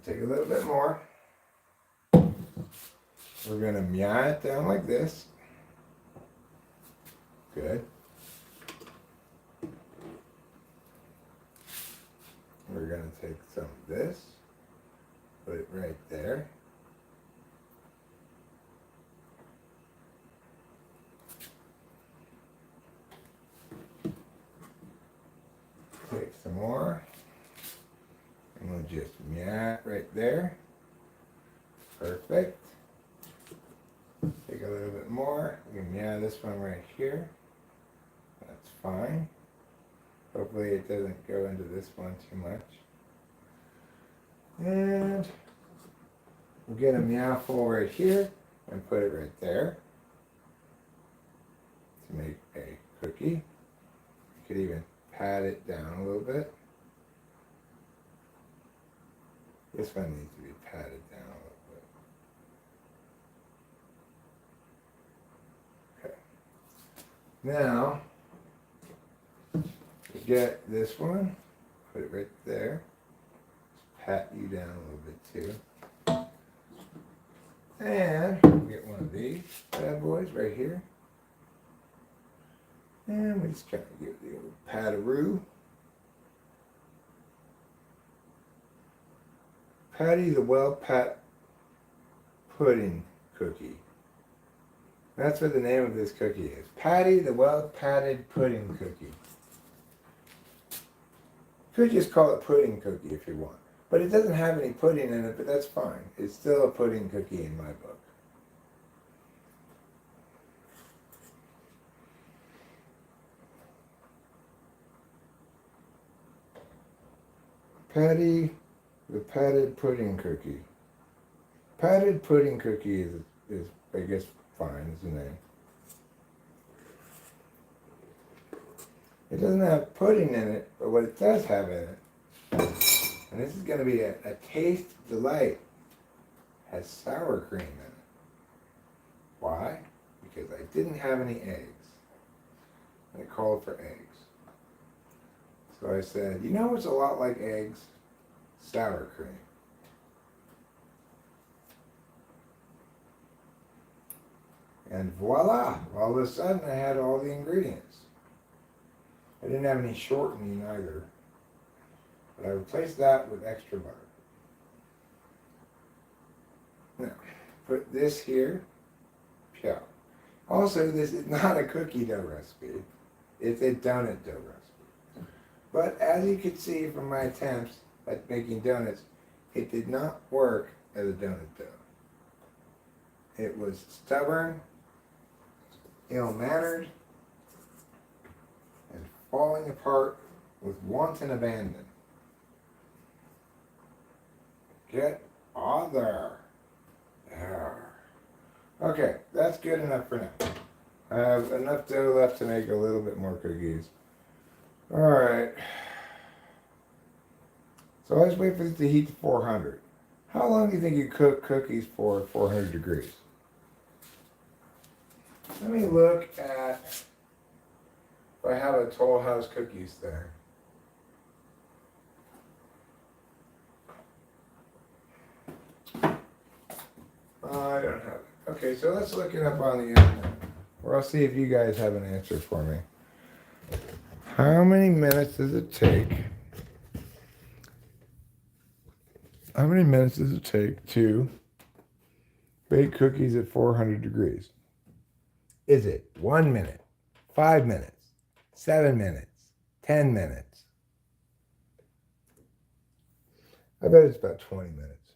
Take a little bit more. We're going to meow it down like this. Good. We're going to take some of this, put it right there. Take some more, and we'll just meow right there. Perfect. Take a little bit more. We can meow this one right here. That's fine. Hopefully it doesn't go into this one too much. And we'll get a meowful right here and put it right there to make a cookie. You could even pat it down a little bit. This one needs to be patted down a little bit. Okay. Now, get this one, put it right there. Just pat you down a little bit too. And we'll get one of these bad boys right here. And we just kind of give the old pat-a-roo. Patty the well-pat pudding cookie. That's what the name of this cookie is. Patty the well-patted pudding cookie. Could just call it pudding cookie if you want. But it doesn't have any pudding in it, but that's fine. It's still a pudding cookie in my book. Patty, the patted pudding cookie. Patted pudding cookie is I guess fine is the name. It doesn't have pudding in it, but what it does have in it, and this is going to be a taste delight, has sour cream in it. Why? Because I didn't have any eggs. And it called for eggs. So I said, you know what's a lot like eggs? Sour cream. And voila! All of a sudden I had all the ingredients. I didn't have any shortening either. But I replaced that with extra butter. Now, put this here. Yeah. Also, this is not a cookie dough recipe. It's a donut dough recipe. But as you can see from my attempts at making donuts, it did not work as a donut dough. It was stubborn, ill-mannered, and falling apart with wanton abandon. Get on there. There. Okay, that's good enough for now. I have enough dough left to make a little bit more cookies. Alright. So let's wait for this to heat to 400. How long do you think you cook cookies for at 400 degrees? Let me look at if I have a Toll House cookies there. I don't have it. Okay, so let's look it up on the internet. Or I'll see if you guys have an answer for me. How many minutes does it take? How many minutes does it take to bake cookies at 400 degrees? Is it 1 minute, 5 minutes, 7 minutes, 10 minutes? I bet it's about 20 minutes.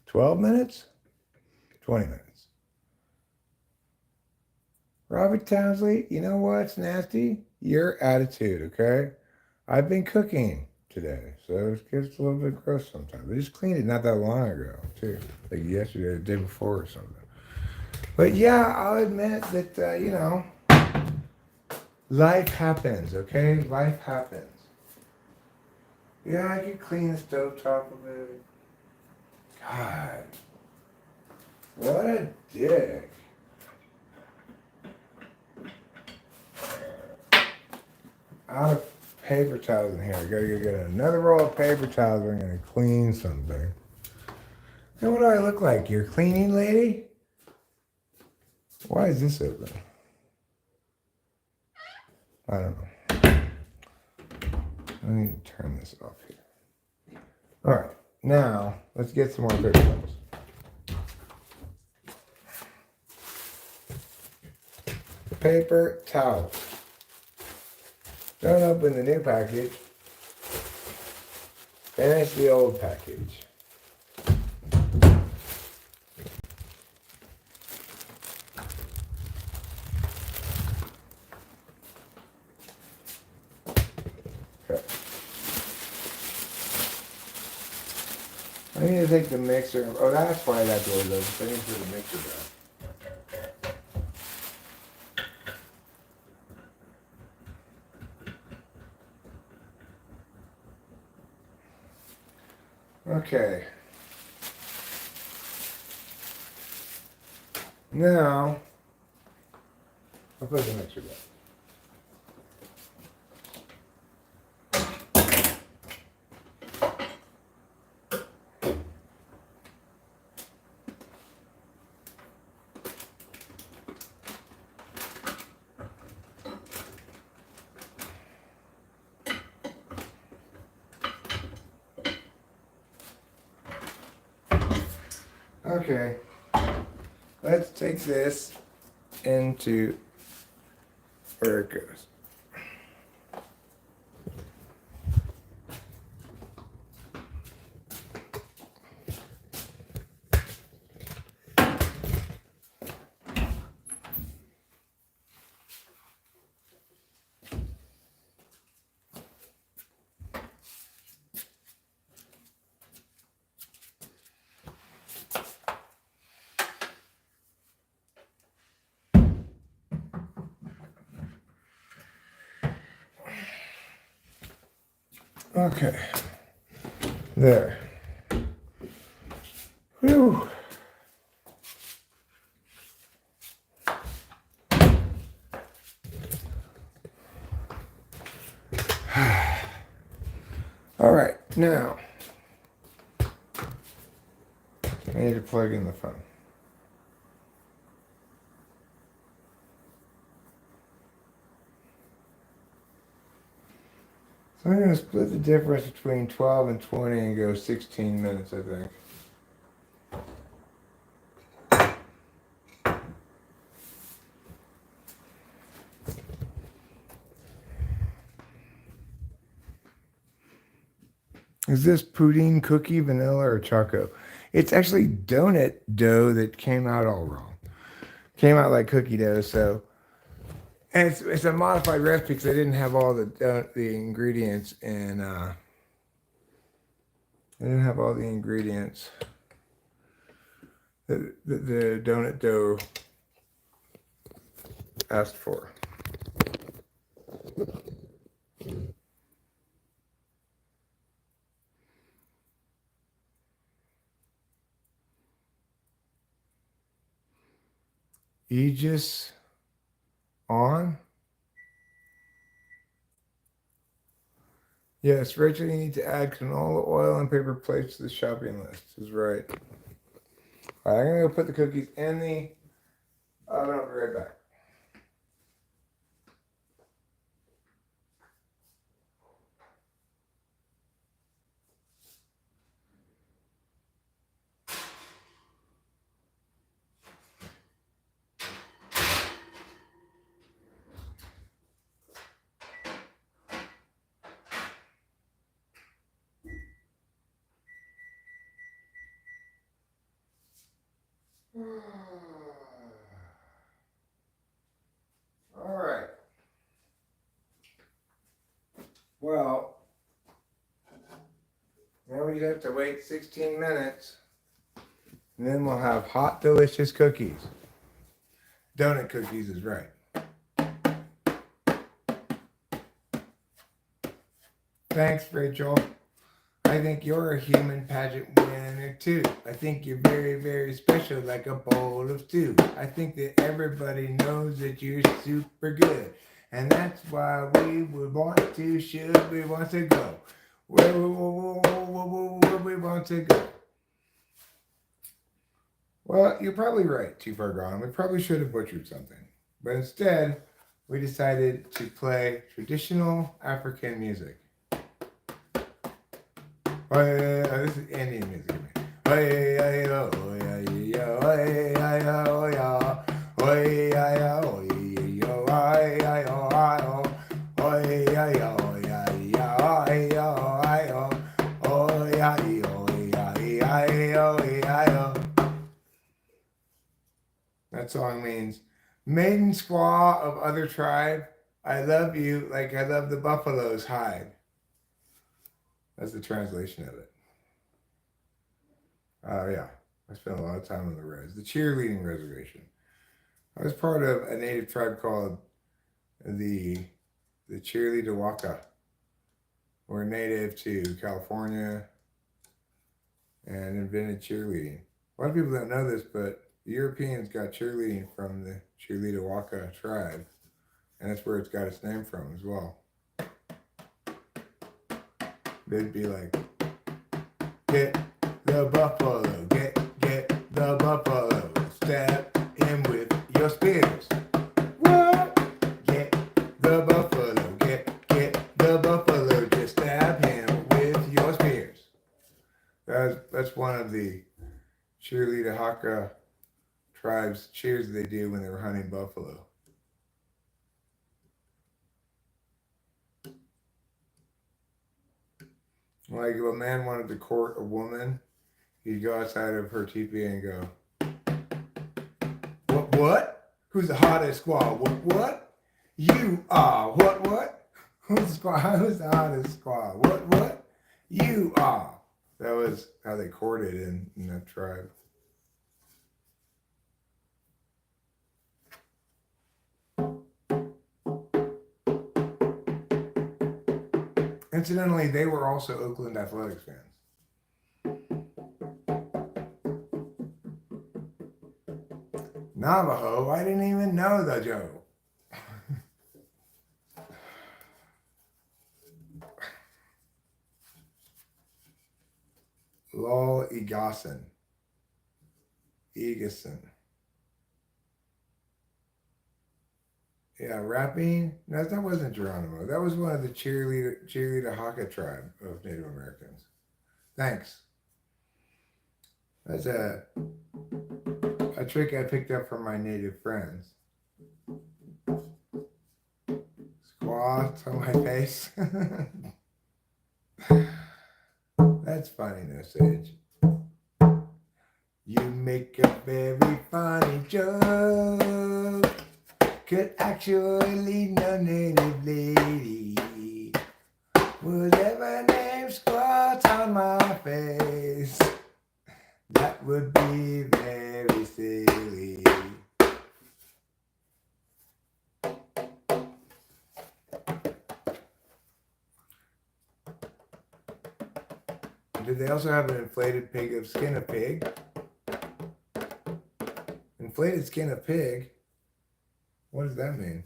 12 minutes? 20 minutes. Robert Townsley, you know what's nasty? Your attitude, okay? I've been cooking today, so it gets a little bit gross sometimes. I just cleaned it not that long ago, too. Like yesterday or the day before or something. But yeah, I'll admit that, you know, life happens, okay? Life happens. Yeah, I could clean the stovetop a bit. God. What a dick. Out of paper towels in here. I gotta go get another roll of paper towels. We're gonna clean something. And what do I look like? Your cleaning lady? Why is this open? I don't know. I need to turn this off here. Alright, now let's get some more paper towels. Paper towels. Don't open the new package. Finish the old package. Okay. I need to take the mixer. Oh, that's why that door is open. I need to put the mixer down. Okay. Now, I'll put the mixer down. Okay, let's take this into where it goes. Okay. There. Whew. All right, now I need to plug in the phone. So I'm going to split the difference between 12 and 20 and go 16 minutes, I think. Is this pudding, cookie, vanilla, or choco? It's actually donut dough that came out all wrong. Came out like cookie dough, so. And it's a modified recipe because I didn't have all the ingredients and I didn't have all the ingredients that the donut dough asked for. Aegis on? Yes, Rachel, you need to add canola oil and paper plates to the shopping list. Is right. All right, I'm gonna go put the cookies in the oven. I'll be right back. All right. Well, now we have to wait 16 minutes, and then we'll have hot, delicious cookies. Donut cookies is right. Thanks, Rachel. I think you're a human pageant winner too. I think you're very, very special, like a bowl of stew. I think that everybody knows that you're super good. And that's why we would want to, should we want to go? Where we want to go? Well, you're probably right, Too Far Gone. We probably should have butchered something. But instead, we decided to play traditional African music. This is Indian music. That song means, maiden squaw of other tribe, I love you like I love the buffalo's hide. That's the translation of it. Yeah, I spent a lot of time on the cheerleading reservation. I was part of a native tribe called the Cheerleader Waka. We're native to California and invented cheerleading. A lot of people don't know this, but the Europeans got cheerleading from the Cheerleader Waka tribe, and that's where it's got its name from as well. They'd be like, get the buffalo, get the buffalo, stab him with your spears. What? Get the buffalo, get the buffalo, just stab him with your spears. That's one of the Cheerleader Haka tribe's cheers they do when they were hunting buffalo. Like if a man wanted to court a woman, he'd go outside of her teepee and go, What? Who's the hottest squaw? What? You are. What? Who's the squaw? Who's the hottest squaw? What? You are. That was how they courted in that tribe. Incidentally, they were also Oakland Athletics fans. Navajo, I didn't even know the joke. Lol Egason. Yeah, rapping. No, that wasn't Geronimo. That was one of the cheerleader Haka tribe of Native Americans. Thanks. That's a trick I picked up from my native friends. Squats on my face. That's funny, no Sage. You make a very funny joke. Could actually no native lady would ever name squats on my face. That would be very silly. Did they also have an inflated pig of skin of pig? Inflated skin of pig? What does that mean?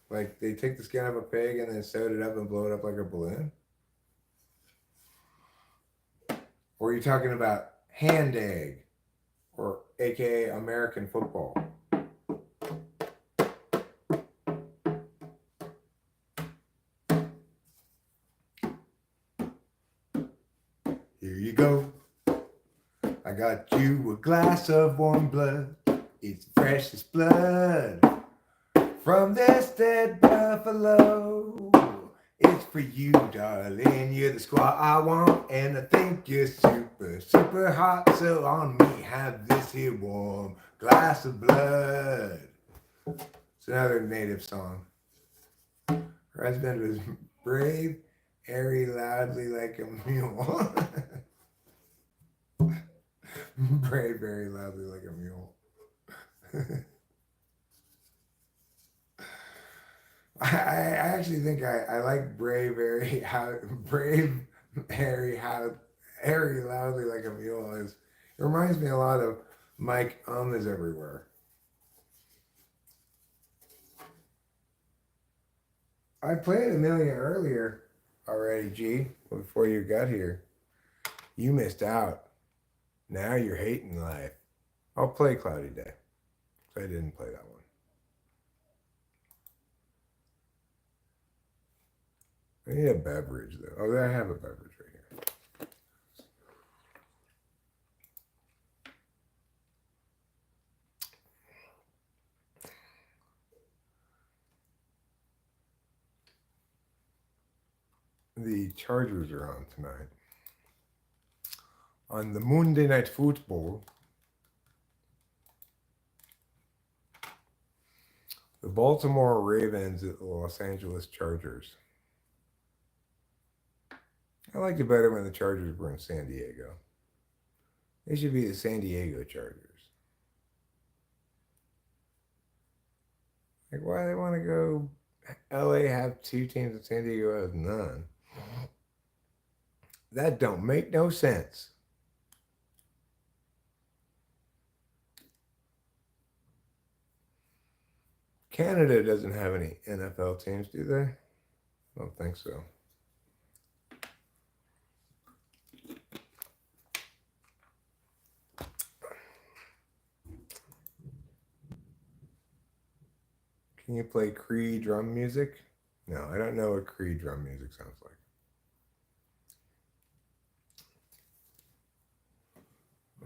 Like they take the skin of a pig and then sewed it up and blow it up like a balloon? Or are you talking about hand egg? Or aka American football? Here you go. I got you a glass of warm blood. It's fresh as blood from this dead buffalo. It's for you, darling. You're the squaw I want, and I think you're super, super hot. So on me, have this here warm glass of blood. It's another native song. Her husband was brave, airy, loudly like a mule. Brave, very loudly like a mule. I actually think I like brave, airy, airy, loudly like a mule. It reminds me a lot of Mike is everywhere. I played a million earlier already, G, before you got here. You missed out. Now you're hating life. I'll play Cloudy Day. I didn't play that one. I need a beverage, though. Oh, I have a beverage right here. The Chargers are on tonight. On the Monday Night Football, the Baltimore Ravens at the Los Angeles Chargers. I liked it better when the Chargers were in San Diego. They should be the San Diego Chargers. Like, why do they want to go? LA have two teams and San Diego has none. That don't make no sense. Canada doesn't have any NFL teams, do they? I don't think so. Can you play Cree drum music? No, I don't know what Cree drum music sounds like.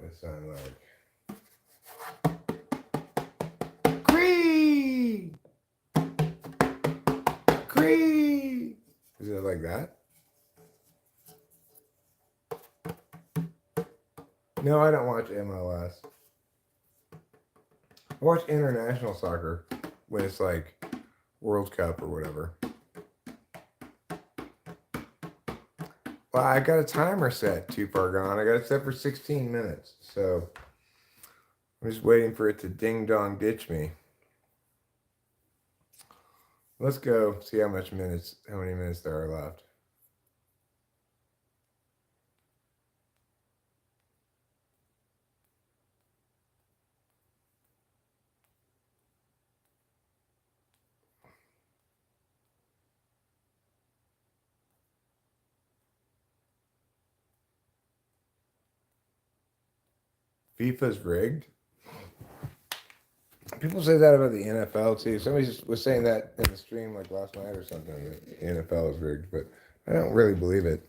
It sounds like Cree. Cree. Is it like that? No, I don't watch MLS. I watch international soccer when it's like World Cup or whatever. Well, I got a timer set too far gone. I got it set for 16 minutes. So I'm just waiting for it to ding dong ditch me. Let's go see how many minutes there are left. FIFA's rigged. People say that about the NFL too. Somebody was saying that in the stream like last night or something. That the NFL is rigged, but I don't really believe it.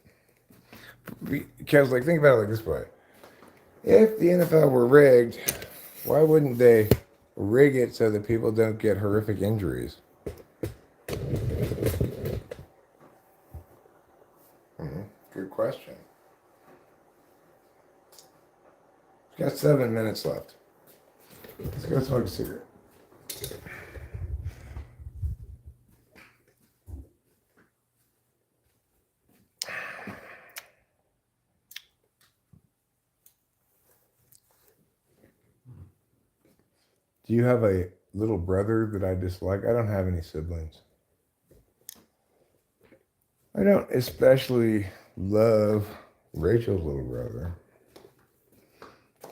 Because like think about it like this way: if the NFL were rigged, why wouldn't they rig it so that people don't get horrific injuries? Good question. We've got 7 minutes left. Let's go smoke a cigarette. Do you have a little brother that I dislike? I don't have any siblings. I don't especially love Rachel's little brother.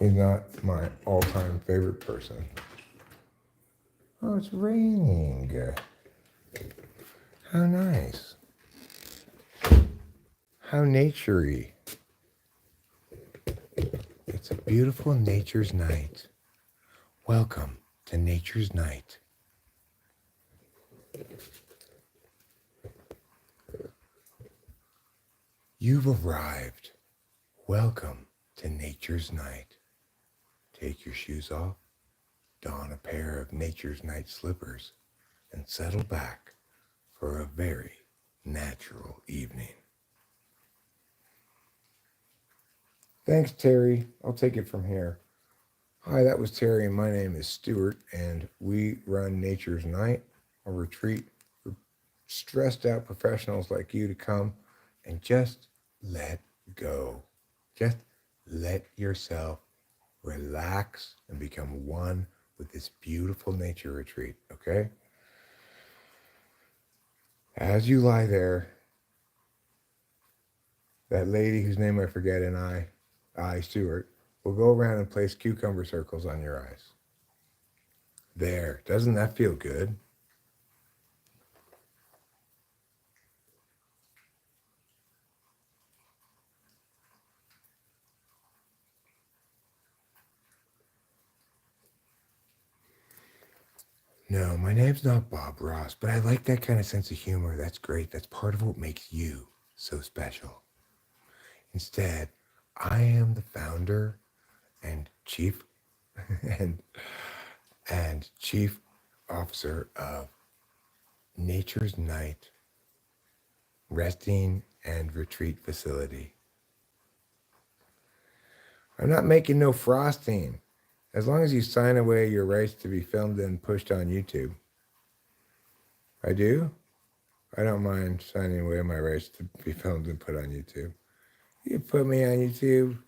He's not my all-time favorite person. Oh, it's raining. How nice. How naturey. It's a beautiful nature's night. Welcome to Nature's Night. You've arrived. Welcome to Nature's Night. Take your shoes off, don a pair of Nature's Night slippers, and settle back for a very natural evening. Thanks, Terry. I'll take it from here. Hi, that was Terry, and my name is Stuart, and we run Nature's Night, a retreat for stressed out professionals like you to come and just let go. Just let yourself relax and become one with this beautiful nature retreat, okay? As you lie there, that lady whose name I forget and I, Stuart, will go around and place cucumber circles on your eyes. There, doesn't that feel good? No, my name's not Bob Ross, but I like that kind of sense of humor. That's great. That's part of what makes you so special. Instead, I am the founder and chief and chief officer of Nature's Night Resting and Retreat Facility. I'm not making no frosting. As long as you sign away your rights to be filmed and pushed on YouTube. I do? I don't mind signing away my rights to be filmed and put on YouTube. You can put me on YouTube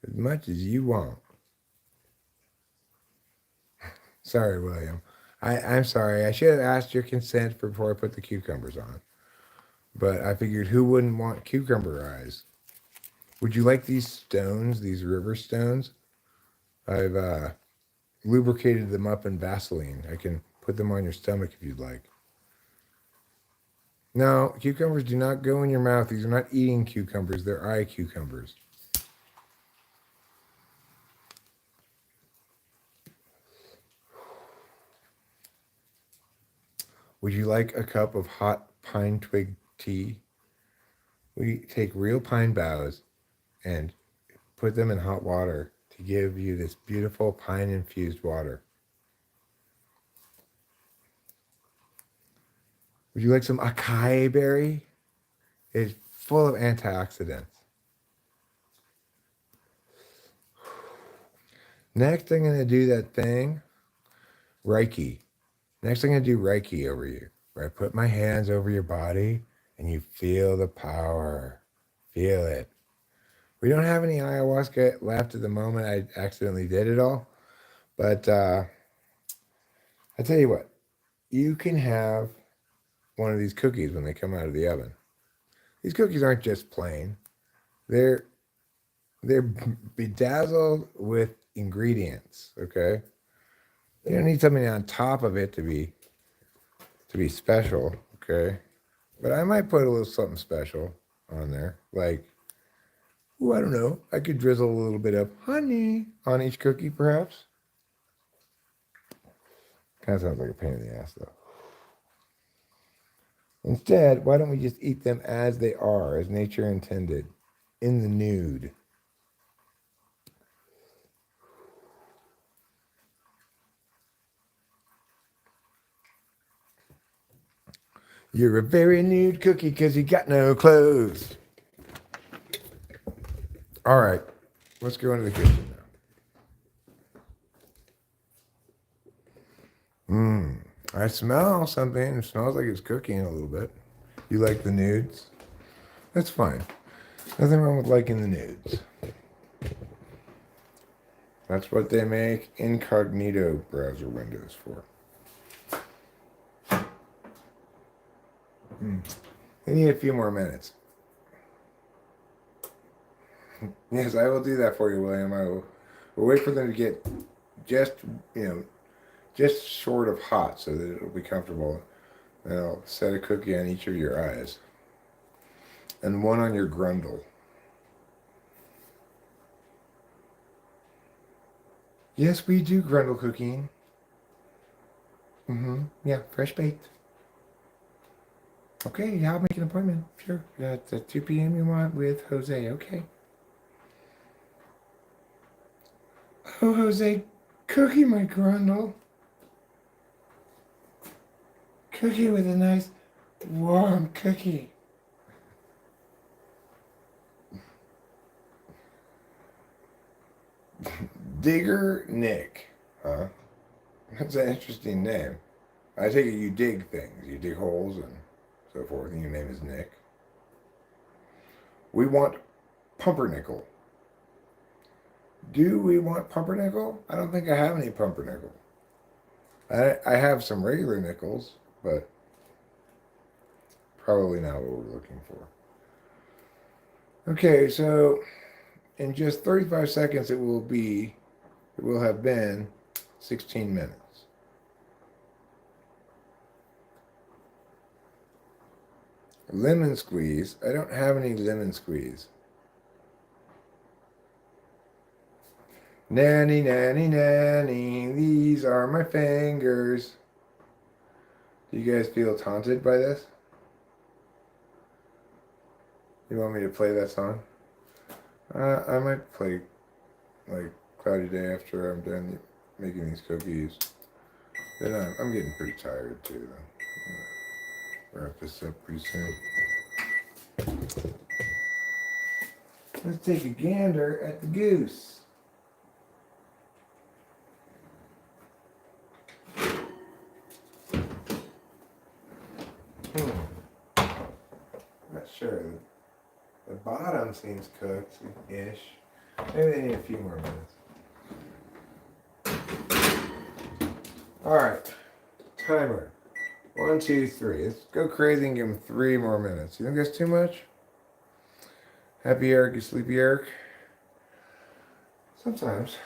as much as you want. Sorry, William. I'm sorry. I should have asked your consent before I put the cucumbers on. But I figured who wouldn't want cucumber eyes? Would you like these stones, these river stones? I've lubricated them up in Vaseline. I can put them on your stomach if you'd like. No, cucumbers do not go in your mouth. These are not eating cucumbers. They're eye cucumbers. Would you like a cup of hot pine twig tea? We take real pine boughs and put them in hot water to give you this beautiful pine-infused water. Would you like some acai berry? It's full of antioxidants. Next, I'm going to do that thing, Reiki. Next, I'm going to do Reiki over you, where I put my hands over your body and you feel the power. Feel it. We don't have any ayahuasca left at the moment. I accidentally did it all. But I tell you what, you can have one of these cookies when they come out of the oven. These cookies aren't just plain. They're bedazzled with ingredients, okay? You don't need something on top of it to be special, okay? But I might put a little something special on there, like, Ooh, I don't know. I could drizzle a little bit of honey on each cookie, perhaps. Kind of sounds like a pain in the ass, though. Instead, why don't we just eat them as they are, as nature intended, in the nude? You're a very nude cookie because you got no clothes. All right, let's go into the kitchen now. I smell something. It smells like it's cooking a little bit. You like the nudes? That's fine. Nothing wrong with liking the nudes. That's what they make incognito browser windows for. They need a few more minutes. Yes, I will do that for you, William. I will wait for them to get just, just short of hot so that it'll be comfortable. And I'll set a cookie on each of your eyes. And one on your grundle. Yes, we do grundle cooking. Yeah, fresh baked. Okay, yeah, I'll make an appointment. Sure. That's at 2 p.m. you want with Jose. Okay. Oh, Jose, cookie my grundle. Cookie with a nice warm cookie. Digger Nick. Huh? That's an interesting name. I take it you dig things. You dig holes and so forth, and your name is Nick. We want pumpernickel. Do we want pumpernickel? I don't think I have any pumpernickel. I have some regular nickels, but probably not what we're looking for. Okay, so in just 35 seconds it will have been 16 minutes. Lemon squeeze. I don't have any lemon squeeze. Nanny, nanny, nanny, these are my fingers. Do you guys feel taunted by this? You want me to play that song? I might play like Cloudy Day after I'm done making these cookies. Then I'm getting pretty tired too. Wrap this up pretty soon. Let's take a gander at the goose. Not sure. The bottom seems cooked-ish. Maybe they need a few more minutes. All right. Timer. 1, 2, 3. Let's go crazy and give him 3 more minutes. You think that's too much? Happy Eric, you sleepy Eric? Sometimes.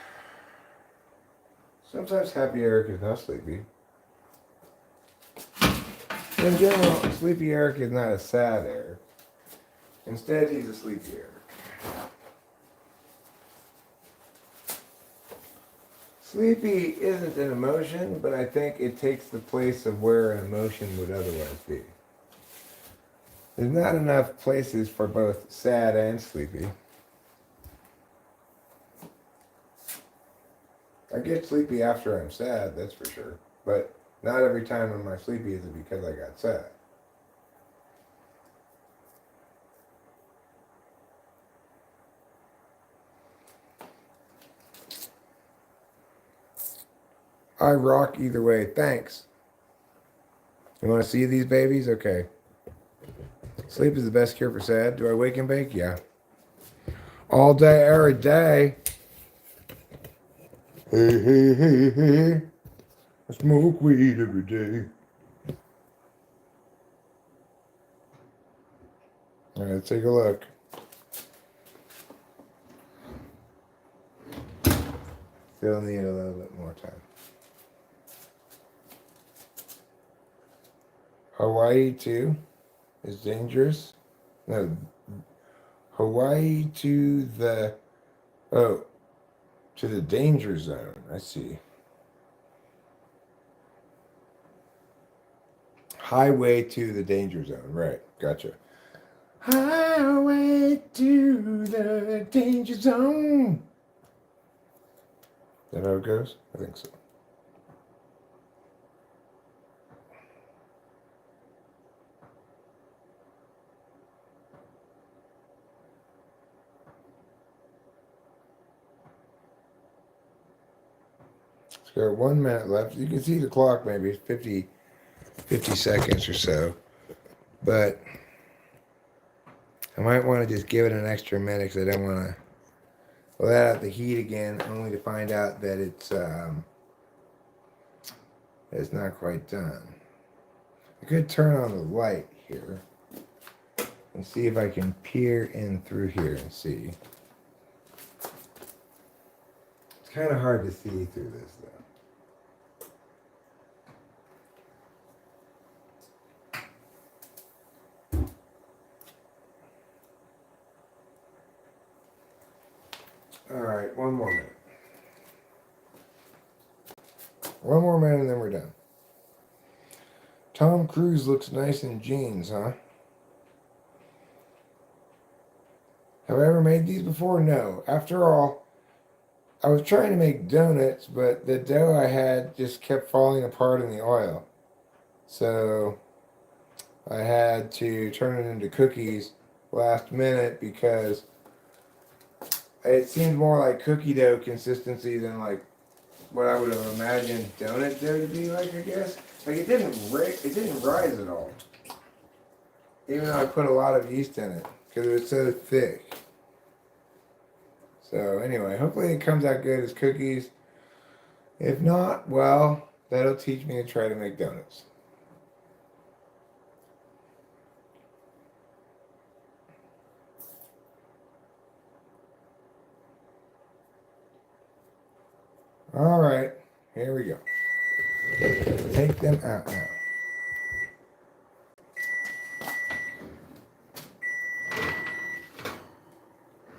Sometimes Happy Eric is not sleepy. In general, sleepy Eric is not a sad Eric. Instead, he's a sleepy Eric. Sleepy isn't an emotion, but I think it takes the place of where an emotion would otherwise be. There's not enough places for both sad and sleepy. I get sleepy after I'm sad, that's for sure. But not every time when I'm sleepy is it because I got sad. I rock either way. Thanks. You want to see these babies? Okay. Sleep is the best cure for sad. Do I wake and bake? Yeah. All day, every day. Hey, hey, hey, hey. I smoke weed every day. All right, let's take a look. Still need a little bit more time. Hawaii too is dangerous. No, Hawaii to the, oh, to the danger zone. I see. Highway to the danger zone. Right. Gotcha. Highway to the danger zone. Is that how it goes? I think so. It's got 1 minute left. You can see the clock, maybe 50 seconds or so. But I might want to just give it an extra minute because I don't want to let out the heat again, only to find out that it's not quite done. I could turn on the light here and see if I can peer in through here and see. It's kind of hard to see through this, though. All right, 1 more minute. 1 more minute and then we're done. Tom Cruise looks nice in jeans, huh? Have I ever made these before? No. After all, I was trying to make donuts, but the dough I had just kept falling apart in the oil. So I had to turn it into cookies last minute because it seemed more like cookie dough consistency than like what I would have imagined donut dough to be like, I guess. Like it didn't rise at all. Even though I put a lot of yeast in it because it was so thick. So anyway, hopefully it comes out good as cookies. If not, well, that'll teach me to try to make donuts. All right, here we go. Take them out now.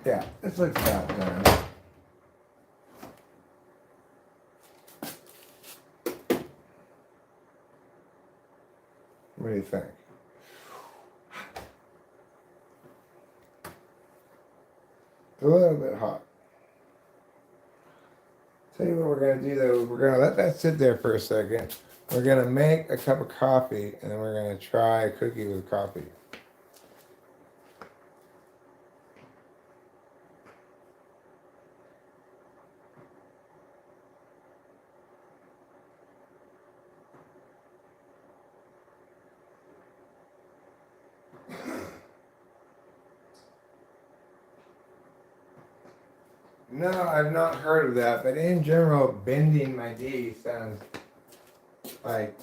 Yeah, this looks about done. What do you think? It's a little bit hot. Tell you what we're going to do though, we're going to let that sit there for a second. We're going to make a cup of coffee and then we're going to try a cookie with coffee. No, I've not heard of that, but in general, bending my D sounds like,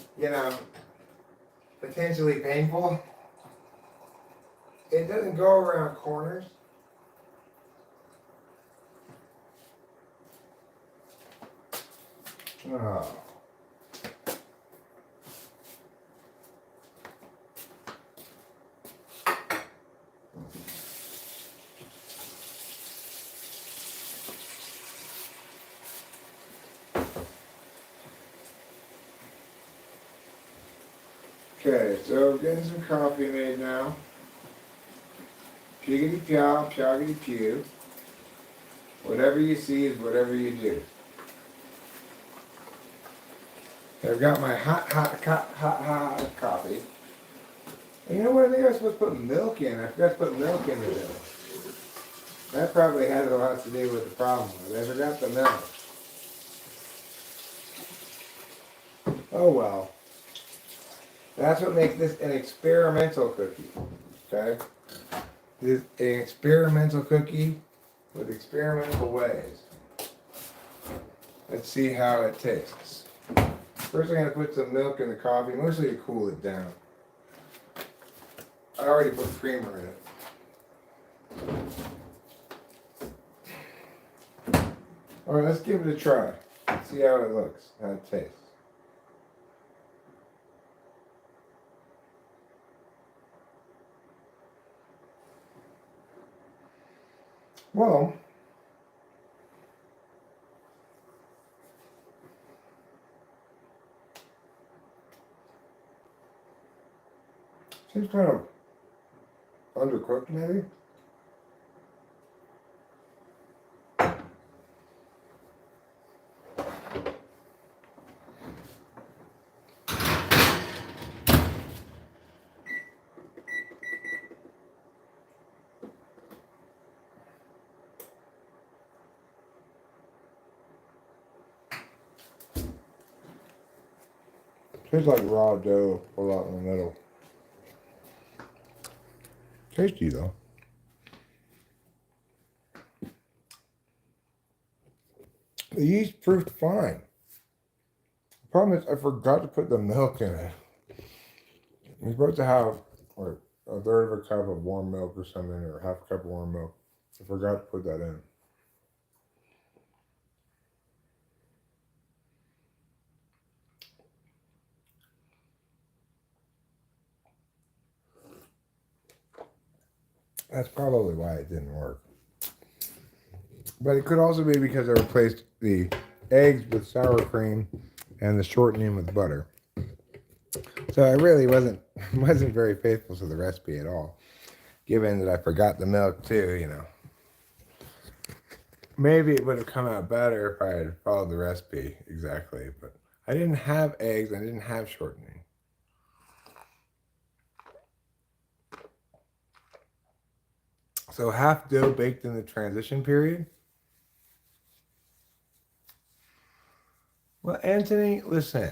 potentially painful. It doesn't go around corners. Oh. Okay, so getting some coffee made now. Piggity pyow, pyoggity pew. Whatever you see is whatever you do. I've got my hot coffee. And you know what? I think I was supposed to put milk in. I forgot to put milk in the dough. That probably had a lot to do with the problem. I forgot the milk. Oh well. That's what makes this an experimental cookie. Okay? This is an experimental cookie with experimental ways. Let's see how it tastes. First I'm going to put some milk in the coffee, mostly to cool it down. I already put creamer in it. Alright, let's give it a try. See how it looks, how it tastes. Well, seems kind of undercooked, maybe. Tastes like raw dough pulled out in the middle. Tasty though. The yeast proved fine. The problem is I forgot to put the milk in it. You're supposed to have like a third of a cup of warm milk or something, or half a cup of warm milk. I forgot to put that in. That's probably why it didn't work. But it could also be because I replaced the eggs with sour cream and the shortening with butter. So I really wasn't very faithful to the recipe at all, given that I forgot the milk too, you know. Maybe it would have come out better if I had followed the recipe exactly, but I didn't have eggs, I didn't have shortening. So half dough baked in the transition period. Well, Anthony, listen.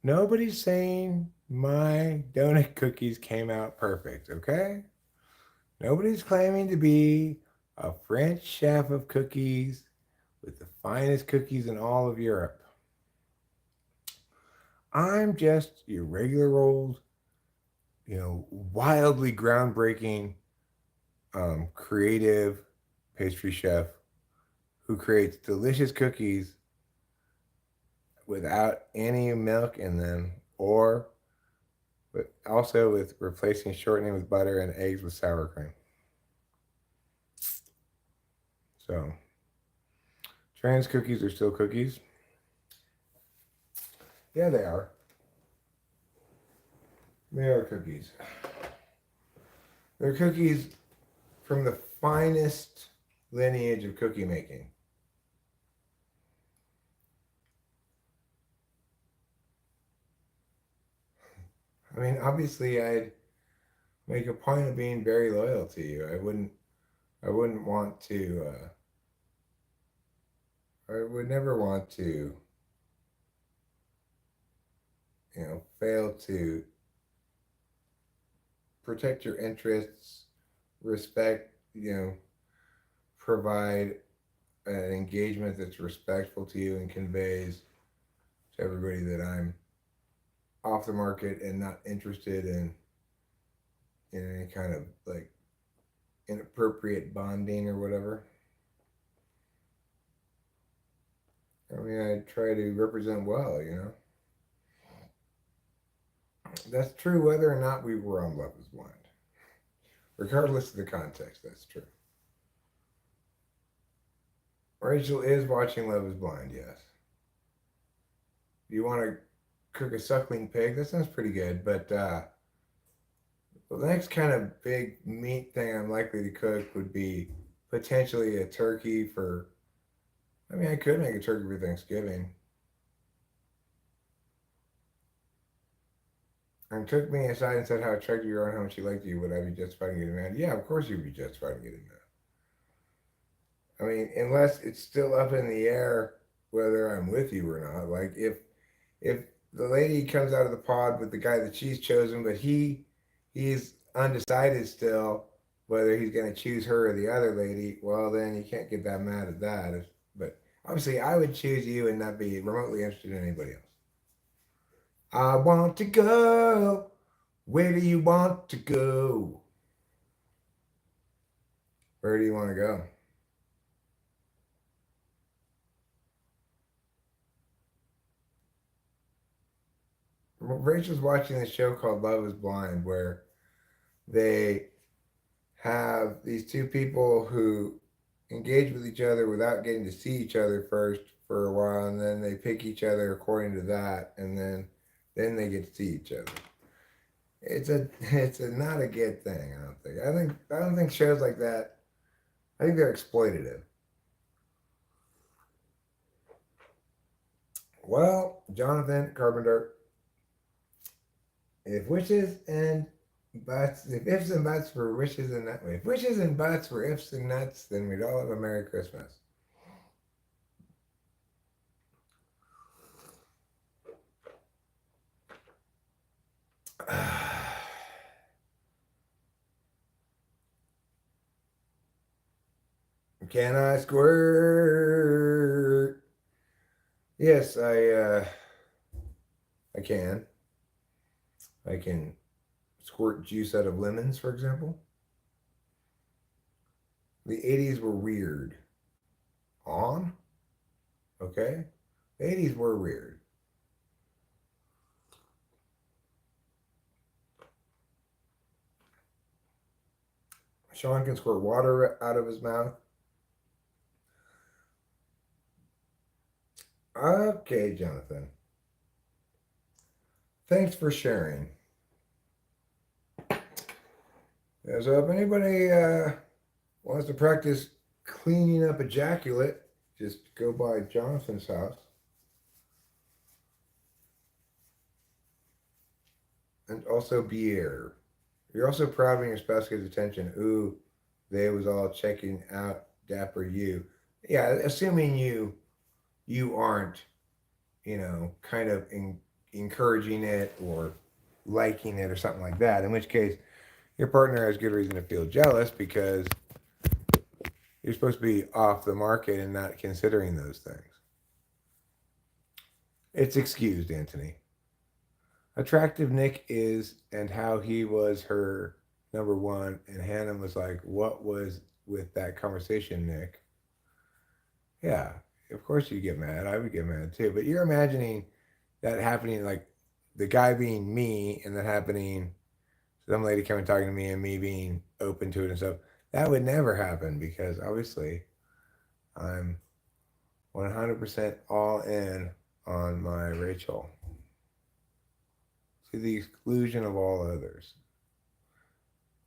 Nobody's saying my donut cookies came out perfect, okay? Nobody's claiming to be a French chef of cookies with the finest cookies in all of Europe. I'm just your regular old, wildly groundbreaking, creative pastry chef who creates delicious cookies without any milk in them, but also with replacing shortening with butter and eggs with sour cream. So, trans cookies are still cookies. Yeah, they are. They are cookies. They're cookies from the finest lineage of cookie making. I mean, obviously, I'd make a point of being very loyal to you. I wouldn't want to. I would never want to, fail to protect your interests, respect, provide an engagement that's respectful to you and conveys to everybody that I'm off the market and not interested in any kind of like inappropriate bonding or whatever. I mean, I try to represent well, That's true whether or not we were on Love is Blind. Regardless of the context, that's true. Rachel is watching Love is Blind, yes. You want to cook a suckling pig? That sounds pretty good, but the next kind of big meat thing I'm likely to cook would be potentially a turkey for. I mean, I could make a turkey for Thanksgiving. And took me aside and said how attractive you are and how much she liked you. Would I be justified in getting mad? Yeah, of course you'd be justified in getting mad. I mean, unless it's still up in the air whether I'm with you or not. Like if the lady comes out of the pod with the guy that she's chosen, but he's undecided still whether he's going to choose her or the other lady, well, then you can't get that mad at that. But obviously, I would choose you and not be remotely interested in anybody else. I want to go. Where do you want to go? Where do you want to go? Rachel's watching this show called Love is Blind, where they have these two people who engage with each other without getting to see each other first for a while, and then they pick each other according to that, and then they get to see each other. It's a not a good thing. I don't think shows like that. I think they're exploitative. Well, Jonathan Carpenter, if wishes and buts, if ifs and buts were wishes and nuts, if wishes and buts were ifs and nuts, then we'd all have a Merry Christmas. Can I squirt? Yes, I can. I can squirt juice out of lemons, for example. The 80s were weird. On? Okay. The 80s were weird. Sean can squirt water out of his mouth. Okay, Jonathan. Thanks for sharing. Yeah, so if anybody wants to practice cleaning up ejaculate, just go by Jonathan's house. And also beer. You're also proud when your spouse gets attention. Ooh, they was all checking out Dapper You. Yeah, assuming you aren't, kind of encouraging it or liking it or something like that. In which case, your partner has good reason to feel jealous because you're supposed to be off the market and not considering those things. It's excused, Anthony. Attractive Nick is, and how he was her number one, and Hannah was like, what was with that conversation, Nick? Yeah, of course you get mad. I would get mad too. But you're imagining that happening, like the guy being me and that happening, some lady coming talking to me and me being open to it and stuff. That would never happen because obviously I'm 100% all in on my Rachel to the exclusion of all others.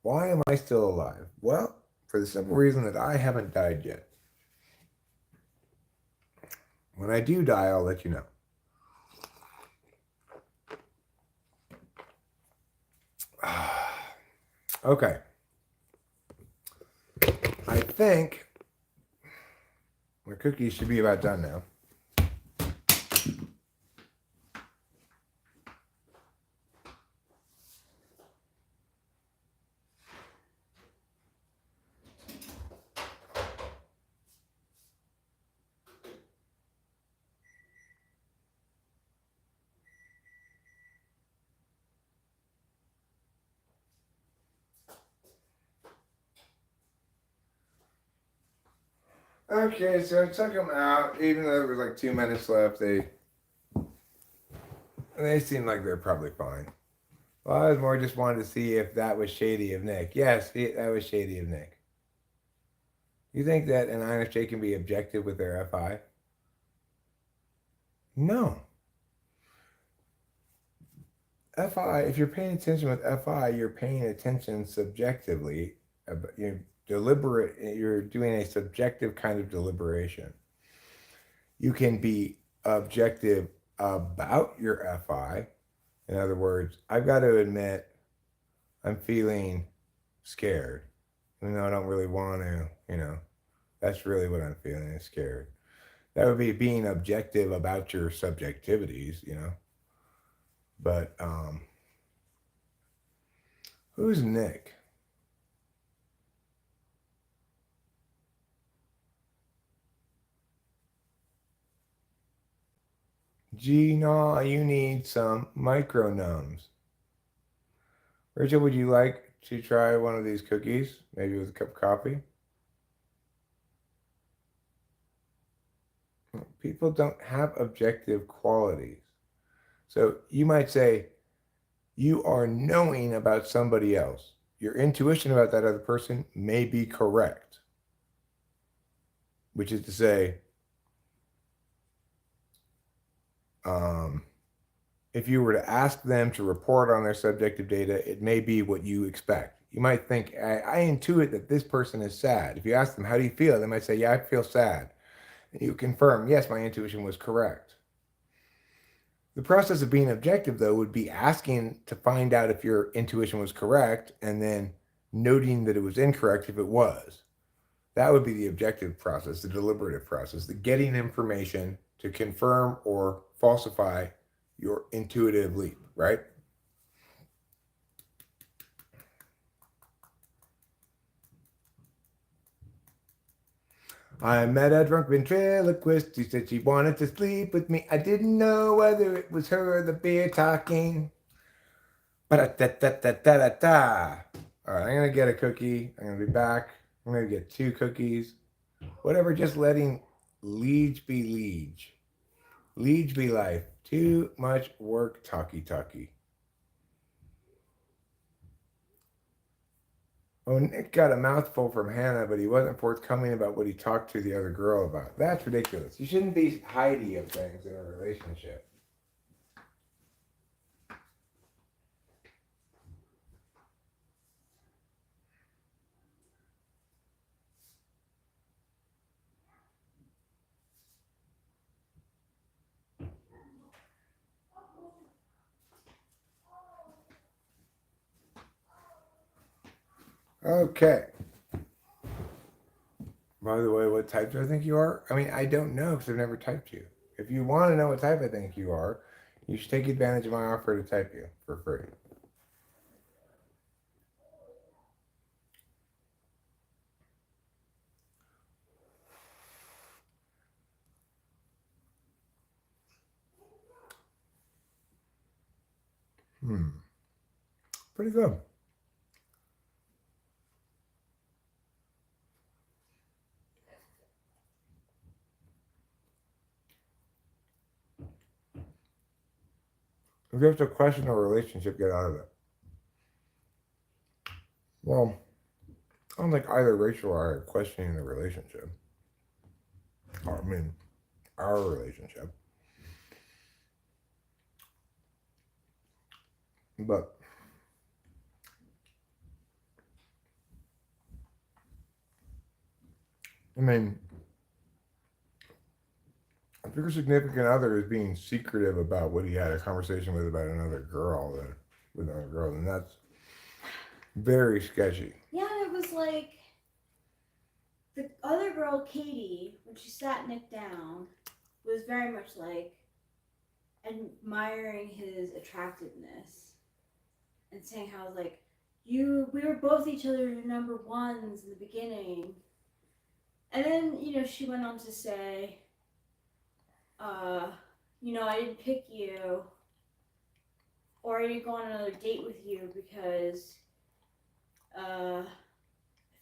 Why am I still alive? Well, for the simple reason that I haven't died yet. When I do die, I'll let you know. Okay. I think my cookies should be about done now. Okay, so I took them out, even though there was like 2 minutes left. They seemed like they're probably fine. Well, I was more just wanted to see if that was shady of Nick. Yes, that was shady of Nick. You think that an INFJ can be objective with their FI? No. FI, if you're paying attention with FI, you're paying attention subjectively. You're deliberate. You're doing a subjective kind of deliberation. You can be objective about your FI. In other words, I've got to admit, I'm feeling scared. Even though I don't really want to, that's really what I'm feeling, is scared. That would be being objective about your subjectivities, But who's Nick? Gee, no, you need some micro-numbs. Rachel, would you like to try one of these cookies? Maybe with a cup of coffee? People don't have objective qualities. So you might say, you are knowing about somebody else. your intuition about that other person may be correct. Which is to say, if you were to ask them to report on their subjective data, it may be what you expect. You might think, I intuit that this person is sad. If you ask them, how do you feel? They might say, yeah, I feel sad. And you confirm, yes, my intuition was correct. The process of being objective, though, would be asking to find out if your intuition was correct and then noting that it was incorrect if it was. That would be the objective process, the deliberative process, the getting information to confirm or falsify your intuitive leap, right? I met a drunk ventriloquist. She said she wanted to sleep with me. I didn't know whether it was her or the beer talking. Ba-da-da-da-da-da-da. All right, I'm going to get a cookie. I'm going to be back. I'm going to get 2 cookies. Whatever, just letting liege be liege. Liege be life. Too much work, talkie. Oh, Nick got a mouthful from Hannah, but he wasn't forthcoming about what he talked to the other girl about. That's ridiculous. You shouldn't be hidey of things in a relationship. Okay. By the way, what type do I think you are? I mean, I don't know because I've never typed you. If you want to know what type I think you are, you should take advantage of my offer to type you for free. Pretty good. If you have to question a relationship, get out of it. Well, I don't think either Rachel or I are questioning the relationship. I mean, our relationship. But I mean, if your significant other is being secretive about what he had a conversation with about another girl, then that's very sketchy. Yeah, it was like the other girl, Katie, when she sat Nick down, was very much like admiring his attractiveness and saying how like we were both each other's number ones in the beginning. And then, she went on to say, I didn't pick you or I didn't go on another date with you because I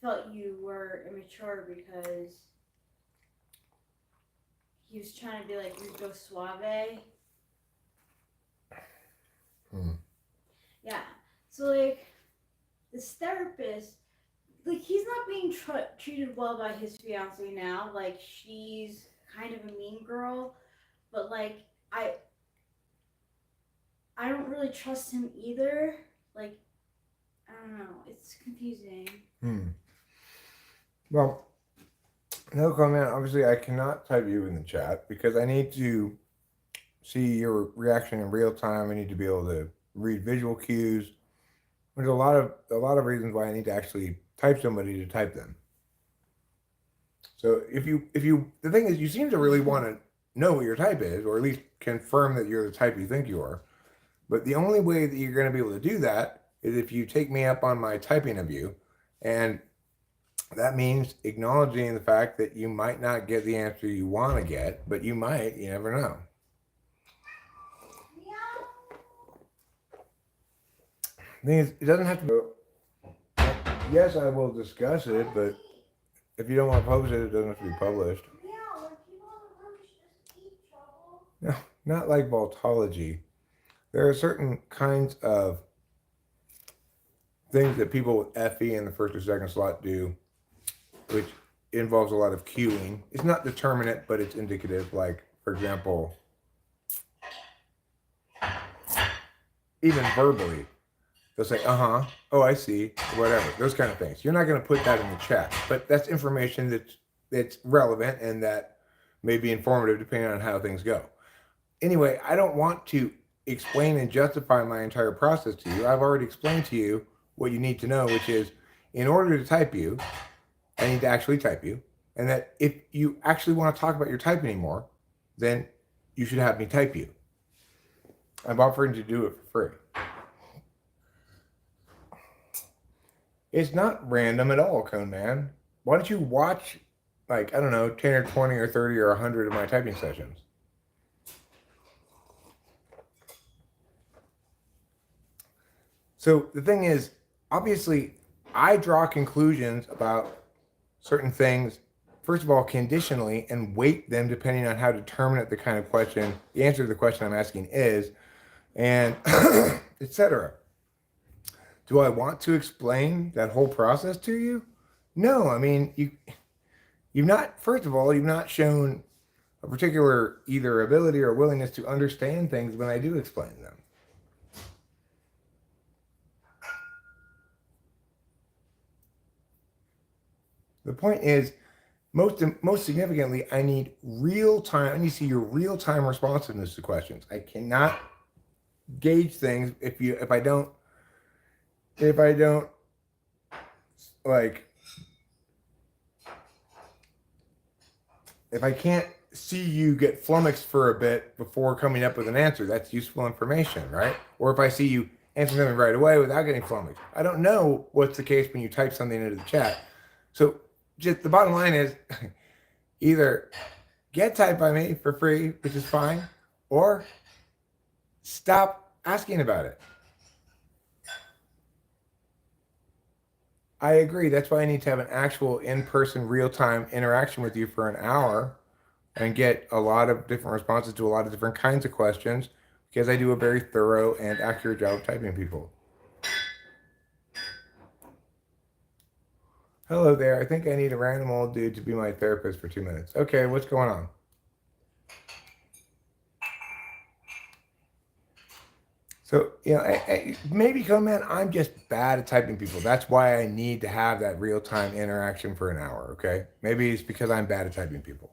felt you were immature because he was trying to be like Rico Suave. Yeah. So, like, this therapist, like, he's not being treated well by his fiance now. Like, she's kind of a mean girl. But, like, I don't really trust him either. Like, I don't know. It's confusing. Well, no comment. Obviously, I cannot type you in the chat because I need to see your reaction in real time. I need to be able to read visual cues. There's a lot of reasons why I need to actually type somebody to type them. So if you the thing is, you seem to really want to know what your type is, or at least confirm that you're the type you think you are. But the only way that you're going to be able to do that is if you take me up on my typing of you, and that means acknowledging the fact that you might not get the answer you want to get, but you might. You never know. The thing is, it doesn't have to be. Yes, I will discuss it, but if you don't want to post it, it doesn't have to be published. Yeah, like people in the room should just keep trouble. No, not like Vaultology. There are certain kinds of things that people with FE in the first or second slot do, which involves a lot of cueing. It's not determinate, but it's indicative. Like, for example, even verbally, they'll say, oh, I see, whatever, those kind of things. You're not going to put that in the chat, but that's information that's relevant and that may be informative depending on how things go. Anyway, I don't want to explain and justify my entire process to you. I've already explained to you what you need to know, which is in order to type you, I need to actually type you. And that if you actually want to talk about your type anymore, then you should have me type you. I'm offering to do it for free. It's not random at all, Cone Man. Why don't you watch, like, I don't know, 10 or 20 or 30 or 100 of my typing sessions? So the thing is, obviously, I draw conclusions about certain things, first of all, conditionally, and weight them depending on how determinate the kind of question, the answer to the question I'm asking is, and etc. Do I want to explain that whole process to you? No, I mean, you've not, first of all, you've not shown a particular either ability or willingness to understand things when I do explain them. The point is, most significantly, I need real time. I need to see your real time responsiveness to questions. I cannot gauge things if I don't like, if I can't see you get flummoxed for a bit before coming up with an answer. That's useful information, right? Or if I see you answer something right away without getting flummoxed. I don't know what's the case when you type something into the chat. So just the bottom line is either get typed by me for free, which is fine, or stop asking about it. I agree. That's why I need to have an actual in-person, real-time interaction with you for an hour and get a lot of different responses to a lot of different kinds of questions, because I do a very thorough and accurate job of typing people. Hello there. I think I need a random old dude to be my therapist for 2 minutes. Okay, what's going on? So, you know, maybe, come man, I'm just bad at typing people. That's why I need to have that real-time interaction for an hour, okay? Maybe it's because I'm bad at typing people.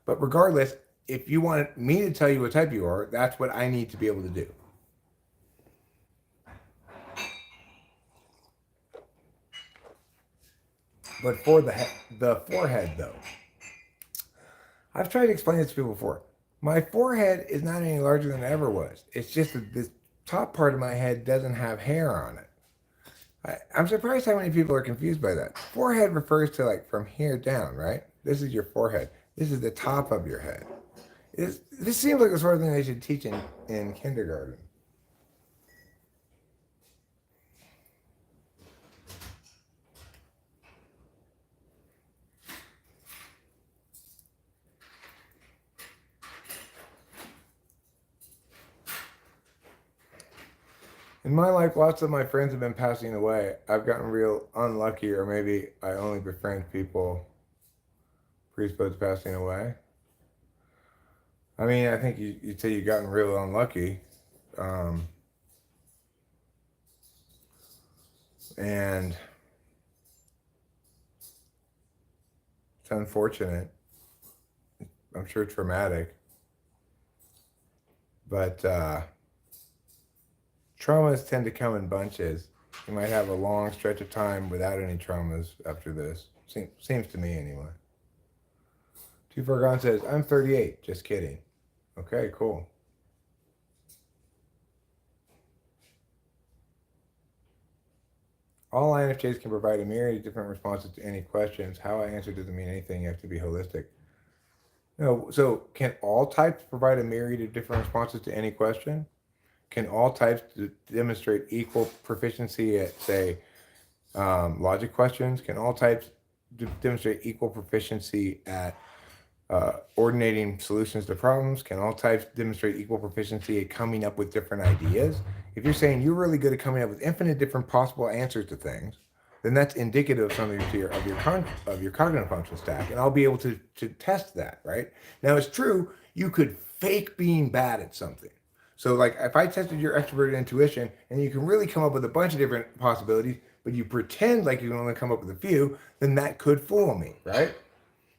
But regardless, if you want me to tell you what type you are, that's what I need to be able to do. But for the forehead, though, I've tried to explain this to people before. My forehead is not any larger than it ever was. It's just that this top part of my head doesn't have hair on it. I'm surprised how many people are confused by that. Forehead refers to like from here down, right? This is your forehead. This is the top of your head. This seems like the sort of thing they should teach in kindergarten. In my life, lots of my friends have been passing away. I've gotten real unlucky, or maybe I only befriend people predisposed to passing away. I mean, I think you'd say you've gotten real unlucky. And it's unfortunate. I'm sure traumatic. But traumas tend to come in bunches. You might have a long stretch of time without any traumas after this. Seems to me anyway. Too Far Gone says, I'm 38. Just kidding. Okay, cool. All INFJs can provide a myriad of different responses to any questions. How I answer doesn't mean anything. You have to be holistic. No, so can all types provide a myriad of different responses to any question? Can all types demonstrate equal proficiency at, say, logic questions? Can all types demonstrate equal proficiency at Ordinating solutions to problems. Can all types demonstrate equal proficiency at coming up with different ideas? If you're saying you're really good at coming up with infinite different possible answers to things, then that's indicative of something of your cognitive function stack, and I'll be able to test that. Right now, it's true you could fake being bad at something. So, like, if I tested your extroverted intuition, and you can really come up with a bunch of different possibilities, but you pretend like you can only come up with a few, then that could fool me, right?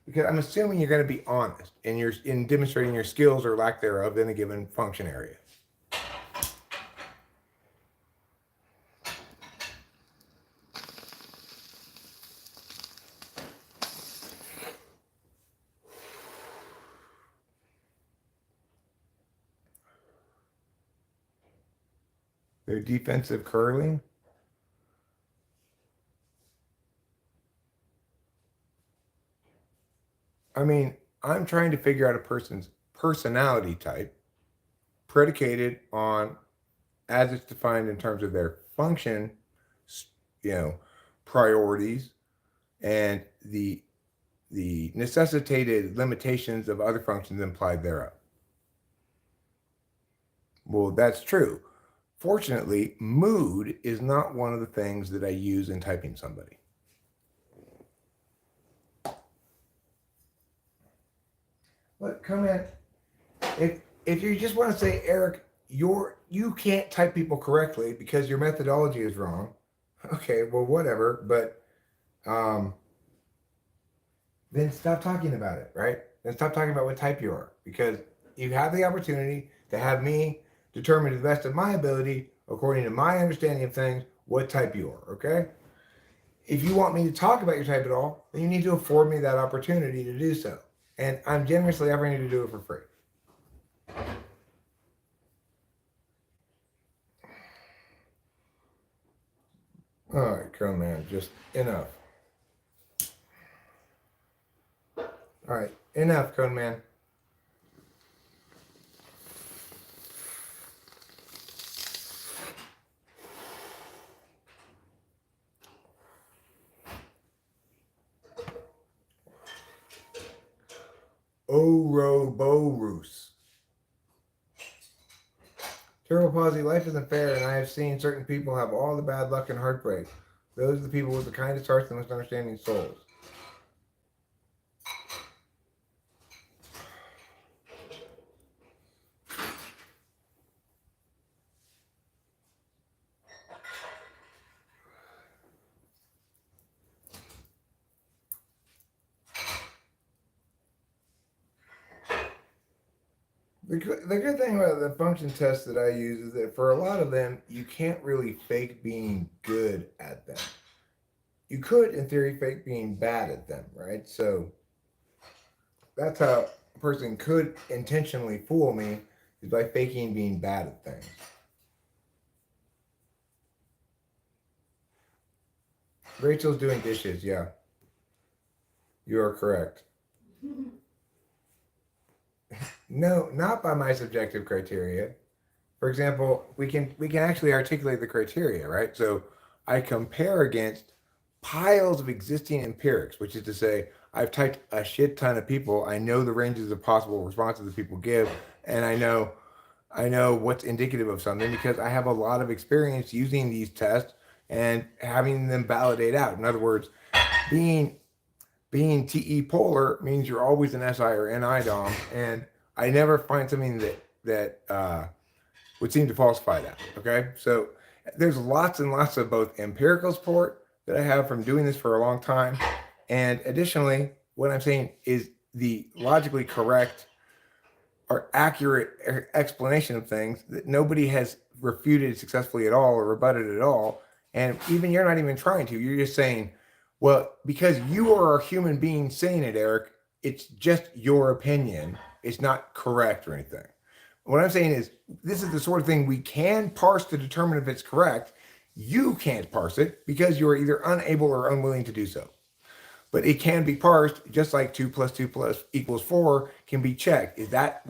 Because I'm assuming you're going to be honest in demonstrating your skills or lack thereof in a given function area. Their defensive curling. I mean, I'm trying to figure out a person's personality type predicated on, as it's defined in terms of their function, priorities, and the necessitated limitations of other functions implied thereof. Well, that's true. Fortunately, mood is not one of the things that I use in typing somebody. Look, come in. If you just want to say, Eric, you can't type people correctly because your methodology is wrong. Okay, well, whatever. But then stop talking about it, right? Then stop talking about what type you are, because you have the opportunity to have me determine to the best of my ability, according to my understanding of things, what type you are, okay? If you want me to talk about your type at all, then you need to afford me that opportunity to do so. And I'm generously offering you to do it for free. All right, Cone Man, just enough. All right, enough, Cone Man. Ouroboros. Typology, life isn't fair, and I have seen certain people have all the bad luck and heartbreak. Those are the people with the kindest hearts and most understanding souls. The good thing about the function tests that I use is that for a lot of them, you can't really fake being good at them. You could, in theory, fake being bad at them, right? So that's how a person could intentionally fool me, is by faking being bad at things. Rachel's doing dishes, yeah. You are correct. No, not by my subjective criteria. For example, we can actually articulate the criteria, right? So I compare against piles of existing empirics, which is to say, I've typed a shit ton of people. I know the ranges of possible responses that people give, and I know what's indicative of something because I have a lot of experience using these tests and having them validate out. In other words, being TE polar means you're always an SI or NI DOM, and I never find something that would seem to falsify that. Okay, so there's lots and lots of both empirical support that I have from doing this for a long time, and additionally, what I'm saying is the logically correct or accurate explanation of things that nobody has refuted successfully at all or rebutted at all, and even you're not even trying to. You're just saying, well, because you are a human being saying it, Eric, it's just your opinion. It's not correct or anything. What I'm saying is, this is the sort of thing we can parse to determine if it's correct. You can't parse it because you are either unable or unwilling to do so. But it can be parsed, just like 2 + 2 = 4 can be checked. Is that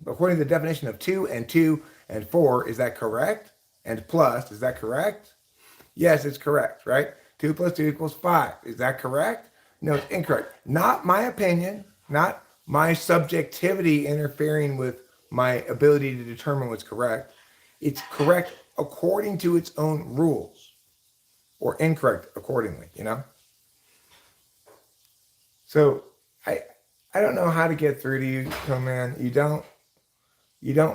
according to the definition of 2 and 4, is that correct? And plus, is that correct? Yes, it's correct, right? 2 + 2 = 5. Is that correct? No, it's incorrect. Not my opinion, not my subjectivity interfering with my ability to determine what's correct. It's correct according to its own rules, or incorrect accordingly, you know? So I don't know how to get through to you, man. You don't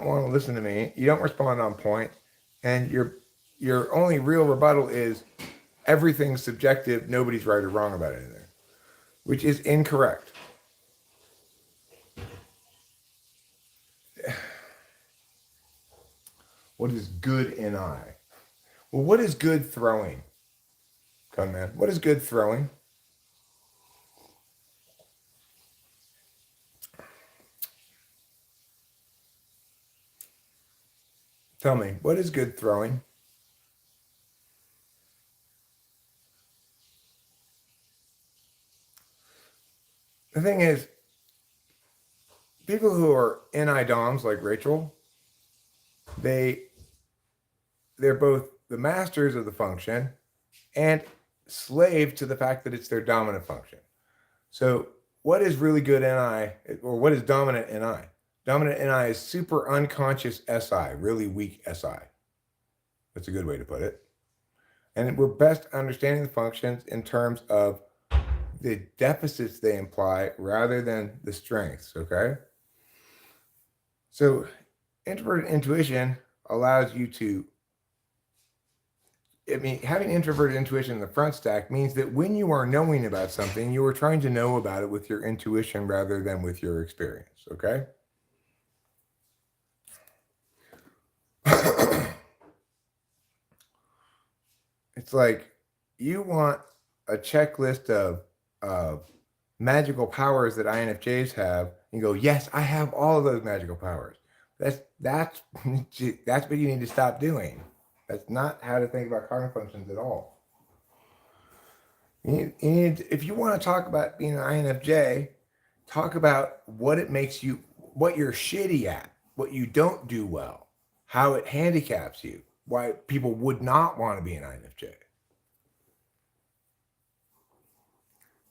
want to listen to me. You don't respond on point, and your only real rebuttal is everything's subjective. Nobody's right or wrong about anything, which is incorrect. What is good in I? Well, what is good throwing? Come man, what is good throwing? Tell me, what is good throwing? The thing is, people who are NI DOMs like Rachel, they're both the masters of the function and slave to the fact that it's their dominant function. So what is really good NI, or what is dominant NI? Dominant NI is super unconscious SI, really weak SI. That's a good way to put it. And we're best understanding the functions in terms of the deficits they imply rather than the strengths, okay? So introverted intuition allows you to, having introverted intuition in the front stack means that when you are knowing about something, you are trying to know about it with your intuition rather than with your experience, okay? It's like you want a checklist of magical powers that INFJs have, and go, yes, I have all of those magical powers. That's what you need to stop doing. That's not how to think about cognitive functions at all. If you want to talk about being an INFJ, talk about what it makes you, what you're shitty at, what you don't do well, how it handicaps you, why people would not want to be an INFJ.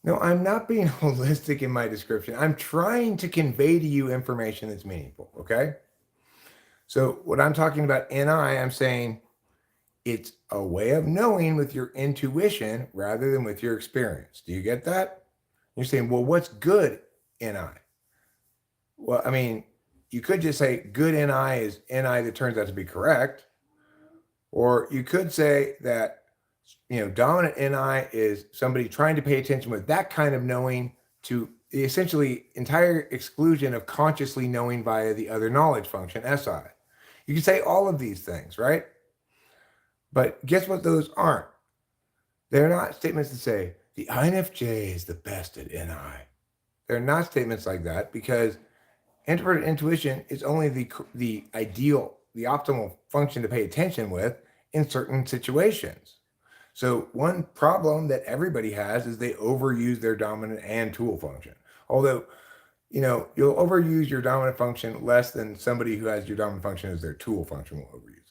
No, I'm not being holistic in my description. I'm trying to convey to you information that's meaningful, okay? So what I'm talking about NI, I'm saying it's a way of knowing with your intuition rather than with your experience. Do you get that? You're saying, well, what's good NI? Well, I mean, you could just say good NI is NI that turns out to be correct. Or you could say that, dominant NI is somebody trying to pay attention with that kind of knowing to the essentially entire exclusion of consciously knowing via the other knowledge function, SI. You can say all of these things, right? But guess what those aren't? They're not statements that say, the INFJ is the best at NI. They're not statements like that, because introverted intuition is only the ideal, the optimal function to pay attention with in certain situations. So one problem that everybody has is they overuse their dominant and tool function. Although, you'll overuse your dominant function less than somebody who has your dominant function as their tool function will overuse it.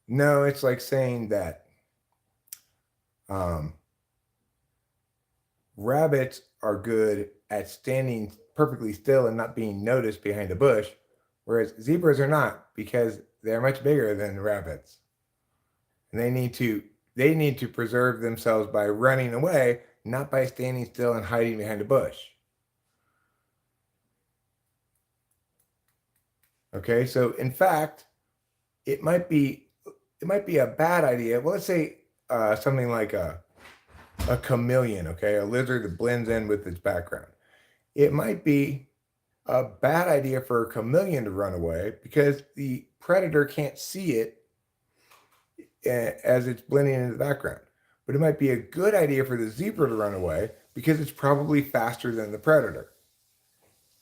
No, it's like saying that rabbits are good at standing perfectly still and not being noticed behind a bush, whereas zebras are not, because they're much bigger than rabbits. And they need to preserve themselves by running away, not by standing still and hiding behind a bush. Okay, so in fact, it might be a bad idea. Well, let's say something like a chameleon, okay, a lizard that blends in with its background. It might be a bad idea for a chameleon to run away because the predator can't see it as it's blending into the background. But it might be a good idea for the zebra to run away because it's probably faster than the predator.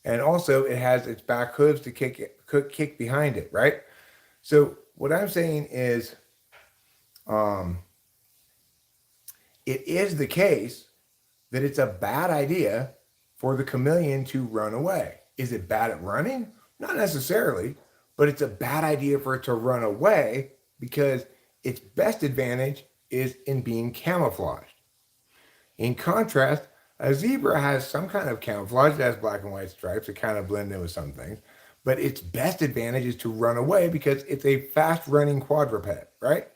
And also it has its back hooves to kick behind it, right? So what I'm saying is, it is the case that it's a bad idea for the chameleon to run away. Is it bad at running? Not necessarily, but it's a bad idea for it to run away because its best advantage is in being camouflaged. In contrast, a zebra has some kind of camouflage. It has black and white stripes that kind of blend in with some things. But its best advantage is to run away because it's a fast-running quadruped, right?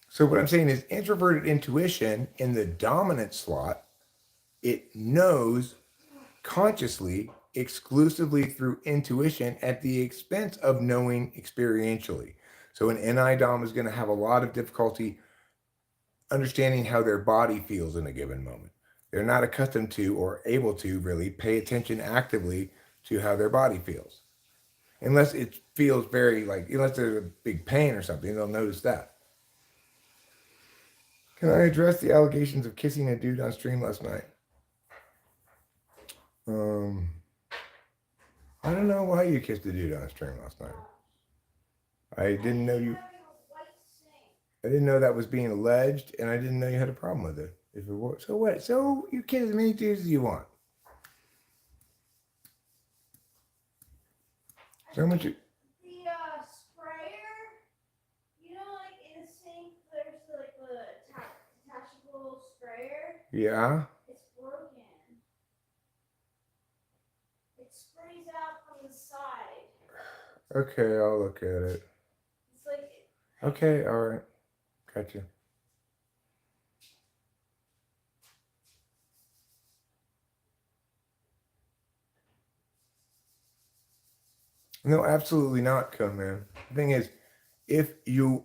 So what I'm saying is introverted intuition in the dominant slot, it knows consciously, exclusively through intuition at the expense of knowing experientially. So an NI Dom is going to have a lot of difficulty understanding how their body feels in a given moment. They're not accustomed to or able to really pay attention actively to how their body feels. Unless it feels very unless there's a big pain or something, they'll notice that. Can I address the allegations of kissing a dude on stream last night? I don't know why you kissed a dude on stream last night. I didn't know you. I didn't know that was being alleged, and I didn't know you had a problem with it. If it was, so what? So you kiss as many dudes as you want. So much. The sprayer, you know, like in the sink, there's like the detachable sprayer. Yeah. It's broken. It sprays out from the side. Okay, I'll look at it. It's like. Okay, all right. Gotcha. No, absolutely not, man. The thing is, if your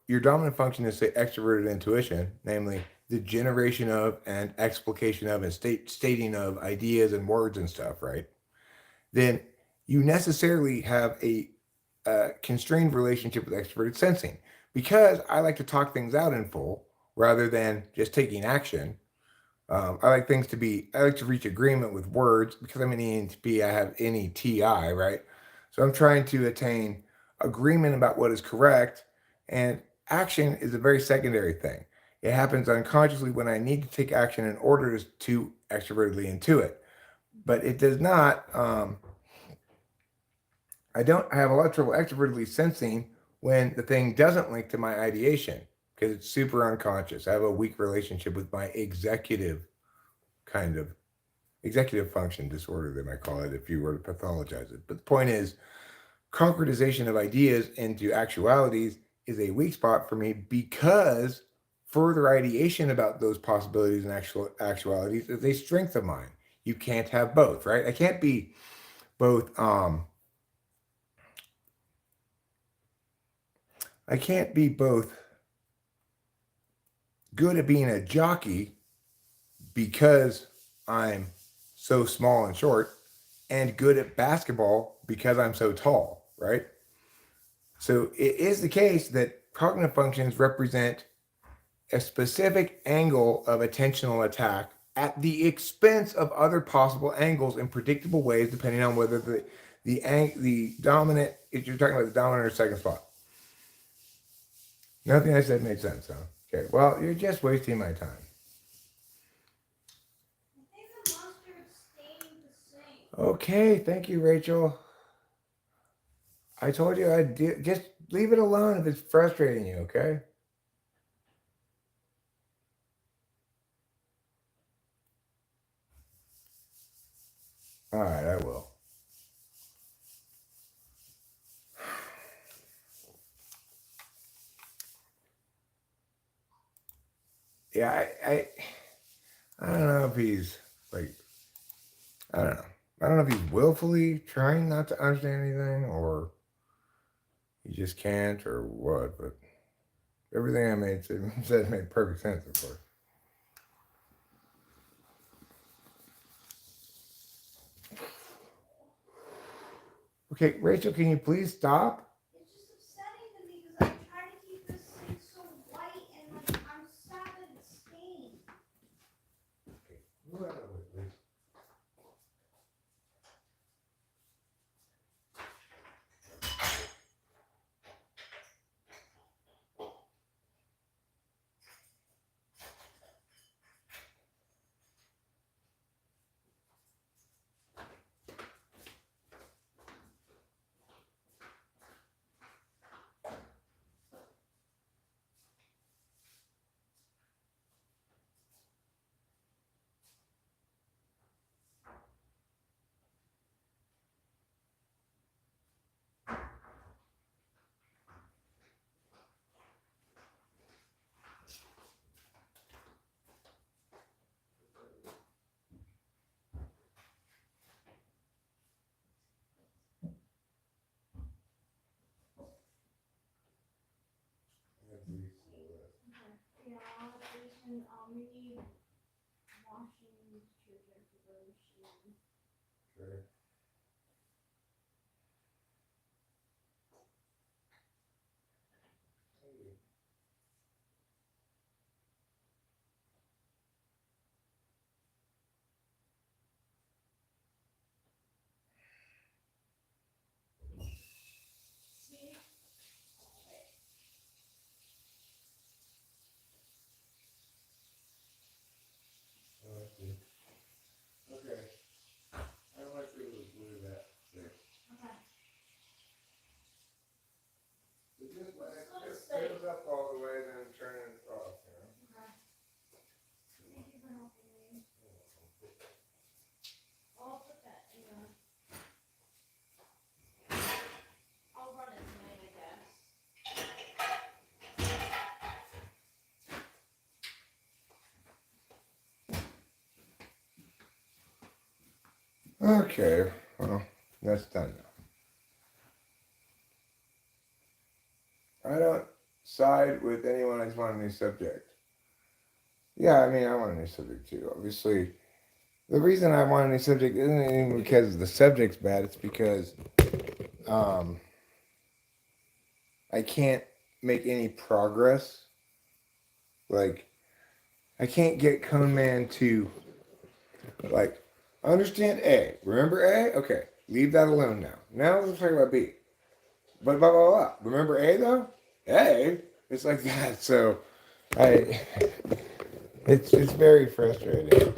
dominant function is, say, extroverted intuition, namely the generation of and explication of and stating of ideas and words and stuff, right? Then you necessarily have a constrained relationship with extroverted sensing. Because I like to talk things out in full rather than just taking action. I like to reach agreement with words because I'm an ENTP, I have NETI, right? So I'm trying to attain agreement about what is correct, and action is a very secondary thing. It happens unconsciously when I need to take action in order to extrovertedly intuit. But it does not, I have a lot of trouble extrovertedly sensing when the thing doesn't link to my ideation because it's super unconscious. I have a weak relationship with my executive function disorder, they might call it if you were to pathologize it. But the point is, concretization of ideas into actualities is a weak spot for me because further ideation about those possibilities and actualities is a strength of mine. You can't have both, right? I can't be both good at being a jockey because I'm so small and short, and good at basketball because I'm so tall, right? So it is the case that cognitive functions represent a specific angle of attentional attack at the expense of other possible angles in predictable ways, depending on whether the dominant, if you're talking about the dominant or second spot. Nothing I said made sense, huh? Okay, well, you're just wasting my time. Okay, thank you, Rachel. I told you I'd just leave it alone if it's frustrating you, okay? All right, I will. Yeah, I don't know if he's I don't know. I don't know if he's willfully trying not to understand anything or he just can't or what, but everything I said made perfect sense, of course. Okay, Rachel, can you please stop? It's just upsetting to me because I'm trying to keep this thing so white and I'm sad that it's stained. Okay, move out of the way, please. Okay, well, that's done now. I don't side with anyone. I just want a new subject. Yeah, I mean, I want a new subject too. Obviously, the reason I want a new subject isn't even because the subject's bad. It's because I can't make any progress. Like, I can't get Cone Man to, like, understand A. Remember A? Okay, leave that alone now. Now let's talk about B. But blah, blah, blah. Remember A, though? A? It's like that. So, it's very frustrating.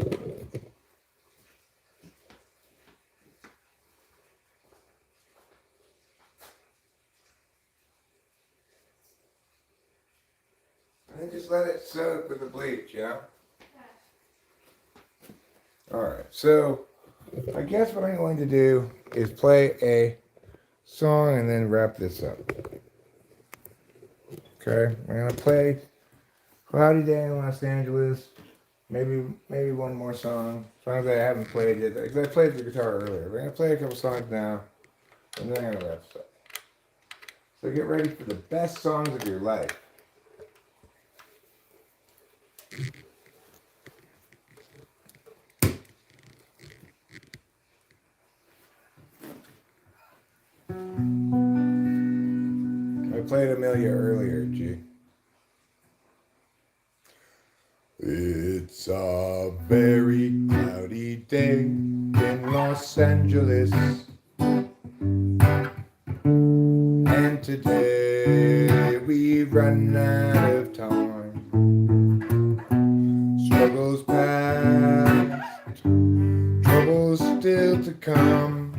And just let it soak with the bleach, yeah? Alright, so I guess what I'm going to do is play a song and then wrap this up. Okay, I'm going to play Cloudy Day in Los Angeles. Maybe one more song. Songs I haven't played yet. Because I played the guitar earlier. We're going to play a couple songs now. And then I'm going to wrap this up. So get ready for the best songs of your life. I played Amelia earlier, G. It's a very cloudy day in Los Angeles. And today we run out of time. Struggles past, troubles still to come.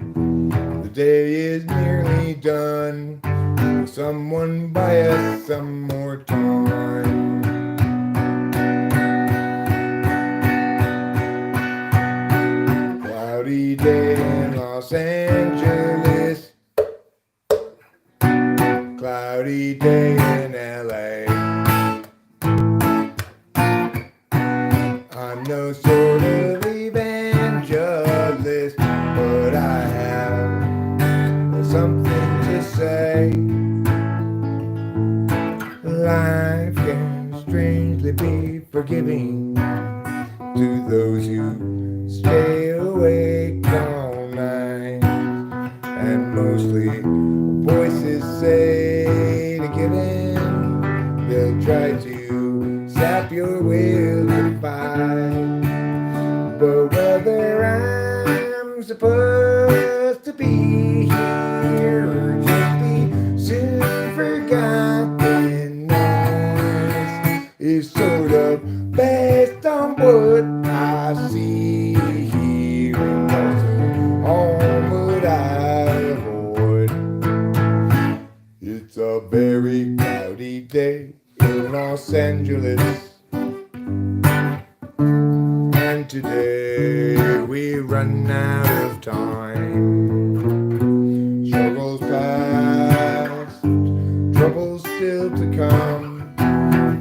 The day is nearly done. Will someone buy us some more time? Cloudy day in Los Angeles. Cloudy day in LA. I'm no sort of evangelist, but I have something to say. Life can strangely be forgiving to those who stay awake all night. And mostly voices say to give in. They'll try to sap your will to fight. But whether I'm supposed to be here or just be soon forgotten, nice is sort of based on what I see here, and also on what I avoid. It's a very cloudy day in Los Angeles. And today we run out of time. Struggles past, troubles still to come.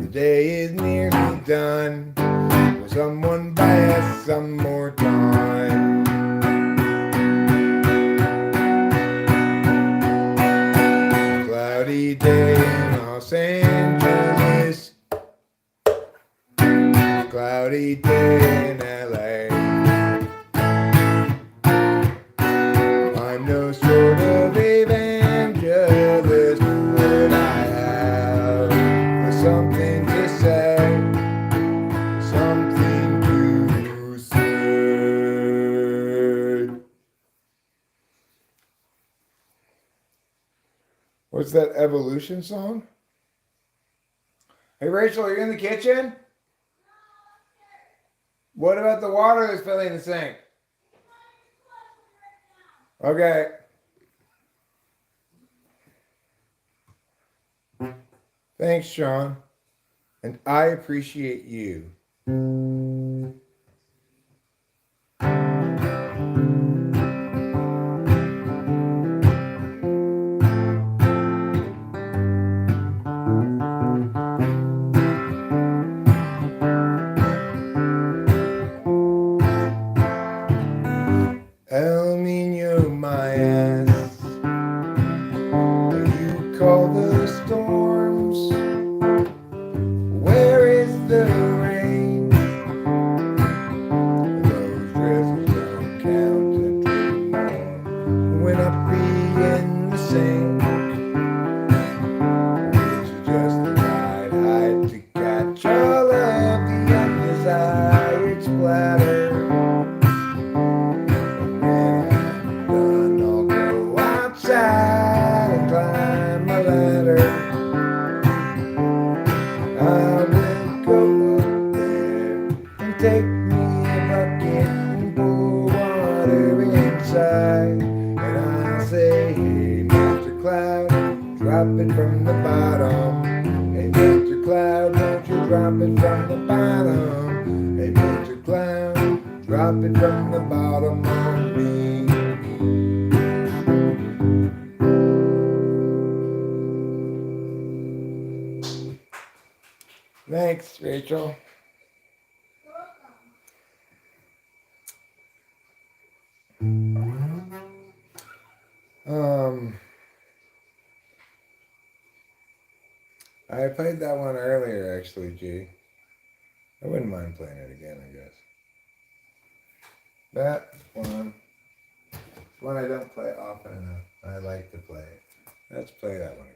The day is nearly done. Will someone buy us some more time? Cloudy day in Los Angeles. Cloudy day in LA. I'm no sort of evangelist, but I have something to say. Something to say. What's that Evolution song? Hey Rachel, are you in the kitchen? What about the water that's filling the sink? Okay. Thanks, Sean. And I appreciate you. LA Cloud, drop it from the bottom. Hey, Mr. Cloud, won't you drop it from the bottom? Hey, Mr. Cloud, drop it from the bottom on me. Thanks, Rachel. I played that one earlier, actually, G. I wouldn't mind playing it again, I guess. That one I don't play often enough. I like to play it. Let's play that one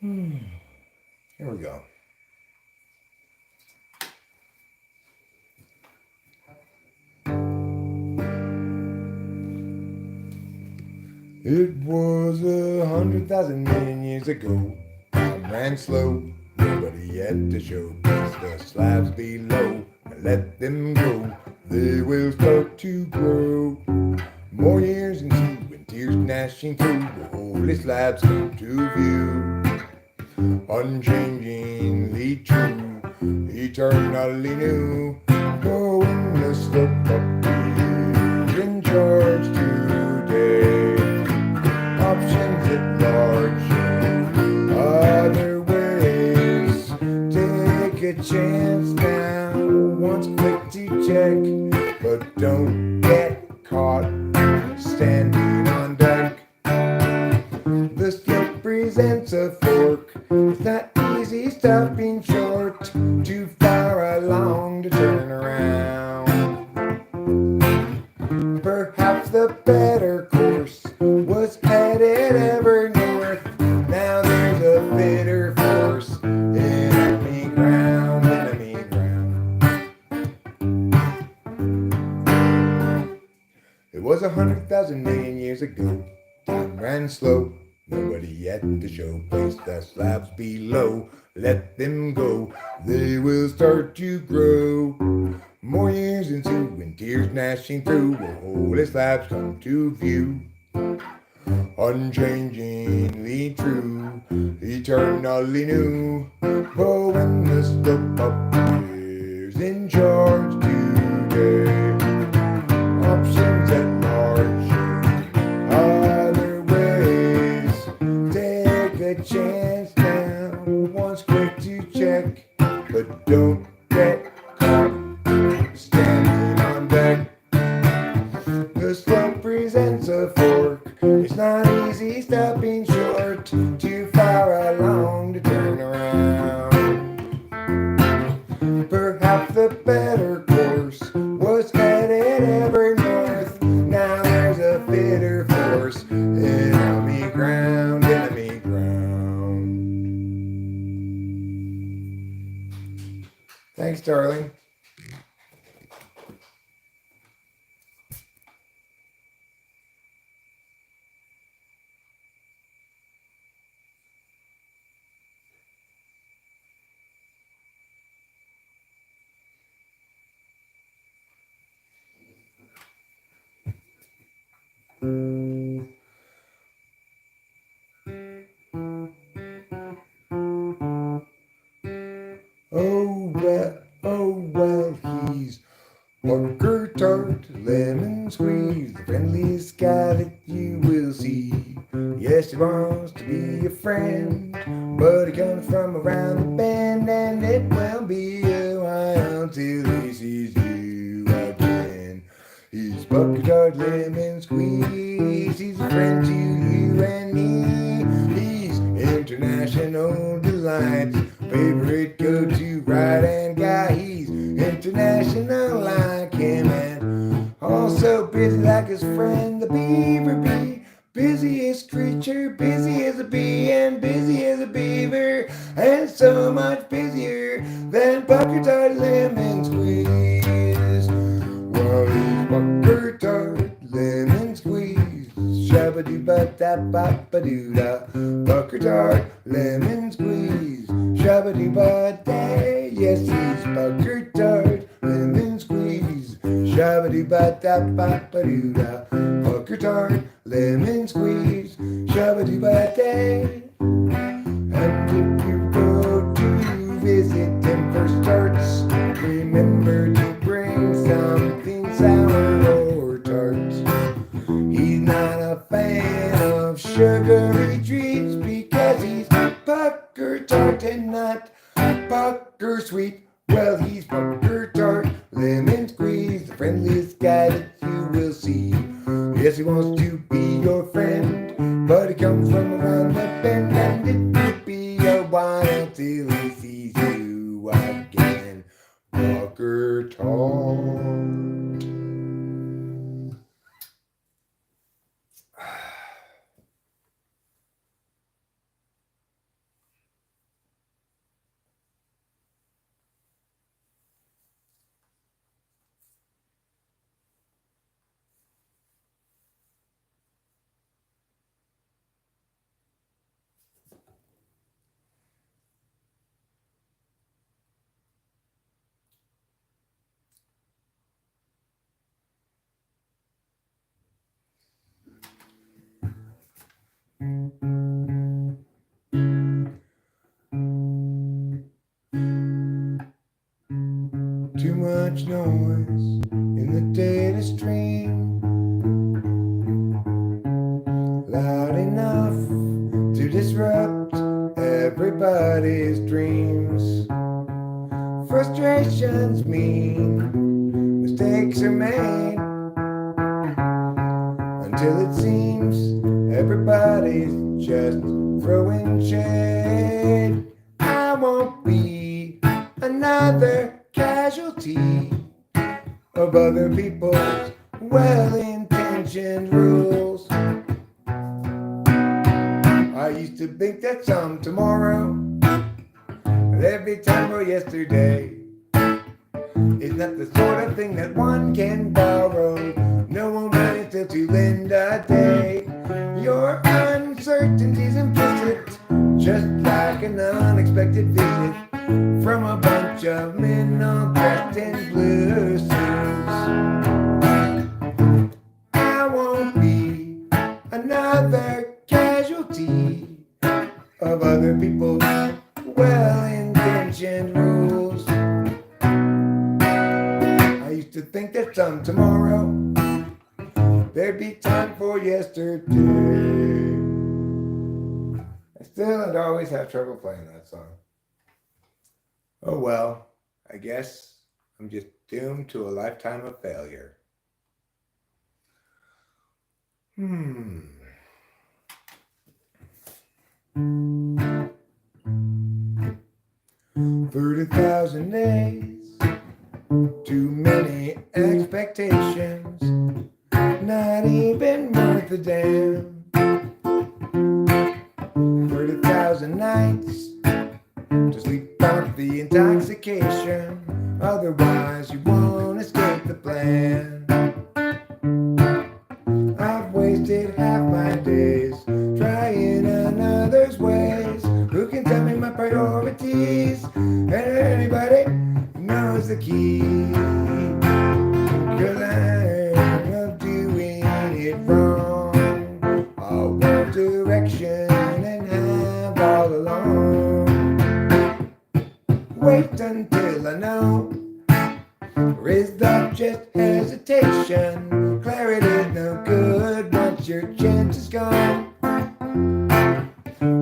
again. Here we go. It was 100,000 million years ago. Time ran slow, nobody had to show. Place the slabs below and let them go. They will start to grow. More years into and tears gnashing through, the holy slabs come to view. Unchangingly true, eternally new. Going the slope up, who's in charge today? Options at large, other ways. Take a chance now, once quick to check, but don't get caught standing on deck. The slope presents a fork, it's not easy stopping short, too far along to turn around. Perhaps the better course was headed ever north. Now there's a fitter force, enemy ground, enemy ground. It was 100,000 million years ago. Time ran slow, nobody had to show. Place the slabs below, let them go. They will start to grow. More years into and tears gnashing through, the holy slabs come to view. Unchangingly true, eternally new. Oh, when the slope appears in charge today. Options at large, other ways. Take a chance now, once quick to check, but don't get caught standing on deck. The slope presents a fork, it's not easy stopping short, too far along to turn around. Perhaps the better course was headed ever north. Now there's a fitter force, enemy ground, enemy ground. Thanks, darling. Oh well, he's Walker Tart, lemon squeeze, the friendliest guy that you will see. Yes, he wants to be a friend, but he comes from around the bend, and it will be a while till he sees you again. He's Walker Tart, lemon squeeze, he's a friend to you and me. He's international delights, favorite go-to ride and guy. He's international like him, and also busy like his friend the beaver bee. Busiest creature, busy as a bee and busy as a beaver, and so much busier than Walker Tart lemon squeeze. Well, he's Walker Tart lemon squeeze, shabba-doo-ba-da-ba-ba-doo-da. Walker Tart lemon squeeze, shabba-doo-ba-day. Yes, he's Walker Tart lemon squeeze. Shabba-doo-ba-da-ba-ba-doo-da. Pucker tart, lemon squeeze. Shabba-doo-ba-day. And if you go to visit them for starts, remember to bring something sour or tart. He's not a fan of sugary treats because he's pucker tart and not pucker sweet. Well, he's pucker tart, lemon squeeze, the friendliest guy that you will see. Yes, he wants to be your friend, but he comes from around the bend, and it could be a while till he sees you again. Pucker tart. Too much noise in the data stream, loud enough to disrupt everybody's dreams. Frustrations mean mistakes are made until it seems everybody's just throwing shade. I won't be another casualty of other people's well-intentioned rules. I used to think that some tomorrow, but every time or yesterday, is not the sort of thing that one can borrow. No one money till to lend a day. Your uncertainty's implicit, just like an unexpected visit from a bunch of men all dressed in blue suits. I won't be another casualty of other people's well-intentioned rules. I used to think that some tomorrow there'd be time for yesterday. I still and always have trouble playing that song. Oh well, I guess I'm just doomed to a lifetime of failure. 30,000 days, too many expectations, not even worth a damn. 30,000 nights to sleep off the intoxication, otherwise you won't escape the plan. I've wasted half my days trying another's ways. Who can tell me my priorities? And anybody knows the key. 'Cause I'm doing it wrong. I'll want direction and have all along. Wait until I know. Or is that just hesitation? Clarity's no good once your chance is gone.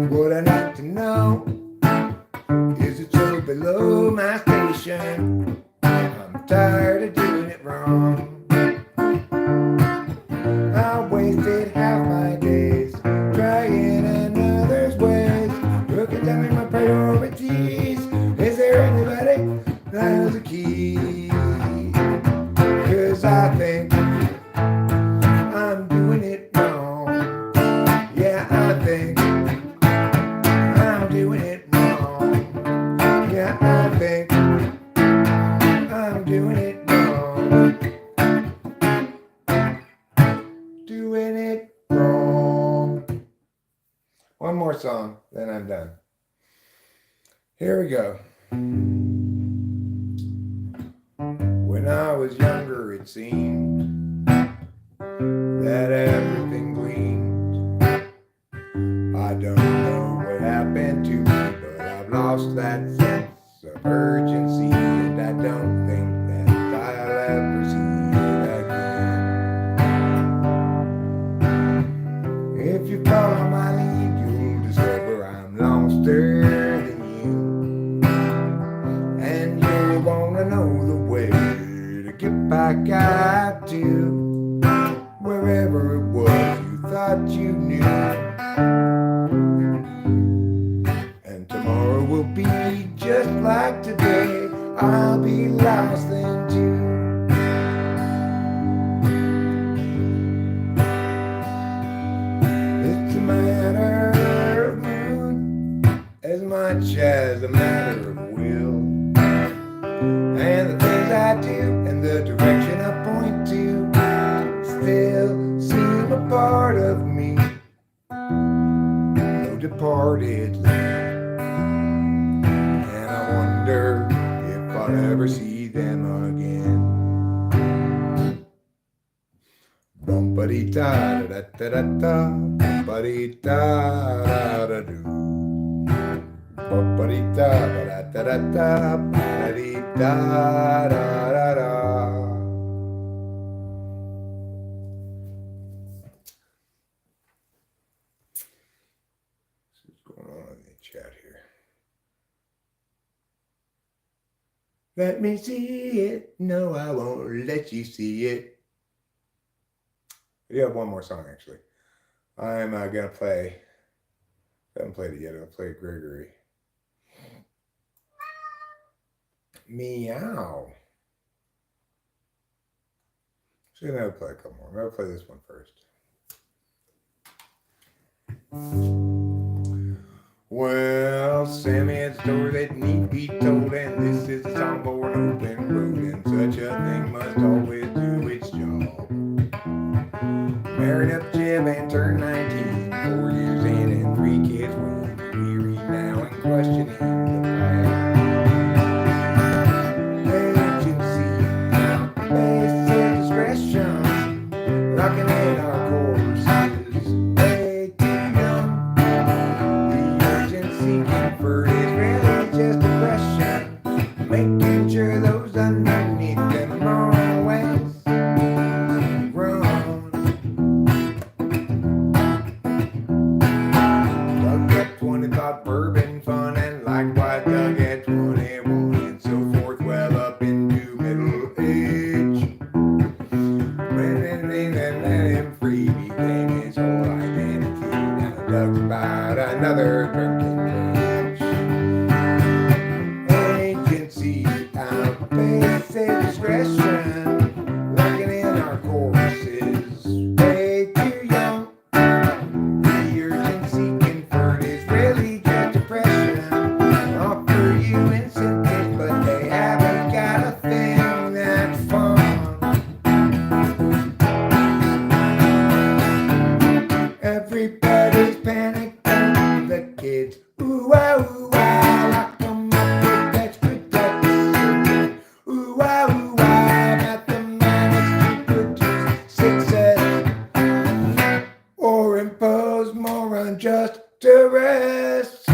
What I need to know is it's so below my station. I'm tired of doing it wrong. I wasted half my days trying another's ways. Who can tell me my priorities? Is there anybody that knows the key? 'Cause I think I'm doing it wrong. Yeah, I think I'm doing it wrong. Yeah, I think I'm doing it wrong. Doing it wrong. One more song, then I'm done. Here we go. When I was younger, it seemed that everything gleamed. I don't know what happened to me, but I've lost that sense of urgency, and I don't think that I'll ever see it again. If you follow my lead, you'll discover I'm longer than you, and you'll wanna know the way to get back out to wherever it was you thought you knew. And tomorrow will be just like today. I'll be lost then too. It's a matter of mood as much as a matter of will. And the things I do and the direction I point to still seem a part of me. No departed land. And I wonder if I'll ever see them again. Bum-ba-dee-da da da da da, bum-ba-dee-da da da do. Bum-ba-dee-da da da da da, ba-da-dee-da da da da. What's going on in the chat here? Let me see it. No, I won't let you see it. I do have one more song, actually. I'm gonna play. I haven't played it yet. I'll play Gregory. Meow. Actually, I'll play a couple more. I'm gonna play this one first. Well, Sammy had a story that need be told, and this is a song for an open road, and such a thing must always do its job. Married up Jim and turned 19, 4 years in and 3 kids wound, weary now and questioning the past. Agency, basic discretion, locking in our courses, way too young. The urgency comfort is really just depression, making sure those underneath them always run. Doug at 20 thought bourbon fun, and likewise Doug at 21, and so forth, well up into middle age. When they let him free, became his whole identity. Now Doug's about another drunken rage. Agency, our basic discretion, locking in our courses, way too young. The urgency conferred is really just depression. Offer you incentives, but they haven't got a thing that's fun. Everybody's panicking, the kids, ooh ah, lock them up with extra touches. Ooh ah, mathematics to produce success, or impose more unjust duress.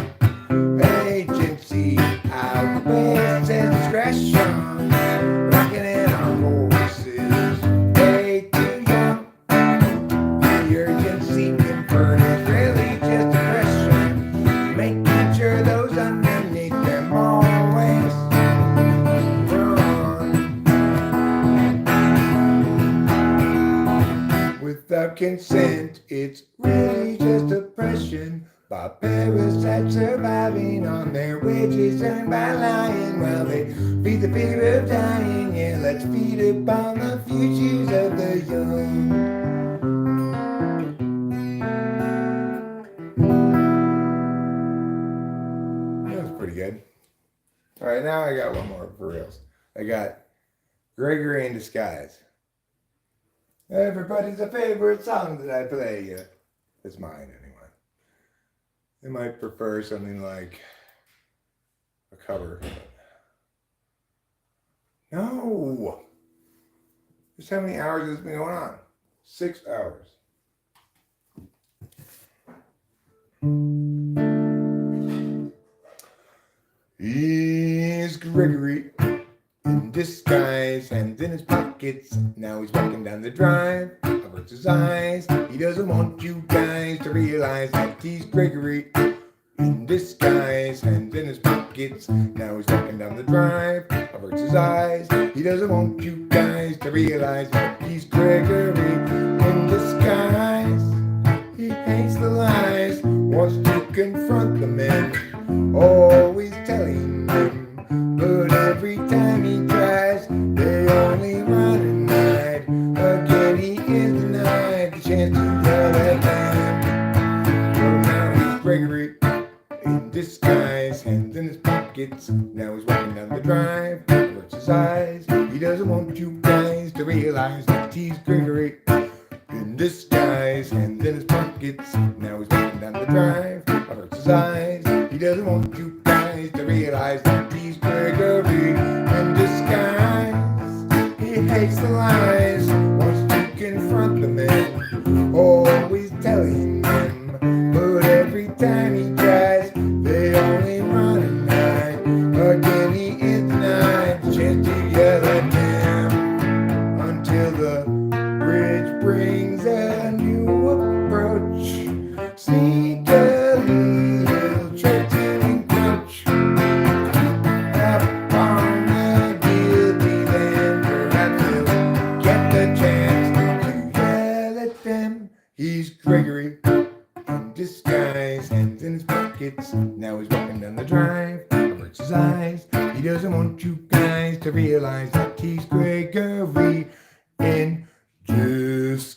Agency, outweighs discretion, locking in our horses, way too young. The urgency conferred is really just depression, making sure those underneath them always run. Without consent, it's really just oppression by parasites surviving on their wages earned by lying while they feed the fear of dying. Yeah, let's feed upon the futures of the young. That was pretty good. All right, now I got one more for reals. I got Gregory in Disguise. Everybody's a favorite song that I play. It's mine anyway. They might prefer something like a cover. No! Just how many hours has this been going on? 6 hours. Here's Gregory in disguise, hands in his pockets. Now he's walking down the drive. Averts his eyes. He doesn't want you guys to realize that he's Gregory in disguise, hands in his pockets. Now he's walking down the drive. Averts his eyes. He doesn't want you guys to realize that he's Gregory in disguise. He hates the lies, wants to confront the men, always telling them, but every time he tries, they only run and hide. Again he is denied the chance to yell at them. Well, now he's Gregory in disguise, hands in his pockets. Now he's walking down the drive, averts his eyes. He doesn't want you guys to realize that he's Gregory in disguise, hands in his pockets. Now he's walking down the drive, averts his eyes. He doesn't want you guys to realize that he's Gregory in disguise. He hates the lies, wants to confront the men, always telling them, but every time he tries, they only run and hide. Again he is denied the chance to yell at them, until the bridge brings a new approach. Sneakily he'll try to encroach upon the guilty, then perhaps he'll get the chance to yell at them. He's Gregory in disguise, hands in his pockets. Now he's walking down the drive, averts his eyes. He doesn't want you guys to realize that he's Gregory in disguise.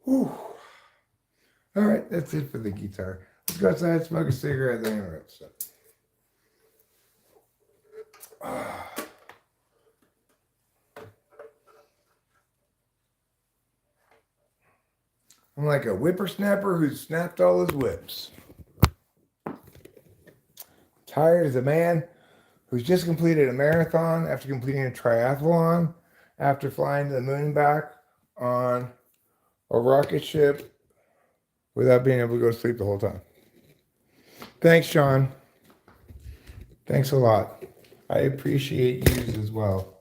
Whew. All right, that's it for the guitar. Let's go outside, smoke a cigarette, then we're upset. I'm like a whippersnapper who snapped all his whips. Tired as a man who's just completed a marathon after completing a triathlon, after flying to the moon and back on a rocket ship without being able to go to sleep the whole time. Thanks, Sean. Thanks a lot. I appreciate yous as well.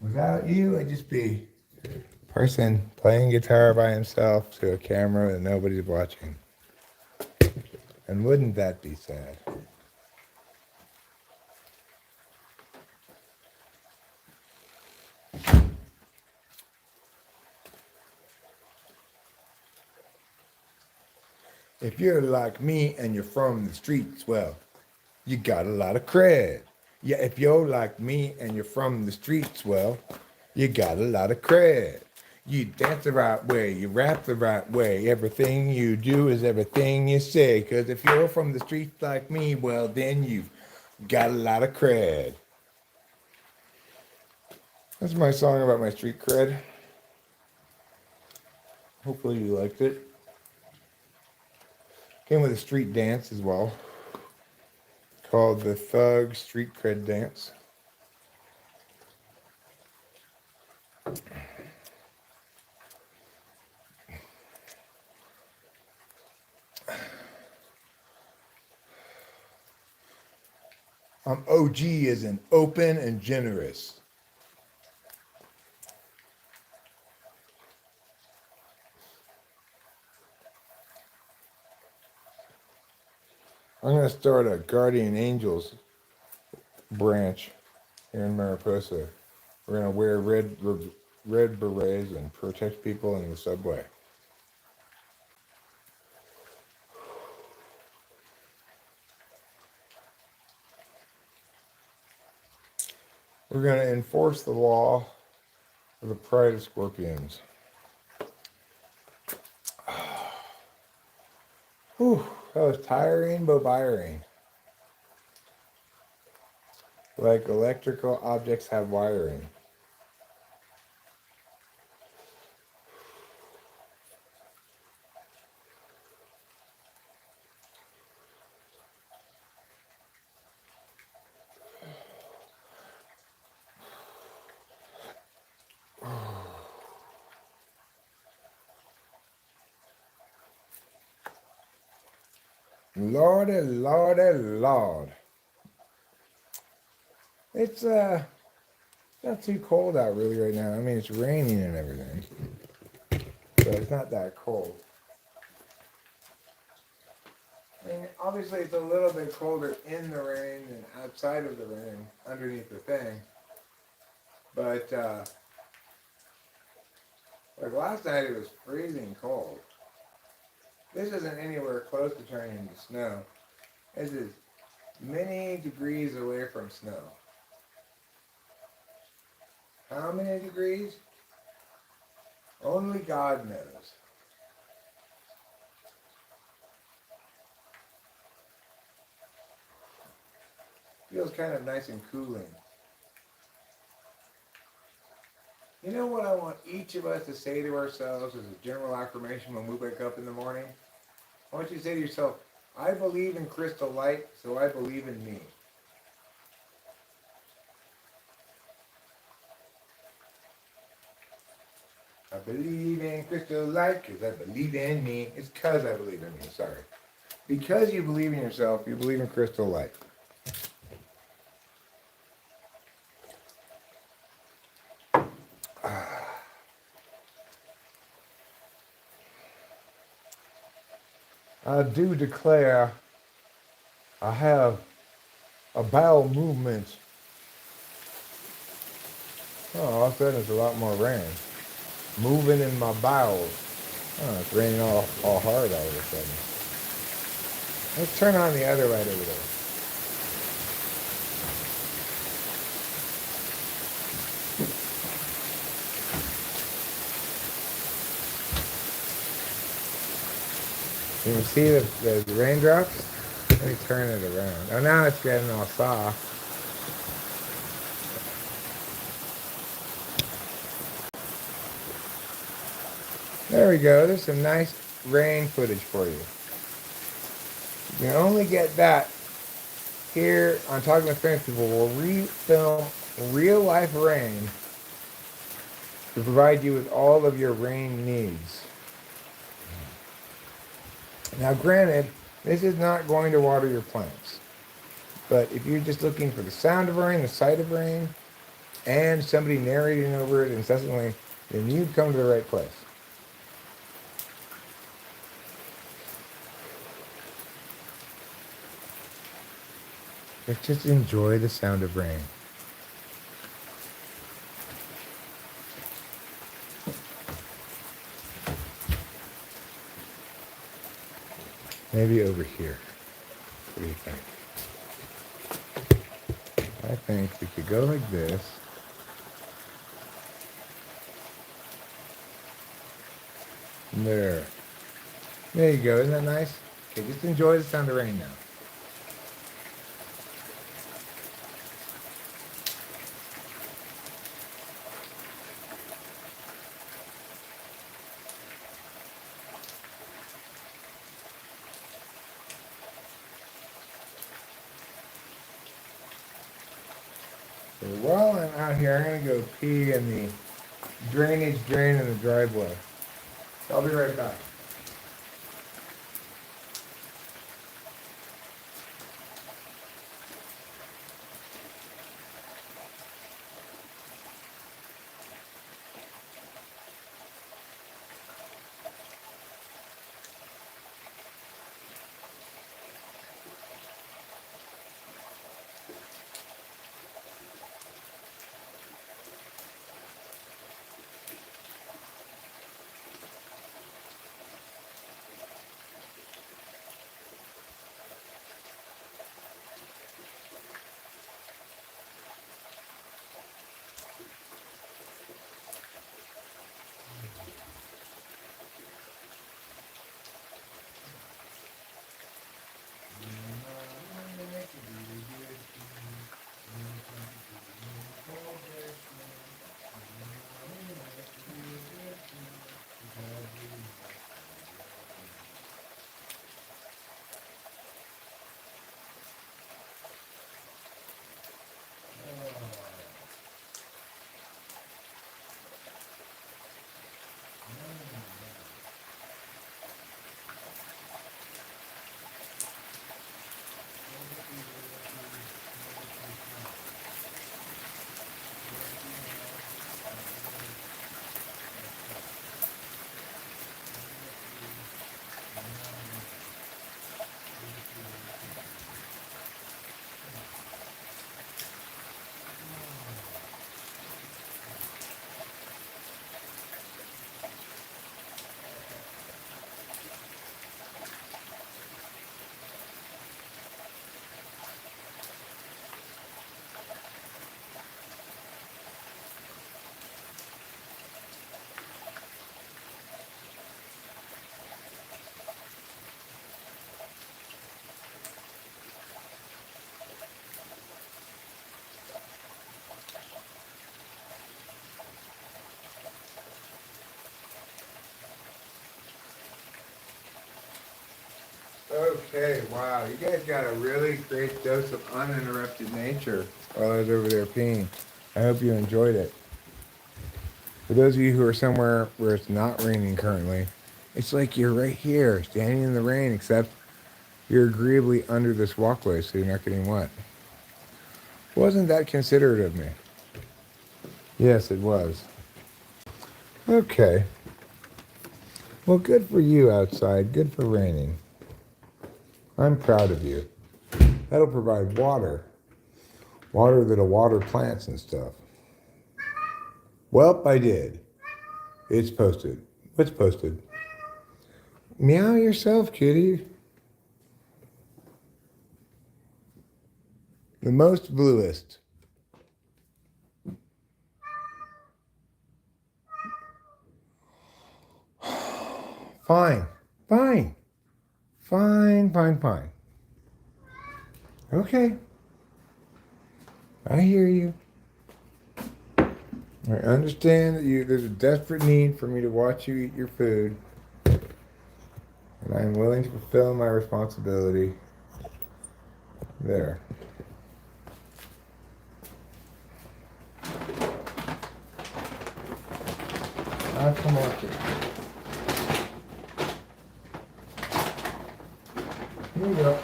Without you, I'd just be a person playing guitar by himself to a camera that nobody's watching. And wouldn't that be sad? If you're like me and you're from the streets, well, you got a lot of cred. Yeah, if you're like me and you're from the streets, well, you got a lot of cred. You dance the right way, you rap the right way, everything you do is everything you say. Because if you're from the streets like me, well, then you've got a lot of cred. That's my song about my street cred. Hopefully you liked it. Came with a street dance as well, called the Thug Street Cred Dance. OG as in open and generous. I'm going to start a Guardian Angels branch here in Mariposa. We're going to wear red berets and protect people in the subway. We're going to enforce the law for the Pride of Scorpions. Whew, that was tiring but wiring. Like electrical objects have wiring. Lordy, lordy, lord. It's not too cold out really right now. I mean, it's raining and everything, so it's not that cold. I mean, obviously it's a little bit colder in the rain than outside of the rain, underneath the thing. But like last night, it was freezing cold. This isn't anywhere close to turning into snow. This is many degrees away from snow. How many degrees? Only God knows. Feels kind of nice and cooling. You know what I want each of us to say to ourselves as a general affirmation when we wake up in the morning? I want you to say to yourself, I believe in crystal light, so I believe in me. I believe in crystal light because I believe in me. It's because I believe in me, sorry. Because you believe in yourself, you believe in crystal light. I do declare I have a bowel movement. Oh, all of a sudden it's a lot more rain. Moving in my bowels. Oh, it's raining all hard all of a sudden. Let's turn on the other light over there. You can see the raindrops? Let me turn it around. Oh, now it's getting all soft. There we go. There's some nice rain footage for you. You can only get that here on Talking with Famous People. We'll re-film real life rain to provide you with all of your rain needs. Now, granted, this is not going to water your plants. But if you're just looking for the sound of rain, the sight of rain, and somebody narrating over it incessantly, then you've come to the right place. Let's just enjoy the sound of rain. Maybe over here. What do you think? I think we could go like this. There. There you go. Isn't that nice? Okay, just enjoy the sound of rain now. So while I'm out here, I'm going to go pee in the drainage drain in the driveway. I'll be right back. Okay, wow. You guys got a really great dose of uninterrupted nature while I was over there peeing. I hope you enjoyed it. For those of you who are somewhere where it's not raining currently, it's like you're right here, standing in the rain, except you're agreeably under this walkway so you're not getting wet. Wasn't that considerate of me? Yes, it was. Okay. Well, good for you outside. Good for raining. I'm proud of you. That'll provide water. Water that'll water plants and stuff. Welp, I did. It's posted. What's posted? Meow yourself, kitty. The most bluest. Fine. Fine. Fine, fine, fine. Okay. I hear you. I understand that there's a desperate need for me to watch you eat your food. And I'm willing to fulfill my responsibility. There. I'll come watch it. Here you go.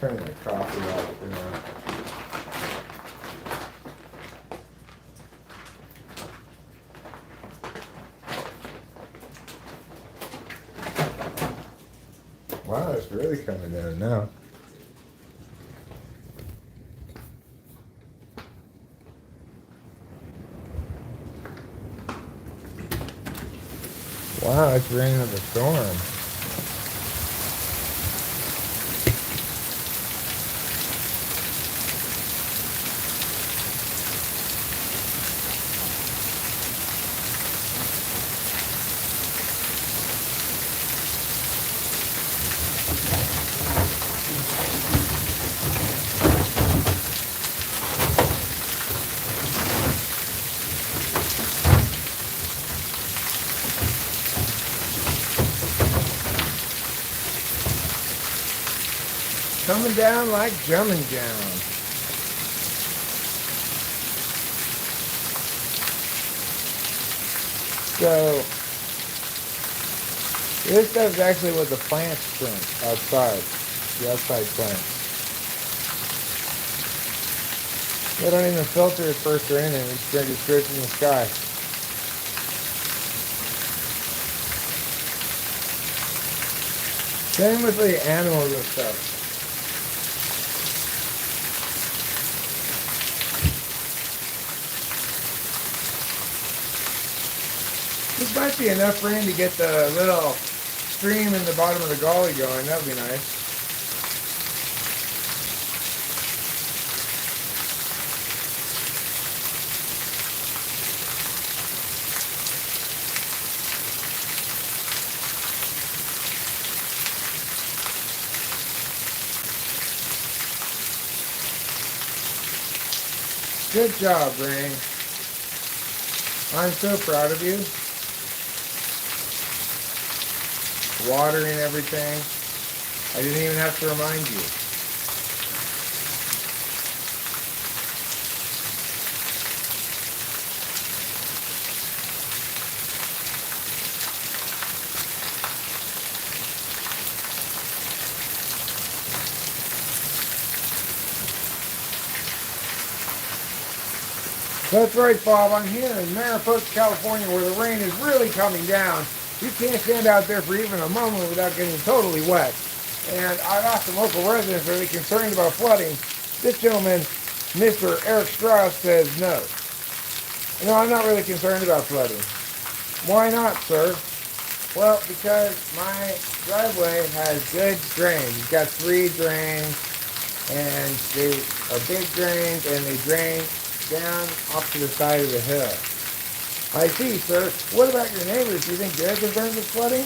Turning the coffee off for now. Wow, it's really coming down now. Wow, it's raining up a storm. Coming down like jumping down. So, this stuff is actually what the plants drink outside. The outside plants. They don't even filter it first or anything. They just drink it straight from the sky. Same with the animals and stuff. This might be enough rain to get the little stream in the bottom of the gully going. That would be nice. Good job, Rain. I'm so proud of you. Watering everything. I didn't even have to remind you. That's right, Bob. I'm here in Mariposa, California, where the rain is really coming down. You can't stand out there for even a moment without getting totally wet. And I've asked the local residents, are they concerned about flooding? This gentleman, Mr. Eric Strauss, says no. No, I'm not really concerned about flooding. Why not, sir? Well, because my driveway has good drains. It's got 3 drains, and they are big drains, and they drain down off to the side of the hill. I see, sir. What about your neighbors? Do you think they're concerned with flooding?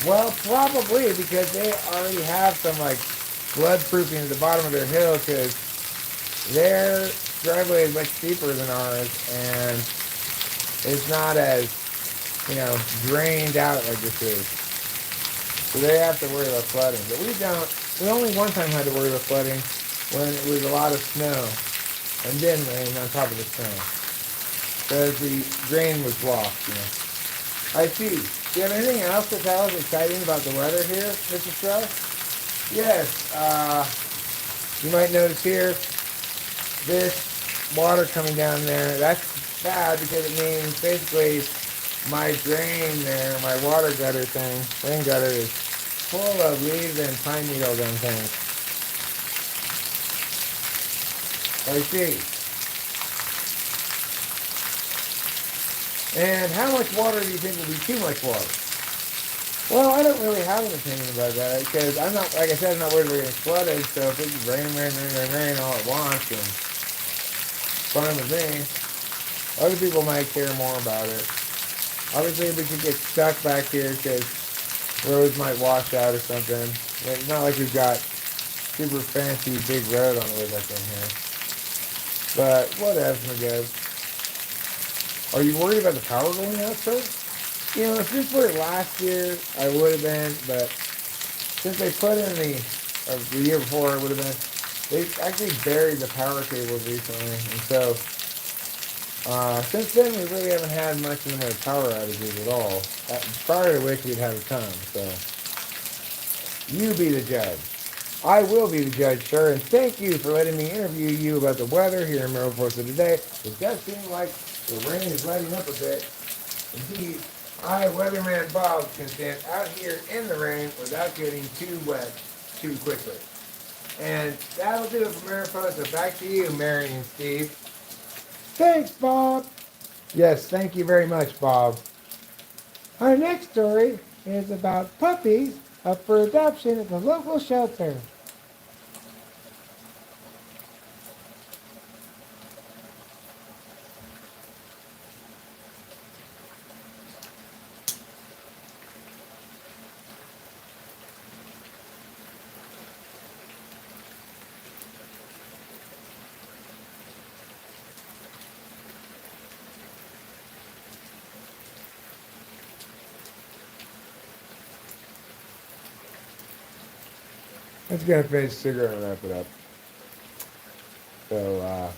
Well, probably, because they already have some, like, floodproofing at the bottom of their hill, because their driveway is much steeper than ours, and it's not as, drained out like this is. So they have to worry about flooding. But we don't. We only one time had to worry about flooding when it was a lot of snow and then rain on top of the snow. Because the drain was blocked. I see. Do you have anything else to tell us exciting about the weather here, Mr. Strauss? Yes. You might notice here, this water coming down there, that's bad because it means basically my drain there, my water gutter thing, rain gutter is full of leaves and pine needles and things. I see. And how much water do you think will be too much water? Well, I don't really have an opinion about that because I'm not, like I said, I'm not worried about getting flooded. So if it's rain all at once, then fine with me. Other people might care more about it. Obviously, we could get stuck back here because roads might wash out or something. It's not like we've got super fancy big road on the way back in here. But whatever, my guys. Are you worried about the power going out, sir? If this were last year, I would have been, but since they put in the year before, I would have been. They actually buried the power cables recently, and so since then we really haven't had much in the way of power outages at all. Prior to which we'd have a ton. So you be the judge. I will be the judge, sir, and thank you for letting me interview you about the weather here in Mariposa today. It does seem like the rain is letting up a bit. Indeed, I, Weatherman Bob, can stand out here in the rain without getting too wet too quickly. And that'll do it for Mariposa. Back to you, Mary and Steve. Thanks, Bob. Yes, thank you very much, Bob. Our next story is about puppies up for adoption at the local shelter. Let's get a finish cigarette and wrap it up. So,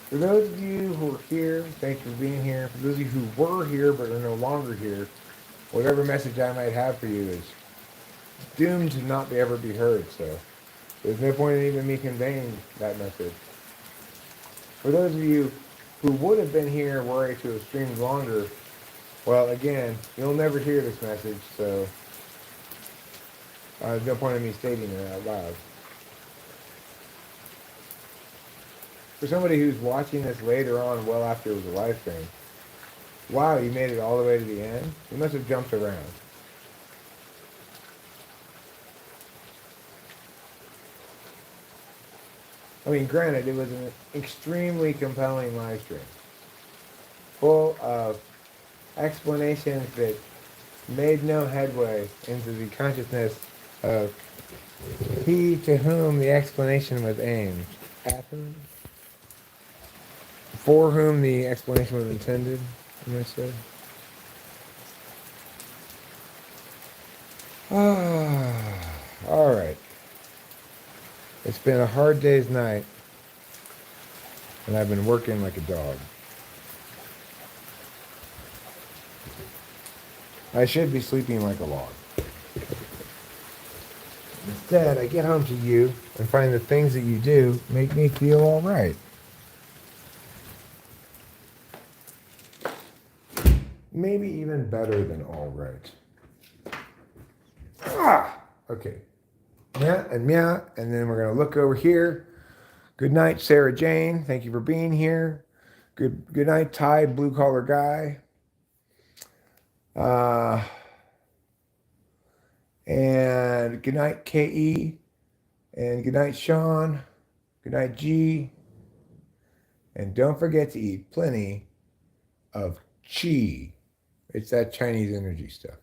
for those of you who are here, thank you for being here. For those of you who were here but are no longer here, whatever message I might have for you is doomed to not be ever be heard. So, there's no point in even me conveying that message. For those of you who would have been here were to have streamed longer, well, again, you'll never hear this message, so there's no point in me stating it out loud. For somebody who's watching this later on, well after it was a live stream, wow, you made it all the way to the end? You must have jumped around. I mean, granted, it was an extremely compelling live stream, full of explanations that made no headway into the consciousness of he to whom the explanation was aimed. At whom? For whom the explanation was intended, you might say. All right. It's been a hard day's night, and I've been working like a dog. I should be sleeping like a log. Instead, I get home to you and find the things that you do make me feel all right. Maybe even better than all right. Okay. Yeah, and then we're going to look over here. Good night, Sarah Jane. Thank you for being here. Good night, Ty, blue collar guy. And good night, KE. And good night, Sean. Good night, G. And don't forget to eat plenty of chi. It's that Chinese energy stuff.